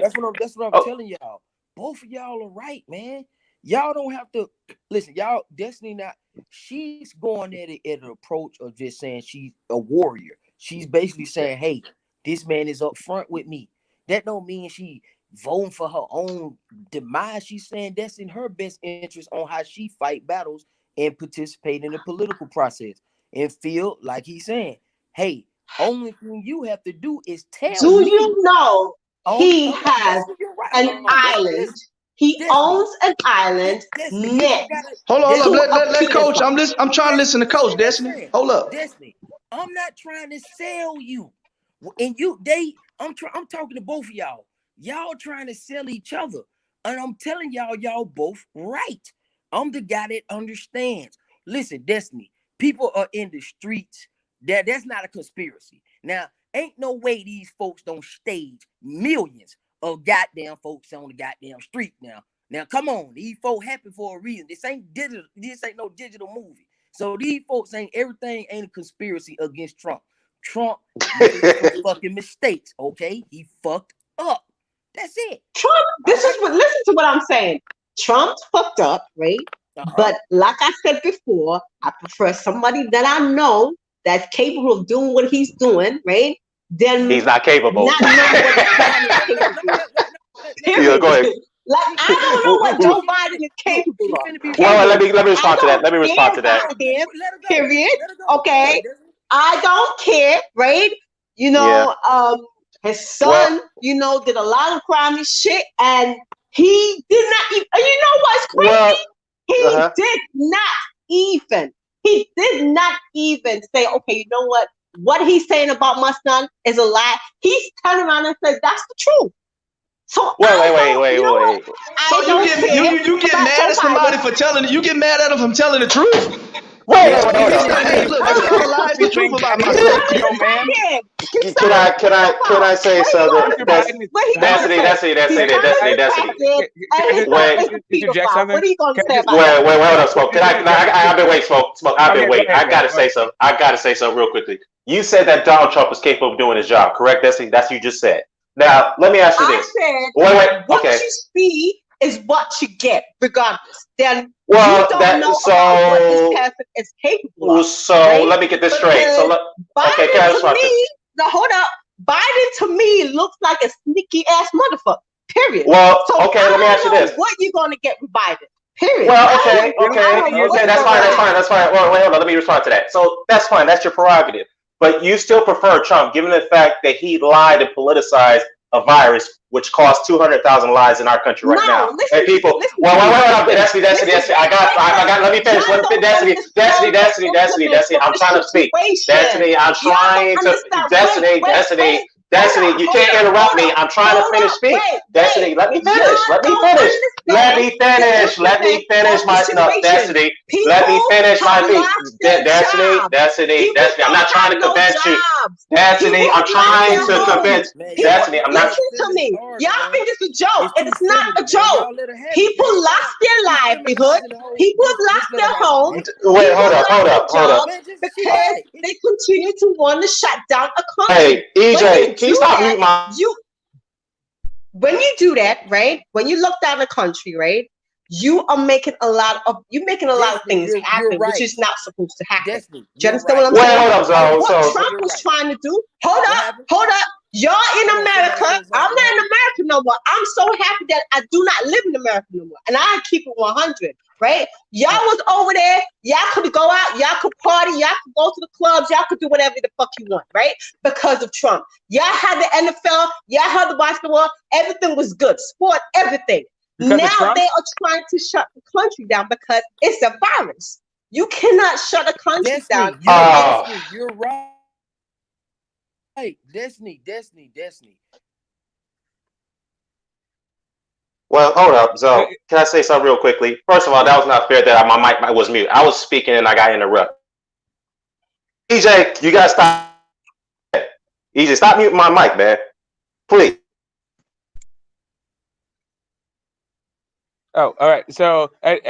I mean, that's what I'm oh, telling y'all. Both of y'all are right, man. Y'all don't have to listen. Y'all, Destiny not. She's going at it at an approach of just saying she's a warrior. She's basically saying, "Hey, this man is up front with me." That don't mean she voting for her own demise. She's saying that's in her best interest on how she fight battles and participate in the political process and feel like he's saying, "Hey, only thing you have to do is tell Do me." you know he has Destiny, you're right. an Hold on, island? He Destiny, owns an island Destiny, you don't next gotta. Hold on. Destiny, to Let a Coach. pier. I'm trying to listen to Destiny, Coach. listen what I'm Destiny. saying. Hold up. Destiny, I'm not trying to sell you, and I'm talking to both of y'all. Y'all trying to sell each other, and I'm telling y'all both right. I'm the guy that understands. Listen, Destiny, people are in the streets. That's not a conspiracy. Now, ain't no way these folks don't stage millions of goddamn folks on the goddamn street now. Now, come on, these folks happy for a reason. This ain't digital. This ain't no digital movie. So these folks ain't everything ain't a conspiracy against Trump. Trump made some fucking mistakes. Okay, he fucked up. That's it. Trump, listen to what I'm saying. Trump's fucked up, right? But like I said before, I prefer somebody that I know that's capable of doing what he's doing, right? Then he's not capable. not knowing what the fuck he's capable of. Yeah, go ahead. Like, I don't know what Joe Biden is capable of. Well, let me respond to that. Let me respond to that. Period. Okay. I don't care, right? You know, his son, you know, did a lot of crime and shit, and he did not even, you know what's crazy? He did not even say, okay, you know what he's saying about my son is a lie. He's turning around and said, that's the truth. So wait. So you get mad at somebody for telling you get mad at him for telling the truth? Wait, hey, look, that's all lies the truth about my son. Can I say something? Destiny. Interject something? What are you going to say about that? Wait, hold up, Smoke. I've been waiting, Smoke. I've been waiting. I gotta say something real quickly. You said that Donald Trump is capable of doing his job, correct, Destiny? That's what you just said. Now, let me ask you this. What you see is what you get, regardless. Then you don't know about what this person is capable of. So let me get this straight. Biden to me, hold up. Biden to me looks like a sneaky ass motherfucker. Period. Well, let me ask you this. What you gonna get with Biden? Period. Well, okay. That's fine. Well, wait, hold on. Let me respond to that. So that's fine. That's your prerogative. But you still prefer Trump, given the fact that he lied and politicized a virus which cost 200,000 lives in our country right now. And people, wait, Destiny. I got. Let me finish. Destiny. I'm trying to speak. Destiny. Destiny, you can't interrupt me. I'm trying to finish speak. Destiny, let me finish. Let me finish my stuff. Destiny, let me finish my speech. Destiny. I'm not trying to convince you. Destiny, I'm trying to convince. Destiny, I'm not. Listen to me. Y'all think it's a joke. It's not a joke. People lost their livelihood. People have lost their homes. Wait, hold up. Because they continue to want to shut down a country. Hey, EJ, can you stop muting my... When you do that, right? When you look down the country, right? You are making a lot of things happen, which is not supposed to happen. Do you understand what I'm saying? What Trump was trying to do? Hold up. Y'all in America. I'm not in America no more. I'm so happy that I do not live in America no more. And I keep it 100, right? Y'all was over there. Y'all could go out. Y'all could party. Y'all could go to the clubs. Y'all could do whatever the fuck you want, right? Because of Trump. Y'all had the NFL. Y'all had the basketball. Everything was good. Sport, everything. Now they are trying to shut the country down because it's a virus. You cannot shut a country down. You're right. Destiny. Well, hold up. So, can I say something real quickly? First of all, that was not fair that my mic was mute. I was speaking and I got interrupted. EJ, you gotta stop. EJ, stop muting my mic, man. Please. Oh, all right. So, I'm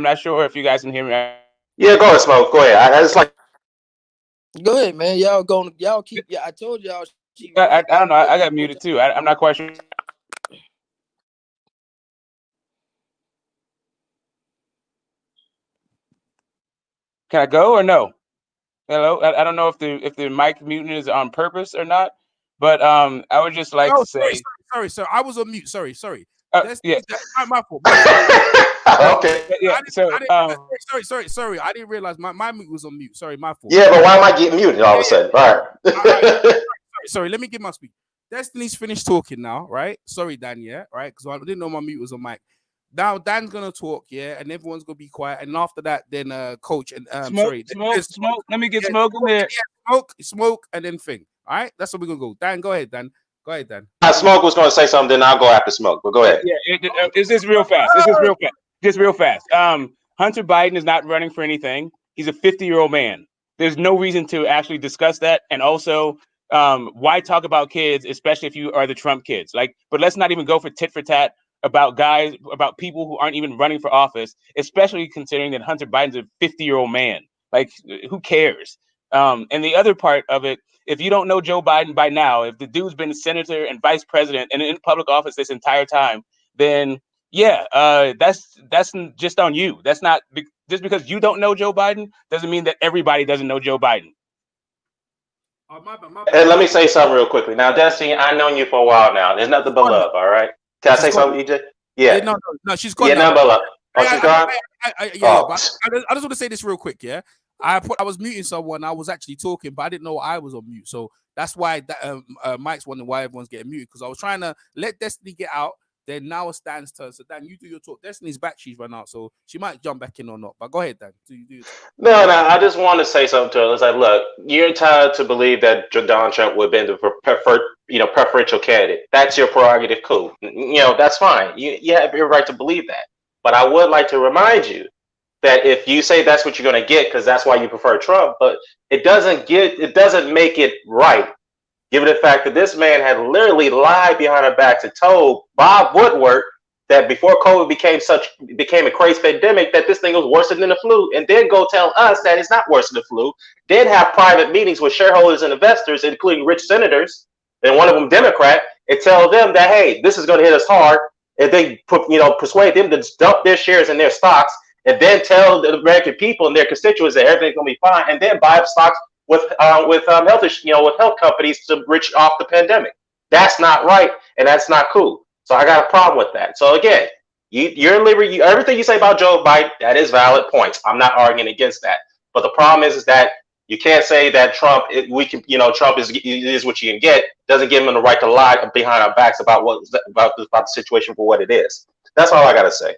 not sure if you guys can hear me. Yeah, go ahead, Smoke. Go ahead. I just like. Go ahead, man. Y'all keep. Yeah, I told y'all. I don't know. I got muted too. I'm not quite sure. Can I go or no? Hello. I don't know if the mic muting is on purpose or not, but I would just like to say. Sorry, sir. I was on mute. Sorry. That's my fault. Okay. Yeah. Sorry. I didn't realize my mute was on mute. Sorry, my fault. Yeah, but why am I getting muted all of a sudden? All right. Sorry. Let me get my speech. Destiny's finished talking now, right? Sorry, Dan. Yeah, right. Because I didn't know my mute was on mic. Now Dan's gonna talk, yeah, and everyone's gonna be quiet. And after that, then Coach and smoke. Let me get Smoke in there. Yeah, smoke, and then thing. All right, that's what we're gonna go. Dan, go ahead, Dan. Smoke was gonna say something, then I'll go after Smoke. But go ahead. Yeah, it's just real fast. Just real fast. Hunter Biden is not running for anything. He's a 50-year-old man. There's no reason to actually discuss that. And also, why talk about kids, especially if you are the Trump kids? But let's not even go for tit for tat about people who aren't even running for office, especially considering that Hunter Biden's a 50-year-old man. Who cares? And the other part of it, if you don't know Joe Biden by now, if the dude's been senator and vice president and in public office this entire time, then that's just on you. That's not just because you don't know Joe Biden doesn't mean that everybody doesn't know Joe Biden. And let me say something real quickly. Now, Destiny, I've known you for a while now. There's nothing but love, all right? Can I She's say gone. something, EJ? Yeah. No, she's gone Yeah, now. no, Bella. Oh, she's gone? Yeah, Oh. but I just want to say this real quick, yeah. I was muting someone, I was actually talking, but I didn't know I was on mute. So that's why Mike's wondering why everyone's getting muted, because I was trying to let Destiny get out. Then now it stands turn. So Dan, you do your talk. Destiny's battery's run out, so she might jump back in or not. But go ahead, Dan. Do you do? No, I just want to say something to her. It's like, look, you're entitled to believe that Donald Trump would have been the preferential candidate. That's your prerogative. Cool. That's fine. You have your right to believe that. But I would like to remind you that if you say that's what you're going to get, because that's why you prefer Trump, but it doesn't make it right. Given the fact that this man had literally lied behind our backs and told Bob Woodward that before COVID became a crazy pandemic, that this thing was worse than the flu, and then go tell us that it's not worse than the flu. Then have private meetings with shareholders and investors, including rich senators, and one of them Democrat, and tell them that, hey, this is going to hit us hard, and then persuade them to dump their shares in their stocks, and then tell the American people and their constituents that everything's going to be fine, and then buy up stocks with health companies to rich off the pandemic. That's not right, and that's not cool. So I got a problem with that. So again, you're in liberty. Everything you say about Joe Biden, that is valid points. I'm not arguing against that. But the problem is that you can't say that Trump is what you can get. Doesn't give him the right to lie behind our backs about the situation for what it is. That's all I got to say.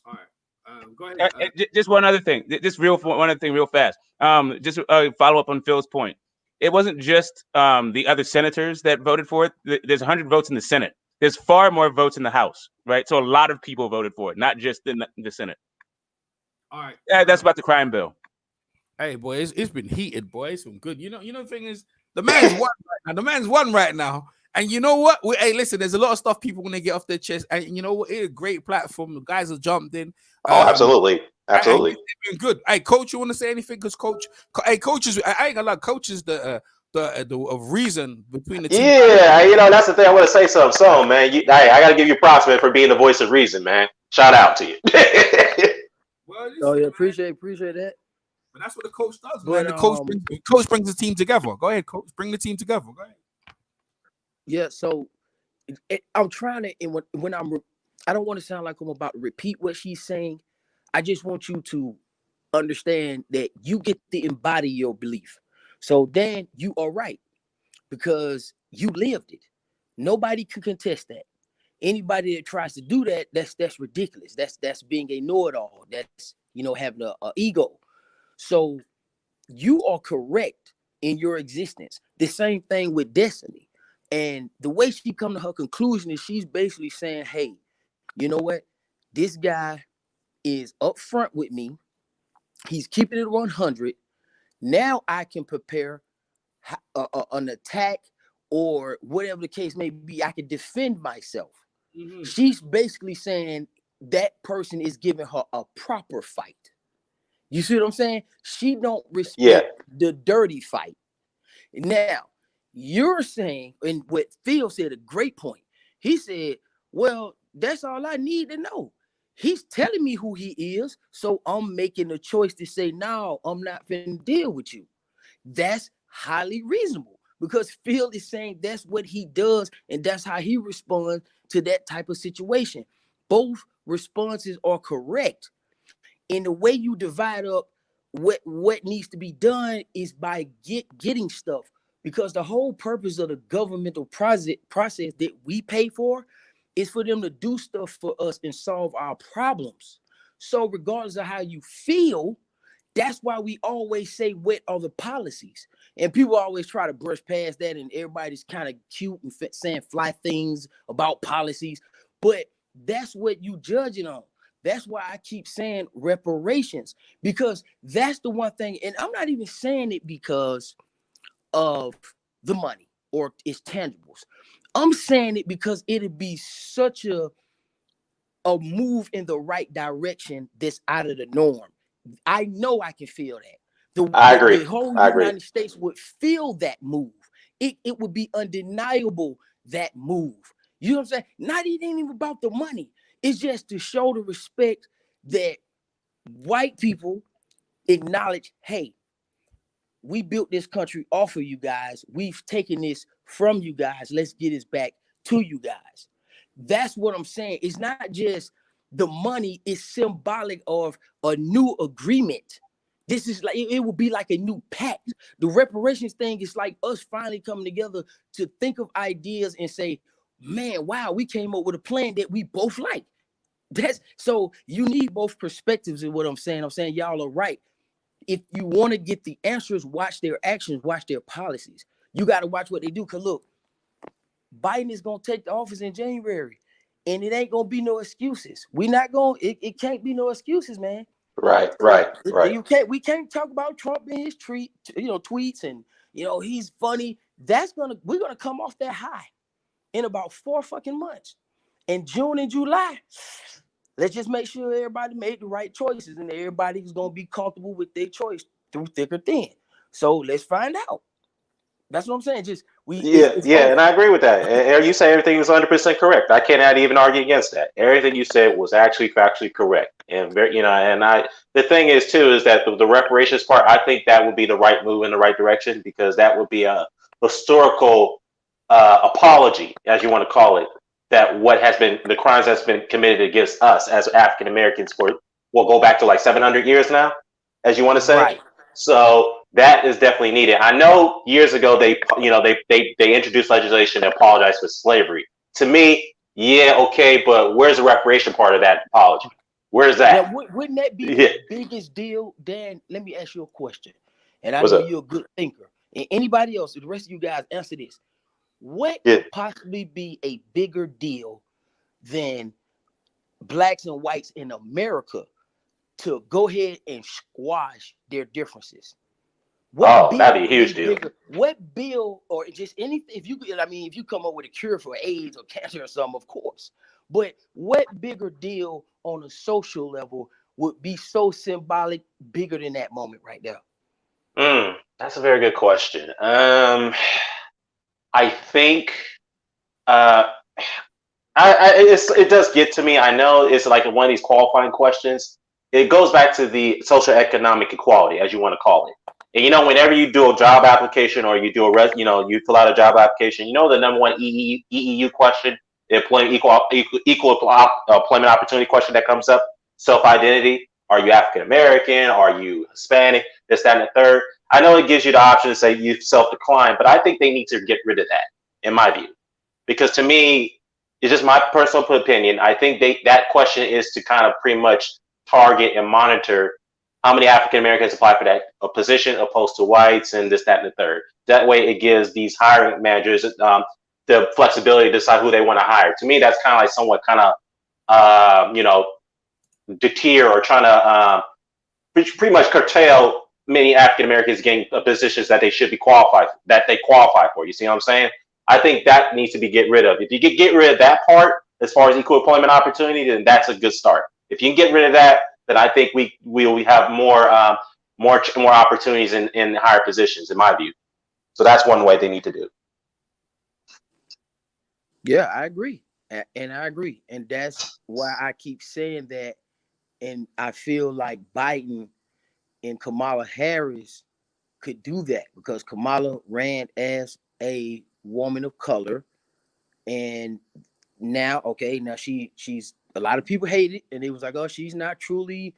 All right. Go ahead. Just one other thing. One other thing, real fast. Just follow up on Phil's point. It wasn't just the other senators that voted for it. There's 100 votes in the Senate. There's far more votes in the House, right? So a lot of people voted for it, not just in the Senate. All right. That's about the crime bill. Hey, boy, it's been heated, boy. It's been good. The thing is, the man's won right now. The man's won right now. And you know what? Hey, listen, there's a lot of stuff people want to get off their chest. And you know what? It's a great platform. The guys have jumped in. Absolutely. It's been good. Hey, Coach, you want to say anything? Because Coach is, I ain't gonna lie, Coach is the reason between the team. Yeah, that's the thing. I want to say something. So, man, I got to give you props, man, for being the voice of reason, man. Shout out to you. Oh, yeah, appreciate that. But that's what the coach does, man. The coach brings the team together. Go ahead, Coach. Bring the team together. Go ahead. Yeah, so I'm trying to, and when I don't want to sound like I'm about to repeat what she's saying. I just want you to understand that you get to embody your belief. So Dan, you are right, because you lived it. Nobody can contest that. Anybody that tries to do that, that's ridiculous. That's being a know-it-all. That's having a ego. So you are correct in your existence. The same thing with Destiny. And the way she come to her conclusion is she's basically saying, hey, you know what? This guy is upfront with me. He's keeping it 100. Now I can prepare an attack or whatever the case may be. I can defend myself. Mm-hmm. She's basically saying that person is giving her a proper fight. You see what I'm saying? She don't respect the dirty fight. Now, you're saying, and what Phil said, a great point. He said, well, that's all I need to know. He's telling me who he is, so I'm making a choice to say, no, I'm not finna deal with you. That's highly reasonable, because Phil is saying that's what he does, and that's how he responds to that type of situation. Both responses are correct. In the way you divide up what needs to be done is by getting stuff, because the whole purpose of the governmental process that we pay for is for them to do stuff for us and solve our problems. So regardless of how you feel, that's why we always say, what are the policies? And people always try to brush past that, and everybody's kind of cute and saying fly things about policies, but that's what you judging on. That's why I keep saying reparations, because that's the one thing. And I'm not even saying it because of the money or its tangibles. I'm saying it because it'd be such a move in the right direction that's out of the norm. I know I can feel that. I agree. The whole United States would feel that move. It would be undeniable, that move. You know what I'm saying? Not even about the money. It's just to show the respect that white people acknowledge, hey, we built this country off of you guys. We've taken this from you guys. Let's get this back to you guys. That's what I'm saying. It's not just the money, is symbolic of a new agreement. This is like it will be like a new pact. The reparations thing is like us finally coming together to think of ideas and say, man, wow, we came up with a plan that we both like. That's so you need both perspectives in what I'm saying. I'm saying y'all are right. If you want to get the answers, watch their actions, watch their policies. You got to watch what they do. Because look, Biden is going to take the office in January, and it ain't going to be no excuses. We not going, it can't be no excuses, man. Right. We can't talk about Trump and his tweets and, he's funny. We're going to come off that high in about 4 fucking months. In June and July, let's just make sure everybody made the right choices and everybody's going to be comfortable with their choice through thick or thin. So let's find out. That's what I'm saying. And I agree with that. And you say everything is 100% correct. I cannot even argue against that. Everything you said was actually factually correct. And the thing is too is that the reparations part, I think that would be the right move in the right direction, because that would be a historical apology, as you want to call it, that the crimes that's been committed against us as African Americans will go back to like 700 years now, as you want to say. Right. So that is definitely needed. I know years ago they introduced legislation that apologized for slavery. To me, yeah, okay, but where's the reparation part of that apology? Where's that? Now, wouldn't that be the biggest deal, Dan? Let me ask you a question, and I know you're a good thinker. And anybody else, the rest of you guys, answer this: what could possibly be a bigger deal than blacks and whites in America to go ahead and squash their differences? That'd be a huge deal. What bill, or just anything, if you come up with a cure for AIDS or cancer or something, of course. But what bigger deal on a social level would be so symbolic, bigger than that moment right now? That's a very good question. I think it does get to me. I know it's like one of these qualifying questions. It goes back to the social economic equality, as you want to call it. And whenever you do a job application or you do you fill out a job application, the number one EEU question, the equal employment opportunity question that comes up, self-identity. Are you African American? Are you Hispanic? This, that, and the third. I know it gives you the option to say you self-decline, but I think they need to get rid of that, in my view, because to me, it's just my personal opinion. I think that question is to kind of pretty much target and monitor how many African Americans apply for that position opposed to whites and this, that, and the third. That way it gives these hiring managers the flexibility to decide who they want to hire. To me, that's kind of like somewhat kind of, deter or trying to pretty much curtail many African Americans getting positions that they should be qualified, that they qualify for. You see what I'm saying? I think that needs to be get rid of. If you can get rid of that part, as far as equal employment opportunity, then that's a good start. If you can get rid of that, then I think we have more opportunities in higher positions, in my view. So that's one way they need to do. Yeah, I agree. And I agree. And that's why I keep saying that. And I feel like Biden and Kamala Harris could do that, because Kamala ran as a woman of color. And now she's a lot of people hate it, and it was like, oh, she's not truly,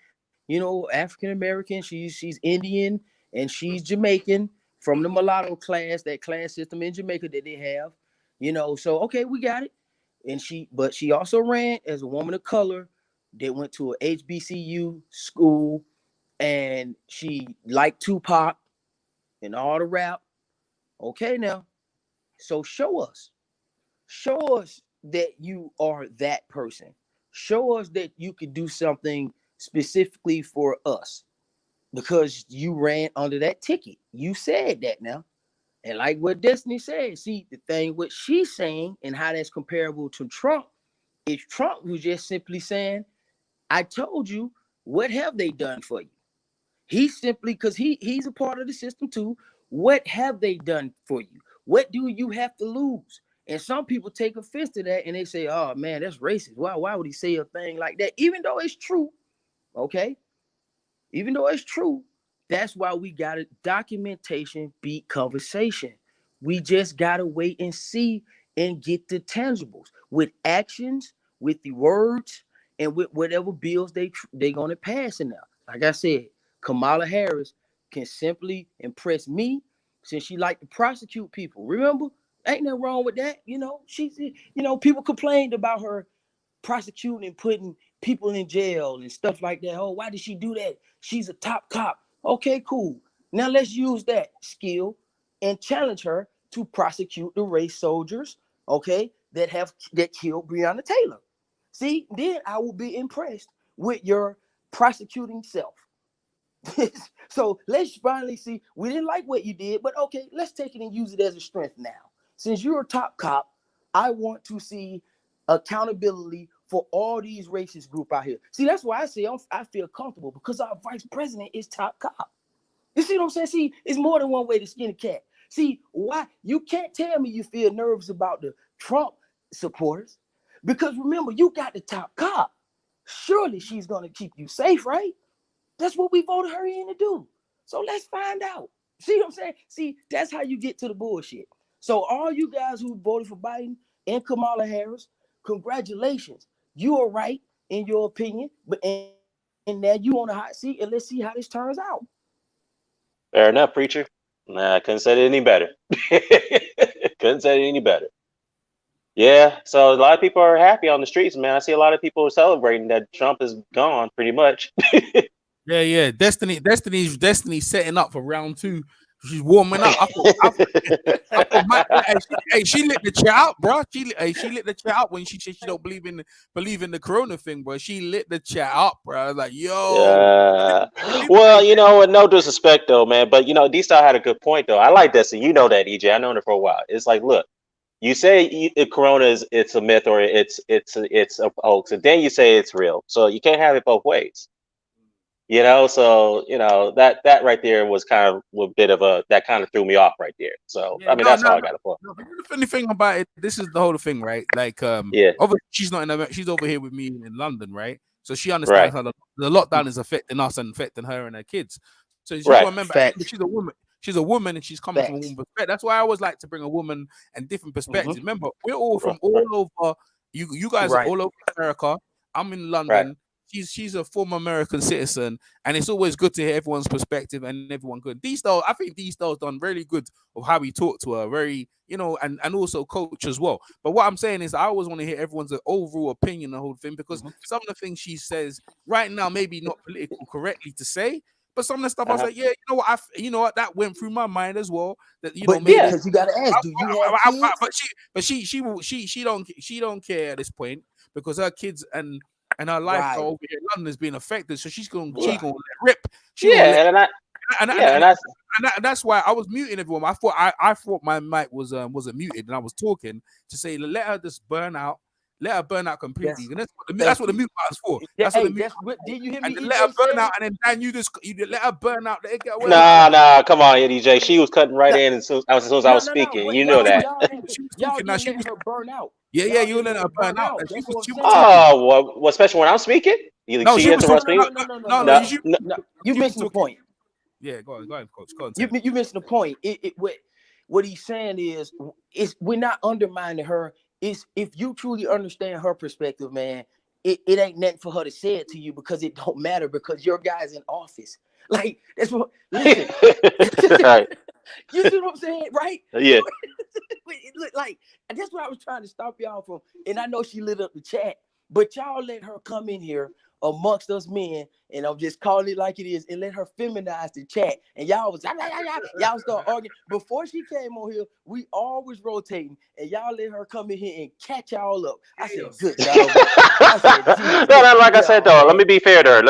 African American. She's Indian and she's Jamaican from the mulatto class, that class system in Jamaica that they have, so okay, we got it. But she also ran as a woman of color that went to a HBCU school, and she liked Tupac and all the rap. Okay, now, so show us that you are that person. Show us that you could do something specifically for us, because you ran under that ticket. You said that now. And like what Destiny said, see, the thing what she's saying and how that's comparable to Trump is Trump was just simply saying, I told you, what have they done for you? He's simply, because he's a part of the system too. What have they done for you? What do you have to lose? And some people take offense to that and they say, oh man, that's racist. Why would he say a thing like that? Even though it's true, okay? Even though it's true, that's why we got to documentation beat conversation. We just got to wait and see and get the tangibles with actions, with the words, and with whatever bills they gonna pass in there. Like I said, Kamala Harris can simply impress me since she like to prosecute people. Remember, ain't nothing wrong with that. People complained about her prosecuting and putting people in jail and stuff like that. Oh, why did she do that? She's a top cop. Okay, cool. Now let's use that skill and challenge her to prosecute the race soldiers, okay, that killed Breonna Taylor. See, then I will be impressed with your prosecuting self. So let's finally see. We didn't like what you did, but okay, let's take it and use it as a strength now. Since you're a top cop, I want to see accountability for all these racist group out here. See, that's why I say I feel comfortable because our vice president is top cop. You see what I'm saying? See, it's more than one way to skin a cat. See, why you can't tell me you feel nervous about the Trump supporters because remember, you got the top cop. Surely she's gonna keep you safe, right? That's what we voted her in to do. So let's find out. See what I'm saying? See, that's how you get to the bullshit. So all you guys who voted for Biden and Kamala Harris, congratulations. You are right in your opinion, but and now you on the hot seat, and let's see how this turns out. Fair enough, preacher. Nah, I couldn't say it any better. Couldn't say it any better. Yeah, so a lot of people are happy on the streets, man. I see a lot of people celebrating that Trump is gone, pretty much. Yeah. Destiny setting up for round 2. She's warming up. I thought she lit the chat out, bro. She lit the chat out when she said she don't believe in the corona thing, bro. She lit the chat up, bro. I was like, yo. Well, with no disrespect though, man, but D-Style had a good point though. I like Destiny. You know that, EJ. I known her for a while. It's like, look, you say corona it's a myth or it's a hoax, and then you say it's real. So you can't have it both ways. So that right there was kind of a bit of that kind of threw me off right there. So Yeah, that's all I got to put. No, the funny thing about it, this is the whole thing, right? Like, Yeah, obviously she's not in America, she's over here with me in London, right? So she understands right, how the lockdown is affecting us and affecting her and her kids. So you right. remember, Facts. she's a woman. She's a woman and she's coming from a Facts. woman perspective. That's why I always like to bring a woman and different perspectives. Remember, we're all from Right. all over. You guys are all over America. I'm in London. Right. She's a former American citizen, and it's always good to hear everyone's perspective and everyone good. D-Style, I think D-Style's done really good of how he talked to her, very, and also coach as well. But what I'm saying is I always want to hear everyone's overall opinion on the whole thing, because some of the things she says right now maybe not political correctly to say, but some of the stuff I was like, yeah, you know what, that went through my mind as well. That But maybe because you gotta ask, do you have kids? But she don't care at this point because her kids and her life over here in London is being affected, so she's gonna let rip. And that's why I was muting everyone. I thought my mic wasn't muted, and I was talking to say let her just burn out. Let her burn out completely. And that's what the mute button's for. Did you hear me? Let her burn out, and then Dan, you let her burn out. Let her get away. Nah, come on, DJ. She was cutting right in as soon as I was speaking. You know that. Y'all didn't let her burn out. Yeah, you let her burn out. Well, especially when I'm speaking. You interrupt me. No. You missed the point. Yeah, go on, coach. Go on. You missed the point. What he's saying is we're not undermining her. It's if you truly understand her perspective, man, it ain't nothing for her to say it to you because it don't matter because your guy's in office. Like that's what. Listen, right. You see what I'm saying, right? Yeah. Look, like that's what I was trying to stop y'all from. And I know she lit up the chat, but y'all let her come in here amongst us men, and I'm just calling it like it is, and let her feminize the chat. And y'all start arguing. Before she came on here, we all was rotating, and y'all let her come in here and catch y'all up. I said, good dog. Like I said though, let me be fair to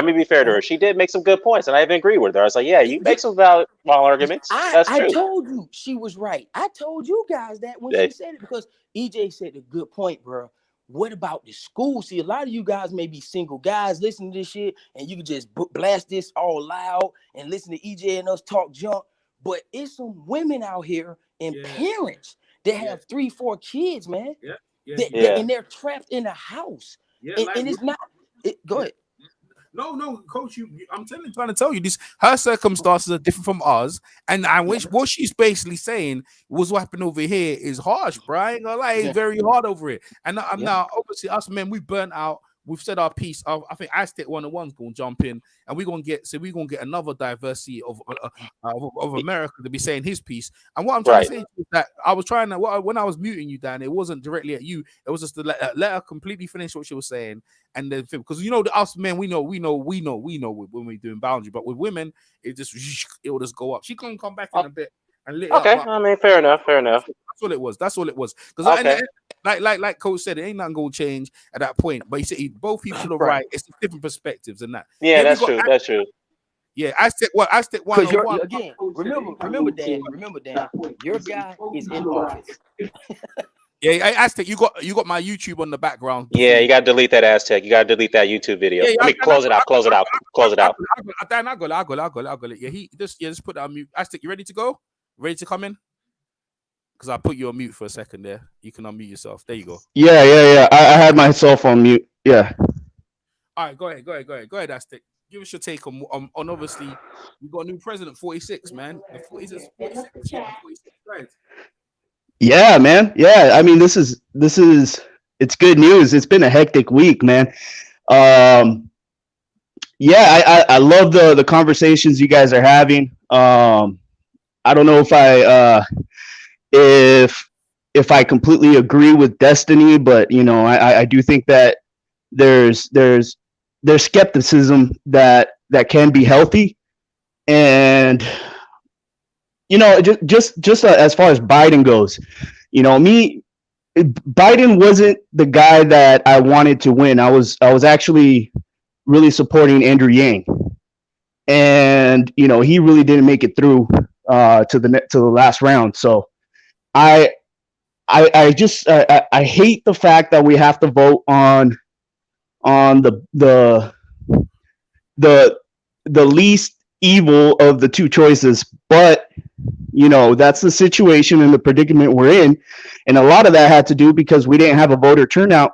her. She did make some good points, and I even agree with her. I was like, yeah, you make some valid arguments. That's true. I told you she was right. I told you guys that when she said it because EJ said a good point, bro. What about the school? See, a lot of you guys may be single guys listening to this shit, and you can just blast this all loud and listen to EJ and us talk junk. But it's some women out here and parents that have 3-4 kids, man. And they're trapped in a house. And it's not. Go ahead. No, coach. I'm trying to tell you this. Her circumstances are different from ours, and I wish what she's basically saying was what happened over here is harsh, bro. I ain't gonna lie, it's very hard over it. And I'm now obviously us men, we burnt out. We've said our piece. I think Aztec 101's gonna jump in, and we're gonna get another diversity of America to be saying his piece. And what I'm trying to say is that I was trying to when I was muting you, Dan, it wasn't directly at you. It was just to let her completely finish what she was saying, and then because us men, we know when we're doing boundary, but with women, it will just go up. She can come back in a bit and lit it Okay, up. I mean, fair enough. That's all it was. Because Okay. like Coach said, it ain't nothing gonna change at that point. But you see, both people are right. It's different perspectives and that. Yeah, that's true. That's true. Yeah, Aztec 101. Again, remember, Dan, your guy is in office. Yeah, Aztec, you got my YouTube on the background. Yeah, you gotta delete that Aztec. You gotta delete that YouTube video. Yeah, I mean, close it out. Dan, I got it. Yeah, just put that on mute. Aztec, you ready to go? Ready to come in? Because I put you on mute for a second there. You can unmute yourself. There you go. Yeah. I had myself on mute. Yeah. All right, go ahead, Aztec. Give us your take on obviously we got a new president, 46, man. The 46. Right. Yeah, man. Yeah. I mean, this is it's good news. It's been a hectic week, man. Yeah, I love the conversations you guys are having. I don't know if I completely agree with Destiny, but I do think that there's skepticism that can be healthy, and just as far as Biden goes, Biden wasn't the guy that I wanted to win. I was actually really supporting Andrew Yang, and he really didn't make it through to the last round. So I hate the fact that we have to vote on the least evil of the two choices, but that's the situation and the predicament we're in, and a lot of that had to do because we didn't have a voter turnout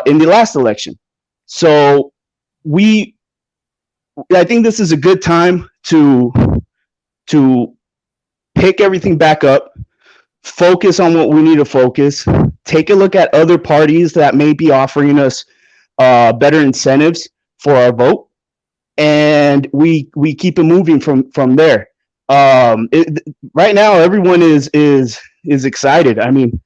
in the last election. So I think this is a good time to pick everything back up, focus on what we need to focus, take a look at other parties that may be offering us better incentives for our vote, and we keep it moving from there. Right now, everyone is excited. I mean,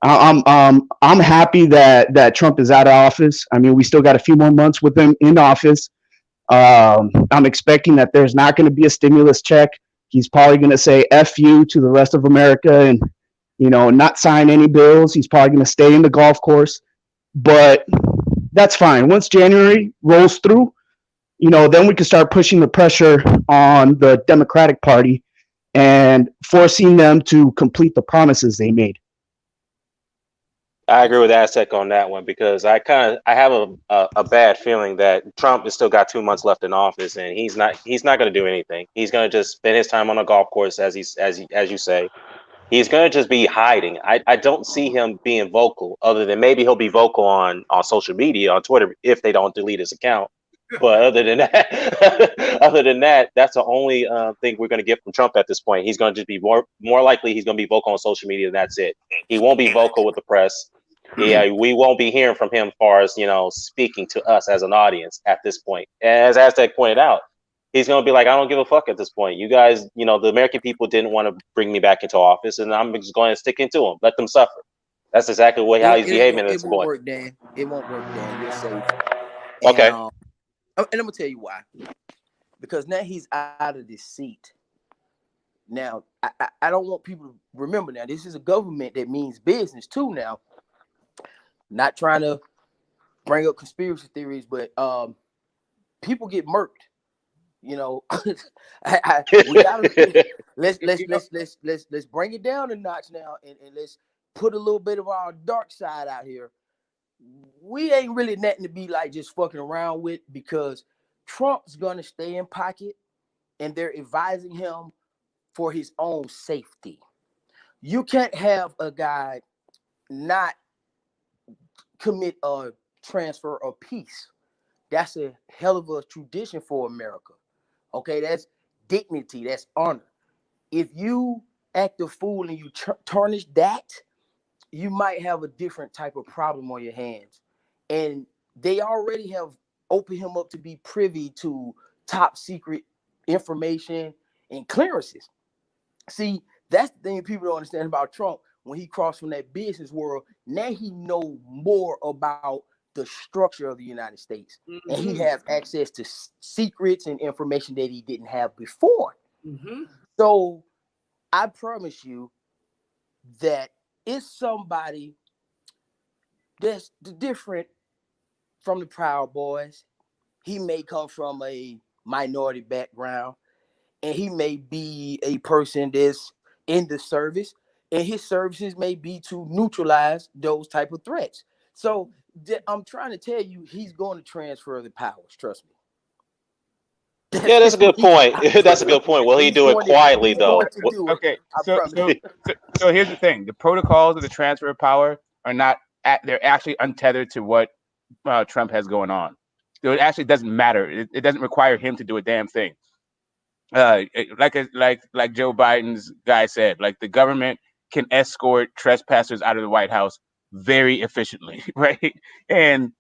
I'm happy that Trump is out of office. I mean, we still got a few more months with him in office. I'm expecting that there's not going to be a stimulus check. He's probably going to say F you to the rest of America and not sign any bills. He's probably going to stay in the golf course, but that's fine. Once January rolls through, then we can start pushing the pressure on the Democratic Party and forcing them to complete the promises they made. I agree with Aztec on that one because I have a bad feeling that Trump has still got 2 months left in office, and he's not going to do anything. He's going to just spend his time on a golf course, as you say. He's going to just be hiding. I don't see him being vocal, other than maybe he'll be vocal on social media, on Twitter, if they don't delete his account. But other than that, that's the only thing we're going to get from Trump at this point. He's going to just be more likely he's going to be vocal on social media, and that's it. He won't be vocal with the press. Yeah, we won't be hearing from him as far as speaking to us as an audience at this point. As Aztec pointed out, he's going to be like, I don't give a fuck at this point. You guys, the American people didn't want to bring me back into office, and I'm just going to stick into them. Let them suffer. That's exactly how he's behaving at this point. It won't work, Dan. You're safe. Okay. And I'm going to tell you why. Because now he's out of this seat. Now, I don't want people to remember now, this is a government that means business too now. Not trying to bring up conspiracy theories, but people get murked. We gotta let's bring it down a notch now, and let's put a little bit of our dark side out here. We ain't really nothing to be like just fucking around with, because Trump's gonna stay in pocket, and they're advising him for his own safety. You can't have a guy not commit a transfer of peace. That's a hell of a tradition for America. Okay, that's dignity, that's honor. If you act a fool and you tarnish that, you might have a different type of problem on your hands. And they already have opened him up to be privy to top secret information and clearances. See, that's the thing people don't understand about Trump. When he crossed from that business world, now he know more about the structure of the United States. And he has access to secrets and information that he didn't have before. So I promise you that it's somebody that's different from the Proud Boys. He may come from a minority background, and he may be a person that's in the service, and his services may be to neutralize those type of threats. So I'm trying to tell you, he's going to transfer the powers. Trust me. Yeah, that's a good point. That's a good point. Will he do it quietly though? Okay, so here's the thing: the protocols of the transfer of power are not. They're actually untethered to what Trump has going on. So it actually doesn't matter. It doesn't require him to do a damn thing. Like Joe Biden's guy said, like the government can escort trespassers out of the White House very efficiently, right? And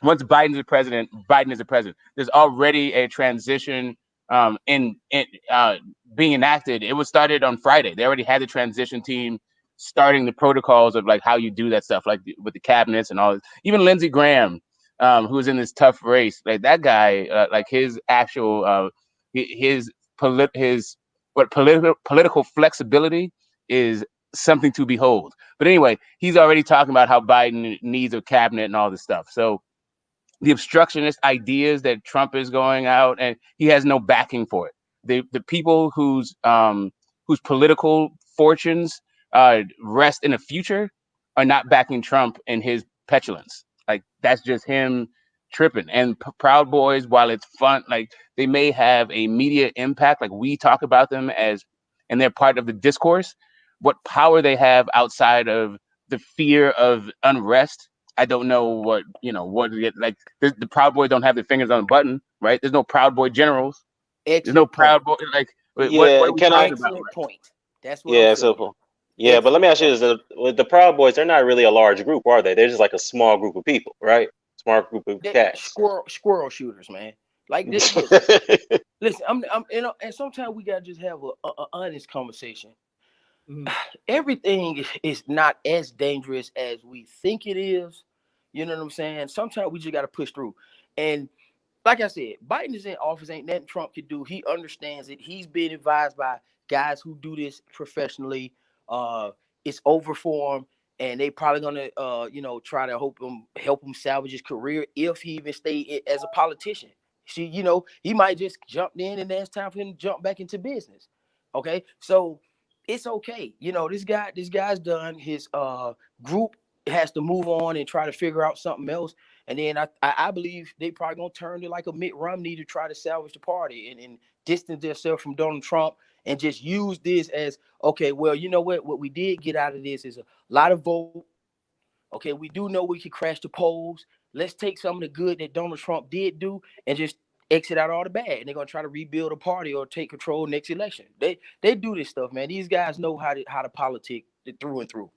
once Biden is the president, Biden is the president. There's already a transition in being enacted. It was started on Friday. They already had the transition team starting the protocols of like how you do that stuff, like with the cabinets and all this. Even Lindsey Graham, who was in this tough race, like that guy, like his actual his political flexibility is something to behold. But anyway, he's already talking about how Biden needs a cabinet and all this stuff. So the obstructionist ideas that Trump is going out, and he has no backing for it. The people whose political fortunes rest in the future are not backing Trump and his petulance. Like that's just him tripping. And Proud Boys, while it's fun, like they may have a media impact, like we talk about them as, and they're part of the discourse. What power they have outside of the fear of unrest, I don't know what like the Proud Boys don't have their fingers on the button, right? There's no Proud Boy generals. There's no Proud Boy like what are we talking about? Excellent point. That's what Yeah, I'm saying. so yeah, but let me ask you this: with the Proud Boys, they're not really a large group, are they? They're just like a small group of people, right? Small group of cats. Squirrel shooters, man. Like this. Listen, I'm and sometimes we gotta just have a honest conversation. Everything is not as dangerous as we think it is. You know what I'm saying? Sometimes we just got to push through. And like I said, Biden is in office. Ain't nothing Trump can do. He understands it. He's been advised by guys who do this professionally. It's over for him, and they probably gonna try to help him salvage his career if he even stay as a politician. See, he might just jump in, and then it's time for him to jump back into business. Okay, so it's okay. This guy's done. His group has to move on and try to figure out something else. And then I believe they probably gonna turn to like a Mitt Romney to try to salvage the party and distance themselves from Donald Trump and just use this as okay. Well, you know what we did get out of this is a lot of vote. Okay, we do know we could crash the polls. Let's take some of the good that Donald Trump did do and just exit out all the bad. And they're gonna try to rebuild a party or take control next election. They do this stuff, man. These guys know how to politic through and through.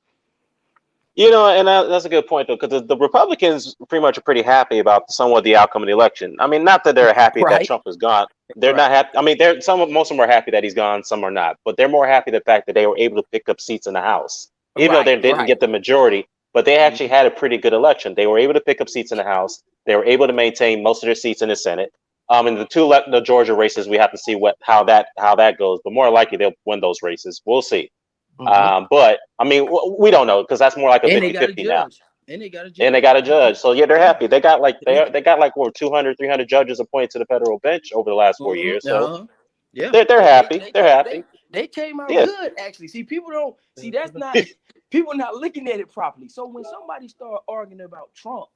And that's a good point though, because the Republicans pretty much are pretty happy about somewhat the outcome of the election. I mean, not that they're happy that Trump is gone. They're not happy. I mean, most of them are happy that he's gone. Some are not, but they're more happy the fact that they were able to pick up seats in the House, even though they didn't get the majority. But they actually had a pretty good election. They were able to pick up seats in the House. They were able to maintain most of their seats in the Senate. In the Georgia races, we have to see how that goes. But more likely, they'll win those races. We'll see. But I mean, we don't know because that's more like a 50-50 now. And they got a judge. And they got a judge. So yeah, they're happy. They got like 200, 300 judges appointed to the federal bench over the last 4 years. So yeah, they're happy. They're happy. They came out good actually. See, people don't see that's not people not looking at it properly. So when somebody start arguing about Trump,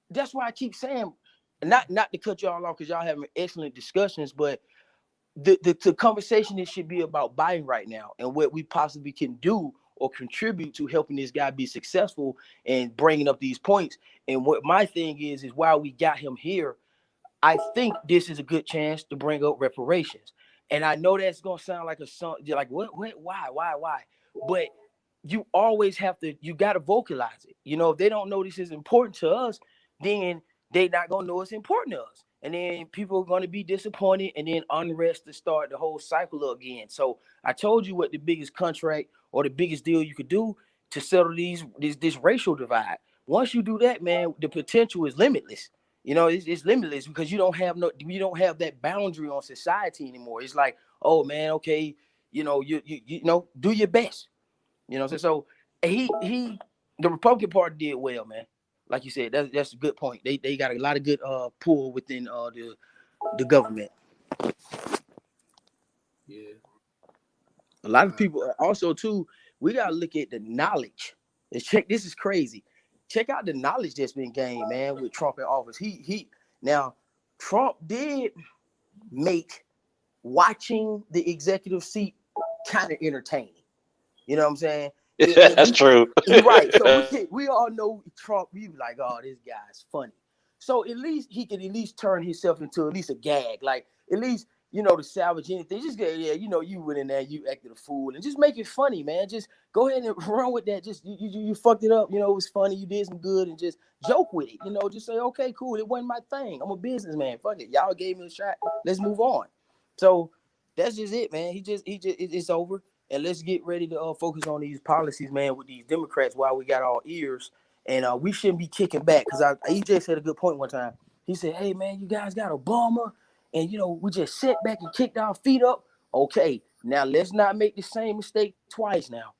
that's why I keep saying, not to cut y'all off because y'all having excellent discussions, but the conversation it should be about Biden right now and what we possibly can do or contribute to helping this guy be successful and bringing up these points. And what my thing is while we got him here, I think this is a good chance to bring up reparations. And I know that's gonna sound like a song. You're like, what, why? But you always have to. You got to vocalize it. You know, if they don't know this is important to us, then they not gonna know it's important to us. And then people are gonna be disappointed, and then unrest to start the whole cycle again. So I told you what the biggest contract or the biggest deal you could do to settle this racial divide. Once you do that, man, the potential is limitless. You know, it's limitless because you don't have that boundary on society anymore. It's like, oh man, okay, you know, you know, do your best. You know, so the Republican Party did well, man. Like you said, that's a good point. They got a lot of good pull within the government. Yeah. A lot of people also too. We gotta look at the knowledge. Let's check. This is crazy. Check out the knowledge that's been gained, man, with Trump in office. Now, Trump did make watching the executive seat kind of entertaining. You know what I'm saying? That's true. Right. So we all know Trump. We be like, oh, this guy's funny. So at least he can at least turn himself into at least a gag. Like at least, you know, to salvage anything. Just get, yeah, you know, you went in there, you acted a fool, and just make it funny, man. Just go ahead and run with that. Just you fucked it up. You know, it was funny. You did some good, and just joke with it. You know, just say, okay, cool. It wasn't my thing. I'm a businessman. Fuck it. Y'all gave me a shot. Let's move on. So that's just it, man. It's over. And let's get ready to focus on these policies, man, with these Democrats while we got our ears. And we shouldn't be kicking back because EJ said a good point one time. He said, hey, man, you guys got Obama. And, you know, we just sat back and kicked our feet up. Okay, now let's not make the same mistake twice now.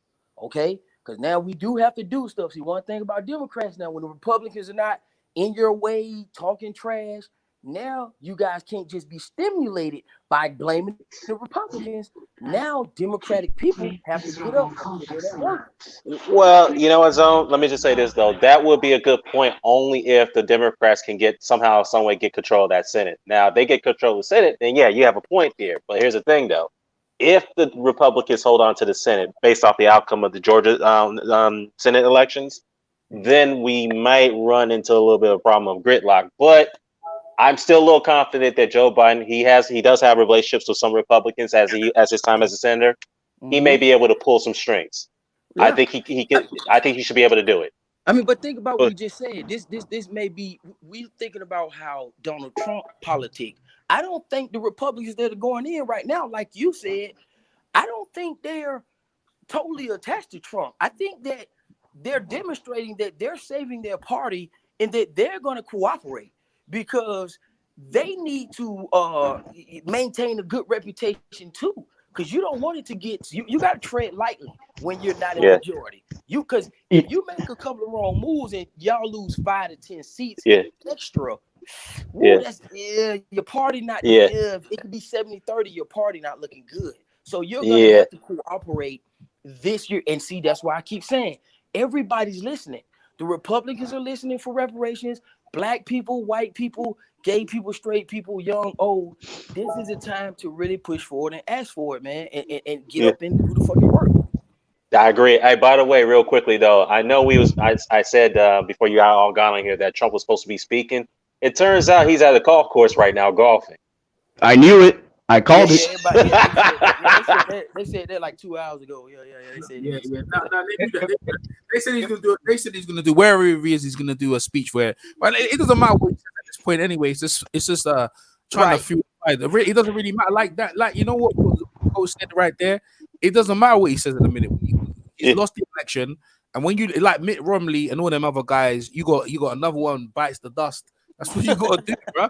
Okay, because now we do have to do stuff. See, one thing about Democrats now, when the Republicans are not in your way, talking trash, now you guys can't just be stimulated by blaming the Republicans. Now Democratic people have to get up and put in that work. Well, you know what, Zone? Let me just say this though. That would be a good point only if the Democrats can get somehow, some way get control of that Senate. Now, if they get control of the Senate, then yeah, you have a point here. But here's the thing though. If the Republicans hold on to the Senate based off the outcome of the Georgia Senate elections, then we might run into a little bit of a problem of gridlock. But I'm still a little confident that Joe Biden, he does have relationships with some Republicans as his time as a senator. He may be able to pull some strings. Yeah. I think he could. I think he should be able to do it. I mean, but think about what we just said. This may be we thinking about how Donald Trump politic. I don't think the Republicans that are going in right now, like you said, I don't think they're totally attached to Trump. I think that they're demonstrating that they're saving their party and that they're going to cooperate because they need to maintain a good reputation too. Because you don't want it to get you got to tread lightly when you're not in the majority. Because if you make a couple of wrong moves and y'all lose 5 to 10 seats extra, that's your party not it could be 70-30, your party not looking good. So you're gonna have to cooperate this year. And see, that's why I keep saying everybody's listening. The Republicans are listening for reparations, black people, white people, gay people, straight people, young, old. This is a time to really push forward and ask for it, man, and get up and do the fucking work. I agree. Hey, by the way, real quickly though, I know I said before you all got on here that Trump was supposed to be speaking. It turns out he's at a golf course right now golfing. I knew it. I called it. They said that like 2 hours ago. They said They said he's gonna do. They said he's gonna do wherever he is. He's gonna do a speech where. Well, it doesn't matter what he says at this point anyway. It's just trying to fuel. It doesn't really matter like that. Like you know what Coach said right there. It doesn't matter what he says in a minute. He's lost the election, and when you like Mitt Romney and all them other guys, you got another one bites the dust. That's what you got to do, bro.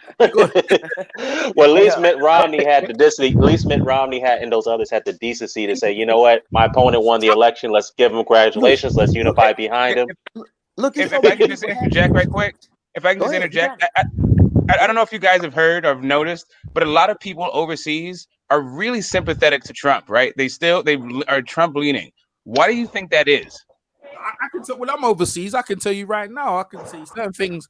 Well, at least Mitt Romney had the decency. At least Mitt Romney and those others had the decency to say, you know what, my opponent won the election. Let's give him congratulations. Let's unify behind him. Look, if I can just interject right quick. If I can just interject, I don't know if you guys have heard or have noticed, but a lot of people overseas are really sympathetic to Trump, right? They are Trump leaning. Why do you think that is? I can tell. Well, I'm overseas. I can tell you right now. I can see certain things.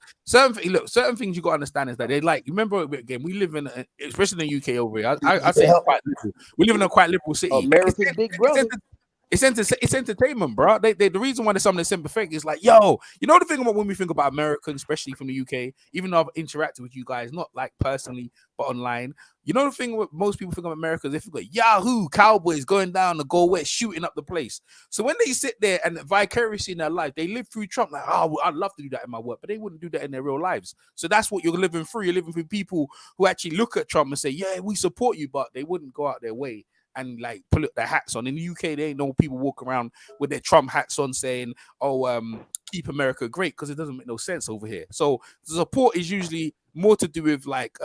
Look, certain things you got to understand is that they like. Remember again, we live in, especially in the UK over here. I say quite liberal. We live in a quite liberal city. America's big brother. It's entertainment, bro. The reason why there's something sympathetic is like, yo, you know the thing about when we think about Americans, especially from the UK, even though I've interacted with you guys, not like personally, but online. You know the thing what most people think of America is they think like Yahoo, Cowboys going down the go west, shooting up the place. So when they sit there and vicariously in their life, they live through Trump, like, oh, I'd love to do that in my work, but they wouldn't do that in their real lives. So that's what you're living through. You're living through people who actually look at Trump and say, yeah, we support you, but they wouldn't go out their way and like pull their hats on. In the UK, there ain't no people walking around with their Trump hats on saying, "Oh, keep America great," because it doesn't make no sense over here. So the support is usually more to do with like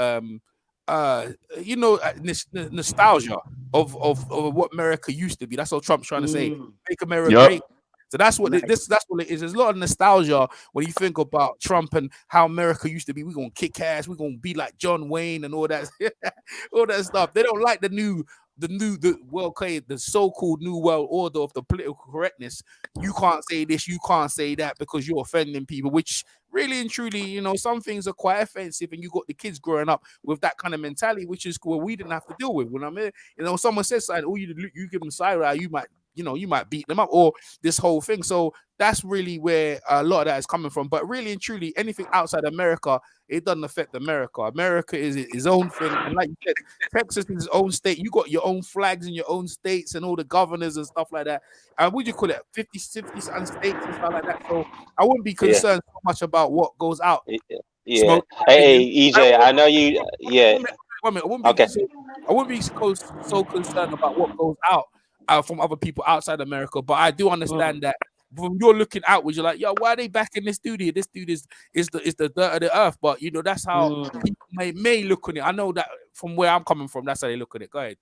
nostalgia of what America used to be. That's what Trump's trying to say. Make America great. So that's what that's what it is. There's a lot of nostalgia when you think about Trump and how America used to be. We're gonna kick ass, we're gonna be like John Wayne and all that all that stuff. They don't like the so-called new world order of the political correctness. You can't say this, you can't say that because you're offending people, which really and truly, some things are quite offensive, and you got the kids growing up with that kind of mentality, which is what we didn't have to deal with. When someone says something, oh, you give them side eye, you might beat them up or this whole thing. So that's really where a lot of that is coming from. But really and truly, anything outside America, it doesn't affect America. America is its own thing. And like you said, Texas is its own state. You got your own flags in your own states and all the governors and stuff like that. And what do you call it? 50 states and stuff like that. So I wouldn't be concerned so much about what goes out. Yeah. Hey, EJ, I know you. Yeah. I wouldn't be so concerned about what goes out from other people outside America, but I do understand that when you're looking outwards, you're like, yo, why are they back in this studio? This dude is the dirt of the earth. But that's how people may look on it. I know that from where I'm coming from, that's how they look at it. Go ahead.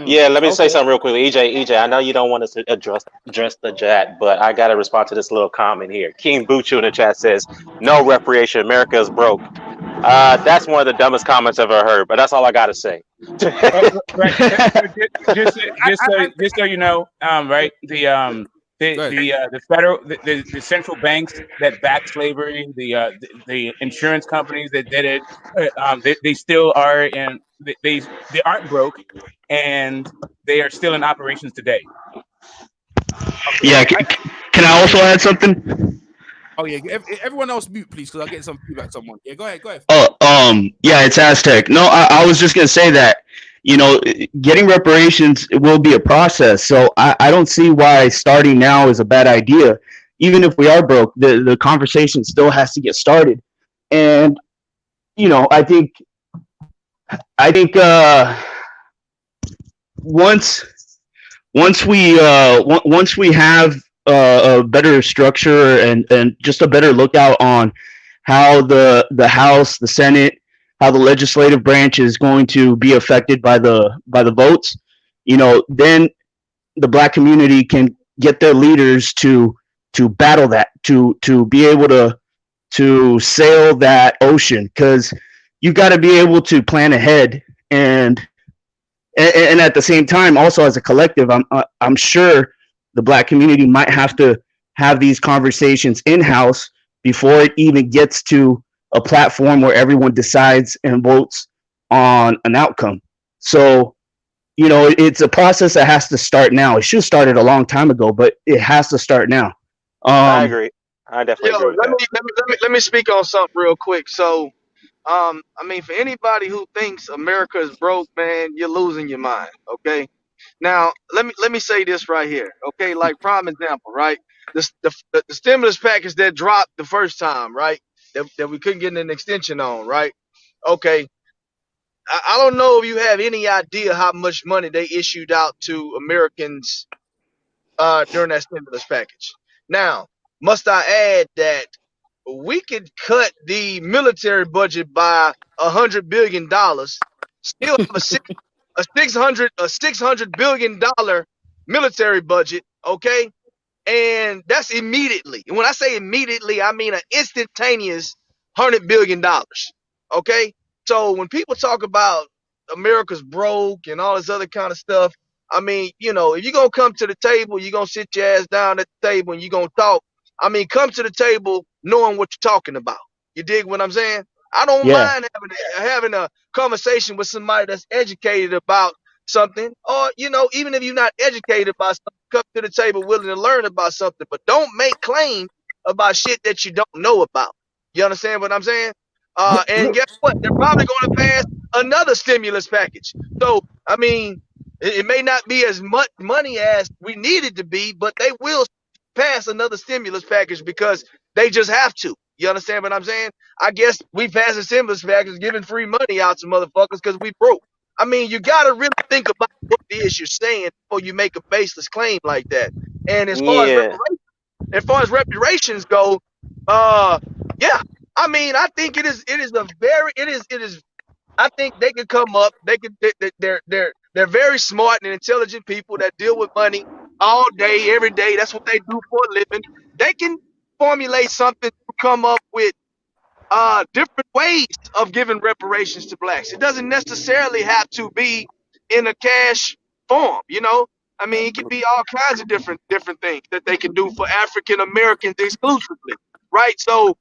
Yeah, let me say something real quickly. EJ, I know you don't want us to address the chat, but I gotta respond to this little comment here. King Buchu in the chat says, no reparation, America is broke. That's one of the dumbest comments I've ever heard, but that's all I gotta say. Right. Just so you know, right? The federal, the central banks that back slavery, the insurance companies that did it, they still are, and they aren't broke, and they are still in operations today. Yeah, can I also add something? Oh yeah, everyone else mute, please, because I'll get some feedback. Someone, yeah, go ahead. Yeah, it's Aztec. No, I was just gonna say that getting reparations will be a process. So I don't see why starting now is a bad idea. Even if we are broke, the conversation still has to get started. And I think once we have a better structure and just a better lookout on how the House, the Senate, how the legislative branch is going to be affected by the votes, then the Black community can get their leaders to battle that, to be able to sail that ocean, because you got to be able to plan ahead and at the same time, also as a collective, I'm sure the Black community might have to have these conversations in-house before it even gets to a platform where everyone decides and votes on an outcome. So, it's a process that has to start now. It should have started a long time ago, but it has to start now. I agree. I definitely agree with that. Let me speak on something real quick. So, for anybody who thinks America is broke, man, you're losing your mind. Okay. Now, let me say this right here. Okay, like prime example, right? The stimulus package that dropped the first time, right? That we couldn't get an extension on, right? Okay. I don't know if you have any idea how much money they issued out to Americans during that stimulus package. Now, must I add that we could cut the military budget by $100 billion, still have a $600 billion military budget, okay? And that's immediately. And when I say immediately, I mean an instantaneous $100 billion, okay? So when people talk about America's broke and all this other kind of stuff, if you're gonna come to the table, you're gonna sit your ass down at the table and you're gonna talk. Come to the table knowing what you're talking about. You dig what I'm saying? I don't mind having a conversation with somebody that's educated about something, or even if you're not educated about something, come to the table willing to learn about something, but don't make claims about shit that you don't know about. You understand what I'm saying? And guess what? They're probably going to pass another stimulus package. So, I mean, it may not be as much money as we need it to be, but they will pass another stimulus package because they just have to. You understand what I'm saying? I guess we passed a stimulus package giving free money out to motherfuckers because we broke. I mean, you got to really think about what it is you're saying before you make a baseless claim like that. And Yeah. as far as reparations go, yeah, I mean, I think it is I think they can come up. They're very smart and intelligent people that deal with money all day, every day. That's what they do for a living. They can formulate something to come up with different ways of giving reparations to blacks. It doesn't necessarily have to be in a cash form, you know. I mean, it could be all kinds of different things that they can do for African Americans exclusively, right? So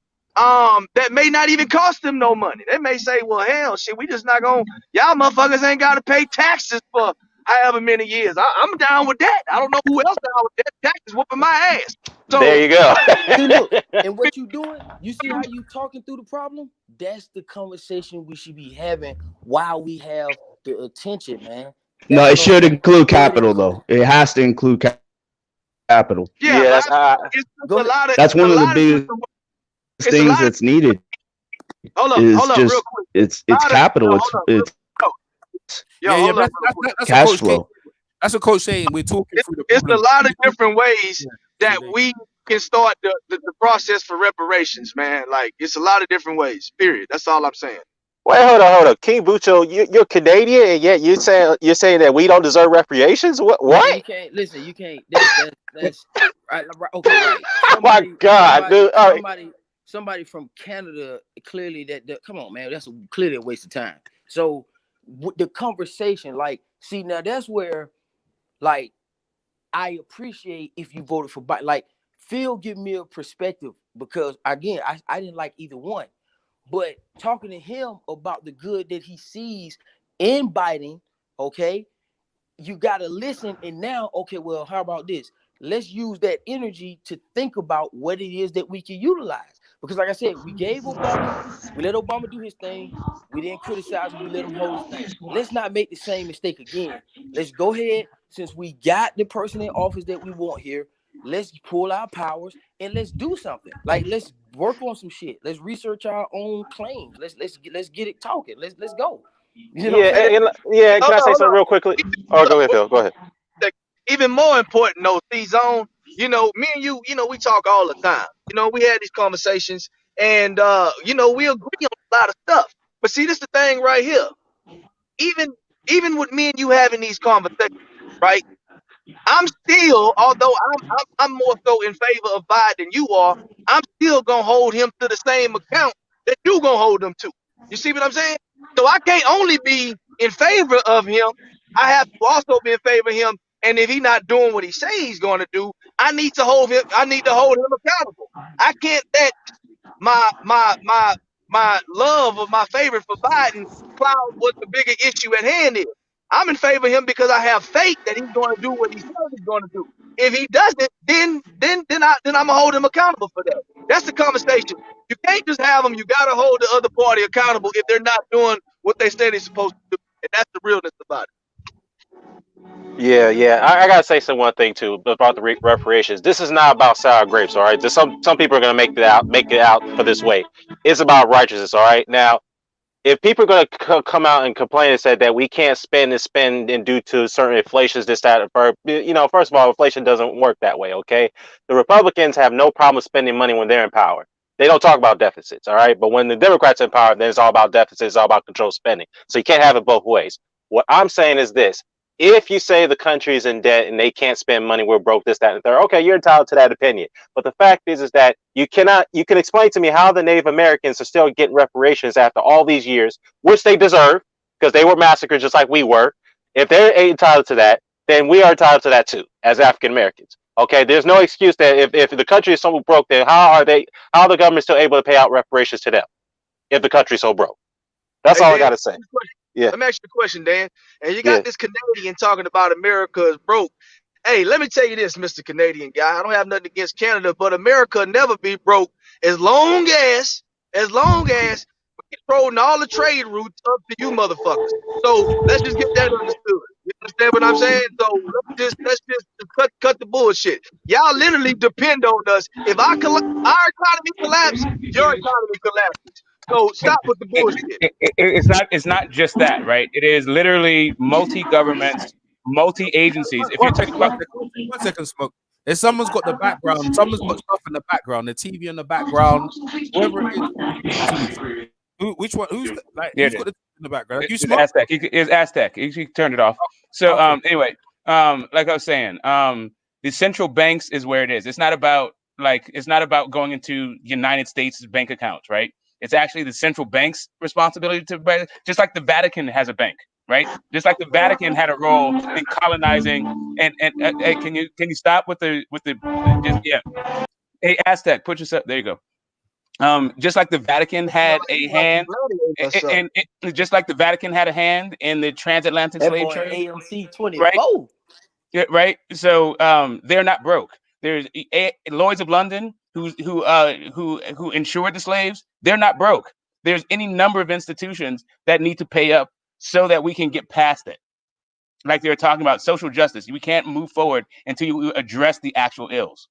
that may not even cost them no money. They may say, well, hell, shit, we just not gonna, y'all motherfuckers ain't gotta pay taxes for however many years. I'm down with that. I don't know who else down with that. Taxes whooping my ass. So There you go. See, look, and what you doing? You see how you talking through the problem? That's the conversation we should be having while we have the attention, man. No, That's it what I'm should saying. include Go ahead. capital though. It has to include capital. yeah, Yeah, but that's how. it's Go a ahead. lot of That's one of the biggest it's a things lot of that's needed. hold Is up, real just quick. it's A lot of capital. hold up, It's yo, Yeah, hold but up, real quick. that's what cash Coach K. flow. That's what Coach saying. We're talking through the It's a problem. lot of different ways that See, they- we can start the process for reparations, man. Like it's a lot of different ways. Period. That's all I'm saying. Wait, hold on. King Bucho, you're Canadian, and yet you're saying that we don't deserve reparations. What? Man, you What? can't listen. You can't. That's right. Okay, right. Oh my God, dude. All right. Somebody from Canada. Clearly, come on, man. That's clearly a waste of time. So, the conversation, like, see, now that's where, like, I appreciate if you voted for Biden. Like, Phil give me a perspective because again, I didn't like either one. But talking to him about the good that he sees in Biden, okay, you gotta listen. And now, okay, well, how about this? Let's use that energy to think about what it is that we can utilize. Because, like I said, we let Obama do his thing. We didn't criticize him, we let him hold his thing. Let's not make the same mistake again. Let's go ahead, since we got the person in office that we want here. Let's pull our powers and let's do something. Like, let's work on some shit. Let's research our own claims. Let's get it talking. Let's go. You know what I'm Yeah, saying? yeah. Can I say Hold something on. real quickly? Oh, go ahead, Phil. Go ahead. Even more important though, C-Zone, you know, me and you, you know, we talk all the time. You know, we had these conversations and you know, we agree on a lot of stuff. But see, this the thing right here. Even even with me and you having these conversations, right? I'm still, although I'm more so in favor of Biden than you are, I'm still gonna hold him to the same account that you gonna hold him to. You see what I'm saying? So I can't only be in favor of him, I have to also be in favor of him. And if he's not doing what he say he's gonna do, I need to hold him. I need to hold him accountable. I can't let my my my my love or my favorite for Biden cloud what the bigger issue at hand is. I'm in favor of him because I have faith that he's going to do what he says he's going to do. If he doesn't, then I'm gonna hold him accountable for that. That's the conversation. You can't just have them. You got to hold the other party accountable if they're not doing what they say they're supposed to do, and that's the realness about it. Yeah, yeah. I gotta say one thing too about the reparations. This is not about sour grapes, all right. There's some people are gonna make it out for this way. It's about righteousness, all right. Now, if people are going to come out and complain and say that we can't spend and due to certain inflations, this, that, first of all, inflation doesn't work that way, okay? The Republicans have no problem spending money when they're in power. They don't talk about deficits, all right? But when the Democrats are in power, then it's all about deficits, it's all about controlled spending. So you can't have it both ways. What I'm saying is this. If you say the country is in debt and they can't spend money, we're broke, this, that, and the third, okay, you're entitled to that opinion. But the fact is that you can explain to me how the Native Americans are still getting reparations after all these years, which they deserve, because they were massacred just like we were. If they're entitled to that, then we are entitled to that too, as African Americans. Okay, there's no excuse that if the country is so broke, then how are the government still able to pay out reparations to them if the country's so broke? That's Hey, all I Dan, gotta say. Yeah. let me ask you a question, Dan. And you Yeah. got this Canadian talking about America is broke. Hey, let me tell you this, Mr. Canadian guy. I don't have nothing against Canada, but America never be broke as long as we controlling all the trade routes up to you motherfuckers. So let's just get that understood. You understand what I'm saying? So let's just cut the bullshit. Y'all literally depend on us. If our economy collapse, your economy collapses. So stop with the bullshit. It's not just that, right? It is literally multi governments, multi agencies. If you take about One second, Smoke. If someone's got the background, someone's got stuff in the background, the TV in the background, whoever it is, please. Which one? Who's who's got the TV in the background? You it's Smoke? Aztec. It's Aztec. He turned it off. So Okay. anyway, like I was saying, the central banks is where it is. It's not about going into United States bank accounts, right? It's actually the central bank's responsibility to, just like the Vatican has a bank, right? Just like the Vatican had a role in colonizing. And can you stop with the just yeah? Hey Aztec, put yourself there. You go. Just like the Vatican had a hand, and just like the Vatican had a hand in the transatlantic slave trade, AMC 24. right? Yeah, right. So they're not broke. There's Lloyd's of London, who insured the slaves. They're not broke. There's any number of institutions that need to pay up so that we can get past it. Like they were talking about social justice, we can't move forward until you address the actual ills.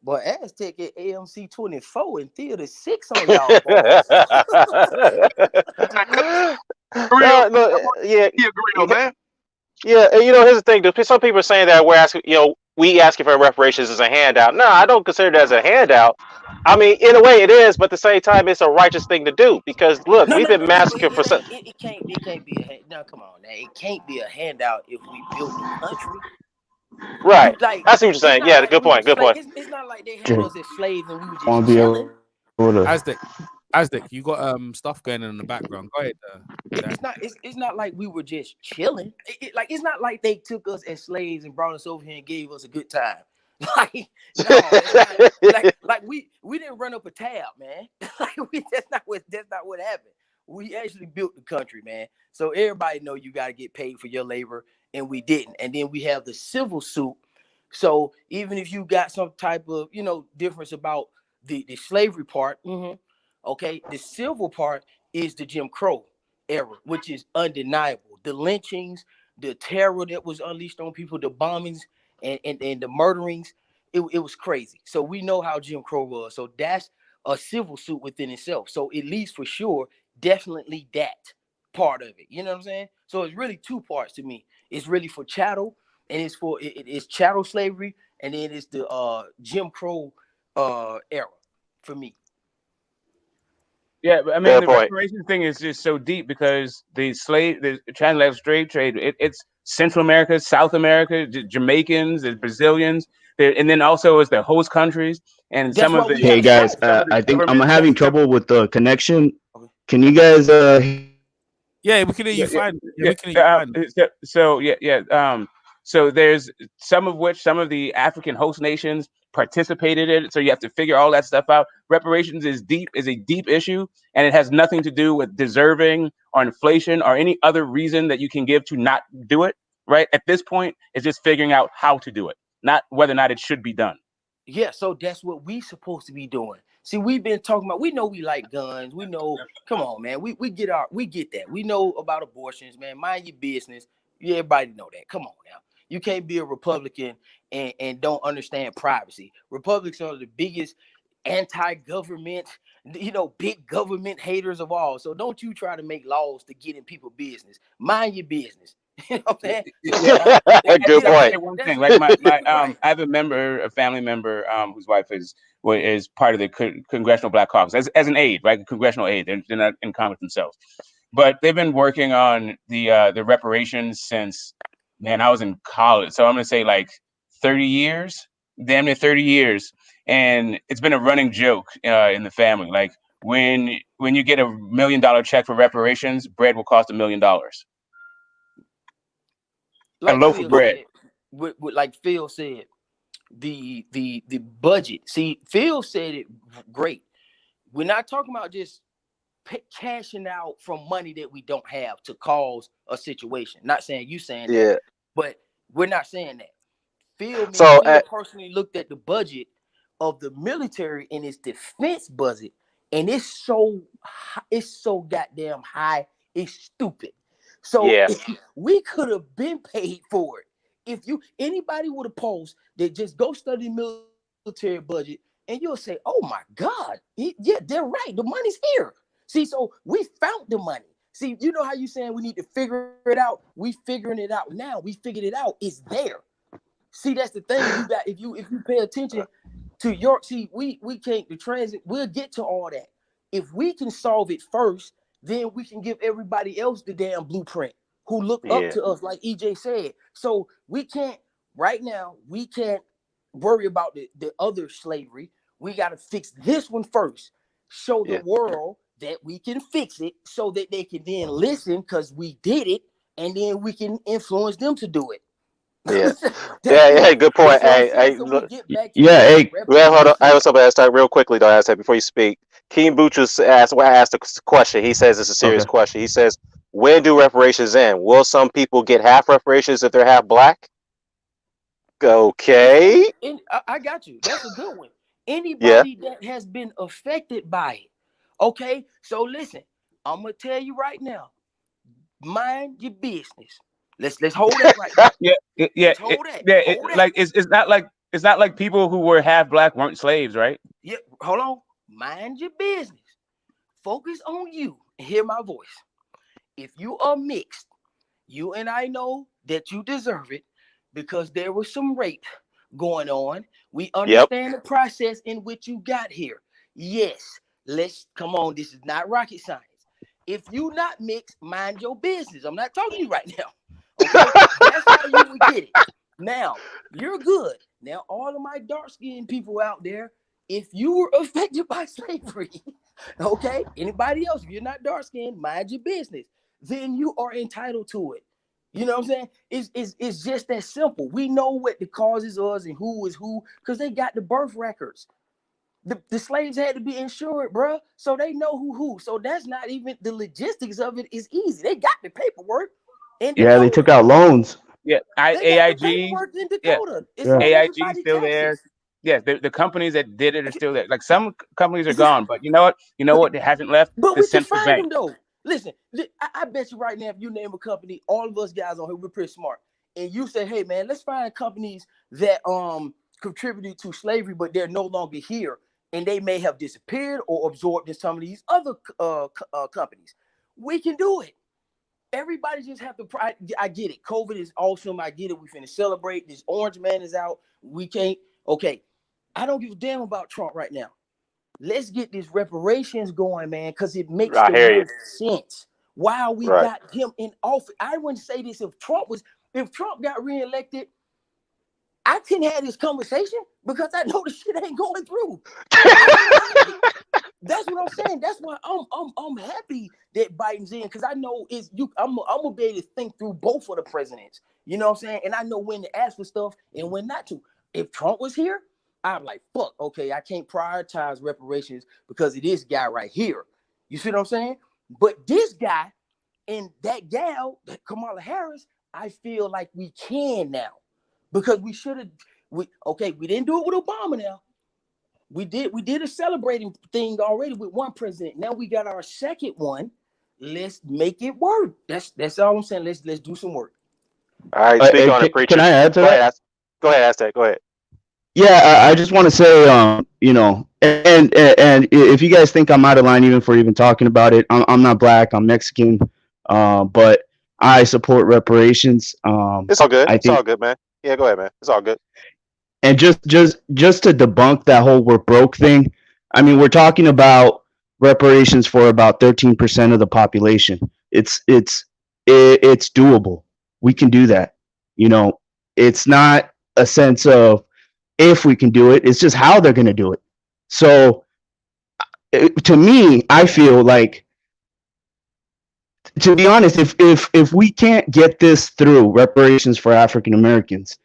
Boy, Aztec at AMC 24 and Theater 6 on y'all boys. Yeah, Real, man. yeah. And here's the thing. Some people are saying that we're asking, we asking for reparations as a handout. No, I don't consider it as a handout. I mean, in a way, it is, but at the same time, it's a righteous thing to do because look, we've been massacred for some. It can't be a now. Come on, now it can't be a handout if we built the country. Right. Like, I see what you're saying. Yeah, good point. Good point. It's not like they had us as slaves and we were Want just to be chilling. able to. Aztec, you got stuff going on in the background. Go ahead. It's not like we were just chilling. It's not like they took us as slaves and brought us over here and gave us a good time. Like, no, it's not, we didn't run up a tab, man. That's not what happened. We actually built the country, man. So everybody know you got to get paid for your labor, and we didn't. And then we have the civil suit. So even if you got some type of difference about the slavery part, okay, the civil part is the Jim Crow era, which is undeniable. The lynchings, the terror that was unleashed on people, the bombings and the murderings, it was crazy. So we know how Jim Crow was. So that's a civil suit within itself. So at least for sure, definitely that part of it. You know what I'm saying? So it's really two parts to me. It's really for chattel, and it's chattel slavery, and then it's the Jim Crow era for me. Yeah, but I mean, the reparations thing is just so deep because the transatlantic slave trade, it's Central America, South America, Jamaicans, there's Brazilians, and then also it's the host countries and some of the. Hey guys, I think I'm having trouble with the connection. Can you guys? Yeah, we can hear you fine. Yeah, we can hear you fine. So there's some of the African host nations participated in it. So you have to figure all that stuff out. Reparations is a deep issue, and it has nothing to do with deserving or inflation or any other reason that you can give to not do it. Right at this point, it's just figuring out how to do it, not whether or not it should be done. Yeah, so that's what we supposed to be doing. See, we've been talking about. We know we like guns. We know. Come on, man. We get that. We know about abortions, man. Mind your business. Everybody know that. Come on now. You can't be a Republican and don't understand privacy. Republicans are the biggest anti-government, big government haters of all. So don't you try to make laws to get in people's business. Mind your business. You know what I'm saying? Good point. One thing, like I have a family member whose wife is part of the Congressional Black Caucus as an aide, right? Congressional aide. They're not in Congress themselves, but they've been working on the reparations since. Man, I was in college, so I'm gonna say like 30 years, damn near 30 years, and it's been a running joke in the family. Like when you get $1 million check for reparations, bread will cost $1 million. Like a loaf of bread. Like Phil said, the budget. See, Phil said it great. We're not talking about just cashing out from money that we don't have to cause a situation. Not saying you saying that. But we're not saying that. Phil So personally looked at the budget of the military and its defense budget, and it's so goddamn high, it's stupid. So yeah, we could have been paid for it. If anybody would have posed that, just go study the military budget, and you'll say, "Oh my God, yeah, they're right. The money's here." See, so we found the money. See, you know how you saying we need to figure it out? We figuring it out now. We figured it out. It's there. See, that's the thing. You got if you pay attention to your we can't the transit. We'll get to all that. If we can solve it first, then we can give everybody else the damn blueprint who look up yeah, to us, like EJ said. So we can't right now. We can't worry about the other slavery. We got to fix this one first. Show the yeah, world that we can fix it, so that they can then listen because we did it, and then we can influence them to do it. yeah, That's yeah. it. Good point. That's what I'm Hey, saying. hey, So we look, get back to Yeah, hey, well, hold on. I reparations. was something to start real quickly though. Ask that before you speak. Keen Butchers asked a question. He says it's a serious okay. question. He says, "When do reparations end? Will some people get half reparations if they're half black?" Okay. I got you. That's a good one. Yeah. Anybody that has been affected by it. Okay, so listen, I'm gonna tell you right now. Mind your business. Let's hold that right there. Let's hold that. Hold that. Like it's not like people who were half black weren't slaves, right? Yeah, hold on. Mind your business. Focus on you and hear my voice. If you are mixed, you and I know that you deserve it because there was some rape going on. We Yep. understand the process in which you got here. Yes, let's come on. This is not rocket science. If you not mixed, mind your business. I'm not talking to you right now. Okay, that's how you would get it. Now you're good. Now all of my dark-skinned people out there, if you were affected by slavery, okay, anybody else, if you're not dark-skinned, mind your business. Then you are entitled to it. You know what I'm saying? It's just that simple. We know what the causes was and who is who because they got the birth records. The slaves had to be insured, bro. So they know who. So that's not even the logistics of it is easy. They got the paperwork in Yeah, they took Dakota. out loans. Yeah, They got the AIG. paperwork in Yeah, Dakota. It's Yeah. on AIG everybody's still there. taxes. Yes, the companies that did it are still there. Like some companies are gone, but you know what? You know what? It hasn't left But the we can central find bank. them though. Listen, I bet you right now, if you name a company, all of us guys on here, we're pretty smart. And you say, hey man, let's find companies that contributed to slavery, but they're no longer here. And they may have disappeared or absorbed in some of these other companies. We can do it. Everybody just have to. I get it. COVID is awesome. I get it. We finna celebrate. This orange man is out. We can't. Okay. I don't give a damn about Trump right now. Let's get this reparations going, man, because it makes I the hear you. most sense. While we Right. got him in office, I wouldn't say this if Trump got reelected, I couldn't have this conversation because I know the shit ain't going through. That's what I'm saying. That's why I'm happy that Biden's in because I know I'm gonna be able to think through both of the presidents. You know what I'm saying? And I know when to ask for stuff and when not to. If Trump was here, I'm like, fuck, okay, I can't prioritize reparations because of this guy right here. You see what I'm saying? But this guy and that gal, Kamala Harris, I feel like we can now because we should have. We didn't do it with Obama now. We did a celebrating thing already with one president. Now we got our second one. Let's make it work. That's all I'm saying. Let's do some work. All right. Speak on it, Can preacher. I add to Go ahead. that? Go ahead. Ask that. Go ahead. Yeah, I just want to say, and if you guys think I'm out of line even for even talking about it, I'm not black, I'm Mexican, but I support reparations. It's all good. I It's all think, good, man. Yeah. Go ahead, man. It's all good. and just to debunk that whole "we're broke" thing, I mean, we're talking about reparations for about 13% of the population. It's doable. We can do that. It's not a sense of if we can do it, it's just how they're going to do it. So to me, I feel like, to be honest, if we can't get this through reparations for African Americans,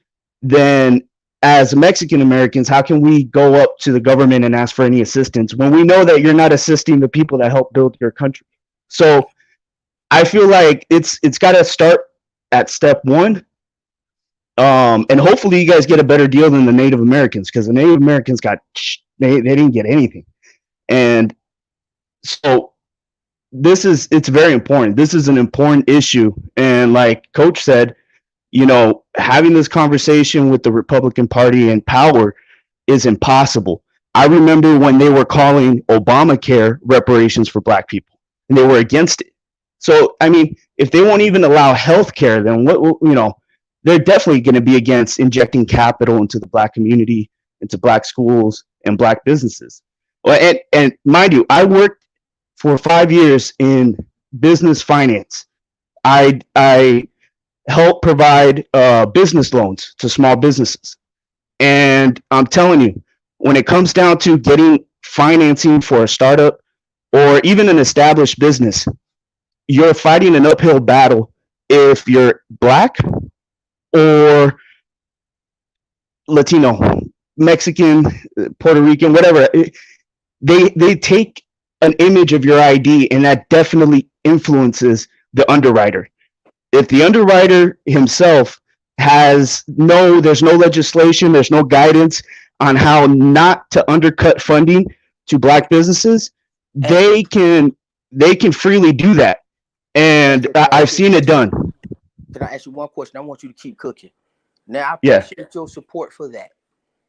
then as Mexican Americans, how can we go up to the government and ask for any assistance when we know that you're not assisting the people that help build your country? So I feel like it's got to start at step one, And hopefully you guys get a better deal than the Native Americans, because the Native Americans they didn't get anything. And so it's very important. This is an important issue. And like Coach said, having this conversation with the Republican Party in power is impossible. I remember when they were calling Obamacare reparations for Black people, and they were against it. So, I mean, if they won't even allow health care, then they're definitely going to be against injecting capital into the Black community, into Black schools and Black businesses. And mind you, I worked for 5 years in business finance. I help provide business loans to small businesses. And I'm telling you, when it comes down to getting financing for a startup or even an established business, you're fighting an uphill battle if you're Black or Latino, Mexican, Puerto Rican, whatever. They take an image of your ID, and that definitely influences the underwriter. If the underwriter himself there's no legislation, there's no guidance on how not to undercut funding to Black businesses, they can freely do that. And I've seen it done. Can I ask you one question? I want you to keep cooking. Now, I appreciate your support for that.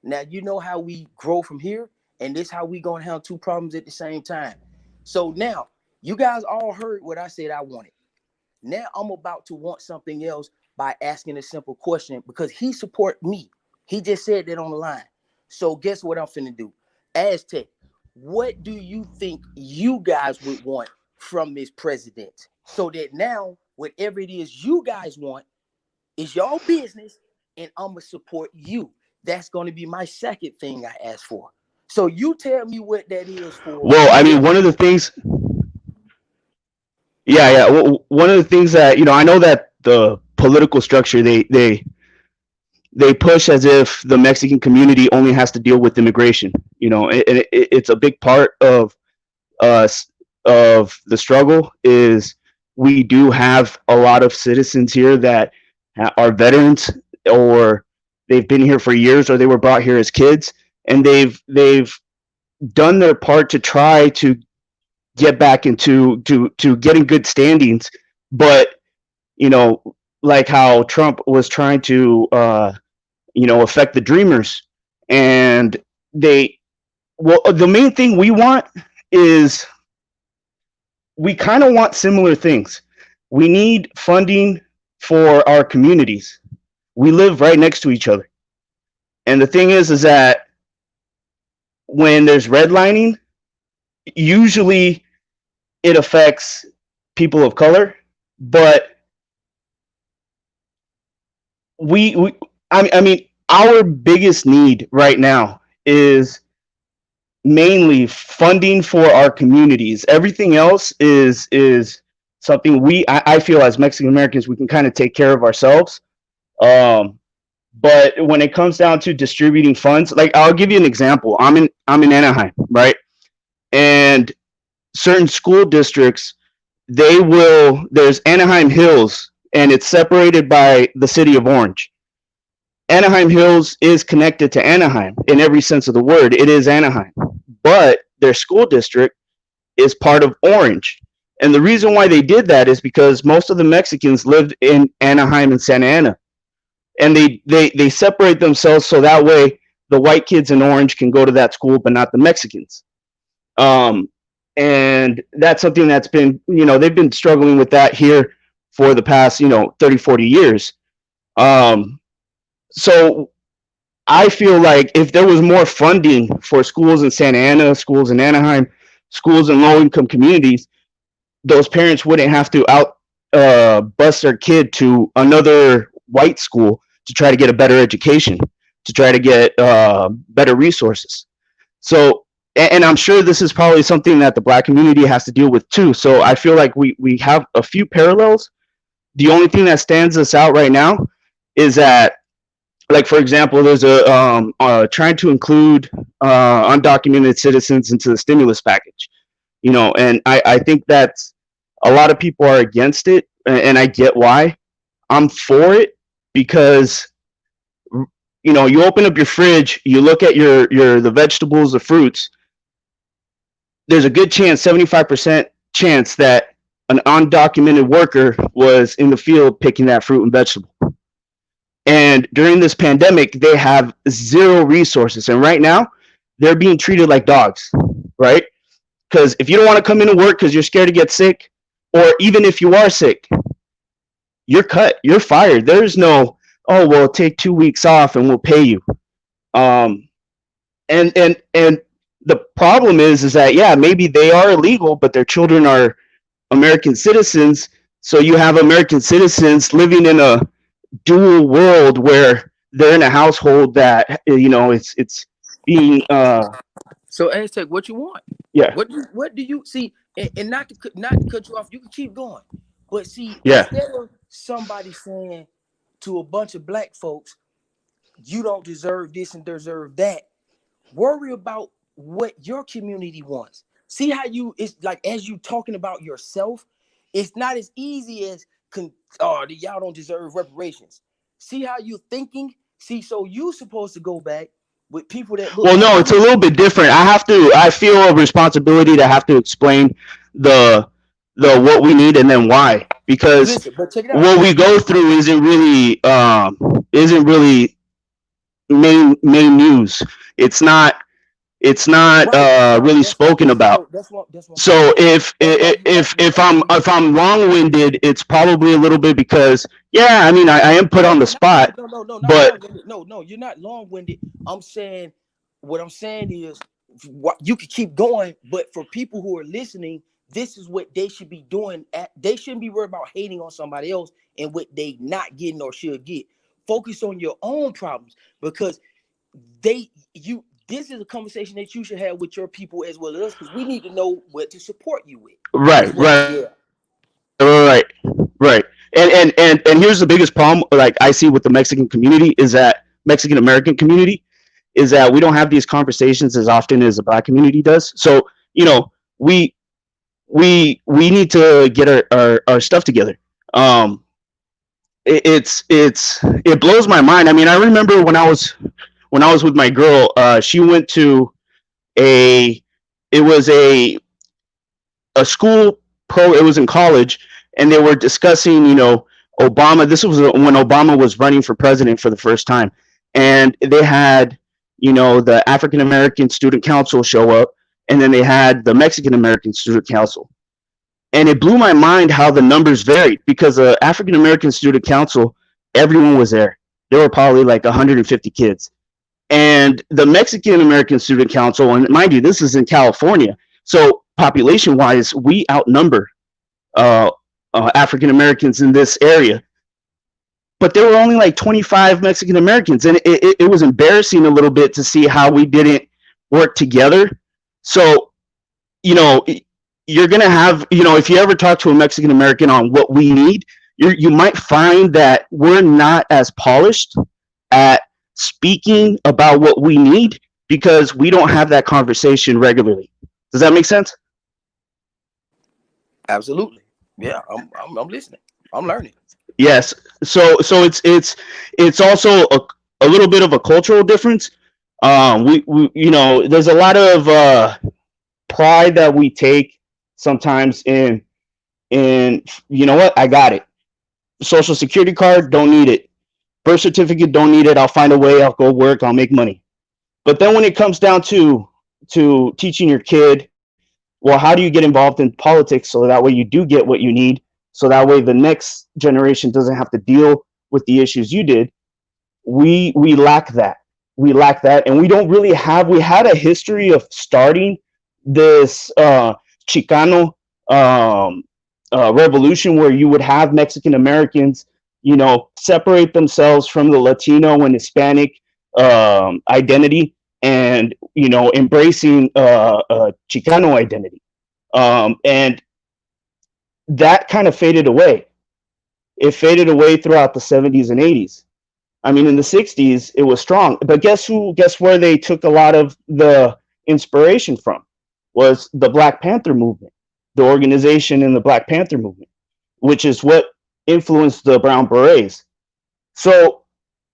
Now, you know how we grow from here, and this how we going to have two problems at the same time. So now, you guys all heard what I said I wanted. Now, I'm about to want something else by asking a simple question, because he support me. He just said that on the line. So guess what I'm finna do? Aztec, what do you think you guys would want from this president? So that now, whatever it is you guys want is your business, and I'm going to support you. That's going to be my second thing I ask for. So you tell me what that is for. Well, I mean, one of the things... Yeah. One of the things that, I know that the political structure, they push as if the Mexican community only has to deal with immigration. It's a big part of the struggle is we do have a lot of citizens here that are veterans, or they've been here for years, or they were brought here as kids, and they've done their part to try to get back into getting good standings. But like how Trump was trying to affect the dreamers, and the main thing we want is, we kind of want similar things. We need funding for our communities. We live right next to each other, and the thing is that when there's redlining, usually it affects people of color, but I mean, our biggest need right now is mainly funding for our communities. Everything else is something I feel as Mexican Americans, we can kind of take care of ourselves. But when it comes down to distributing funds, like, I'll give you an example. I'm in Anaheim, right? And certain school districts, there's Anaheim Hills, and it's separated by the city of Orange. Anaheim Hills is connected to Anaheim in every sense of the word. It is Anaheim, but their school district is part of Orange. And the reason why they did that is because most of the Mexicans lived in Anaheim and Santa Ana, and they separate themselves so that way the white kids in Orange can go to that school, but not the Mexicans. And that's something that's been, they've been struggling with that here for the past, 30, 40 years. So I feel like if there was more funding for schools in Santa Ana, schools in Anaheim, schools in low-income communities, those parents wouldn't have to bus their kid to another white school to try to get a better education, to try to get better resources. So, and I'm sure this is probably something that the Black community has to deal with too. So I feel like we have a few parallels. The only thing that stands us out right now is that, like, for example, there's trying to include undocumented citizens into the stimulus package, and I think that a lot of people are against it, and I get why. I'm for it because You open up your fridge, you look at the vegetables, the fruits. There's a good chance, 75% chance that an undocumented worker was in the field picking that fruit and vegetable. And during this pandemic, they have zero resources. And right now, they're being treated like dogs, right? Because if you don't want to come into work because you're scared to get sick, or even if you are sick, you're cut, you're fired. There's no, oh, well, take 2 weeks off and we'll pay you. And the problem is that, yeah, maybe they are illegal, but their children are American citizens. So you have American citizens living in a dual world where they're in a household that, it's being, So Aztec, what you want? yeah, What do you see? And not to cut you off, you can keep going. But see, yeah. instead of somebody saying to a bunch of black folks, you don't deserve this and deserve that, worry about what your community wants. See how it's like, as you talking about yourself, it's not as easy as y'all don't deserve reparations. See how you thinking? See, so you supposed to go back with people that look. Well, no, it's a little bit different. I feel a responsibility to have to explain the what we need and then why, because Listen, but check it out. what we go through isn't really main news. It's not Right. really spoken about. That's what So if I'm long-winded, it's probably a little bit because, yeah, I mean, I am put on the spot, but no, you're not long-winded. What I'm saying is, you could keep going, but for people who are listening, this is what they should be doing. They shouldn't be worried about hating on somebody else and what they not getting or should get. Focus on your own problems, because this is a conversation that you should have with your people as well as us, because we need to know what to support you with. right. And here's the biggest problem, like, I see with the Mexican community, is that Mexican American community, is that we don't have these conversations as often as the Black community does. So, we need to get our stuff together. It blows my mind. I mean, I remember when I was with my girl, she went to it was a school it was in college, and they were discussing, Obama. This was when Obama was running for president for the first time, and they had, the African American Student Council show up, and then they had the Mexican American Student Council. And it blew my mind how the numbers varied, because the African American Student Council, everyone was there. There were probably like 150 kids. And the Mexican American Student Council, and mind you, this is in California, so population-wise, we outnumber African Americans in this area. But there were only like 25 Mexican Americans, and it was embarrassing a little bit to see how we didn't work together. So, you're going to have, if you ever talk to a Mexican American on what we need, you might find that we're not as polished at speaking about what we need, because we don't have that conversation regularly. Does that make sense? Absolutely. Yeah, I'm listening. I'm learning. Yes. So it's also a little bit of a cultural difference. We there's a lot of pride that we take sometimes in what, I got it. Social security card, don't need it. Birth certificate, don't need it. I'll find a way. I'll go work. I'll make money. But then when it comes down to teaching your kid, well, how do you get involved in politics so that way you do get what you need, so that way the next generation doesn't have to deal with the issues you did? We lack that. We lack that, and we don't really have. We had a history of starting this Chicano revolution, where you would have Mexican Americans, separate themselves from the Latino and Hispanic identity, and embracing Chicano identity, and that kind of faded away. It faded away throughout the 70s and 80s. I mean, in the 60s, it was strong. But guess where they took a lot of the inspiration from? Was the Black Panther movement, the organization in the Black Panther movement, which is what influenced the Brown Berets. So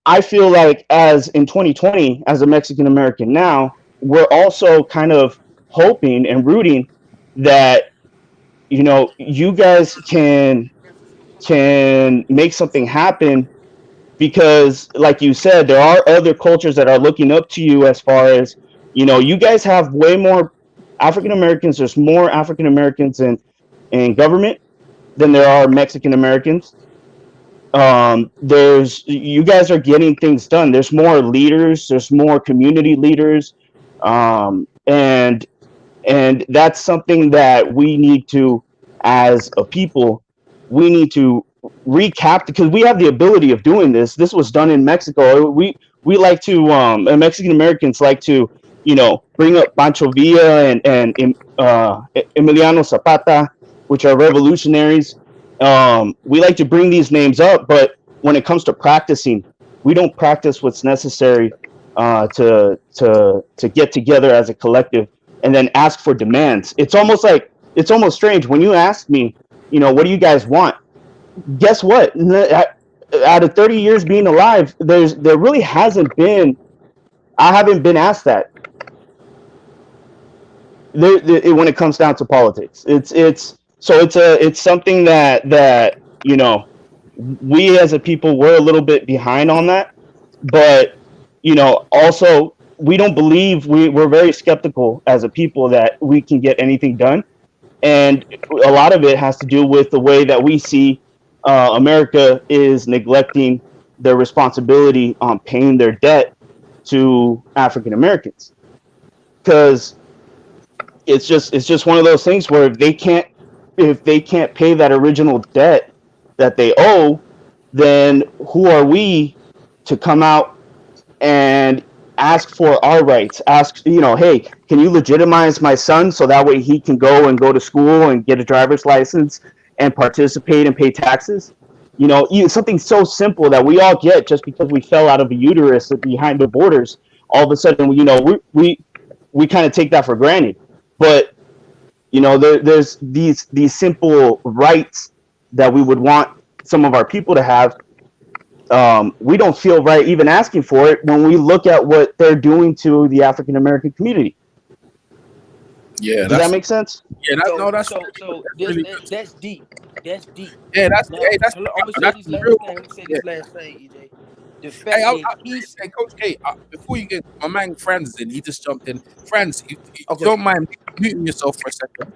I feel like as in 2020, as a Mexican American now, we're also kind of hoping and rooting that you guys can make something happen because, like you said, there are other cultures that are looking up to you as far as you guys have way more African Americans. There's more African Americans in government than there are Mexican Americans. There's you guys are getting things done. There's more leaders. There's more community leaders, and that's something that we need to, as a people, we need to recap because we have the ability of doing this. This was done in Mexico. We like to Mexican Americans like to bring up Pancho Villa and Emiliano Zapata, which are revolutionaries. We like to bring these names up, but when it comes to practicing, we don't practice what's necessary to get together as a collective and then ask for demands. It's almost strange when you ask me, what do you guys want? Guess what? Out of 30 years being alive, there really hasn't been. I haven't been asked that. When it comes down to politics, it's something that we as a people we're a little bit behind on that, but also we don't believe we're very skeptical as a people that we can get anything done, and a lot of it has to do with the way that we see America is neglecting their responsibility on paying their debt to African Americans, because it's just one of those things where if they can't pay that original debt that they owe, then who are we to come out and ask for our rights? Ask, hey, can you legitimize my son so that way he can go to school and get a driver's license and participate and pay taxes? Something so simple that we all get just because we fell out of a uterus behind the borders. All of a sudden, we kind of take that for granted. But there's these simple rights that we would want some of our people to have. We don't feel right even asking for it when we look at what they're doing to the African American community. Yeah, does that make sense? Yeah, that's that's deep. That's deep. Yeah, that's now, hey, that's I'm gonna say that's this last real. thing. I'm gonna say Yeah. this last thing, EJ. The fact Hey, that he's hey, Coach K, before you get my man Franz in, he just jumped in. Franz, you Okay. don't mind muting yourself for a second,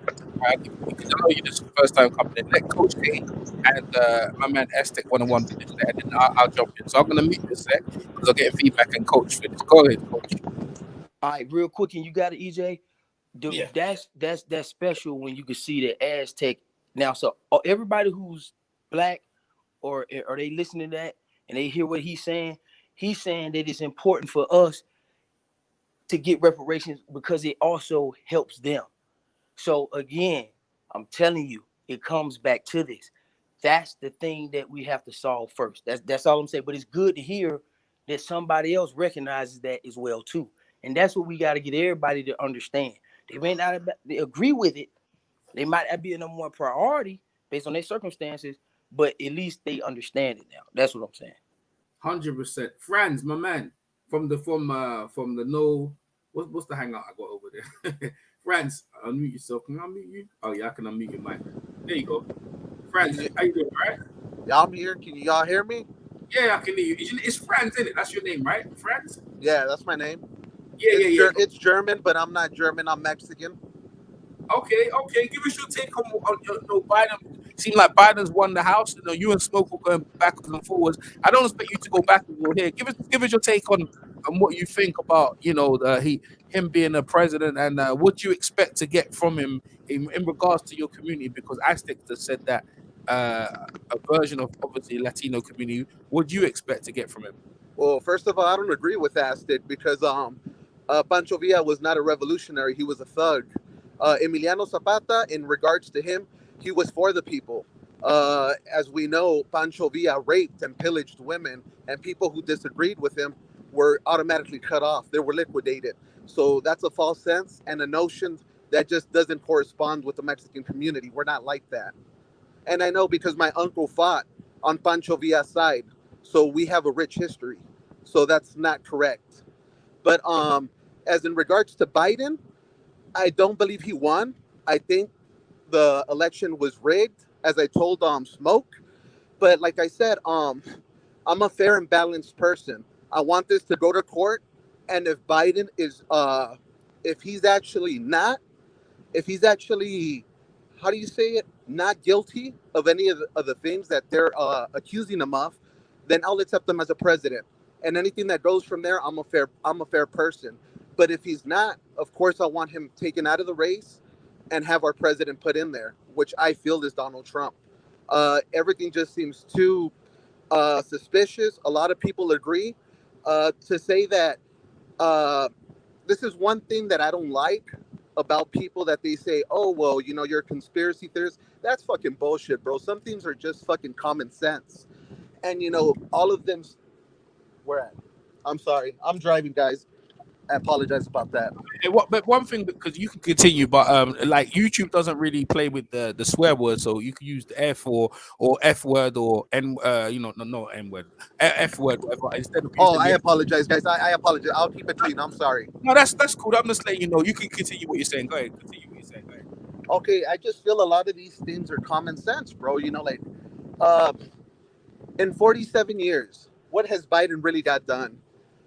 because I know you this is the first time coming in. Let Coach K and my man Estek 101 finish that, and then I'll jump in. So I'm gonna mute you a sec because I'm getting feedback and Coach finish. Go ahead, Coach. all right, real quick, and you got it, EJ. Yeah. That's special when you can see the Aztec. Now, so everybody who's black or are they listening to that and they hear what he's saying that it's important for us to get reparations because it also helps them. So again, I'm telling you, it comes back to this. That's the thing that we have to solve first. That's all I'm saying. But it's good to hear that somebody else recognizes that as well too. And that's what we got to get everybody to understand. They may not agree with it. They might not be a number one priority based on their circumstances, but at least they understand it now. That's what I'm saying. 100%. Franz, my man, from the no, what's the hangout I got over there? Franz, unmute yourself. Can I unmute you? Oh yeah, I can unmute your mic. There you go. Franz, how you doing, right? Yeah, I'm here. Can y'all hear me? Yeah, I can hear you. It's Franz, isn't it? That's your name, right? Franz? Yeah, that's my name. Yeah. It's German, but I'm not German. I'm Mexican. Okay. Give us your take on Biden. Seems like Biden's won the House. You and Smoke are going backwards and forwards. I don't expect you to go backwards or here. Give us your take on what you think about him being a president and what you expect to get from him in regards to your community. Because Aztec has said that a version of obviously Latino community. What do you expect to get from him? Well, first of all, I don't agree with Aztec because Pancho Villa was not a revolutionary. He was a thug. Emiliano Zapata, in regards to him, he was for the people. As we know, Pancho Villa raped and pillaged women, and people who disagreed with him were automatically cut off. They were liquidated. So that's a false sense and a notion that just doesn't correspond with the Mexican community. We're not like that. And I know because my uncle fought on Pancho Villa's side, so we have a rich history. So that's not correct. But as in regards to Biden, I don't believe he won. I think the election was rigged, as I told Smoke. But like I said, I'm a fair and balanced person. I want this to go to court, and if Biden is, if he's actually not, if he's actually, how do you say it, not guilty of any of the things that they're accusing him of, then I'll accept him as a president. And anything that goes from there, I'm a fair person. But if he's not, of course, I want him taken out of the race and have our president put in there, which I feel is Donald Trump. Everything just seems too suspicious. A lot of people agree. To say that this is one thing that I don't like about people that they say, oh, well, you know, you're a conspiracy theorist. That's fucking bullshit, bro. Some things are just fucking common sense. And, you know, all of them. Where at? I'm sorry. I'm driving, guys. I apologize about that. But one thing, because you can continue, but like YouTube doesn't really play with the swear word, so you can use the F or F word or N, you know, no N word, F word, whatever, instead of. Oh, I apologize, guys. I apologize. I'll keep it clean. I'm sorry. No, that's cool. I'm just letting you know. You can continue what you're saying. Go ahead. Continue what you're saying. Go ahead. Okay, I just feel a lot of these things are common sense, bro. You know, like in 47 years, what has Biden really got done?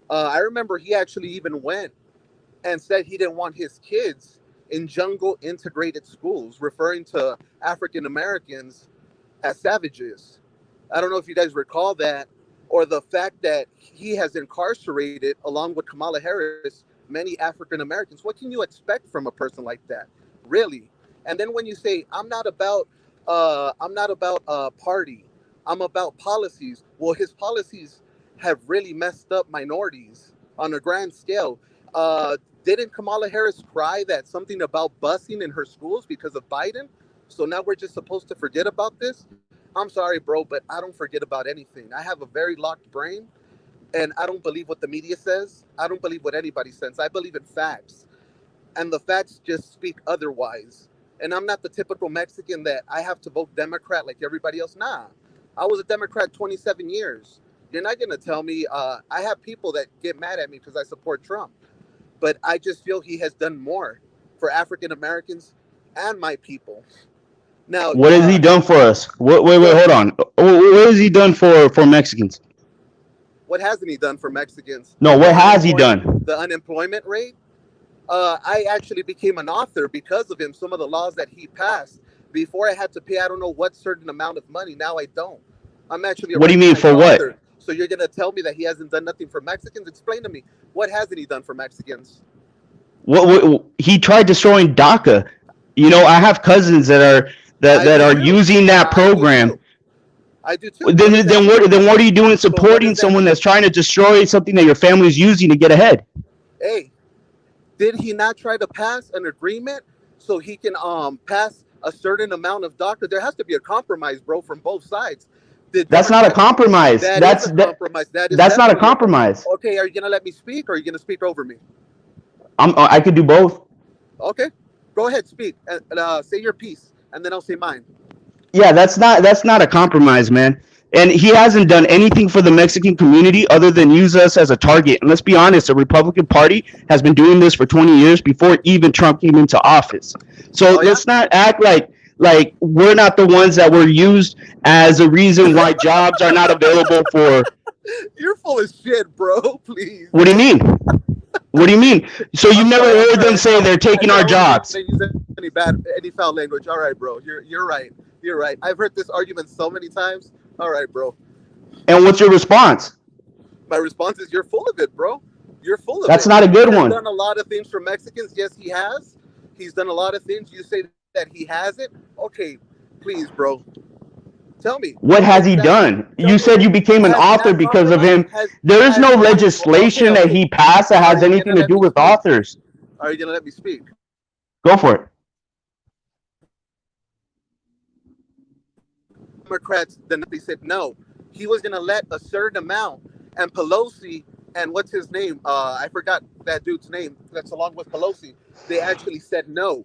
I remember he actually even went and said he didn't want his kids in jungle integrated schools, referring to African Americans as savages. I don't know if you guys recall that, or the fact that he has incarcerated, along with Kamala Harris, many African Americans. What can you expect from a person like that, really? And then when you say I'm not about party, I'm about policies. Well, his policies have really messed up minorities on a grand scale. Didn't Kamala Harris cry that something about busing in her schools because of Biden? So now we're just supposed to forget about this? I'm sorry, bro, but I don't forget about anything. I have a very locked brain, and I don't believe what the media says. I don't believe what anybody says. I believe in facts, and the facts just speak otherwise. And I'm not the typical Mexican that I have to vote Democrat like everybody else. Nah, I was a Democrat 27 years. You're not going to tell me. I have people that get mad at me because I support Trump, but I just feel he has done more for African Americans and my people. Now, what has he done for us? Wait, hold on. What has he done for Mexicans? What hasn't he done for Mexicans? No, what has he done? The unemployment rate. I actually became an author because of him. Some of the laws that he passed. Before I had to pay, I don't know what certain amount of money. Now I don't. I'm actually. What do you mean for what? Author. So you're gonna tell me that he hasn't done nothing for Mexicans? Explain to me, what hasn't he done for Mexicans? What he tried destroying DACA. You know, I have cousins that are using that program. I do too. Then what are you doing supporting someone that's trying to destroy something that your family is using to get ahead? Hey, did he not try to pass an agreement so he can pass a certain amount of DACA? There has to be a compromise, bro, from both sides. That's not a compromise. That's a compromise. That's not a compromise. Okay, are you gonna let me speak, or are you gonna speak over me? I could do both. Okay, go ahead, speak, and say your piece, and then I'll say mine. Yeah, that's not a compromise, man. And he hasn't done anything for the Mexican community other than use us as a target. And let's be honest, the Republican Party has been doing this for 20 years before even Trump came into office. So let's not act like we're not the ones that were used as a reason why jobs are not available for. You're full of shit, bro. Please. What do you mean? What do you mean? So you've never heard them say they're taking our jobs? They use any foul language. All right, bro. You're right. You're right. I've heard this argument so many times. All right, bro. And what's your response? My response is you're full of it, bro. You're full of it. That's not a good one. He's done a lot of things for Mexicans. Yes, he has. He's done a lot of things. You say that he hasn't? Okay, please, bro. Tell me. What has he done? You said you became an author because of him. There is no legislation that he passed that has anything to do with authors. Are you going to let me speak? Go for it. Democrats, then they said no. He was going to let a certain amount. And Pelosi and what's his name? I forgot that dude's name. That's along with Pelosi. They actually said no.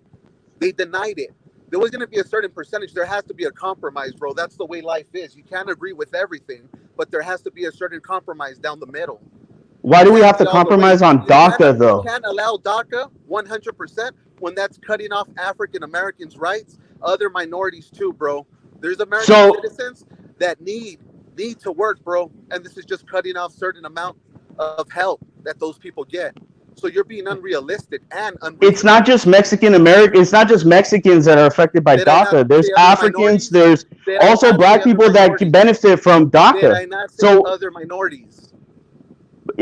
They denied it. There was going to be a certain percentage. There has to be a compromise, bro. That's the way life is. You can't agree with everything, but there has to be a certain compromise down the middle. Why do we have to be all the way. compromise on DACA though? You can't allow DACA 100% when that's cutting off African Americans' rights, other minorities too, bro. There's American citizens that need to work, bro, and this is just cutting off certain amount of help that those people get. So you're being unrealistic and unreasonable. It's not just Mexican American. It's not just Mexicans that are affected by DACA. There's Africans. There's also black people that can benefit from DACA. Did I not say other minorities?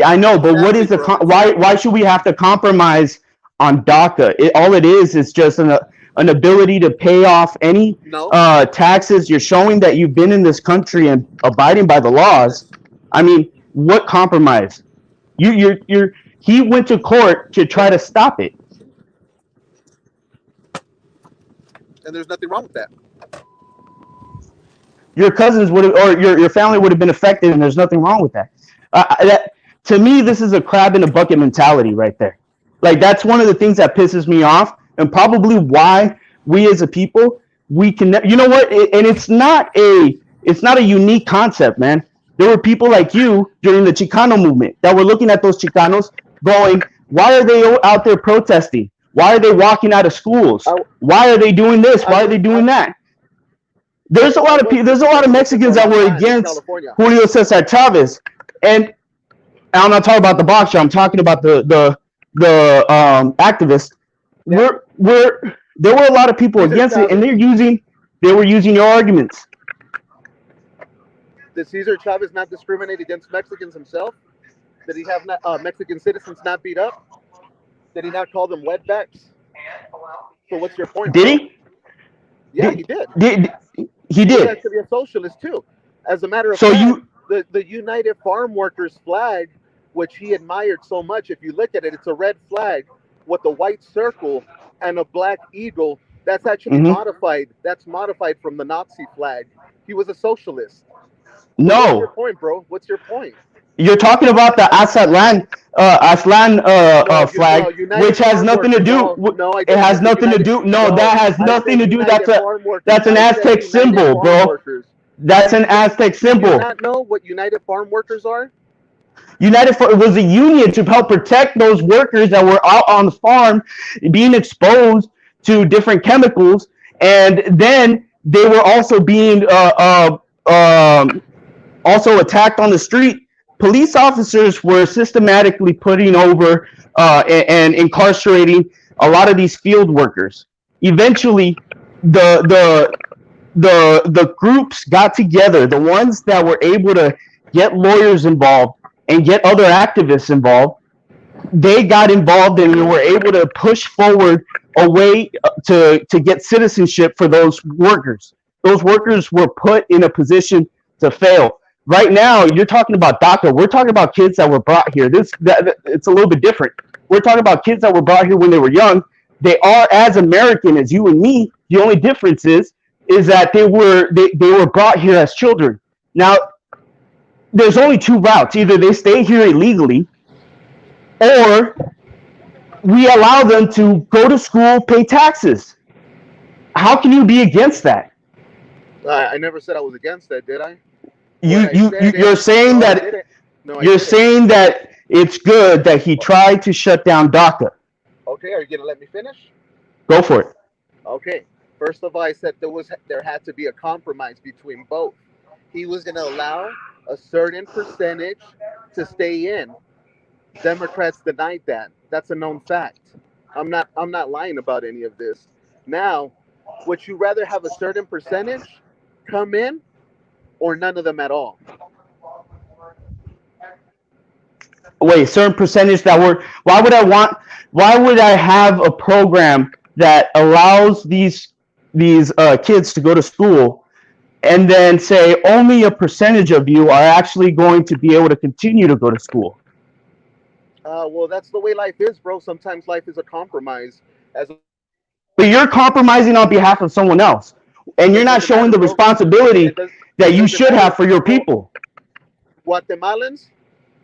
I know, but what is the why should we have to compromise on DACA? All it is just an ability to pay off any taxes. You're showing that you've been in this country and abiding by the laws. I mean, what compromise? He went to court to try to stop it. And there's nothing wrong with that. Your cousins would have, or your family would have been affected, and there's nothing wrong with that. To me, this is a crab in a bucket mentality right there. Like, that's one of the things that pisses me off, and probably why we as a people, we can, you know what? And it's not a unique concept, man. There were people like you during the Chicano movement that were looking at those Chicanos going, why are they out there protesting? Why are they walking out of schools? Why are they doing this? Why are they doing that? There's a lot of people. There's a lot of Mexicans that were against Julio Cesar Chavez, and I'm not talking about the boxer. I'm talking about the activists. There were a lot of people against it, and they were using your arguments. Did Cesar Chavez not discriminate against Mexicans himself? Did he have Mexican citizens not beat up? Did he not call them wetbacks? So what's your point? Did he? Yeah, he did. He did. He was actually a socialist too. As a matter of fact, the United Farm Workers flag, which he admired so much, if you look at it, it's a red flag with a white circle and a black eagle. That's actually modified. That's modified from the Nazi flag. He was a socialist. No. What's your point, bro? What's your point? You're talking about the Aztlan flag, which has nothing to do. It has nothing to do. No, that has nothing to do. That's an Aztec symbol, bro. That's an Aztec symbol. Do you not know what United Farm Workers are? It was a union to help protect those workers that were out on the farm being exposed to different chemicals, and then they were also being also attacked on the street. Police officers were systematically putting over and incarcerating a lot of these field workers. Eventually, the groups got together, the ones that were able to get lawyers involved and get other activists involved. They got involved and were able to push forward a way to get citizenship for those workers. Those workers were put in a position to fail. Right now, you're talking about DACA. We're talking about kids that were brought here. It's a little bit different. We're talking about kids that were brought here when they were young. They are as American as you and me. The only difference is that they were brought here as children. Now, there's only two routes. Either they stay here illegally, or we allow them to go to school, pay taxes. How can you be against that? I never said I was against that, did I? You're saying that it's good that he tried to shut down DACA. Okay, are you gonna let me finish? Go for it. Okay. First of all, I said there had to be a compromise between both. He was gonna allow a certain percentage to stay in. Democrats denied that. That's a known fact. I'm not lying about any of this. Now, would you rather have a certain percentage come in, or none of them at all? Wait, certain percentage that were. Why would I have a program that allows these kids to go to school, and then say only a percentage of you are actually going to be able to continue to go to school? Well, that's the way life is, bro. Sometimes life is a compromise. But you're compromising on behalf of someone else, and you're not showing the responsibility that you should have for your people. Guatemalans,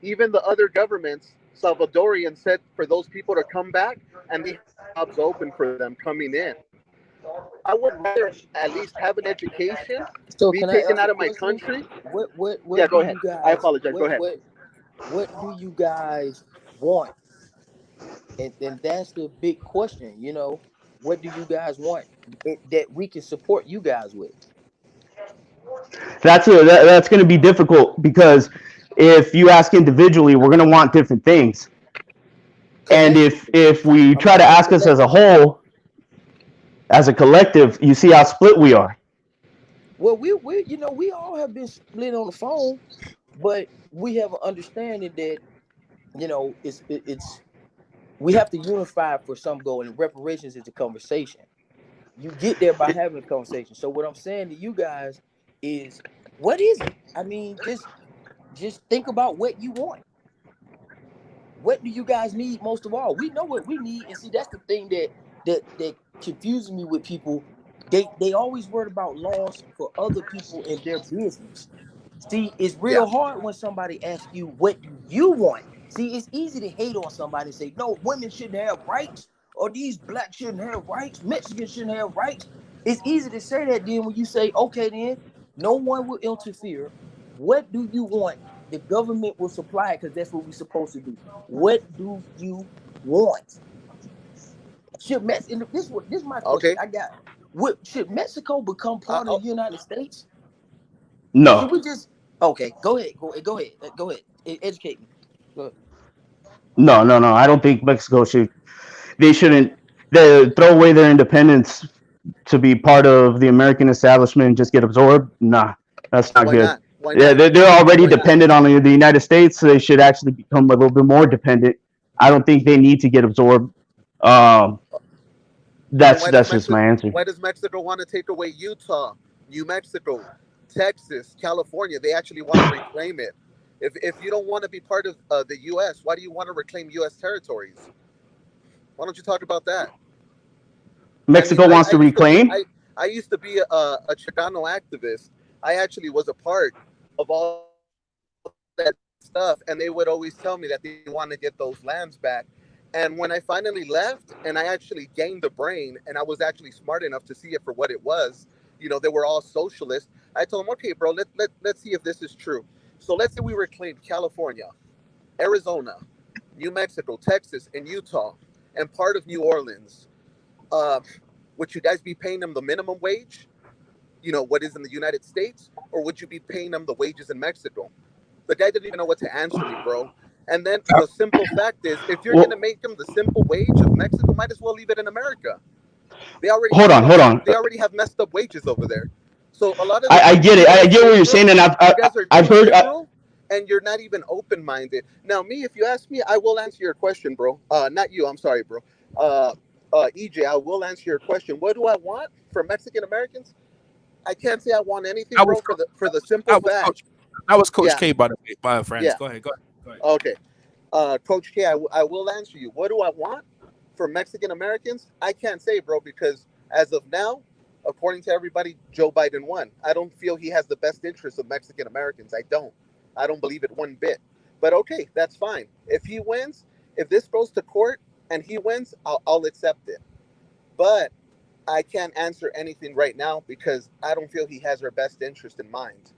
even the other governments, Salvadorian, said for those people to come back, and the jobs open for them coming in. I would rather at least have an education, be taken out of my country. What yeah, go ahead. Guys, I apologize. Go ahead. What do you guys want? And that's the big question, you know. What do you guys want that we can support you guys with? That's going to be difficult because if you ask individually, we're going to want different things. And Collectively, if we I'm try to talking ask us as a collectively. whole, as a collective, you see how split we are. Well, we you know we all have been split on the phone, but we have an understanding that you know it's we have to unify for some goal, and reparations is a conversation. You get there by having a conversation. So what I'm saying to you guys is, what is it? I mean, just think about what you want. What do you guys need most of all? We know what we need, and see that's the thing that confuses me with people. They always worried about laws for other people in their business. See, it's Yeah. real hard when somebody asks you, what do you want? See, it's easy to hate on somebody and say, no, women shouldn't have rights, or these blacks shouldn't have rights, Mexicans shouldn't have rights. It's easy to say that then when you say, okay, then no one will interfere. What do you want? The government will supply it because that's what we're supposed to do. What do you want? Should Mexico, this is my question. Okay. I got, should Mexico become part of Oh, the United States? Should No, we just okay? Go ahead. Go ahead. Educate me. Go ahead. no. I don't think Mexico should. They shouldn't. They throw away their independence to be part of the American establishment and just get absorbed. Nah, that's not why good. not? Why Yeah, not? they're already Why not? dependent on the United States, so they should actually become a little bit more dependent. I don't think they need to get absorbed. Um, Then that's just my answer. why does Mexico want to take away Utah, New Mexico, Texas, California? They actually want to reclaim it. If you don't want to be part of the U.S., why do you want to reclaim U.S. territories? Why don't you talk about that? I mean, Mexico wants to reclaim. I used to be a Chicano activist. I actually was a part of all that stuff, and they would always tell me that they want to get those lands back. And when I finally left, and I actually gained the brain, and I was actually smart enough to see it for what it was, you know, they were all socialists. I told them, okay, bro, let's see if this is true. So let's say we reclaimed California, Arizona, New Mexico, Texas, and Utah, and part of New Orleans. Uh, would you guys be paying them the minimum wage? You know, what is in the United States? Or would you be paying them the wages in Mexico? The guy didn't even know what to answer me, bro. And then the simple fact is, if you're Well, gonna make them the simple wage of Mexico, might as well leave it in America. They already hold have on, hold on. they already have messed up wages over there. So a lot of the I things get you it. I guys get are what you're doing, saying, and you guys are I've too heard. liberal, and you're not even open minded. Now, me, if you ask me, I will answer your question, bro. Not you. I'm sorry, bro. Uh, EJ, I will answer your question. What do I want for Mexican Americans? I can't say I want anything, I was bro, for the simple that was fact. Coach that was Coach Yeah, K by the way, by friends. yeah. Go ahead. Go ahead. Go ahead. Okay. Coach K, I will answer you. What do I want for Mexican Americans? I can't say, bro, because as of now, according to everybody, Joe Biden won. I don't feel he has the best interests of Mexican Americans. I don't. I don't believe it one bit. But okay, that's fine. If he wins, if this goes to court and he wins, I'll accept it. But I can't answer anything right now because I don't feel he has our best interest in mind.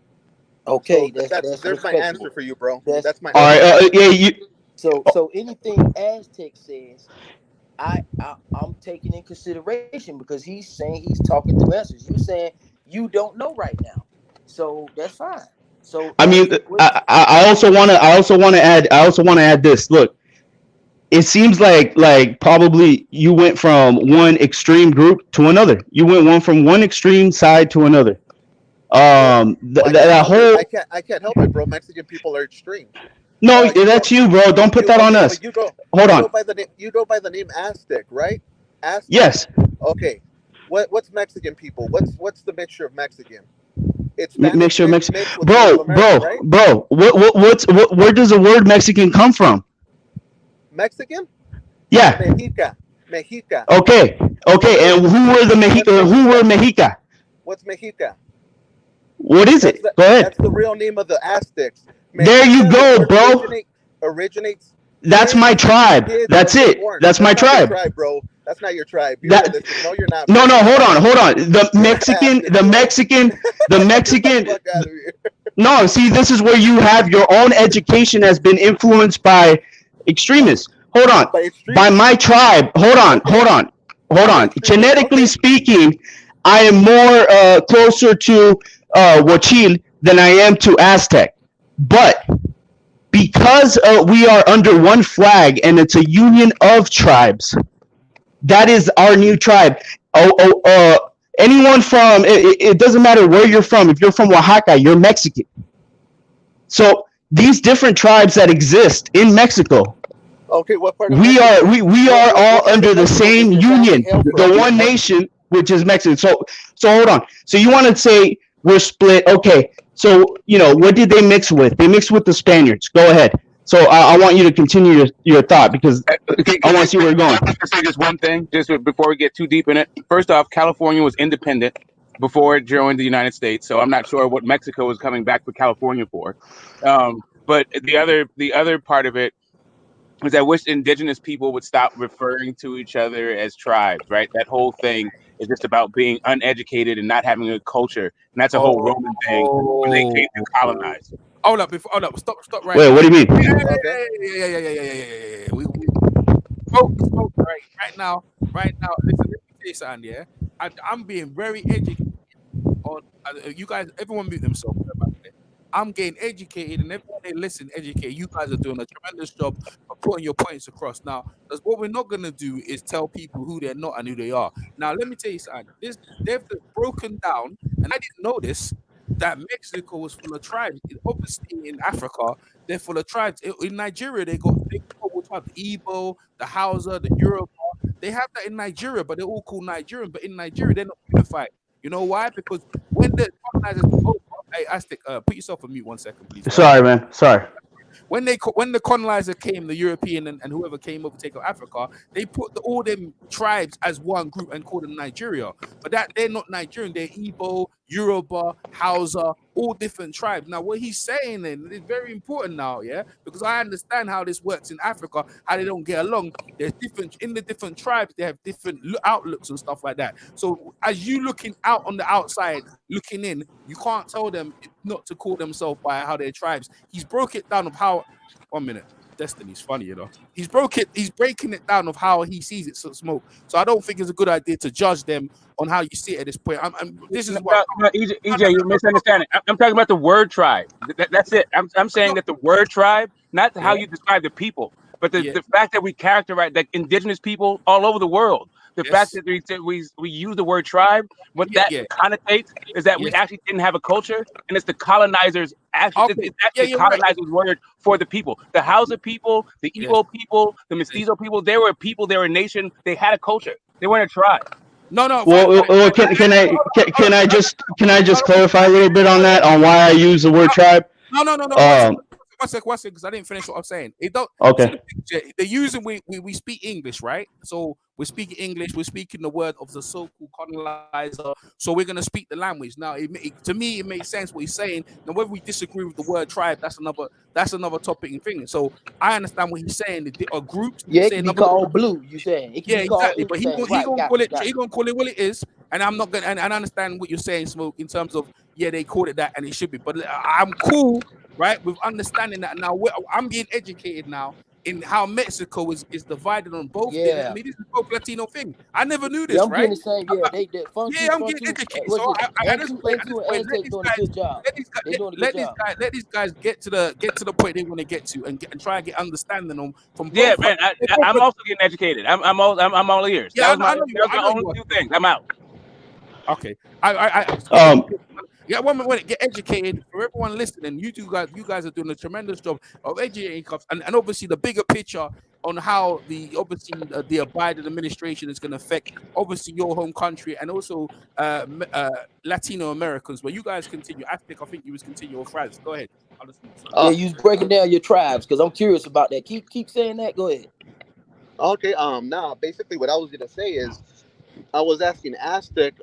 So Okay, that's there's my respectable. answer for you, bro. That's That's my All right. answer. Yeah. You. so anything Aztec says, I'm taking in consideration because he's saying he's talking through answers. You saying you don't know right now, so that's fine. So I mean, Aztec, what is I also want to. I also want to add. I also want to add this. Look, it seems like probably you went from one extreme group to another. You went one from one extreme side to another. Well, I can't That help it. whole I can't help it, bro. Mexican people are extreme. no, You go that's you, bro. Don't put you that on okay, us. but Hold you go on. by the name Aztec, right? Aztec. Yes, Okay. What's Mexican people? What's the mixture of Mexican? It's Spanish mixture, mix, mixed with Native bro, American, bro, right? bro. Where does the word Mexican come from? Mexican? Yeah. Mexica. Mexica. Okay. Okay. Okay. And who were the What's Mexica? Who were Mexica? Mexica? What's Mexica? What is it? Go That's ahead. the real name of the Aztecs. There you Mexica, the go, word bro. originates That's my tribe. kids That's being it. born. That's my That's not your tribe. tribe, bro. That's not your tribe. Be That realistic. No, you're not, no, bro. no. Get the Hold fuck on, out of hold here. on. The You're an Mexican, Aztec, the bro. Mexican, the Get the Mexican. fuck out of here. No, see, this is where you have your own education has been influenced by extremists. Hold on. By By extremists. my tribe. Hold on. Okay, Hold on. Hold by on. extremists. Genetically Okay. speaking, I am more closer to Huachil than I am to Aztec. But because we are under one flag and it's a union of tribes, that is our new tribe. Anyone from it doesn't matter where you're from. If you're from Oaxaca, you're Mexican. So these different tribes that exist in Mexico, Okay, what part of we are Mexico? we are What all part of under the Mexico does same your family union, hail the from? one nation, which is Mexican. So hold on. So you want to say we're split? Okay. So what did they mix with? They mixed with the Spaniards. Go ahead. So I want you to continue your thought because I want to see where you're going. I'd like to say just one thing, just before we get too deep in it. First off, California was independent before it joined the United States, so I'm not sure what Mexico was coming back to California for. But the other part of it is I wish indigenous people would stop referring to each other as tribes, right? That whole thing is just about being uneducated and not having a culture. And that's a whole Roman thing when they came to Oh, colonize. hold up, stop right Wait, now. what do you mean? Okay. Yeah. Smoke, right now. Listen, let me tell you something, yeah. I'm being very educated on you guys. Everyone mute themselves. I'm getting educated, and everyone they listen, educate. You guys are doing a tremendous job of putting your points across. Now, that's what we're not gonna do is tell people who they're not and who they are. Now, let me tell you something. They've broken down, and I didn't know this. That Mexico was full of tribes. Obviously, in Africa, they're full of tribes. In Nigeria, they got what tribes: the Igbo, the Hausa, the Yoruba. They have that in Nigeria, but they're all called Nigerian. But in Nigeria, they're not unified. You know why? Because when the colonizers took over, hey, Aztec, put yourself on mute 1 second, please. Go ahead. Sorry, man. Sorry. When the colonizer came, the European and whoever came over to take over Africa, they put all them tribes as one group and called them Nigeria. But that they're not Nigerian, they're Igbo, Yoruba, Hausa, all different tribes. Now, what he's saying then is very important now, yeah, because I understand how this works in Africa, how they don't get along. There's different in the different tribes, they have different outlooks and stuff like that. So as you looking out on the outside, looking in, you can't tell them not to call themselves by how their tribes. He's broke it down of how. 1 minute. Destiny's funny, He's breaking it down of how he sees it. So smoke. So I don't think it's a good idea to judge them on how you see it at this point. This is what. No, EJ, you're misunderstanding. I'm talking about the word tribe. That's it. I'm saying that the word tribe, not how Yeah, you describe the people, but yeah, the fact that we characterize like indigenous people all over the world. The fact yes, that we use the word tribe, what yeah, that yeah, connotates is that we yes. actually didn't have a culture, and it's the colonizers actually Okay, it's yeah, actually the you're right. colonizers' word for the people. The Hausa people, the Yes, Igbo people, the yes. Mestizo people, they were people, they were a nation, they had a culture. They weren't a tribe. No, fine. Well, can I just clarify a little bit on that on why I use the word tribe? No. Um, 1 second, because I didn't finish what I'm saying. It don't see okay. the picture. They're using we speak English, right? So we're speaking English. We're speaking the word of the so-called colonizer. So we're gonna speak the language. Now, to me, it makes sense what he's saying. Now, whether we disagree with the word tribe, that's another topic and thing. So I understand what he's saying. A group, Yeah, it say can be another called group. blue. You saying it can Yeah, be called exactly. But he anything? gon- he Right? gonna call Got you. it Got he you. gonna call it what it is, and I'm not gonna and I understand what you're saying, Smoke, in terms of they called it that and it should be. But I'm cool, right, with understanding that now. I'm being educated now in how Mexico is divided on both. I Yeah. mean, this is both Latino thing. I never knew Yeah, this, I'm right? getting the same. Yeah, they Yeah, I'm getting educated. So what's it? at this point, And let Tech these doing a guys, good job. They doing a good let these job. guys, get to the point they want to get to, and try and get understanding on from Yeah, both. man. I'm also getting educated. I'm all ears. Yeah, That I know was you are. I my know only you are. two things. I'm out. Okay. I get Um, educated. Yeah, one minute, get educated. For everyone listening, you guys are doing a tremendous job of educating us, and obviously the bigger picture on how the Biden administration is going to affect obviously your home country and also Latino Americans. But you guys continue. I think you was continue with France. Go ahead. I'll just mute. Sorry. Yeah, Uh, you was breaking down your tribes because I'm curious about that. Keep saying that. Go ahead. okay. Now, basically, what I was gonna say is, I was asking Aztec.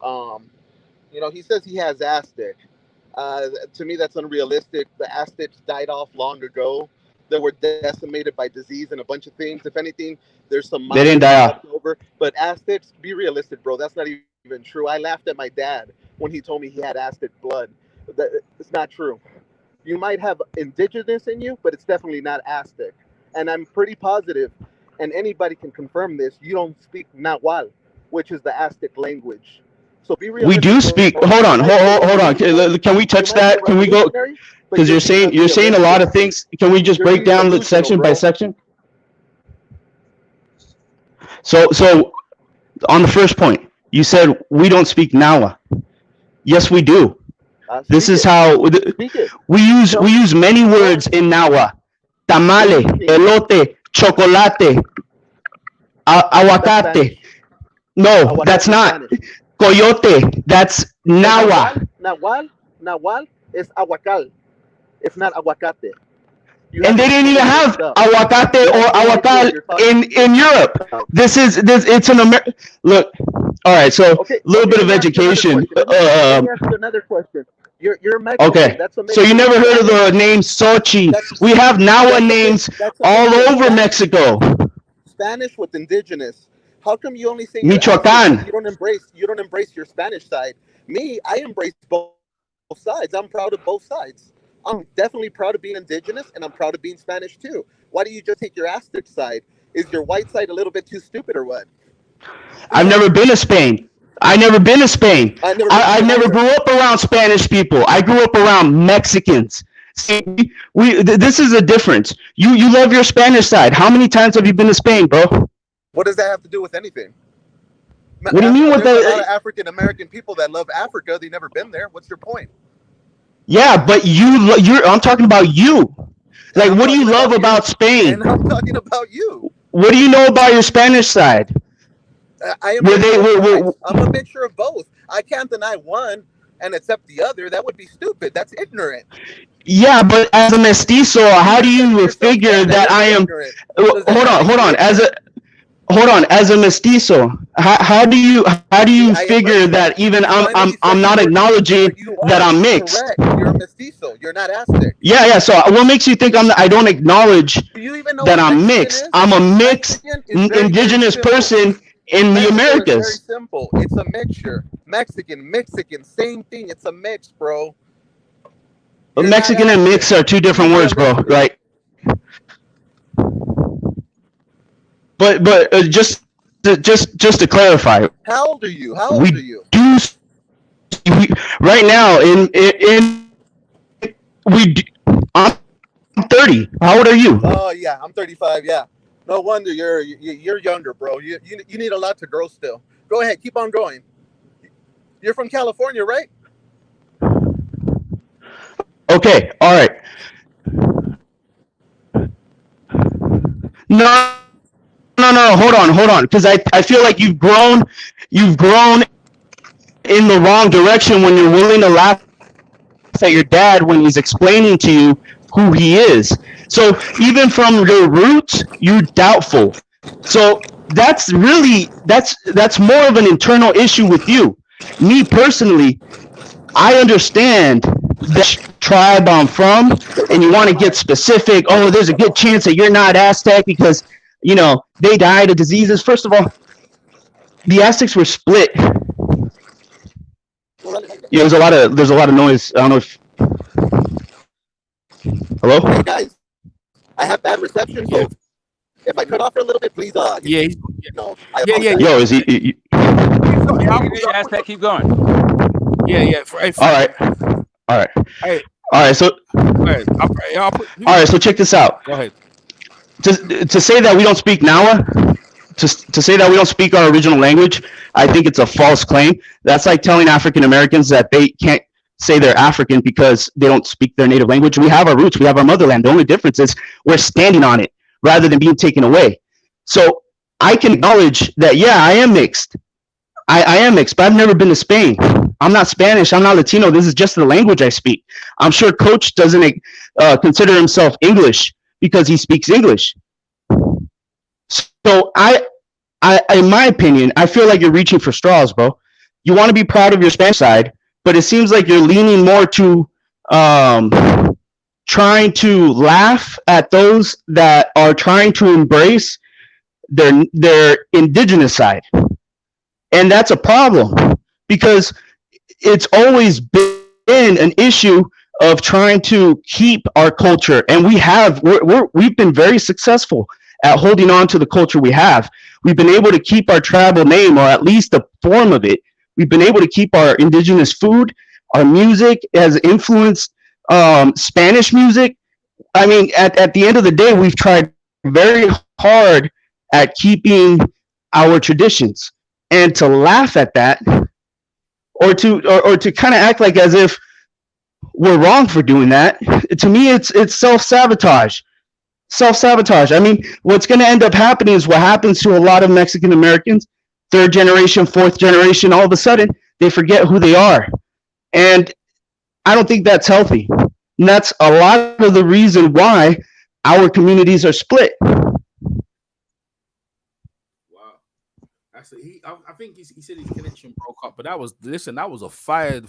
He says he has Aztec. To me, that's unrealistic. The Aztecs died off long ago. They were decimated by disease and a bunch of things. If anything, there's some they didn't Mayans die left off. over. But Aztecs, be realistic, bro. That's not even true. I laughed at my dad when he told me he had Aztec blood. It's not true. You might have indigenous in you, but it's definitely not Aztec. And I'm pretty positive, and anybody can confirm this, you don't speak Nahuatl, which is the Aztec language. So be We realistic, do bro. speak. You Hold on, might be a hold on. revolutionary. Can we You touch might be a that? Can we go? revolutionary, but Because you're being you're saying a lot unrealistic. of things. Can we just You're break being down the delusional, section by bro. section? So on the first point, you said we don't speak Nawa. Yes, we do. This Speak is it. how Speak it. we Tell use many tell words in Nawa. what do Tamale, you mean? elote, chocolate, That's aguacate. Spanish. No, Aguacate that's is not. Spanish. Coyote, that's And Nawa. Nahual is aguacal. It's not aguacate. You And have they it didn't even totally have mixed up. aguacate You or have no idea aguacal what you're talking in Europe. about. This it's an look. All right, so Okay, a little bit let of me ask you another education. question. Let me ask you another question. You're Mexican. Okay, That's a so you mixture of never heard of Spanish. the name Sochi? That's We have Nawa names that's a all mixture of over Mexico. Spanish with indigenous. How come you only say you're Aztec, Michoacan. but you don't embrace your Spanish side? Me, I embrace both sides. I'm proud of both sides. I'm definitely proud of being indigenous, and I'm proud of being Spanish too. Why do you just take your Aztec side? Is your white side a little bit too stupid or what? I've never been to Spain. I've never been to Spain. I've never been to I Spain never either. grew up around Spanish people. I grew up around Mexicans. See, this is a difference. You love your Spanish side. How many times have you been to Spain, bro? What does that have to do with anything? What do you mean with There's a lot of the? African American people that love Africa. They've never been there. What's your point? Yeah, but you're. I'm talking about you. Like, I'm what do you talking love about you. about Spain? And I'm talking about you. What do you know about your Spanish side? I am Were they? I'm a mixture of both. I can't deny one and accept the other. That would be stupid. That's ignorant. Yeah, but as a mestizo, how do you figure that I am? Ignorant. Does that Hold not on, make you ignorant? hold on. As a mestizo, how do you See, I figure embrace that even You finally I'm said not you were, acknowledging you that are I'm mixed? correct. You're a mestizo. You're not Aztec. Yeah. So what makes you think I don't acknowledge Do you even know that what I'm Mexican mixed? is? I'm a mixed Mexican is very, very indigenous simple. person in the Mexico is very Americas. simple. It's a mixture. Mexican, same thing. It's a mix, bro. But You're not Mexican and Aztec. mixed are two different You're words, bro. mixed. Right? But just to clarify, How old are you? How old we are you? do right now in we do, I'm 30. How old are you? Oh yeah, I'm 35. Yeah, no wonder you're younger, bro. You need a lot to grow still. Go ahead, keep on going. You're from California, right? Okay, all right. No, hold on, because I feel like you've grown in the wrong direction when you're willing to laugh at your dad when he's explaining to you who he is. So even from your roots, you're doubtful. So that's more of an internal issue with you. Me personally, I understand the tribe I'm from, and you want to get specific. Oh, there's a good chance that you're not Aztec because they died of diseases. First of all, the Aztecs were split. Yeah, there's a lot of noise. I don't know if. Hello? Hey guys, I have bad reception, so if I cut off for a little bit, please. Yeah, I apologize. Yo, is he Aztec, keep going. yeah. all right? Hey, All right. So go ahead. All so check this out. Go ahead. To say that we don't speak Nawa, to say that we don't speak our original language, I think it's a false claim. That's like telling African Americans that they can't say they're African because they don't speak their native language. We have our roots. We have our motherland. The only difference is we're standing on it rather than being taken away. So I can acknowledge that, yeah, I am mixed. I am mixed, but I've never been to Spain. I'm not Spanish. I'm not Latino. This is just the language I speak. I'm sure Coach doesn't consider himself English because he speaks English. So I, in my opinion, I feel like you're reaching for straws, bro. You want to be proud of your Spanish side, but it seems like you're leaning more to trying to laugh at those that are trying to embrace their indigenous side. And that's a problem because it's always been an issue of trying to keep our culture, and we've been very successful at holding on to the culture we have. We've been able to keep our tribal name, or at least a form of it. We've been able to keep our indigenous food. Our music has influenced Spanish music. I mean, at the end of the day, we've tried very hard at keeping our traditions, and to laugh at that, or to kind of act like as if we're wrong for doing that, to me it's self-sabotage. I mean, what's going to end up happening is what happens to a lot of Mexican Americans, third generation, fourth generation. All of a sudden they forget who they are, and I don't think that's healthy. And that's a lot of the reason why our communities are split. I think he said his connection broke up, but that was a fired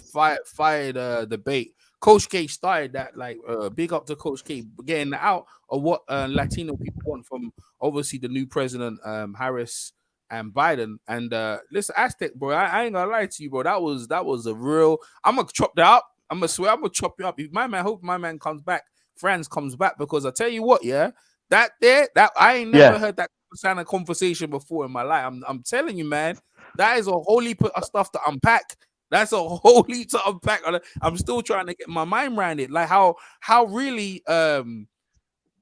debate. Coach K started that. Like, big up to Coach K getting out of what Latino people want from obviously the new president Harris and Biden. And listen, Aztec, bro, I ain't gonna lie to you, bro. That was a real. I'm gonna chop that up. I'm gonna swear, I'm gonna chop you up. If my man, hope my man comes back, Franz comes back, because I tell you what, yeah, that I ain't never heard that kind of conversation before in my life. I'm telling you, man, that is a whole heap of stuff to unpack. That's a whole heap to unpack. I'm still trying to get my mind around it. Like how really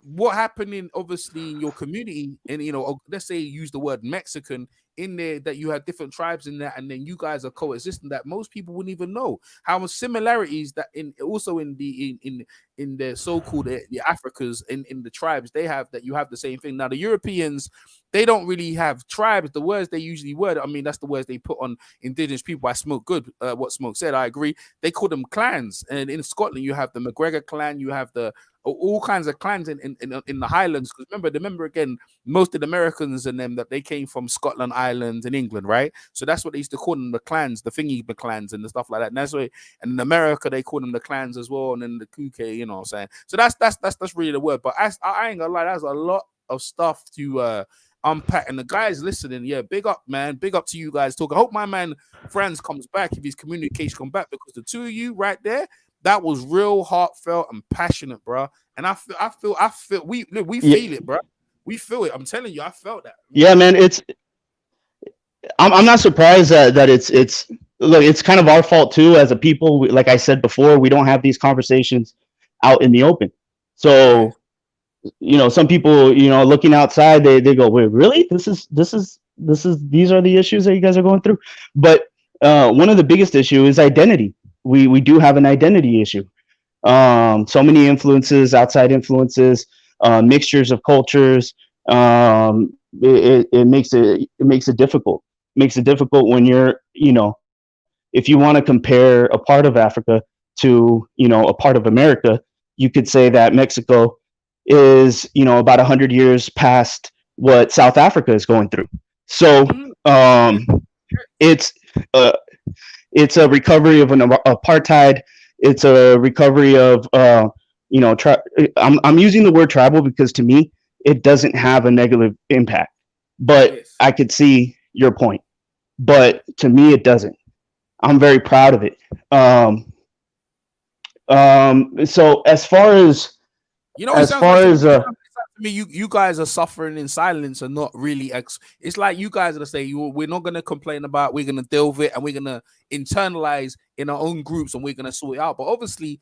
what happened in obviously in your community, and let's say you use the word Mexican in there, that you have different tribes in there, and then you guys are coexisting, that most people wouldn't even know how much similarities that in the so-called the Africans in the tribes they have, that you have the same thing. Now the Europeans, they don't really have tribes. The words they usually word, I mean, that's the words they put on indigenous people. I Smoke good, what Smoke said, I agree. They call them clans, and in Scotland you have the McGregor clan, you have the all kinds of clans in the Highlands. Because remember again, most of the Americans and them, that they came from Scotland, Ireland, and England, right? So that's what they used to call them, the clans, the thingy clans and the stuff like that. And that's why, and in America they call them the clans as well, and then the Kuke, you know what I'm saying? So that's really the word. But I ain't gonna lie, that's a lot of stuff to unpack. And the guys listening, yeah, big up, man, big up to you guys talking. I hope my man Franz comes back, if his communication come back, because the two of you right there, that was real heartfelt and passionate, bro. And I feel we feel it, bro. We feel it. I'm telling you, I felt that. Yeah, man. I'm not surprised that it's look, it's kind of our fault too as a people. Like I said before, we don't have these conversations out in the open. So, some people, looking outside, they go, wait, really? These are the issues that you guys are going through. But one of the biggest issue is identity. We do have an identity issue. So many influences, outside influences, mixtures of cultures. It makes it difficult. Makes it difficult when you're, if you want to compare a part of Africa to, a part of America, you could say that Mexico is, about 100 years past what South Africa is going through. So it's a recovery of an apartheid. It's a recovery of, I'm using the word tribal because to me, it doesn't have a negative impact, but I could see your point, but to me, it doesn't. I'm very proud of it. So as far as, you guys are suffering in silence and not really it's like you guys are saying, we're not going to complain about, we're going to deal with it, and we're going to internalize in our own groups, and we're going to sort it out. But obviously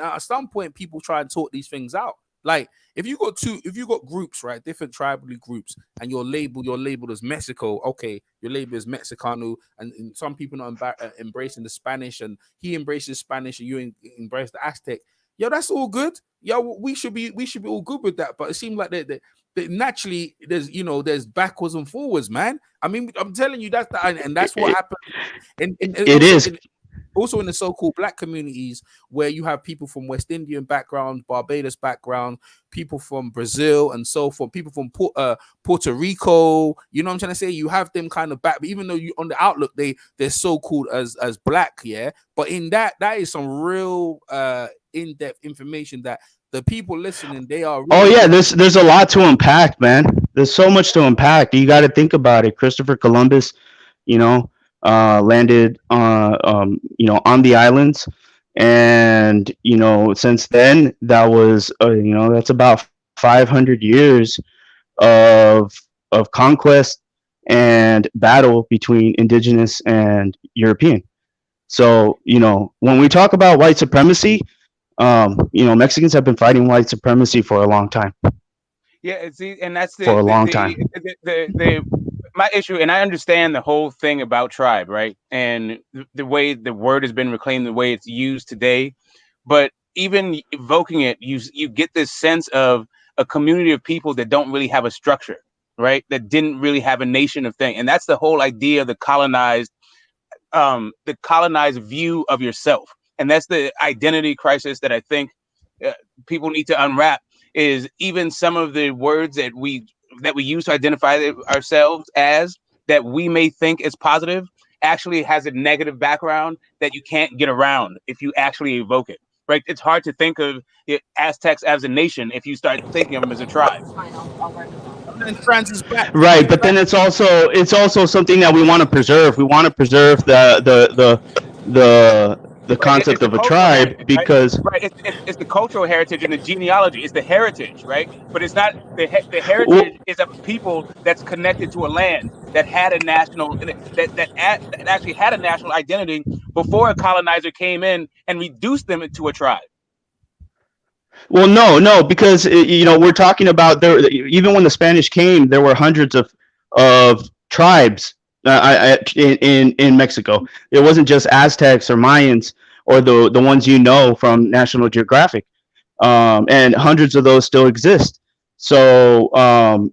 at some point people try and sort these things out. Like if you got groups, right, different tribal groups, and you're labeled as Mexico, okay, you're labeled as Mexicano, and some people not embracing the Spanish, and he embraces Spanish, and you embrace the Aztec. Yo, that's all good. Yo, we should be all good with that. But it seems like that naturally there's backwards and forwards, man. I mean, I'm telling you and that's what happened. Also in the so-called black communities, where you have people from West Indian background, Barbados background, people from Brazil and so forth, people from Puerto Rico, you know what I'm trying to say? You have them kind of back, but even though you on the outlook, they're so-called as black, yeah. But in that is some real in-depth information that the people listening, they are really there's a lot to unpack, man. There's so much to unpack. You got to think about it. Christopher Columbus, landed on the islands, And since then, that was that's about 500 years of conquest and battle between indigenous and European. So when we talk about white supremacy, Mexicans have been fighting white supremacy for a long time. Yeah, see, and that's For a long the time. my issue, and I understand the whole thing about tribe, right? And the way the word has been reclaimed, the way it's used today. But even evoking it, you get this sense of a community of people that don't really have a structure, right? That didn't really have a nation of thing. And that's the whole idea of the colonized view of yourself. And that's the identity crisis that I think uh, people need to unwrap. Is even some of the words that we use to identify ourselves as, that we may think is positive, actually has a negative background that you can't get around if you actually evoke it. Right? It's hard to think of Aztecs as a nation if you start thinking of them as a tribe. And France is back. Right, but then it's also something that we want to preserve. We want to preserve the Right, it's concept the of a cultural tribe heritage, right? because Right, it's the cultural heritage and the genealogy. It's the heritage, right? But it's not the well, heritage is of a people that's connected to a land that had a national that actually had a national identity before a colonizer came in and reduced them into a tribe. well, no, because we're talking about there. Even when the Spanish came, there were hundreds of tribes in Mexico. It wasn't just Aztecs or Mayans or the ones from National Geographic, and hundreds of those still exist. So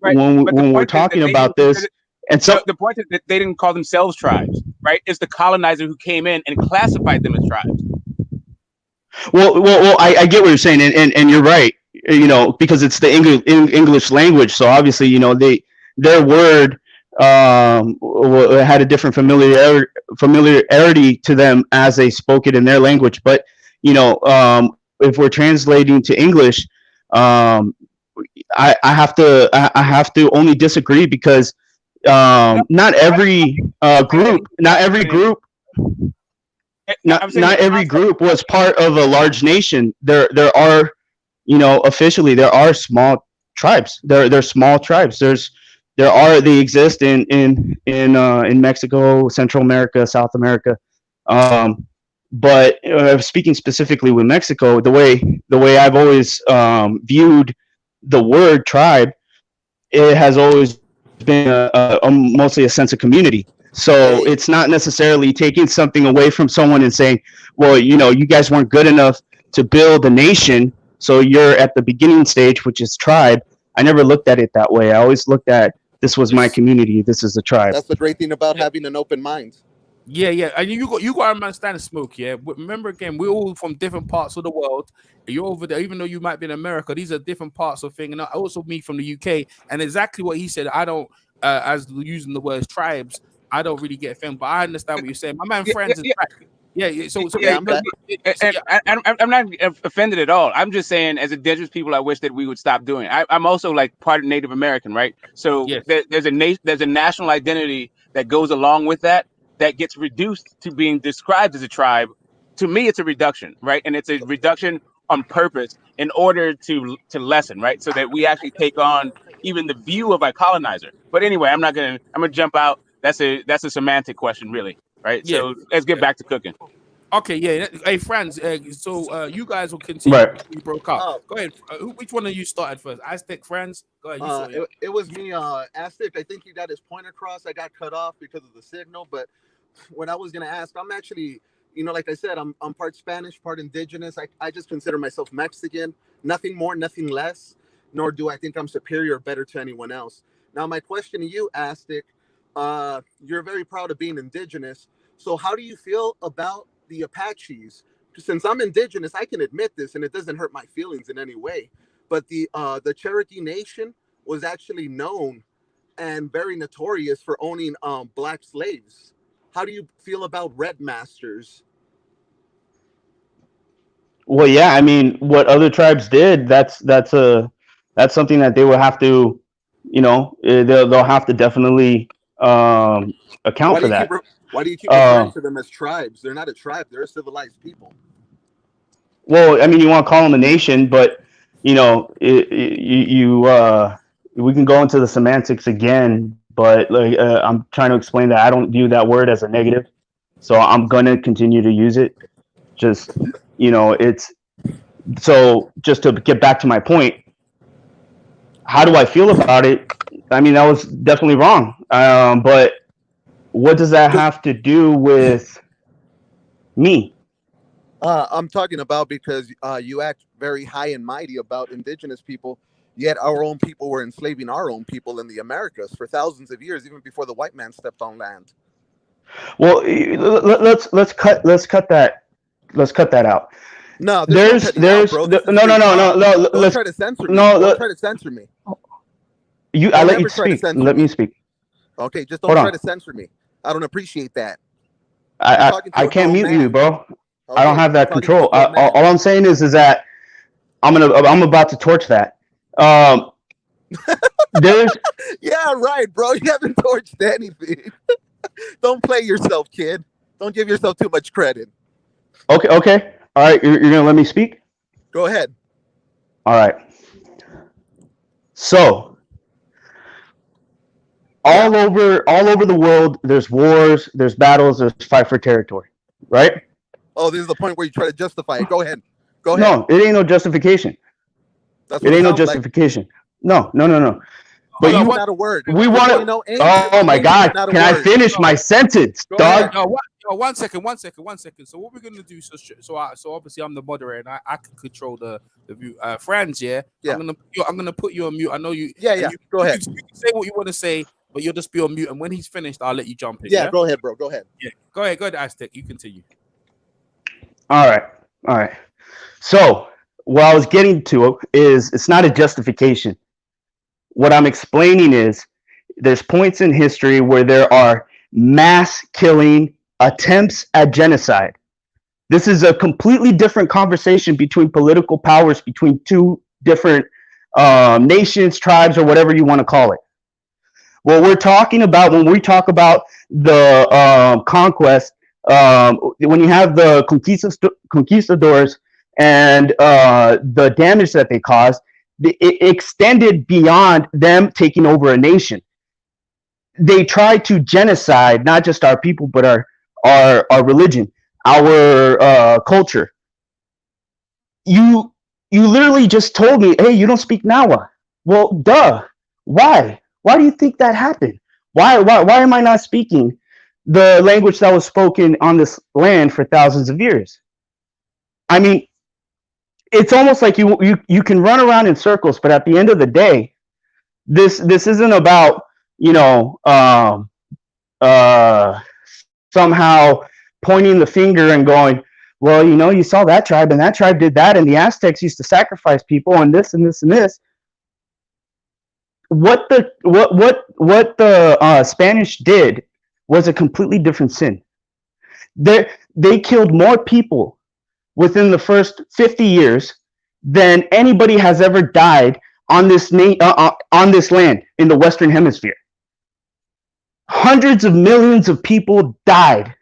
Right, but the when we're point is that talking they about didn't this, consider and so the point is that they didn't call themselves tribes, right? It's the colonizer who came in and classified them as tribes. I get what you're saying, and you're right. Because it's the English language, so obviously, their word had a different familiarity to them as they spoke it in their language. But if we're translating to English, um, I have to only disagree because No, not every identity, group, not every identity. group I'm not saying not the every concept. group was part of a large nation. There are, officially there are small tribes. There's small tribes. They exist in Mexico, Central America, South America. But speaking specifically with Mexico, the way I've always viewed the word tribe, it has always been mostly a sense of community. So Hey, it's not necessarily taking something away from someone and saying, well, you guys weren't good enough to build a nation, so you're at the beginning stage, which is tribe. I never looked at it that way. I always looked at this was my community. This is a tribe. that's the great thing about Yeah, having an open mind. yeah. And you got to understand, Smoke. Yeah, but remember again, we're all from different parts of the world. You're over there, even though you might be in America. These are different parts of thing. And I also me from the UK, and exactly what he said. I don't, as using the words tribes, I don't really get a thing, but I understand what you're saying. My man, Yeah, yeah, friends is yeah, back. Yeah. So Yeah, yeah, I'm back. so and yeah, I'm not offended at all. I'm just saying, as indigenous people, I wish that we would stop doing it. I'm also like part Native American, right? So yes, there's a national identity that goes along with that gets reduced to being described as a tribe. To me, it's a reduction, right? And it's a reduction on purpose in order to lessen, right? So that we actually take on even the view of a colonizer. But anyway, I'm gonna jump out. That's a semantic question, really, right? yeah. So let's get back to cooking. Okay, yeah. Hey, Franz. So you guys will continue. Right. You broke up. Uh, Go ahead. Which one of you started first? Aztec Franz. Go ahead. You saw it. it was me, Aztec. I think he got his point across. I got cut off because of the signal. But what I was gonna ask, I'm actually, like I said, I'm part Spanish, part indigenous. I just consider myself Mexican. Nothing more, nothing less. Nor do I think I'm superior or better to anyone else. Now, my question to you, Aztec, you're very proud of being indigenous. So, how do you feel about the Apaches? Since I'm indigenous, I can admit this, and it doesn't hurt my feelings in any way. But the Cherokee Nation was actually known and very notorious for owning black slaves. How do you feel about red masters? Well, yeah. I mean, what other tribes did, that's something that they will have to, they'll have to definitely account Why do for you keep that. re- why do you keep referring Uh, to them as tribes? They're not a tribe. They're a civilized people. Well, I mean, you want to call them a nation, but you know, we can go into the semantics again, but like I'm trying to explain that I don't view that word as a negative, so I'm gonna continue to use it. Just it's so just to get back to my point. How do I feel about it? I mean, that was definitely wrong. But what does that have to do with me? I'm talking about because you act very high and mighty about indigenous people, yet our own people were enslaving our own people in the Americas for thousands of years, even before the white man stepped on land. Well, let's cut that out. No, there's no cutting out, bro. This is no, no, free no, talk. no, no. Don't try to censor me. No. Don't try to censor me. I Don't let you ever try to speak. censor Let me. me speak. Okay, just don't Hold try on. to censor me. I don't appreciate that. You're talking to I a can't grown mute you, man. bro. I don't Okay, have you're that talking to a control. grown man. All I'm saying is that I'm about to torch that. There's Yeah, right, bro. You haven't torched anything. Don't play yourself, kid. Don't give yourself too much credit. okay. All right, you're gonna let me speak. Go ahead. All right. So all over the world, there's wars, there's battles, there's fight for territory, right? Oh, this is the point where you try to justify it. Go ahead. Go ahead. No, it ain't no justification. That's It what it ain't no sounds like. justification. No. But Hold on, Ain't is what? not a word. we Just want so you to. know, Oh my ain't is God! not a Can I word. finish my sentence, Go dog? ahead. Yo, 1 second. So what we're gonna do? So obviously I'm the moderator and I can control the view. Franz, yeah. Yeah. I'm gonna put you on mute. I know you. Yeah, and yeah. You, Go you ahead. can say what you want to say, but you'll just be on mute. And when he's finished, I'll let you jump in. Yeah, Yeah. go ahead, bro. Go ahead. Yeah. Go ahead, Aztec. You continue. All right. So what I was getting to is it's not a justification. What I'm explaining is there's points in history where there are mass killing attempts at genocide. This is a completely different conversation between political powers, between two different nations, tribes, or whatever you want to call it. What we're talking about when we talk about the conquest, when you have the conquistadors and the damage that they caused, it extended beyond them taking over a nation. They tried to genocide not just our people, but our religion, our culture. You literally just told me, hey, you don't speak Nawa. Well, duh. Why? Why do you think that happened? Why am I not speaking the language that was spoken on this land for thousands of years? I mean, it's almost like you can run around in circles, but at the end of the day, this isn't about you know uh, somehow pointing the finger and going, well, you saw that tribe and that tribe did that, and the Aztecs used to sacrifice people and this and this and this. What the Spanish did was a completely different sin. They killed more people within the first 50 years than anybody has ever died on this land in the Western Hemisphere. Hundreds of millions of people died.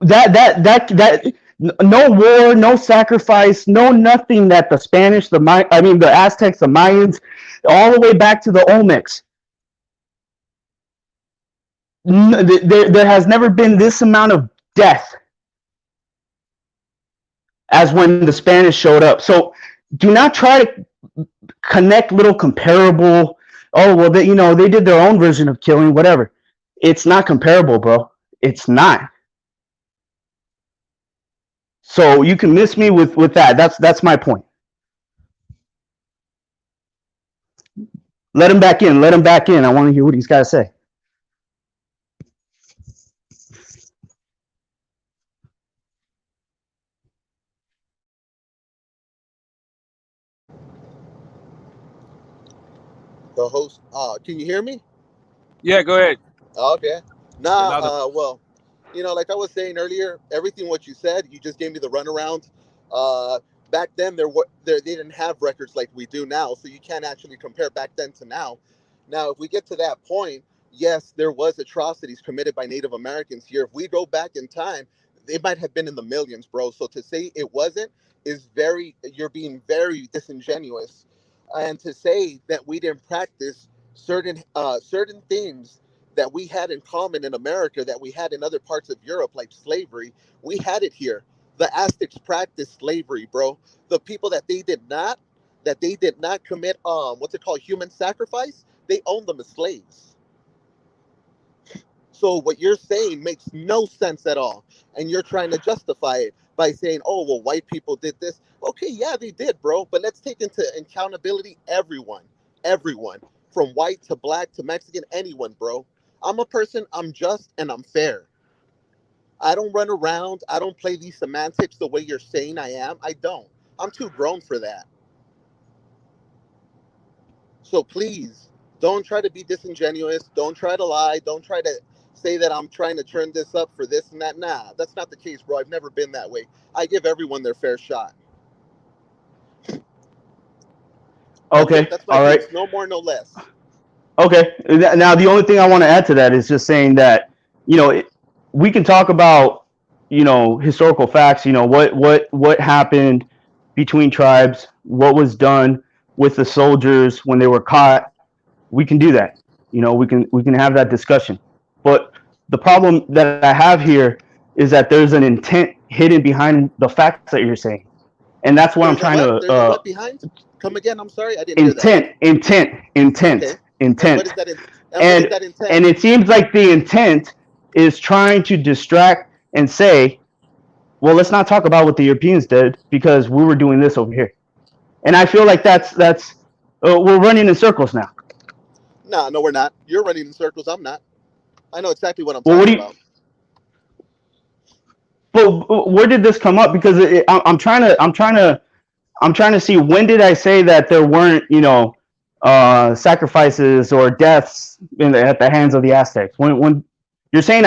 That no war, no sacrifice, no nothing that the Spanish, the Aztecs, the Mayans, all the way back to the Olmecs. There has never been this amount of death as when the Spanish showed up. So do not try to connect little comparable. Oh well, they did their own version of killing, whatever. It's not comparable, bro. It's not. So you can miss me with that. That's my point. Let him back in. Let him back in. I want to hear what he's got to say. The host. Can you hear me? Yeah, go ahead. Okay. Nah. Another. Well, like I was saying earlier, everything what you said, you just gave me the runaround. Uh, Back then, they didn't have records like we do now, so you can't actually compare back then to now. Now, if we get to that point, yes, there was atrocities committed by Native Americans here. If we go back in time, it might have been in the millions, bro. So to say it wasn't is you're being very disingenuous. And to say that we didn't practice certain things that we had in common in America that we had in other parts of Europe, like slavery, we had it here. The Aztecs practiced slavery, bro. The people that they did not commit what's it called, human sacrifice, they owned them as slaves. So what you're saying makes no sense at all. And you're trying to justify it by saying, oh, well, white people did this. Okay, yeah, they did, bro. But let's take into accountability everyone, from white to black to Mexican, anyone, bro. I'm a person, I'm just and I'm fair. I don't run around. I don't play these semantics the way you're saying I am. I don't. I'm too grown for that. So please, don't try to be disingenuous. Don't try to lie. Don't try to say that I'm trying to turn this up for this and that. Nah, that's not the case, bro. I've never been that way. I give everyone their fair shot. Okay. That's my All right. piece. No more, no less. Okay. Now, the only thing I want to add to that is just saying that, we can talk about, historical facts, what happened between tribes, what was done with the soldiers when they were caught. We can do that. We can have that discussion. But the problem that I have here is that there's an intent hidden behind the facts that you're saying. And that's what I'm There's a trying what? to There's a what behind? Come again. I'm sorry, I didn't hear that. intent, Okay. And what is intent. that? And what is And that intent? and it seems like the intent is trying to distract and say, well, let's not talk about what the Europeans did because we were doing this over here. And I feel like that's we're running in circles now. Nah, no, we're not. You're running in circles. I'm not. I know exactly what I'm Well, what talking do you? about. But where did this come up? Because I'm trying to see, when did I say that there weren't, sacrifices or deaths at the hands of the Aztecs? When you're saying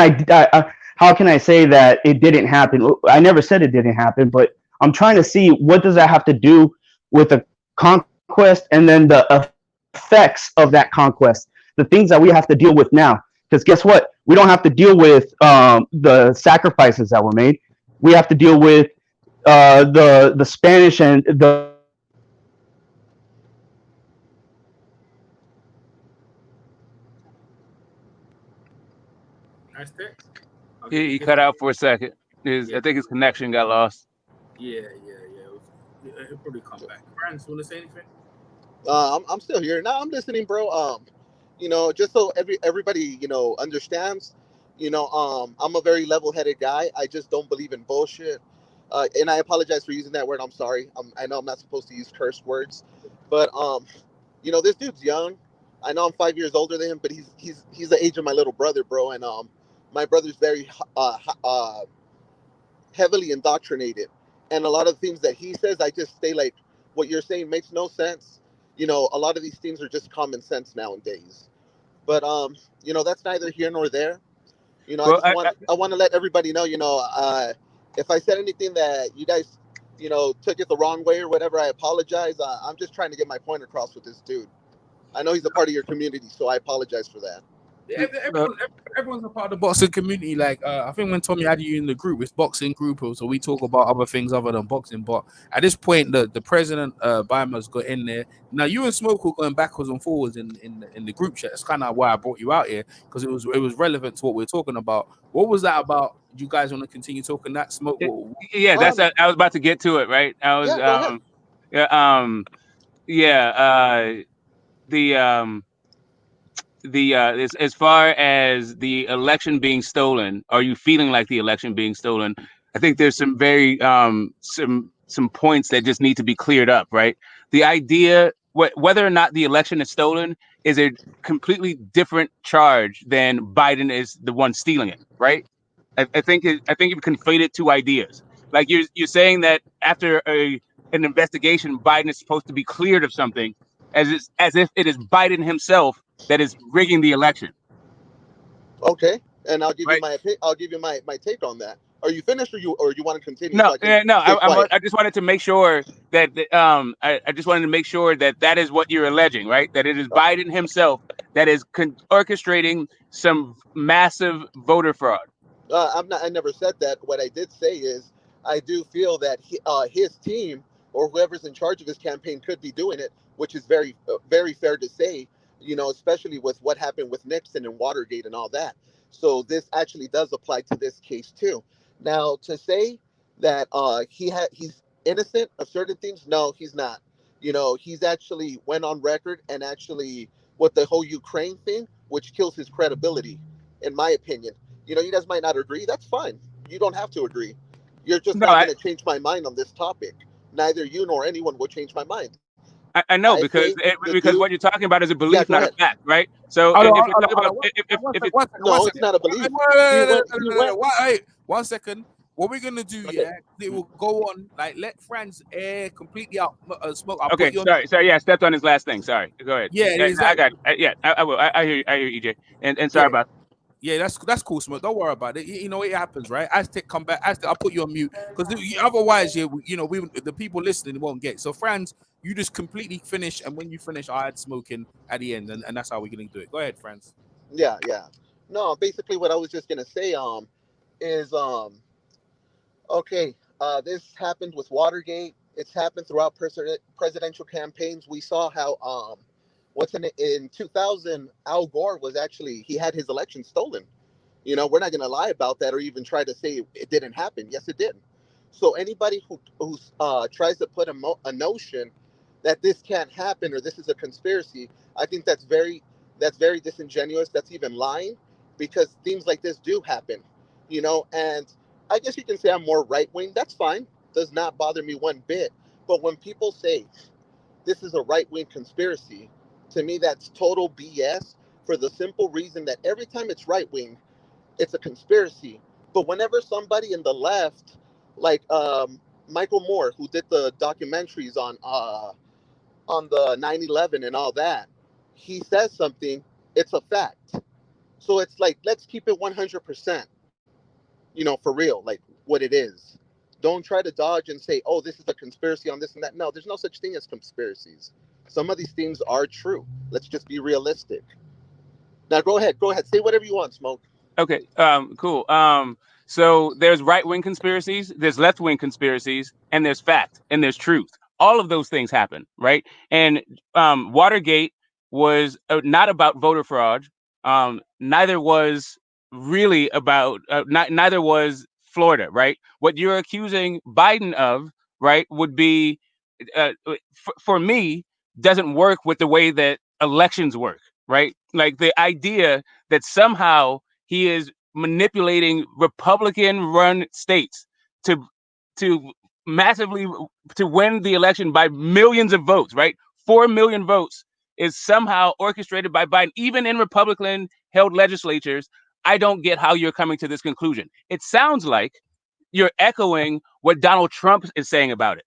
how can I say that it didn't happen? I never said it didn't happen, but I'm trying to see, what does that have to do with the conquest and then the effects of that conquest, the things that we have to deal with now. Because guess what? We don't have to deal with the sacrifices that were made. We have to deal with the Spanish and the Aztecs. He cut out for a second. I think his connection got lost. Yeah. He'll probably come back. Franz, want to say anything? I'm still here. No, I'm listening, bro. Just so everybody, understands, I'm a very level-headed guy. I just don't believe in bullshit. And I apologize for using that word. I'm sorry. I know I'm not supposed to use curse words, but this dude's young. I know I'm 5 years older than him, but he's the age of my little brother, bro. And my brother's very heavily indoctrinated, and a lot of things that he says, I just say, like, what you're saying makes no sense. A lot of these things are just common sense nowadays. But that's neither here nor there. Well, I want to let everybody know, if I said anything that you guys, took it the wrong way or whatever, I apologize. I'm just trying to get my point across with this dude. I know he's a part of your community, so I apologize for that. Everyone's a part of the boxing community. Like, I think when Tommy had you in the group, it's boxing group, so we talk about other things other than boxing. But at this point, the president, Bima's got in there. Now, you and Smoke were going backwards and forwards in the group chat. That's kind of why I brought you out here, because it was relevant to what we're talking about. What was that about? Do you guys want to continue talking that, Smoke? Yeah, I was about to get to it. Right, I was. Go ahead. As far as the election being stolen, are you feeling like the election being stolen? I think there's some very some points that just need to be cleared up, right? The idea, whether or not the election is stolen, is a completely different charge than Biden is the one stealing it, right? I think you've conflated two ideas. Like, you're saying that after an investigation, Biden is supposed to be cleared of something, as if it is Biden himself that is rigging the election. Okay, and I'll give right. you my take on that. Are you finished, or you want to continue? No, so I just wanted to make sure that I just wanted to make sure that is what you're alleging, right? That it is Biden himself that is orchestrating some massive voter fraud. I never said that. What I did say is I do feel that his team or whoever's in charge of his campaign could be doing it, which is very fair to say. Especially with what happened with Nixon and Watergate and all that. So this actually does apply to this case too. Now, to say that he's innocent of certain things, no, he's not. He's actually went on record and actually with the whole Ukraine thing, which kills his credibility, in my opinion. You guys might not agree. That's fine. You don't have to agree. You're just No, not going to change my mind on this topic. Neither you nor anyone will change my mind. I know I because think the because dude. what you're talking about is a Yeah, belief, go not a ahead. fact, right? So Hold on, if we hold on, talk hold about on. if it, One second. No, it's not a belief. He went. He went. Wait, 1 second. What we're gonna do, Go yeah? ahead. It will go on. Like, let Franz air completely out smoke. I'll put okay, you on. sorry, yeah, I stepped on his last thing. Sorry, go ahead. Yeah, Yeah, I exactly. got it. Yeah, I will. I hear you, EJ, and sorry Yeah, about. yeah. That's cool, smoke. Don't worry about it. You know it happens, right? Aztec come back. Aztec, I'll put you on mute because otherwise, yeah, we the people listening won't get. So, Franz, you just completely finish, and when you finish, I add smoking at the end, and that's how we're gonna do it. Go ahead, Franz. Yeah, yeah. No, basically what I was just gonna say is okay. This happened with Watergate. It's happened throughout presidential campaigns. We saw how what's in 2000, Al Gore was actually he had his election stolen. We're not going to lie about that or even try to say it didn't happen. Yes, it did. So anybody who tries to put a notion that this can't happen or this is a conspiracy, I think that's very disingenuous. That's even lying because things like this do happen. And I guess you can say I'm more right wing. That's fine. Does not bother me one bit. But when people say this is a right wing conspiracy, to me that's total BS for the simple reason that every time it's right wing, it's a conspiracy. But whenever somebody in the left, like Michael Moore, who did the documentaries on the 9/11 and all that, he says something, it's a fact. So it's like let's keep it 100%, for real, like what it is. Don't try to dodge and say, oh, this is a conspiracy on this and that. No, there's no such thing as conspiracies. Some of these things are true. Let's just be realistic. Now go ahead, say whatever you want, Smoke. Okay, cool. So there's right-wing conspiracies, there's left-wing conspiracies, and there's fact, and there's truth. All of those things happen, right? And Watergate was not about voter fraud. Neither was really about, neither was Florida, right? What you're accusing Biden of, right, would be, for me, doesn't work with the way that elections work, right? Like the idea that somehow he is manipulating Republican-run states to to massively to win the election by millions of votes, right? 4 million votes is somehow orchestrated by Biden, even in Republican-held legislatures. I don't get how you're coming to this conclusion. It sounds like you're echoing what Donald Trump is saying about it.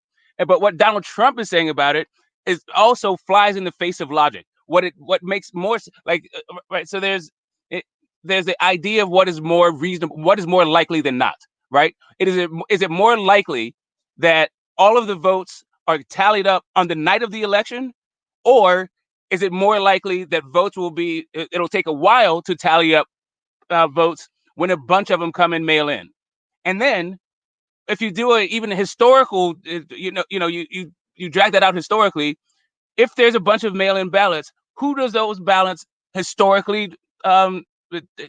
But what Donald Trump is saying about it is also flies in the face of logic. What makes more like right. So there's the idea of what is more reasonable, what is more likely than not, right? Is it more likely that all of the votes are tallied up on the night of the election, or is it more likely that votes it'll take a while to tally up votes when a bunch of them come in mail in, and then if you do even a historical, you drag that out historically. If there's a bunch of mail-in ballots, who does those ballots historically um,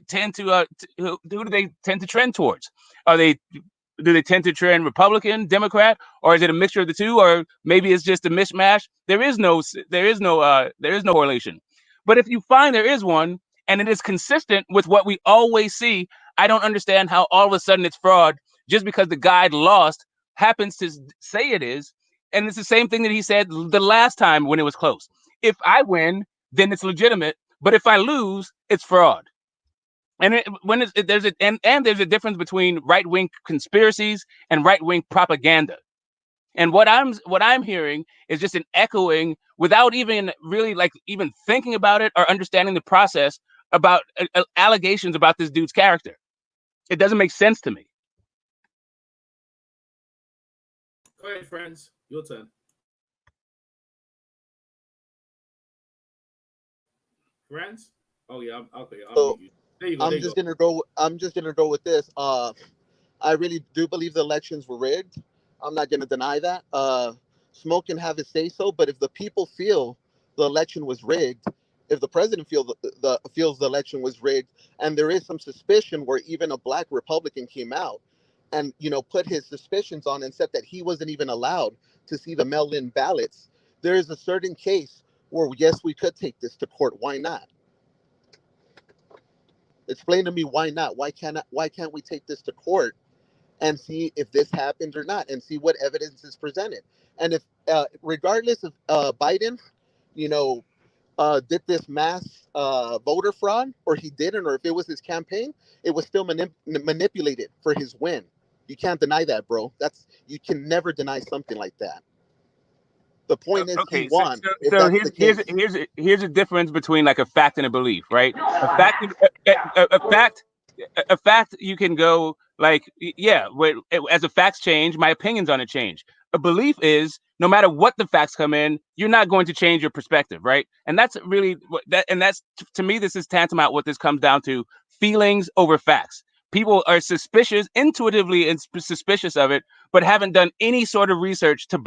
tend to who do they tend to trend towards? Are they Do they tend to trend Republican, Democrat, or is it a mixture of the two, or maybe it's just a mishmash? There is no correlation. But if you find there is one, and it is consistent with what we always see, I don't understand how all of a sudden it's fraud just because the guy lost happens to say it is. And it's the same thing that he said the last time when it was close. If I win, then it's legitimate. But if I lose, it's fraud. And there's a difference between right wing conspiracies and right wing propaganda. And what I'm hearing is just an echoing without even really like even thinking about it or understanding the process about allegations about this dude's character. It doesn't make sense to me. Go ahead, Franz. Your turn. Franz? Oh yeah, okay. I'll So mute you. There you go. I'm just gonna go. I'm just gonna go with this. I really do believe the elections were rigged. I'm not gonna deny that. Smoke can have his say so, but if the people feel the election was rigged, if the president feels the election was rigged, and there is some suspicion where even a black Republican came out and put his suspicions on and said that he wasn't even allowed to see the mail-in ballots, there is a certain case where yes, we could take this to court. Why not? Explain to me why not? Why can't we take this to court and see if this happened or not, and see what evidence is presented? And if, regardless of Biden, did this mass voter fraud, or he didn't, or if it was his campaign, it was still manipulated for his win. You can't deny that, bro. You can never deny something like that. The point is, Okay, he won. so here's a difference between like a fact and a belief, right? A fact you can go like, yeah, as the facts change, my opinions on it change. A belief is no matter what the facts come in, you're not going to change your perspective, right? And that's really that's to me, this is tantamount what this comes down to: feelings over facts. People are suspicious, intuitively and suspicious of it, but haven't done any sort of research to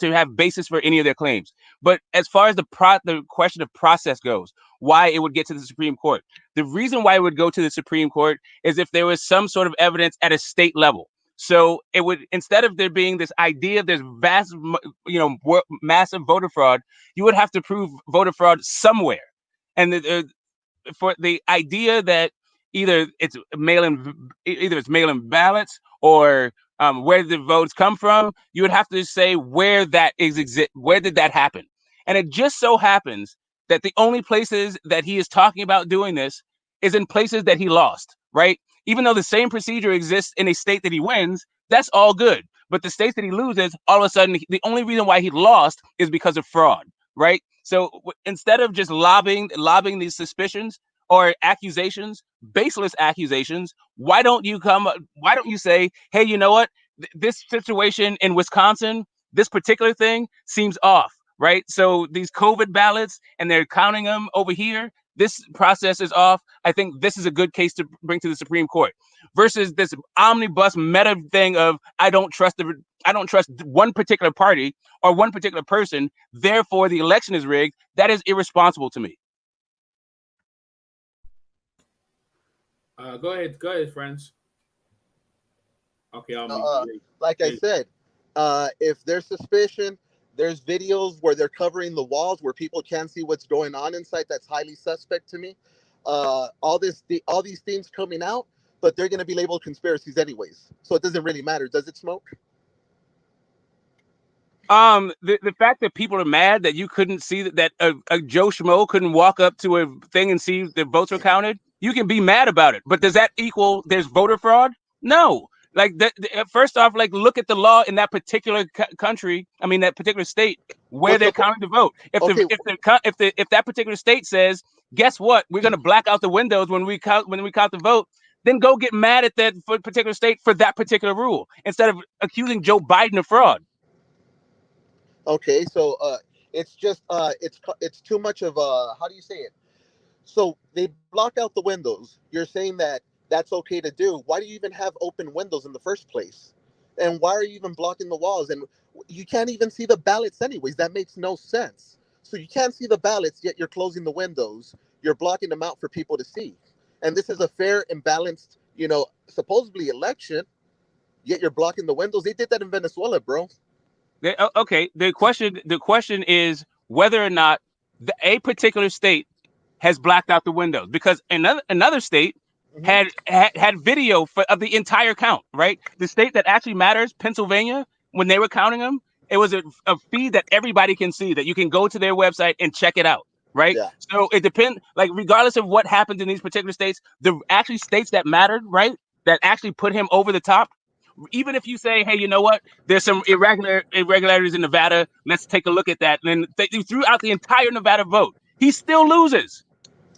have basis for any of their claims. But as far as the question of process goes, why it would get to the Supreme Court, the reason why it would go to the Supreme Court is if there was some sort of evidence at a state level. So it would, instead of there being this idea of there's vast, massive voter fraud, you would have to prove voter fraud somewhere. And for the idea that either it's mail-in ballots or where the votes come from, you would have to say where that where did that happen? And it just so happens that the only places that he is talking about doing this is in places that he lost, right? Even though the same procedure exists in a state that he wins, that's all good. But the states that he loses, all of a sudden, the only reason why he lost is because of fraud, right? So instead of just lobbing these suspicions or accusations, baseless accusations, why don't you say, hey, you know what? This situation in Wisconsin, this particular thing seems off, right? So these COVID ballots, and they're counting them over here, this process is off. I think this is a good case to bring to the Supreme Court, versus this omnibus meta thing of I don't trust one particular party or one particular person, therefore the election is rigged. That is irresponsible to me. Go ahead, friends. Okay, like I said, if there's suspicion, there's videos where they're covering the walls where people can't see what's going on inside. That's highly suspect to me. All these things coming out, but they're going to be labeled conspiracies anyways. So it doesn't really matter. Does it, Smoke? The fact that people are mad that you couldn't see that a Joe Schmo couldn't walk up to a thing and see the votes were counted, you can be mad about it. But does that equal there's voter fraud? No. Like first off, like look at the law in that particular country. I mean, that particular state where they're counting the vote. If that particular state says, guess what, we're gonna black out the windows when we count the vote, then go get mad at that particular state for that particular rule instead of accusing Joe Biden of fraud. Okay, so it's just it's too much of how do you say it? So they block out the windows. You're saying that that's okay to do. Why do you even have open windows in the first place? And why are you even blocking the walls? And you can't even see the ballots anyways. That makes no sense. So you can't see the ballots, yet you're closing the windows. You're blocking them out for people to see. And this is a fair and balanced, supposedly election, yet you're blocking the windows. They did that in Venezuela, bro. Okay, the question is whether or not a particular state has blacked out the windows, because another state had video of the entire count, right? The state that actually matters, Pennsylvania, when they were counting them, it was a feed that everybody can see, that you can go to their website and check it out, right? Yeah. So it depends, like regardless of what happens in these particular states, the actually states that mattered, right, that actually put him over the top. Even if you say, hey, you know what, there's some irregularities in Nevada, let's take a look at that, and then they threw out the entire Nevada vote, he still loses.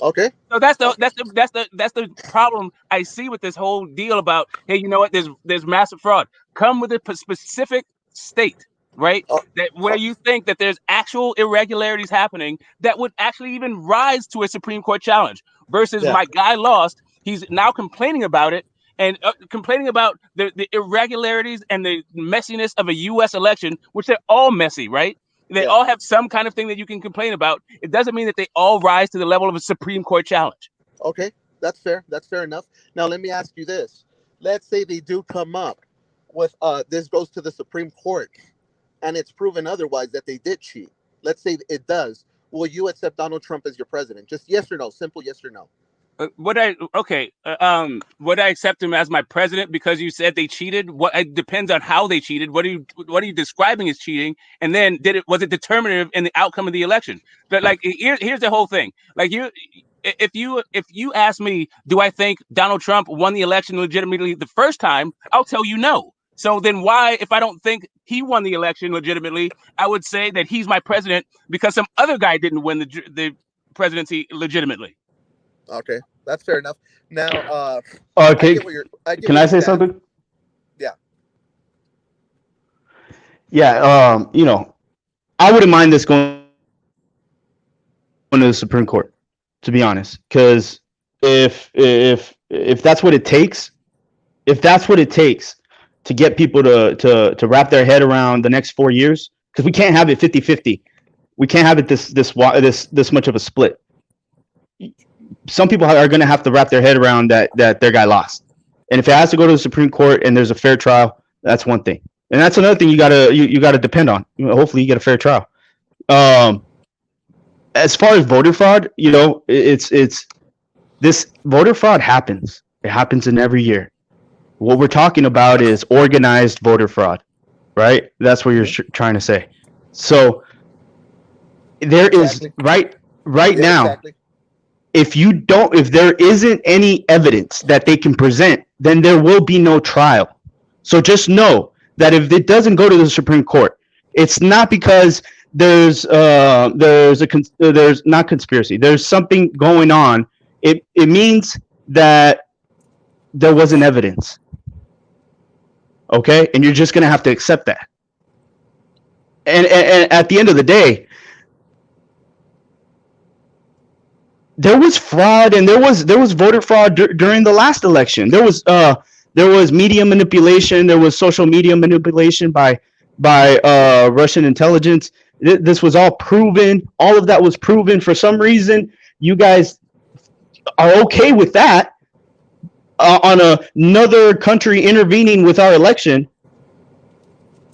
Okay. So that's the problem I see with this whole deal about, hey, you know what, there's massive fraud. Come with a specific state, right? Where you think that there's actual irregularities happening that would actually even rise to a Supreme Court challenge, versus my guy lost, He's now complaining about it and complaining about the irregularities and the messiness of a U.S. election, which they're all messy, right? They all have some kind of thing that you can complain about. It doesn't mean that they all rise to the level of a Supreme Court challenge. Okay, that's fair. That's fair enough. Now let me ask you this. Let's say they do come up with this goes to the Supreme Court and it's proven otherwise that they did cheat. Let's say it does. Will you accept Donald Trump as your president? Just yes or no, simple yes or no. Would I accept him as my president because you said they cheated? What it depends on how they cheated. What are you describing as cheating? And then was it determinative in the outcome of the election? But like here's the whole thing. Like if you ask me, do I think Donald Trump won the election legitimately the first time? I'll tell you no. So then why, if I don't think he won the election legitimately, I would say that he's my president because some other guy didn't win the presidency legitimately. Okay, that's fair enough. Now, okay, can I say something? Yeah. Yeah, I wouldn't mind this going to the Supreme Court, to be honest, because if that's what it takes, to get people to wrap their head around the next 4 years, because we can't have it 50-50. We can't have it this much of a split. Some people are going to have to wrap their head around that their guy lost, and if it has to go to the Supreme Court and there's a fair trial, that's one thing, and that's another thing you gotta depend on. Hopefully, you get a fair trial. As far as voter fraud, it's this voter fraud happens. It happens in every year. What we're talking about is organized voter fraud, right? That's what you're trying to say. So there is right now. Exactly. If there isn't any evidence that they can present, then there will be no trial. So just know that if it doesn't go to the Supreme Court, it's not because there's not conspiracy. There's something going on. It means that there wasn't evidence. Okay, and you're just gonna have to accept that. And at the end of the day, there was fraud, and there was voter fraud during the last election. There was media manipulation. There was social media manipulation by Russian intelligence. This was all proven. All of that was proven. For some reason, you guys are okay with that on another country intervening with our election,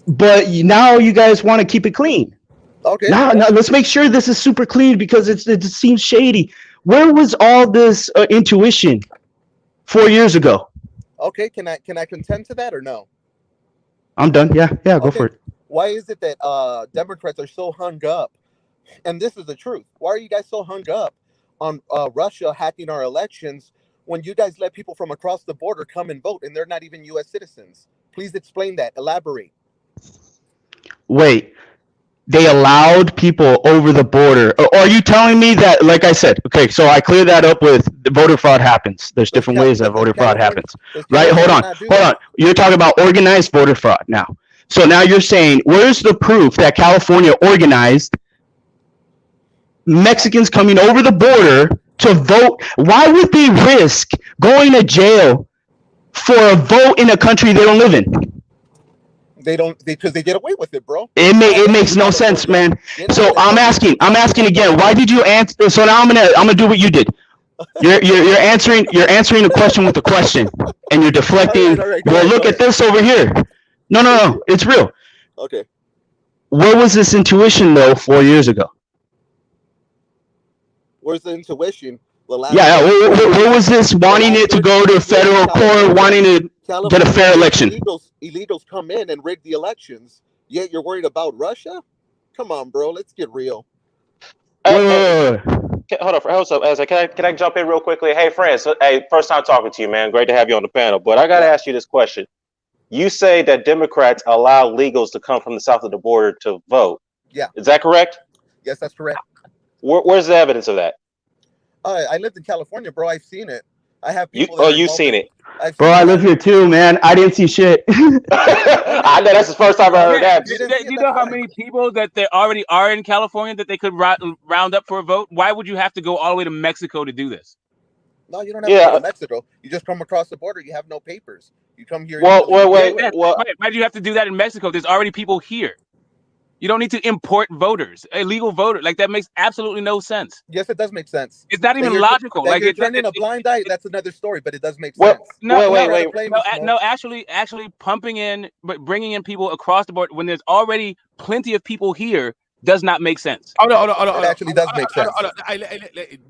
but now you guys want to keep it clean. Okay. Now let's make sure this is super clean because it seems shady. Where was all this intuition 4 years ago? Okay, can I contend to that or no? I'm done. Yeah, go for it. Why is it that Democrats are so hung up? And this is the truth. Why are you guys so hung up on Russia hacking our elections when you guys let people from across the border come and vote and they're not even U.S. citizens? Please explain that. Elaborate. Wait, they allowed people over the border. Or are you telling me that, like I said, okay, so I clear that up with the voter fraud happens. There's different ways that voter fraud happens. Right? Hold on. You're talking about organized voter fraud now. So now you're saying, where's the proof that California organized Mexicans coming over the border to vote? Why would they risk going to jail for a vote in a country they don't live in? They don't, because they get away with it, bro. It makes no sense, man. So I'm asking again. Why did you answer? So now I'm gonna do what you did. You're answering the question with a question, and you're deflecting. All right, well, look at this over here. No, it's real. Okay. Where was this intuition though 4 years ago? Where's the intuition? Where was this wanting it to go to federal court, wanting to get a fair election? Illegals come in and rig the elections, yet you're worried about Russia? Come on, bro. Let's get real. Hold up, can I jump in real quickly? Hey, friends. Hey, first time talking to you, man. Great to have you on the panel. But I got to ask you this question. You say that Democrats allow illegals to come from the south of the border to vote. Yeah. Is that correct? Yes, that's correct. Where's the evidence of that? I lived in California, bro. I've seen it. I have people. You've seen it. Bro, I live here too, man. I didn't see shit. I know that's the first time I heard that. You know how many people that there already are in California that they could round up for a vote? Why would you have to go all the way to Mexico to do this? No, you don't have to go Yeah. to Mexico. You just come across the border. You have no papers. You come here. Well, illegally, you wait, do it. well, Why do you have to do that in Mexico? There's already people here. You don't need to import voters, illegal voters. Like that makes absolutely no sense. Yes, it does make sense. It's not That even you're logical. that Like you're turning a blind eye. That's another story, but it does make well, sense. no, wait, no, wait, Try to wait. play me, no. Smokes. Actually, pumping in, but bringing in people across the board when there's already plenty of people here does not make sense. It actually does make sense.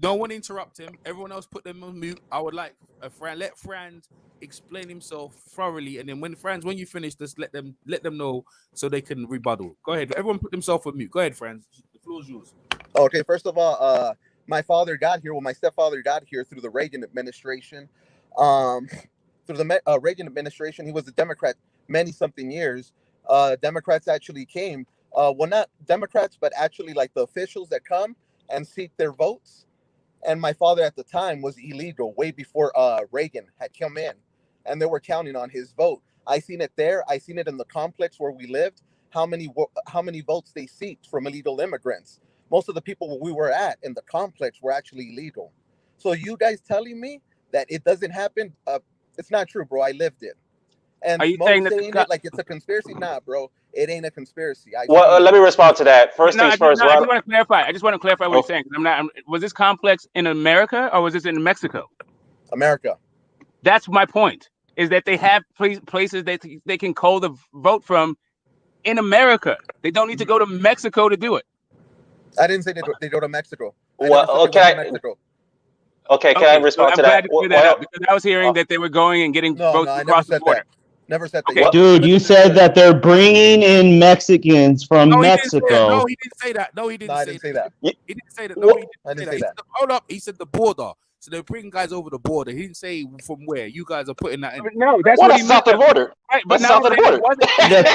No one interrupt him. Everyone else put them on mute. I would like let Franz explain himself thoroughly, and then when you finish, just let them know so they can rebuttal. Go ahead. Everyone put themselves on mute. Go ahead, Franz. The floor is yours. Okay, first of all, my father got here. Well, my stepfather got here through the Reagan administration. Through the Reagan administration, he was a Democrat many something years. Democrats actually came. Well, not Democrats, but actually like the officials that come and seek their votes. And my father at the time was illegal way before Reagan had come in, and they were counting on his vote. I seen it there. I seen it in the complex where we lived. How many votes they seeked from illegal immigrants. Most of the people we were at in the complex were actually illegal. So you guys telling me that it doesn't happen? It's not true, bro. I lived it. And Are you Smoke saying that saying it like it's a conspiracy? Nah, bro. It ain't a conspiracy. I Well, let me respond to that. First No, things first. I just want to clarify. I just want to clarify what Oh, he's saying. Was this complex in America or was this in Mexico? America. That's my point. Is that they have places that they can call the vote from in America. They don't need to go to Mexico to do it. I didn't say they go to Mexico. well, okay. Mexico. Okay, can I respond I'm to glad that? you cleared that up because I was hearing that they were going and getting votes I across never the border. said that. Never said that. Okay. Dude, you said that they're bringing in Mexicans from Mexico. No, he didn't say that. No, he didn't say that. He didn't say that. No, he didn't say that. Hold up. He said the border. So they're bringing guys over the border. He didn't say from where. You guys are putting that in. No, that's what he meant. South of the border. Right, but That's now south of the border.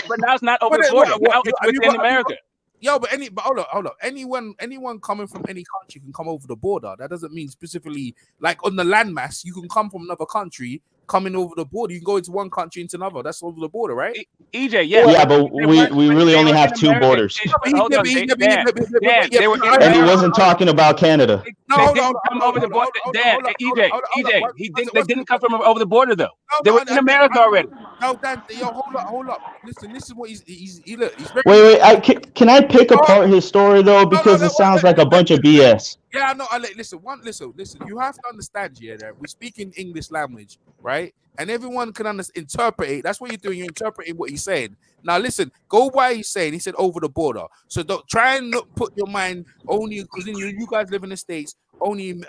but now it's not over the border. Now it's within America. Yo, but hold up. Anyone coming from any country can come over the border. That doesn't mean specifically like on the landmass. You can come from another country, coming over the border. You can go into one country into another. That's over the border, right? EJ, yeah. Yeah, but we really only have two borders. Hold on, Dan, they were in And he America. wasn't talking about Canada. They didn't come over the border. Dan, EJ, they didn't come from over the border though. They were in America already. No, Dan, yo, hold up. Listen, this is what he's very. Wait. Can I pick apart his story though? Because it sounds like a bunch of BS. Yeah, no. Listen. You have to understand, that we speak in English language, right? And everyone can interpret it. That's what you're doing. You're interpreting what he's saying. Now, listen. Go by he's saying. He said over the border. So don't try and not put your mind only because you guys live in the States. Only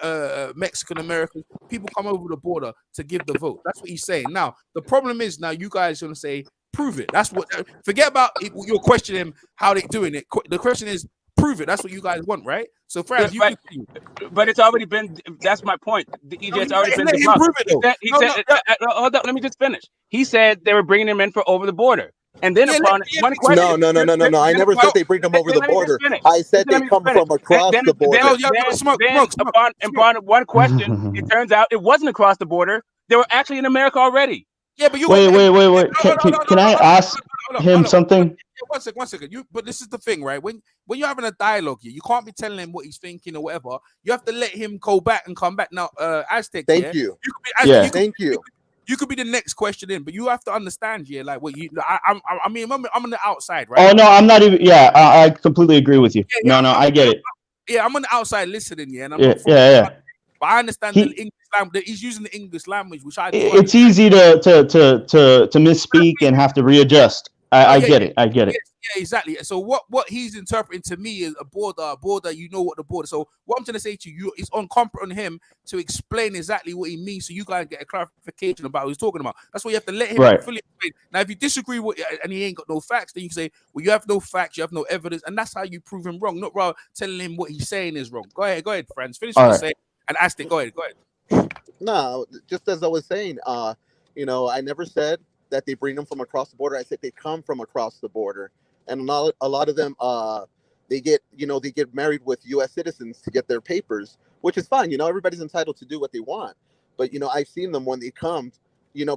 Mexican Americans people come over the border to give the vote. That's what he's saying. Now, the problem is now you guys are gonna say prove it. That's what. Forget about you're questioning how they're doing it. The question is prove it. That's what you guys want, right? So, Franz, but it's already been. That's my point. The EJ's already been debunked. He said, hold up. Let me just finish. He said they were bringing them in for over the border. And then upon one question, no. I never said they bring them over the border. I said they come from across the border. Upon one question, it turns out it wasn't across the border. They were actually in America already. Yeah, but you wait. Can I ask him something? One second. But this is the thing, right? When you're having a dialogue here, you can't be telling him what he's thinking or whatever. You have to let him go back and come back. Now, Aztec. Thank you. Thank you. You could be the next question in, but you have to understand, like what you. I'm on the outside, right? Oh no, I'm not even. Yeah, I completely agree with you. No, I get it. Yeah, I'm on the outside listening, and I'm yeah. But I understand the English language. He's using the English language, which I do. It's easy to misspeak and have to readjust. I get it. Yeah, exactly. So what he's interpreting to me is a border. You know what the border. So what I'm trying to say to you is on him to explain exactly what he means, so you guys get a clarification about what he's talking about. That's why you have to let him fully explain. Now, if you disagree with and he ain't got no facts, then you can say, well, you have no facts, you have no evidence, and that's how you prove him wrong. Not rather telling him what he's saying is wrong. Go ahead, Franz. Finish what you're saying. And Aztec, go ahead. No, just as I was saying, I never said that they bring them from across the border. I said they come from across the border, and a lot of them, they get married with U.S. citizens to get their papers, which is fine. Everybody's entitled to do what they want, but I've seen them when they come,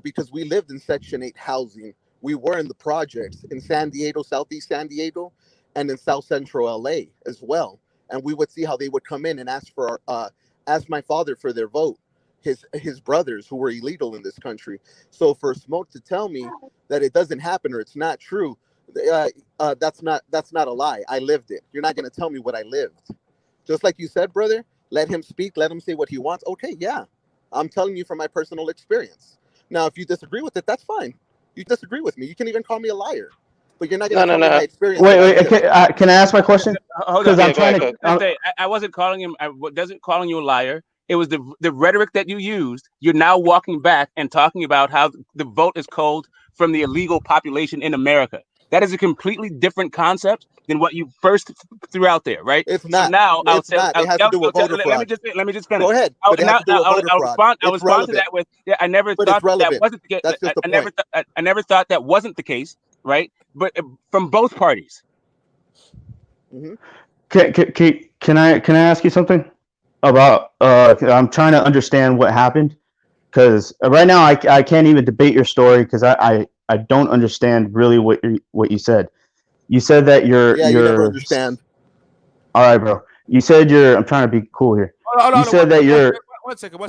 because we lived in Section 8 housing. We were in the projects in San Diego, Southeast San Diego, and in South Central LA as well, and we would see how they would come in and ask my father for their vote. his brothers who were illegal in this country. So for Smoke to tell me that it doesn't happen or it's not true, that's not a lie. I lived it. You're not gonna tell me what I lived. Just like you said, brother, let him speak, let him say what he wants. Okay, yeah. I'm telling you from my personal experience. Now, if you disagree with it, that's fine. You disagree with me. You can even call me a liar. But you're not going to tell me my experience. Wait, can I ask my question? Hold on. I'm trying to say, I wasn't calling him. I wasn't calling you a liar. It was the rhetoric that you used. You're now walking back and talking about how the vote is culled from the illegal population in America. That is a completely different concept than what you first threw out there, right? It's not. So now It has to do with voter fraud. Let me just finish. Go ahead. But it has to do with voter fraud. I'll respond to that with, I never thought that wasn't the case. That's just the point. I never thought that wasn't the case, right? But from both parties. Mm-hmm. Can I ask you something about? I'm trying to understand what happened, because right now I can't even debate your story because I don't understand really what you said. You said that you never understand. All right, bro. You said I'm trying to be cool here. You said that you're. One second.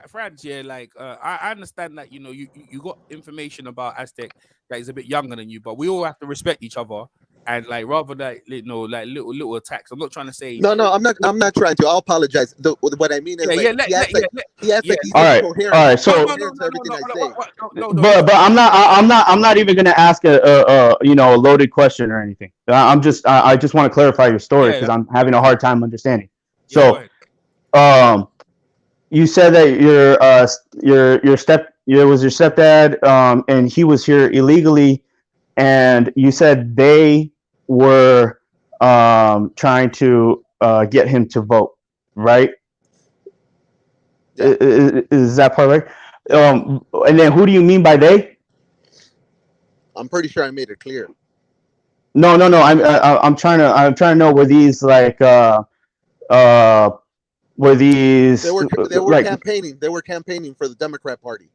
Franz, yeah, like I understand that you got information about Aztec that is a bit younger than you, but we all have to respect each other and like rather like little attacks. I'm not trying to say. No, I'm not trying to. I'll apologize. What I mean is he acts like he's incoherent. All right. So, but I'm not even gonna ask a loaded question or anything. I just want to clarify your story because I'm having a hard time understanding. So, you said that your stepdad and he was here illegally, and you said they were trying to get him to vote, right? Yeah. Is that part right? And then who do you mean by they? I'm pretty sure I made it clear. No. I'm trying to know, were these like were these they were like, campaigning. They were campaigning for the Democrat Party.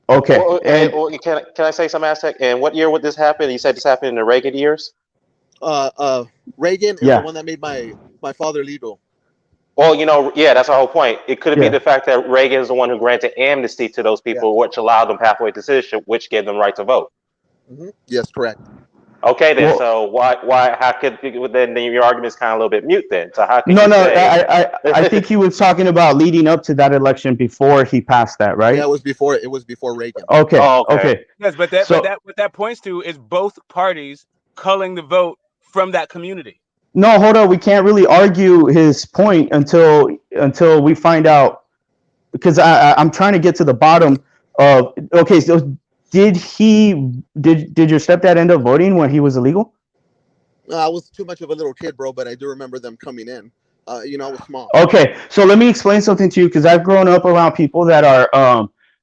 Okay. Can I say something, Aztec? And what year would this happen? You said this happened in the Reagan years? Reagan is the one that made my father legal. Well, that's our whole point. It could be the fact that Reagan is the one who granted amnesty to those people, which allowed them pathway to citizenship, which gave them right to vote. Mm-hmm. Yes, correct. Okay, then. So why? How could then your argument is kind of a little bit mute then? So how can I think he was talking about leading up to that election before he passed that, right? Yeah, it was before Reagan. Okay. Yes, but what that points to is both parties culling the vote from that community. No, hold on. We can't really argue his point until we find out, because I'm trying to get to the bottom of. Okay, so did your stepdad end up voting when he was illegal? I was too much of a little kid, bro, but I do remember them coming in. I was small. Okay, so let me explain something to you, because I've grown up around people that are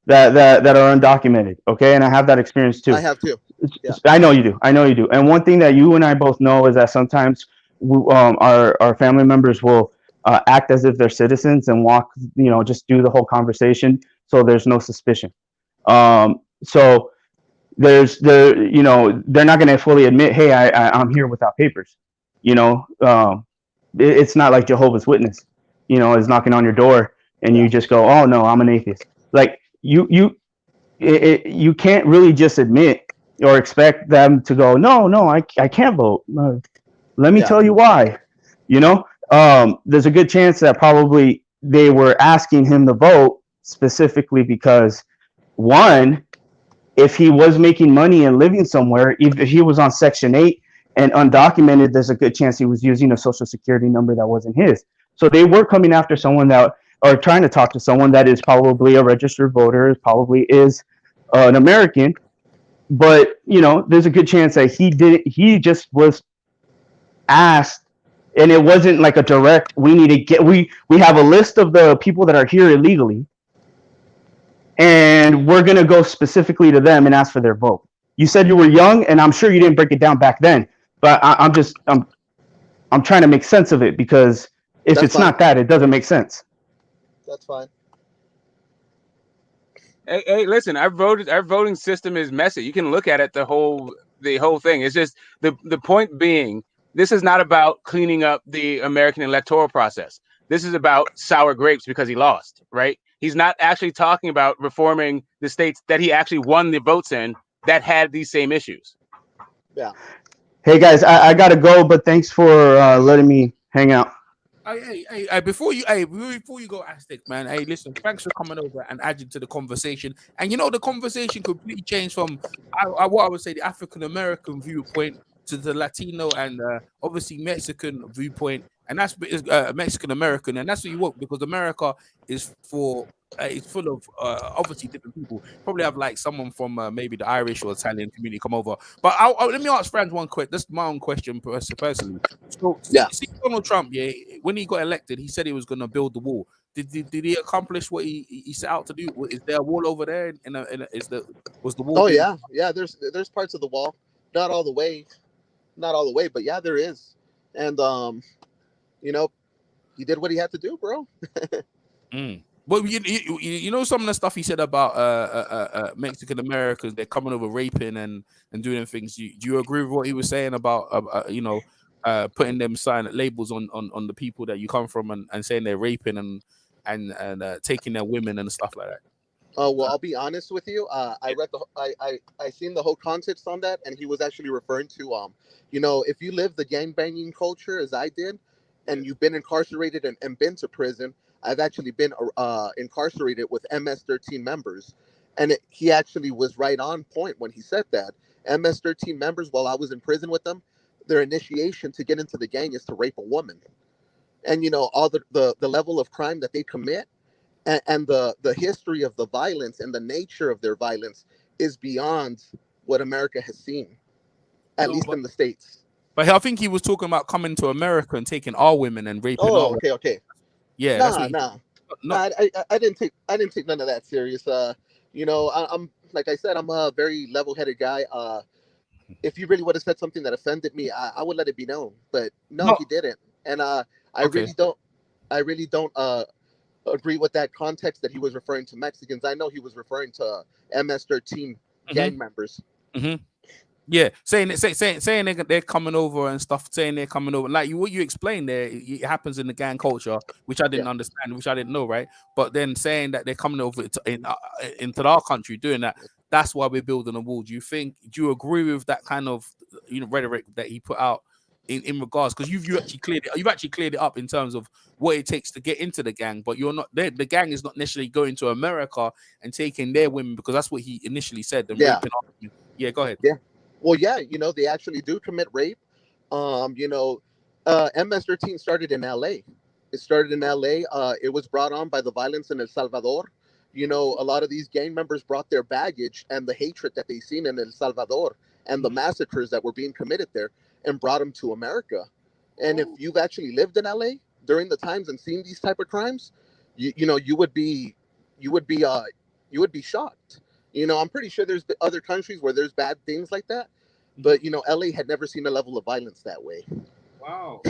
that are undocumented. Okay, and I have that experience too. I have too. Yeah. I know you do. And one thing that you and I both know is that sometimes our family members will act as if they're citizens and walk, just do the whole conversation, so there's no suspicion. So they're not going to fully admit, hey, I'm here without papers. It's not like Jehovah's Witness, is knocking on your door and you just go, oh no, I'm an atheist. Like you can't really just admit or expect them to go, no, I can't vote. Let me tell you why. There's a good chance that probably they were asking him to vote specifically because, one, if he was making money and living somewhere, if he was on Section 8 and undocumented, there's a good chance he was using a social security number that wasn't his. So they were coming after someone or trying to talk to someone that is probably a registered voter, probably is an American. But, there's a good chance that he just was asked, and it wasn't like a direct, we have a list of the people that are here illegally, and we're going to go specifically to them and ask for their vote. You said you were young, and I'm sure you didn't break it down back then, but I'm trying to make sense of it, because if it's not that, it doesn't make sense. That's fine. Hey, listen, our voting system is messy. You can look at it, the whole thing. It's just the point being, this is not about cleaning up the American electoral process. This is about sour grapes because he lost, right? He's not actually talking about reforming the states that he actually won the votes in that had these same issues. Yeah. Hey guys, I gotta go, but thanks for letting me hang out. Hey, before you go, Aztec, man. Hey, listen, thanks for coming over and adding to the conversation. And you know, the conversation completely changed from what I would say the African American viewpoint to the Latino and obviously Mexican viewpoint, and that's Mexican American, and that's what you want because America is for. It's full of obviously different people. Probably have like someone from maybe the Irish or Italian community come over. But let me ask Franz one quick. This is my own question personally. So, Yeah. see Donald Trump, yeah, when he got elected, he said he was going to build the wall. Did he accomplish what he set out to do? Is there a wall over there? Was the wall? Oh being- yeah. There's parts of the wall, not all the way, but yeah, there is. And you know, he did what he had to do, bro. But you know some of the stuff he said about Mexican Americans, they're coming over raping and doing things. Do you agree with what he was saying about putting them sign labels on the people that you come from and saying they're raping and taking their women and stuff like that? Well, I'll be honest with you. I read I seen the whole context on that, and he was actually referring to if you live the gang banging culture as I did, and you've been incarcerated and been to prison. I've actually been incarcerated with MS-13 members, and he actually was right on point when he said that. MS-13 members, while I was in prison with them, their initiation to get into the gang is to rape a woman, and all the level of crime that they commit. And the history of the violence and the nature of their violence is beyond what America has seen, at least in the States. But I think he was talking about coming to America and taking our women and raping our women. Okay. Yeah, nah, that's what I didn't take none of that serious. I'm like I said, I'm a very level-headed guy. If you really would have said something that offended me, I would let it be known. But no, he didn't. And I really don't agree with that context that he was referring to Mexicans. I know he was referring to MS-13 gang members. Yeah, saying they're coming over and stuff, saying they're coming over. Like what you explained there, it happens in the gang culture, which I didn't understand, which I didn't know, right? But then saying that they're coming over into our country, doing that, that's why we're building a wall. Do you agree with that kind of rhetoric that he put out in regards? Because you've actually cleared it up in terms of what it takes to get into the gang, but you're not the gang is not necessarily going to America and taking their women because that's what he initially said. And raping our women. Yeah, go ahead. Yeah. Well, yeah, they actually do commit rape. MS-13 started in LA. It started in LA. It was brought on by the violence in El Salvador. A lot of these gang members brought their baggage and the hatred that they seen in El Salvador and the massacres that were being committed there and brought them to America. And if you've actually lived in LA during the times and seen these type of crimes, you would be shocked. I'm pretty sure there's other countries where there's bad things like that, but LA had never seen a level of violence that way. Wow.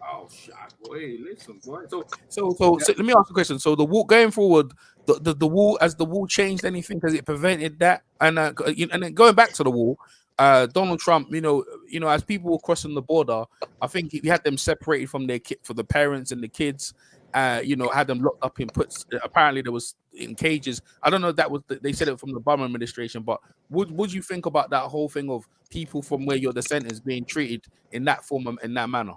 Oh, shot, boy. Listen, boy. So let me ask you a question. So the wall going forward, the wall, has the wall changed anything? Has it prevented that? And then going back to the wall, Donald Trump, as people were crossing the border, I think he had them separated from for the parents and the kids. Had them locked up in puts. Apparently, there was in cages. I don't know if that was they said it from the Obama administration, but would you think about that whole thing of people from where your descent is being treated in that form in that manner?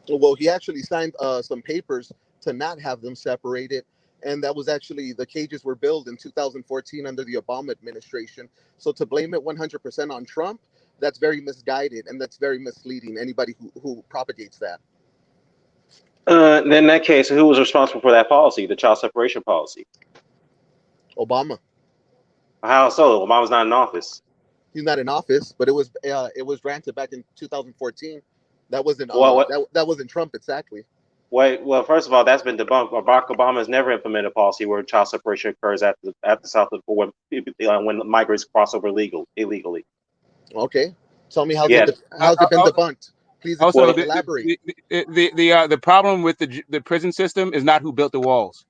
Well, he actually signed some papers to not have them separated, and that was actually the cages were built in 2014 under the Obama administration. So to blame it 100% on Trump, that's very misguided and that's very misleading. Anybody who propagates that. Then in that case, who was responsible for that policy, the child separation policy? Obama. How so? Obama's not in office. He's not in office, but it was granted back in 2014. That wasn't that wasn't Trump exactly. Well, first of all, that's been debunked. Barack Obama has never implemented a policy where child separation occurs at the South when migrants cross over illegally. Okay, tell me how's it been debunked? Please elaborate. The problem with the prison system is not who built the walls.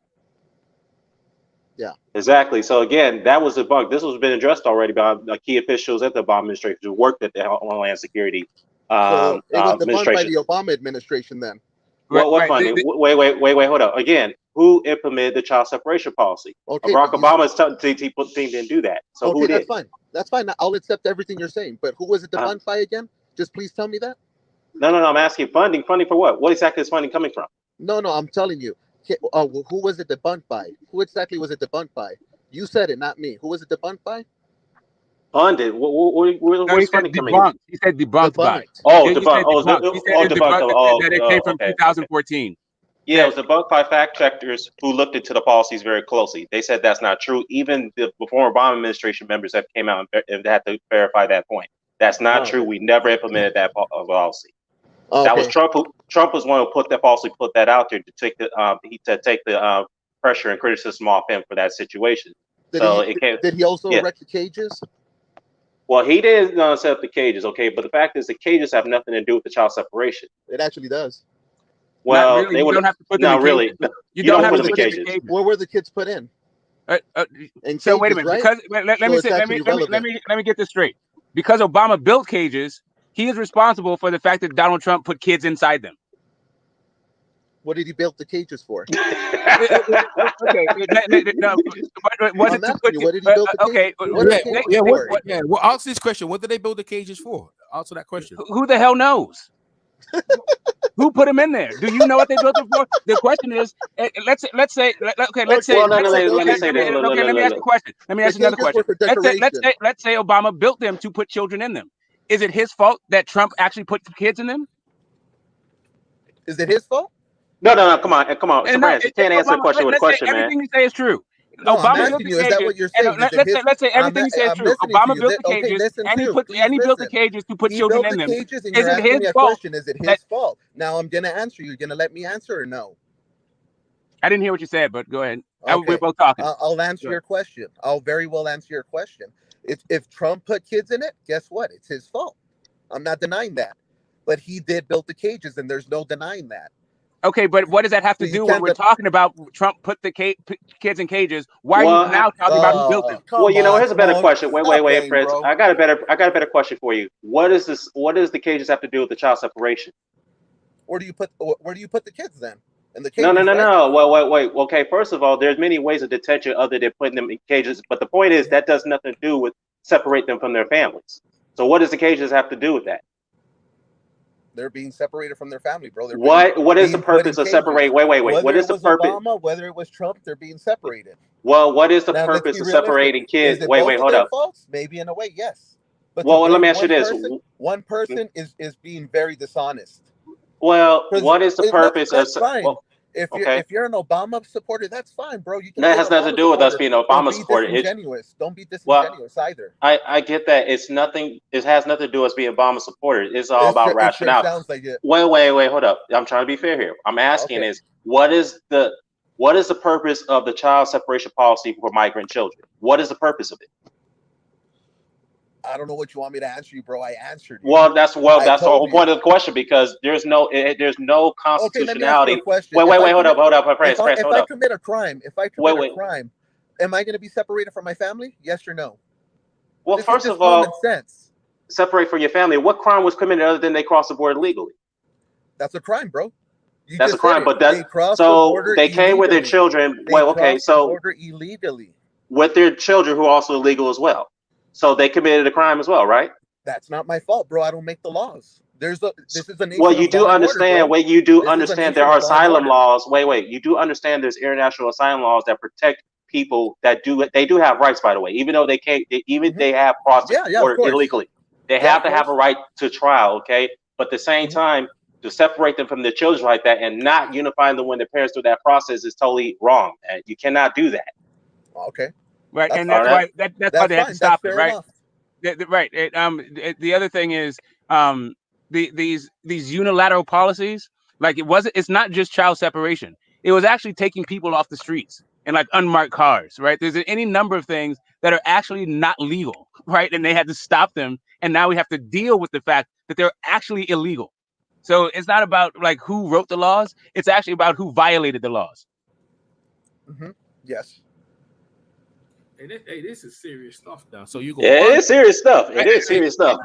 Yeah, exactly. So again, that was debunked. This has been addressed already by key officials at the Obama administration who worked at the Homeland Security. So it was debunked by the Obama administration then. What funding? Wait, hold up. Again, who implemented the child separation policy? Okay, Barack but Obama's team didn't do that. So okay, who that's did? fine. That's fine. I'll accept everything you're saying. But who was it debunked by again? Just please tell me that. No. I'm asking funding. Funding for what? What exactly is funding coming from? No, I'm telling you. Who was it debunked by? Who exactly was it debunked by? You said it, not me. Who was it debunked by? Funded. Where's funding coming in? He said debunked by. Oh, He debunked. said debunked. He said debunked. that it came from 2014. Yeah, it was debunked by fact checkers who looked into the policies very closely. They said that's not true. Even the former Obama administration members that came out and had to verify that point. That's not true. We never implemented that policy. That was Trump. Trump was one who put that out there to take the pressure and criticism off him for that situation. Did he also erect the cages? Well, he didn't set up the cages, okay. But the fact is, the cages have nothing to do with the child separation. It actually does. Well, really. You don't have to put them in really. Cages. You don't have to put them in cages. Where were the kids put in? So wait a minute. Right? Because let me get this straight. Because Obama built cages, he is responsible for the fact that Donald Trump put kids inside them. What did he build the cages for? Okay. No, was it to put? What did he build the cages for? Well, answer this question. What did they build the cages for? Answer that question. Who the hell knows? Who put them in there? Do you know what they built them for? The question is, let's say. Let me ask you a question. Let me ask you another question. Let's say Obama built them to put children in them. Is it his fault that Trump actually put kids in them? Is it his fault? No. Come on. Sobrans, you can't answer the question with a question, man. Everything you say is true. No, Obama built the cages. Is that what you're saying? Let's say everything you say is true. Obama built the cages, and he built the cages to put children in them. Is it his fault? Is it his fault? Now I'm gonna answer you. You're gonna let me answer or no? I didn't hear what you said, but go ahead. Okay. We're both talking. I'll answer your question. I'll very well answer your question. If Trump put kids in it, guess what? It's his fault. I'm not denying that. But he did build the cages, and there's no denying that. Okay, but what does that have to do when we're talking about Trump put the kids in cages? Why are you now talking about who built them? Well, here's a better question. Wait, Fritz. I got a better question for you. What does the cages have to do with the child separation? Where do you put the kids then? In the cages? No. Well, wait. Okay, first of all, there's many ways of detention other than putting them in cages. But the point is that does nothing to do with separate them from their families. So what does the cages have to do with that? They're being separated from their family, bro. What is the purpose of separating? Wait. What is the purpose? Obama, whether it was Trump, they're being separated. Well, what is the purpose of separating kids? Wait, hold up. Faults? Maybe in a way, yes. But let me ask you this: one person is being very dishonest. Well, what is the purpose of? Well, if you're an Obama supporter, that's fine, bro. You can that has nothing to do with us being an Obama supporter. Don't be disingenuous either. I get that. It's nothing. It has nothing to do with us being Obama supporters. It's all about rationale. Sounds like it. Wait, hold up. I'm trying to be fair here. I'm asking is what is the purpose of the child separation policy for migrant children? What is the purpose of it? I don't know what you want me to answer you, bro. I answered you. Well, that's the whole point of the question because there's no constitutionality. Okay, wait, hold up, If I commit a crime, am I going to be separated from my family? Yes or no? Well, first of all, separate from your family. What crime was committed other than they crossed the border legally? That's a crime, bro. That's a crime, but they came with their children. Border illegally with their children who are also illegal as well. So they committed a crime as well, right? That's not my fault, bro. I don't make the laws. This is a nation. Well, you do understand. There are asylum laws. Wait. You do understand there's international asylum laws that protect people that do have rights, by the way, even though they can't. They have crossed the border illegally. They have to have a right to trial, okay? But at the same time, to separate them from their children like that and not unifying them when their parents do that process is totally wrong. You cannot do that. Okay. Right, and that's why they have to stop it, right? Right. The other thing is these unilateral policies, like it's not just child separation. It was actually taking people off the streets and like unmarked cars, right? There's any number of things that are actually not legal, right? And they had to stop them, and now we have to deal with the fact that they're actually illegal. So it's not about like who wrote the laws; it's actually about who violated the laws. Yes. Hey, this is serious stuff now. So you go. Yeah, it is serious stuff. It is serious stuff.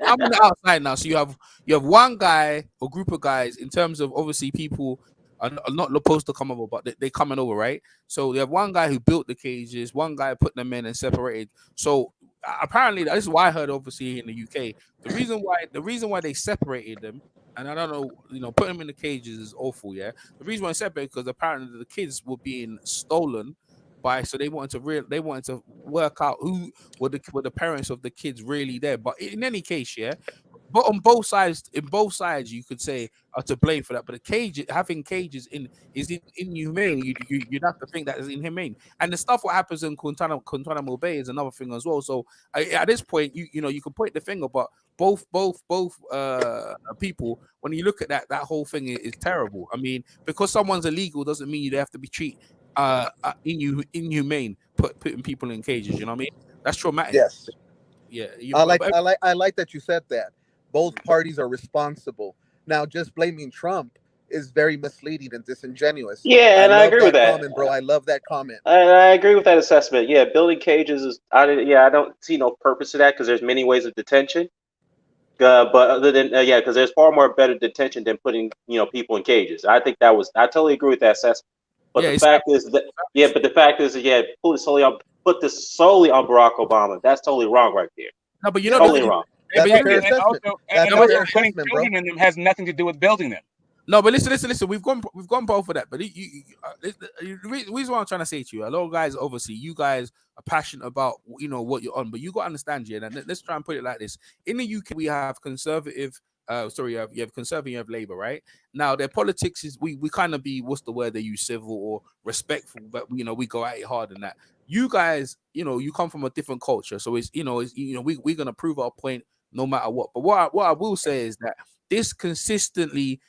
I'm on the outside now. So you have one guy or group of guys in terms of obviously people are not supposed to come over, but they coming over, right? So you have one guy who built the cages, one guy put them in and separated. So apparently this is why I heard obviously in the UK. The reason why they separated them, and I don't know, putting them in the cages is awful, yeah. The reason why they separated because apparently the kids were being stolen so they wanted to work out who were the parents of the kids really there. But in any case, yeah, but on both sides, you could say are to blame for that. But having cages is inhumane. You'd have to think that is inhumane. And the stuff what happens in Guantanamo Bay is another thing as well. So at this point, you can point the finger, but both people, when you look at that whole thing is terrible. I mean, because someone's illegal doesn't mean they have to be treated inhumane, putting people in cages. You know what I mean? That's traumatic. Yes. Yeah. I like that you said that. Both parties are responsible. Now, just blaming Trump is very misleading and disingenuous. Yeah, and I love agree with that. comment, bro. I love that comment. I agree with that assessment. Yeah, building cages is. I don't see no purpose to that because there's many ways of detention. But other than because there's far more better detention than putting people in cages. I totally agree with that assessment. But the fact is put this solely on Barack Obama. That's totally wrong right there. No, but totally wrong. That's a fair assessment. And also putting children in them has nothing to do with building them. No, but listen. We've gone both for that. But the reason why I'm trying to say to you, a lot of guys, obviously, you guys are passionate about what you're on, but you got to understand, yeah. And let's try and put it like this: in the UK, we have conservative. You have conservative, you have Labour, right? Now their politics is we kind of be what's the word they use, civil or respectful, but we go at it hard in that. You guys, you come from a different culture, so we're gonna prove our point no matter what. But what I will say is that this consistently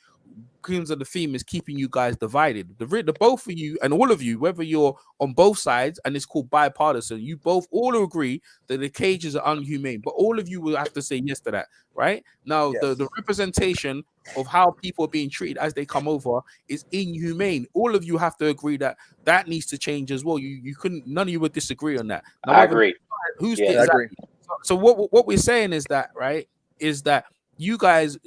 Queens of the Theme is keeping you guys divided. The both of you and all of you, whether you're on both sides, and it's called bipartisan, you both all agree that the cages are unhumane. But all of you will have to say yes to that, right? Now, Yes. the representation of how people are being treated as they come over is inhumane. All of you have to agree that needs to change as well. You couldn't, none of you would disagree on that. Now, I agree. Who's Yeah, I agree. So what we're saying is that, right, is that you guys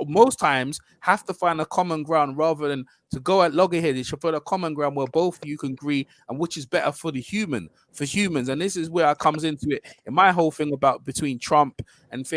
most times have to find a common ground rather than to go at loggerheads. You should find a common ground where both of you can agree and which is better for humans. And this is where I comes into it in my whole thing about between Trump and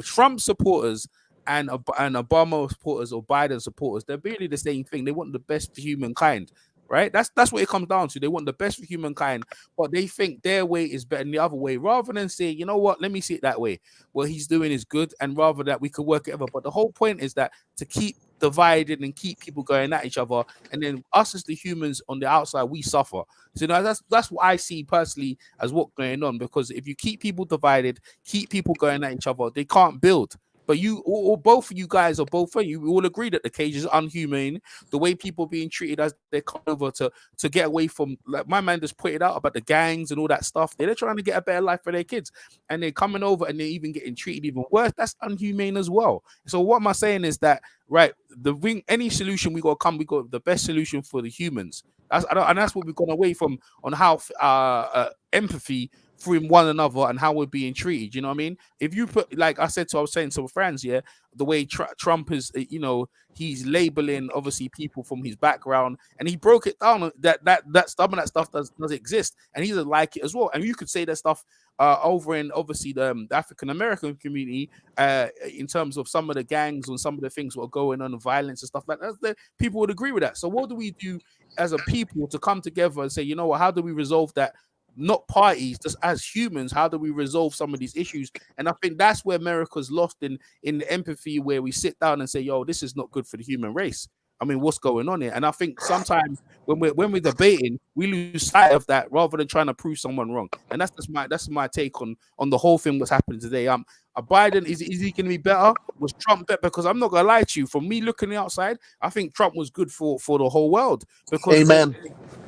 Trump supporters and Obama supporters or Biden supporters, they're really the same thing. They want the best for humankind. Right, that's what it comes down to. They want the best for humankind, but they think their way is better than the other way. Rather than say, you know what, let me see it that way. What he's doing is good, and rather that we could work it over. But the whole point is that to keep divided and keep people going at each other, and then us as the humans on the outside, we suffer. So that's what I see personally as what's going on. Because if you keep people divided, keep people going at each other, they can't build. But you, or both of you guys, or both of you, all agree that the cage is unhumane. The way people are being treated as they come over to get away from, like my man just pointed out about the gangs and all that stuff. They're trying to get a better life for their kids, and they're coming over and they're even getting treated even worse. That's unhumane as well. So what am I saying is that, right? Any solution we got the best solution for the humans. And that's what we've gone away from on how empathy from one another and how we're being treated. You know what I mean? If you put, like I was saying to friends, yeah, the way Trump is, he's labeling obviously people from his background, and he broke it down that stuff does exist, and he doesn't like it as well. And you could say that stuff over in obviously the African American community, in terms of some of the gangs and some of the things that are going on, the violence and stuff like that. People would agree with that. So what do we do as a people to come together and say, you know what, how do we resolve that? Not parties, just as humans, how do we resolve some of these issues? And I think that's where America's lost in the empathy, where we sit down and say, yo, this is not good for the human race. I mean, what's going on here? And I think sometimes when we're debating, we lose sight of that rather than trying to prove someone wrong. And that's my take on the whole thing that's happening today. Biden, is he going to be better? Was Trump better? Because I'm not going to lie to you, from me looking the outside, I think Trump was good for the whole world, because Amen.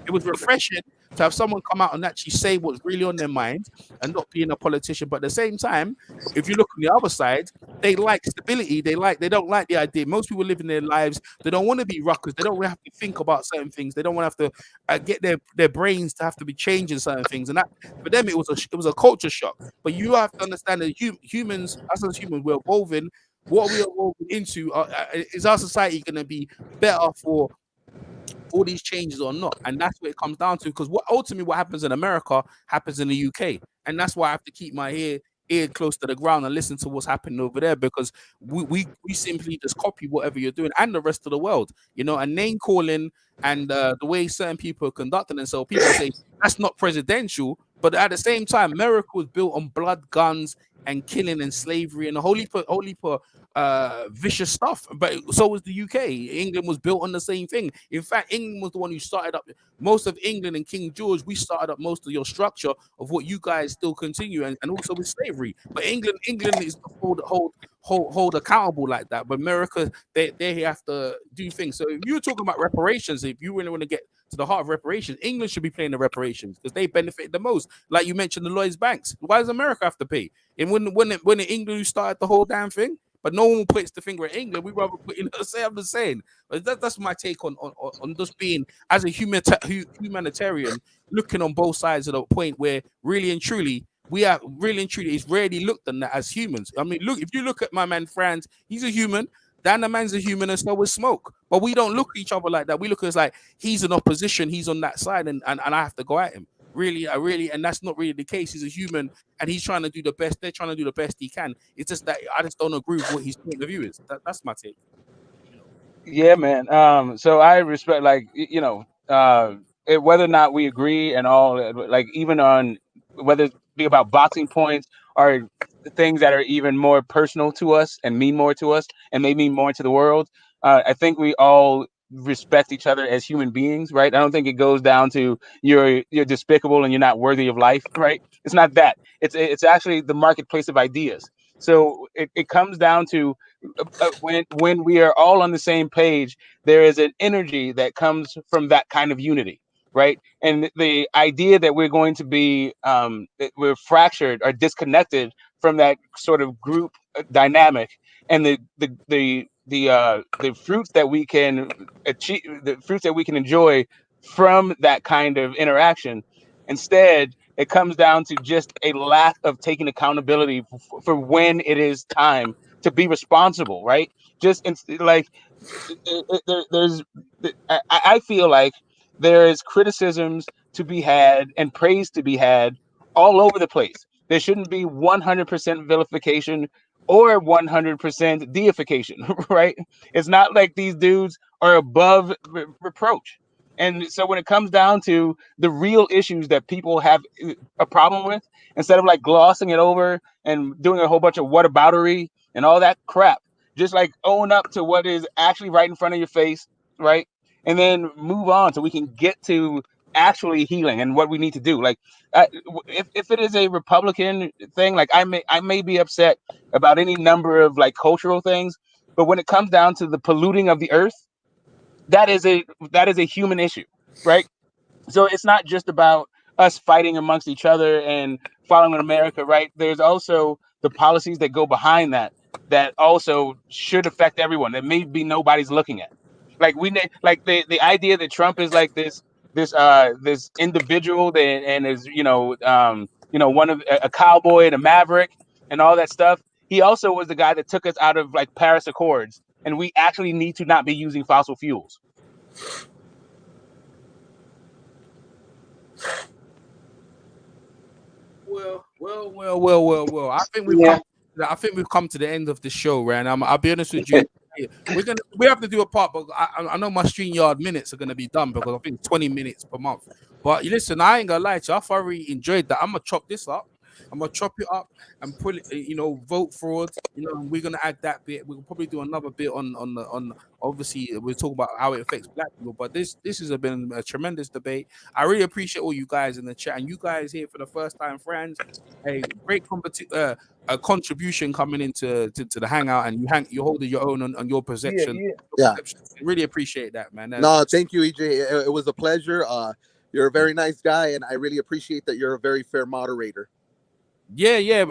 it was refreshing to have someone come out and actually say what's really on their mind and not being a politician. But at the same time, if you look on the other side, they like stability. They don't like the idea. Most people living their lives. They don't want to be ruckers. They don't have to think about certain things. They don't want to have to get their brains to have to be changing certain things. And that for them, it was a culture shock. But you have to understand that humans, us as humans, we're evolving. What we are evolving into is our society going to be better for all these changes or not? And that's what it comes down to. Because what happens in America happens in the UK, and that's why I have to keep my ear close to the ground and listen to what's happening over there, because we simply just copy whatever you're doing and the rest of the world, and name calling and the way certain people are conducting themselves. People say that's not presidential, but at the same time, America was built on blood, guns, and killing and slavery and a whole heap of vicious stuff. But so was the UK. England was built on the same thing. In fact, England was the one who started up most of England, and King George, we started up most of your structure of what you guys still continue, and also with slavery. But England is hold accountable like that. But America, they have to do things. So if you're talking about reparations, if you really want to get to the heart of reparations, England should be paying the reparations because they benefit the most. Like you mentioned, the Lloyd's banks. Why does America have to pay? And when England who started the whole damn thing, but no one puts the finger at England. We rather put in. I'm just saying. But that's my take on just being as a humanitarian, looking on both sides of the point where really and truly it's rarely looked at that as humans. I mean, look, if you look at my man Franz, he's a human. Dan the man's a human, and so is Smoke. But we don't look at each other like that. We look at it like he's in opposition, he's on that side, and I have to go at him. Really, and that's not really the case. He's a human, and he's trying to do the best. They're trying to do the best he can. It's just that I just don't agree with what his point of view is. That's my take. Yeah, man. So I respect, like, whether or not we agree and all, like, even on whether it be about boxing points or things that are even more personal to us and mean more to us and may mean more to the world. I think we all respect each other as human beings, right? I don't think it goes down to you're despicable and you're not worthy of life, right? It's not that. It's actually the marketplace of ideas. So it comes down to when we are all on the same page, there is an energy that comes from that kind of unity, right? And the idea that we're going to be that we're fractured or disconnected from that sort of group dynamic, and the fruits that we can achieve, the fruits that we can enjoy from that kind of interaction. Instead, it comes down to just a lack of taking accountability for when it is time to be responsible, right? Like there's, I feel like there is criticisms to be had and praise to be had all over the place. There shouldn't be 100% vilification or 100% deification, right? It's not like these dudes are above reproach. And so when it comes down to the real issues that people have a problem with, instead of like glossing it over and doing a whole bunch of whataboutery and all that crap, just like own up to what is actually right in front of your face, right? And then move on so we can get to actually healing and what we need to do. Like, if it is a Republican thing, like I may be upset about any number of like cultural things, but when it comes down to the polluting of the earth, that is a human issue, right? So it's not just about us fighting amongst each other and following America, right? There's also the policies that go behind that also should affect everyone that maybe nobody's looking at. Like like the idea that Trump is like this individual that and is one of a cowboy and a maverick and all that stuff. He also was the guy that took us out of like Paris Accords, and we actually need to not be using fossil fuels. Well. I think we've come to the end of the show, right? I'll be honest with you. We have to do a part, but I know my StreamYard minutes are gonna be done because I think 20 minutes per month. But listen, I ain't gonna lie to you. I thoroughly enjoyed that. I'm gonna chop this up. I'm gonna chop it up and put it, vote fraud. We're gonna add that bit. We'll probably do another bit on obviously we'll talk about how it affects black people. But this has been a tremendous debate. I really appreciate all you guys in the chat and you guys here for the first time, friends. A great a contribution coming into to the hangout, and you're holding your own on your perception. Yeah. Really appreciate that, man. No, thank you, EJ. It was a pleasure. You're a very nice guy, and I really appreciate that you're a very fair moderator. Yeah,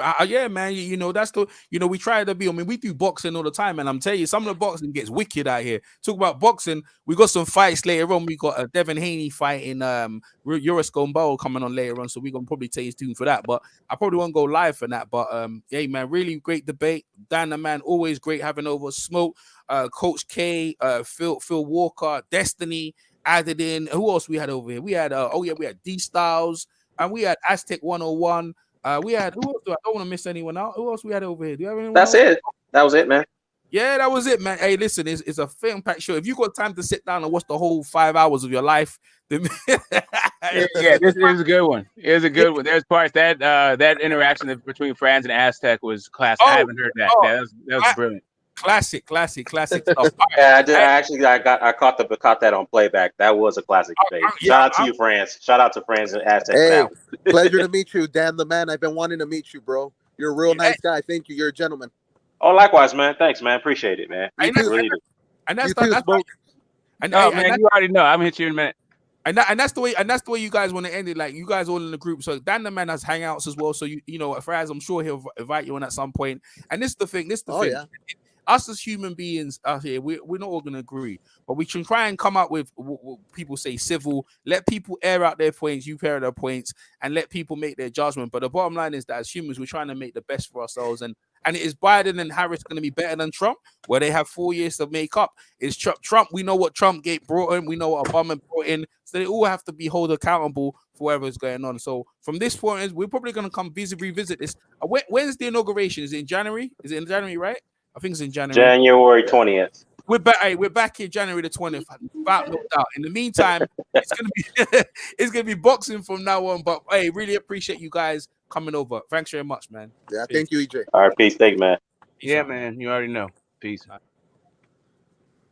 man. You know, that's the, you know, we try to be. I mean, we do boxing all the time, and I'm telling you, some of the boxing gets wicked out here. Talk about boxing, we got some fights later on. We got a Devin Haney fighting Euroscombo coming on later on, so we're gonna probably stay tuned for that. But I probably won't go live for that. But hey, man, really great debate. Dan the man, always great having over. Smoke, Coach K, Phil Walker, Destiny added in. Who else we had over here? We had we had D Styles, and we had Aztec 101. We had, who else? I don't want to miss anyone out. Who else we had over here? Do you have anyone That's else? it. That was it, man. Yeah, that was it, man. Hey, listen, it's a film-packed show. If you got time to sit down and watch the whole 5 hours of your life, then yeah, this is a good one. It was a good one. There's parts that that interaction between Franz and Aztec was classic. I haven't heard that. That was brilliant. Classic stuff. Yeah, I caught that on playback. That was a classic debate. Shout out to you, Franz. Shout out to Franz and Aztec. Hey, pleasure to meet you, Dan the man. I've been wanting to meet you, bro. You're a real nice guy. Thank you. You're a gentleman. Oh, likewise, man. Thanks, man. Appreciate it, man. And that's man, you already know. I'm gonna hit you in a minute. And that's the way you guys want to end it. Like, you guys all in the group. So Dan the man has hangouts as well. So you know, Fraz, I'm sure he'll invite you on at some point. And this is the thing. Yeah. Us as human beings out here, we're not all gonna agree, but we can try and come up with what people say civil. Let people air out their points, you air their points, and let people make their judgment. But the bottom line is that as humans, we're trying to make the best for ourselves. And is Biden and Harris going to be better than Trump, where they have 4 years to make up? Is Trump? We know what Trump brought in. We know what Obama brought in. So they all have to be held accountable for whatever's going on. So from this point, we're probably going to come revisit this. When's the inauguration? Is it in January? Is it in January, right? I think it's in January. January 20th. We're back in January the 20th, without no doubt. In the meantime, it's gonna be boxing from now on. But hey, really appreciate you guys coming over. Thanks very much, man. Yeah, thank you, EJ. All right, peace. Thank you, man. Yeah, man. You already know. Peace.